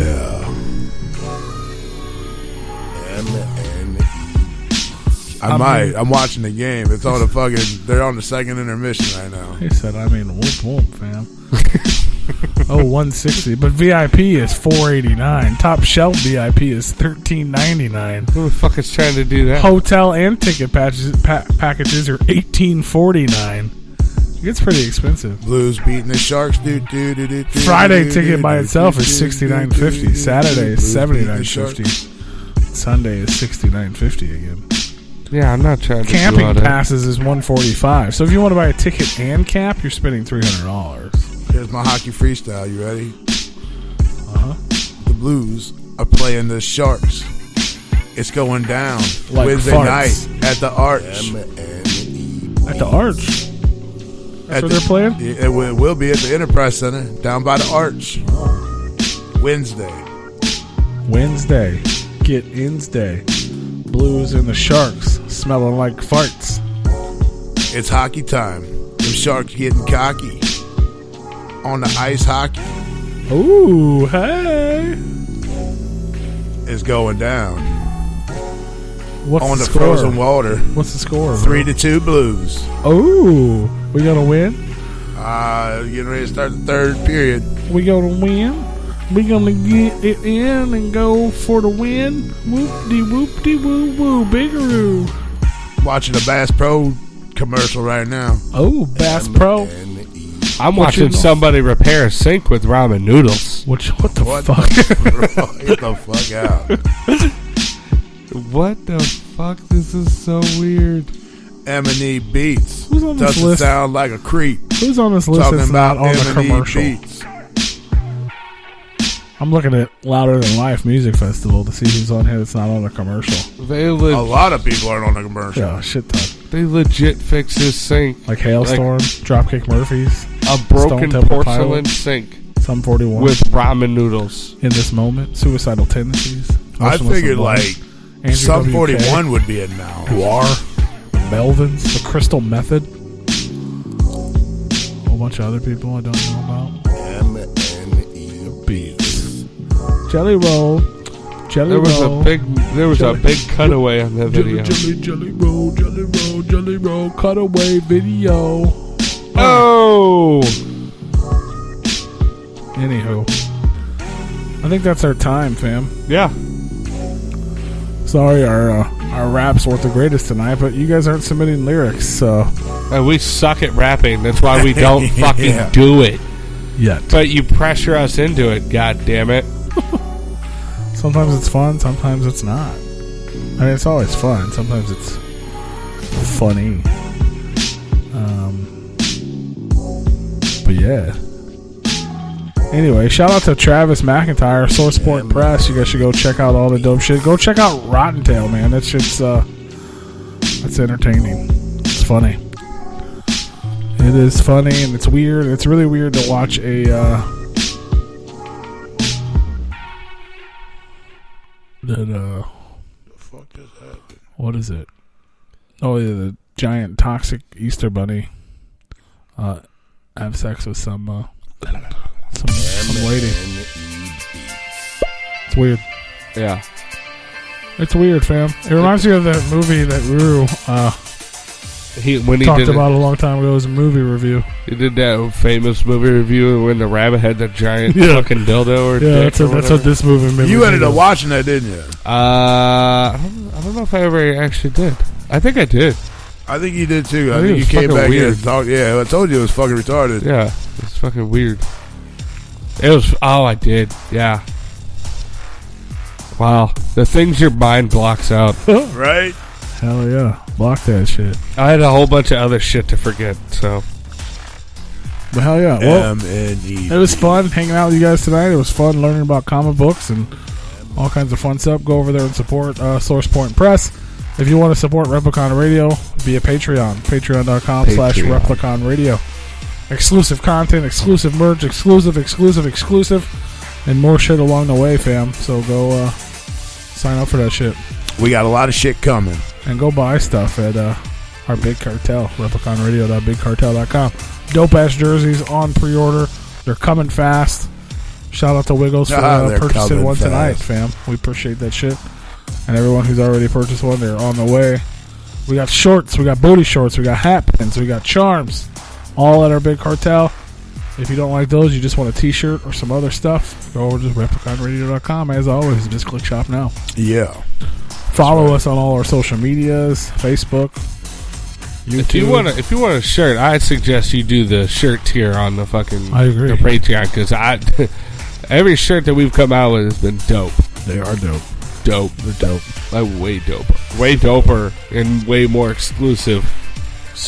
I'm watching the game. It's on the fucking. They're on the second intermission right now. He said, "I mean, whoop whoop, fam." 160, but VIP is $489. Top shelf VIP is $13.99. Who the fuck is trying to do that? Hotel and ticket packages are $18.49. It gets pretty expensive. Blues beating the Sharks. Friday ticket by itself is $69.50. Saturday is $79.50. Sunday is $69.50 again. Yeah, I'm not trying to Camping passes is $145. So if you want to buy a ticket and camp, you're spending $300. Here's my hockey freestyle. You ready? The Blues are playing the Sharks. It's going down like Wednesday farts. night at the Arch. At the Arch? That's where they're playing? It will be at the Enterprise Center down by the Arch. Wednesday. Get Wednesday. Blues and the Sharks smelling like farts. It's hockey time. The Sharks getting cocky on the ice hockey. Ooh, hey. It's going down. What's on the the score? frozen water. What's the score? 3-2 Blues. Oh, we gonna win? Getting ready to start the third period. We gonna win? We gonna get it in and go for the win? Whoop-de-whoop-de-woo-woo, biggeroo. Watching a Bass Pro commercial right now. Oh, Bass Pro. I'm watching somebody repair a sink with ramen noodles. What the fuck? Get the fuck out. What the fuck? This is so weird. M&E Beats. Who's on this Doesn't list? sound like a creep. Who's on this list Talking that's not about on the M&E commercial? Beats. I'm looking at Louder Than Life Music Festival to see who's on here that's not on a commercial. They A lot of people aren't on the commercial. Yeah, shit ton. They legit fixed this sink. Like Hailstorm, Dropkick Murphys, A broken Stone Temple porcelain Pilots, sink Sum 41 with ramen noodles. In This Moment, Suicidal Tendencies. I Motionless figured and Blind, like Andrew Sum WK, 41 would be in now. Noir, the Melvins, the Crystal Method. A whole bunch of other people I don't know about. M&E Beats. Jelly Roll. There was a big cutaway on that video. Jelly roll, cutaway video. Oh! Anywho, I think that's our time, fam. Yeah. Sorry, our raps weren't the greatest tonight, but you guys aren't submitting lyrics, so. And we suck at rapping. That's why we don't fucking do it yet. But you pressure us into it. God damn it. Sometimes it's fun, sometimes it's not. I mean, it's always fun. Sometimes it's funny. But yeah. Anyway, shout out to Travis McIntire, Source Point Press. You guys should go check out all the dope shit. Go check out Rottentail, man. That shit's that's entertaining. It's funny. It is funny and it's weird. It's really weird to watch a what is it? Oh yeah, the giant toxic Easter bunny have sex with some lady. It's weird. Yeah. It's weird, fam. It reminds me of that movie that Ruru talked about a long time ago. It was a movie review. He did that famous movie review when the rabbit had the giant fucking dildo or yeah, that's what this movie made. You ended up watching that, didn't you? I don't know if I ever actually did. I think I did. I think you did too. I think you came back here and talked. Yeah, I told you it was fucking retarded. Yeah, it's fucking weird. It was. Oh, I did. Yeah. Wow, the things your mind blocks out. Right? Hell yeah, block that shit. I had a whole bunch of other shit to forget. So. But hell yeah, well, M&E. it was fun hanging out with you guys tonight. It was fun learning about comic books and all kinds of fun stuff. Go over there and support Source Point Press. If you want to support Replicon Radio, via Patreon. Patreon.com/Replicon Radio. Exclusive content, exclusive merch, exclusive, and more shit along the way, fam. So go sign up for that shit. We got a lot of shit coming. And go buy stuff at our Big Cartel, repliconradio.bigcartel.com. Dope-ass jerseys on pre-order. They're coming fast. Shout out to Wiggles for purchasing one tonight, fam. We appreciate that shit. And everyone who's already purchased one, they're on the way. We got shorts, we got booty shorts, we got hat pins, we got charms, all at our big cartel. If you don't like those, you just want a t-shirt or some other stuff, go over to repliconradio.com. As always, just click shop now. Yeah. Follow us on all our social medias, Facebook, YouTube. If you want a shirt, I'd suggest you do the shirt tier on the fucking I agree. the Patreon, because every shirt that we've come out with has been dope. They are dope. They're dope. Like way doper and way more exclusive.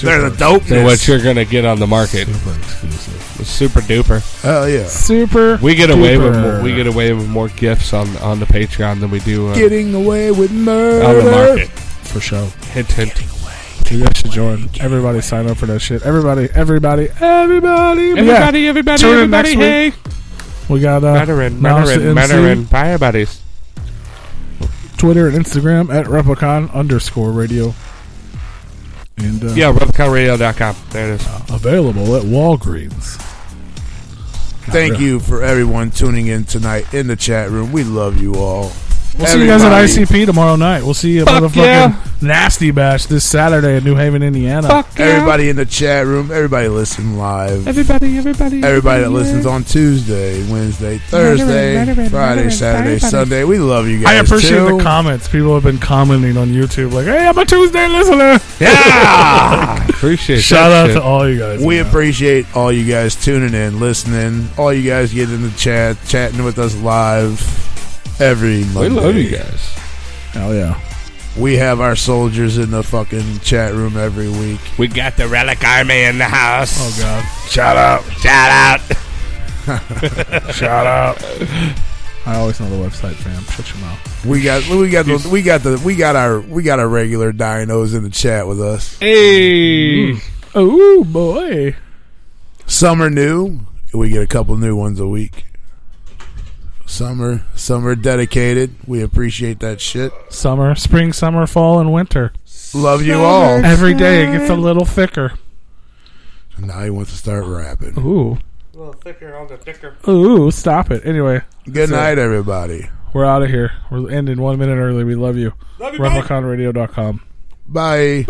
They're the dopeness than what you're gonna get on the market. Super exclusive. Super duper. Hell yeah. Super. We get away with more gifts on the Patreon than we do getting away with murder on the market. For sure. Hint, hint. You guys should join. Everybody sign up for that shit. Everybody. Everybody, Tune in next week. We got Mandarin. Bye, buddies. Twitter and Instagram at Replicon_radio. And RepliconRadio.com. There it is. Available at Walgreens. Thank you for everyone tuning in tonight in the chat room. We love you all. We'll see you guys at ICP tomorrow night. We'll see you at motherfucking Nasty Bash this Saturday in New Haven, Indiana. Everybody in the chat room. Everybody listen live. Everybody that listens on Tuesday, Wednesday, Thursday, Friday, Saturday, Sunday. We love you guys. I appreciate too. the comments. People have been commenting on YouTube like, "Hey, I'm a Tuesday listener." Yeah, appreciate. Shout out to all you guys. We appreciate all you guys tuning in, listening. All you guys getting in the chat, chatting with us live. Every Monday. We love you guys. Hell yeah. We have our soldiers in the fucking chat room every week. We got the Relic Army in the house. Oh God! Shout out! Shout out! I always know the website, fam. Shut your mouth. We got our regular dinos in the chat with us. Hey, oh boy! Some are new. We get a couple new ones a week. Some are dedicated. We appreciate that shit. Summer, spring, summer, fall, and winter. Love you all. Every day it gets a little thicker. Now he wants to start rapping. Ooh. A little thicker on the thicker. Ooh, stop it. Anyway. Good night, everybody. We're out of here. We're ending 1 minute early. We love you. Love you, RepliconRadio.com. Bye.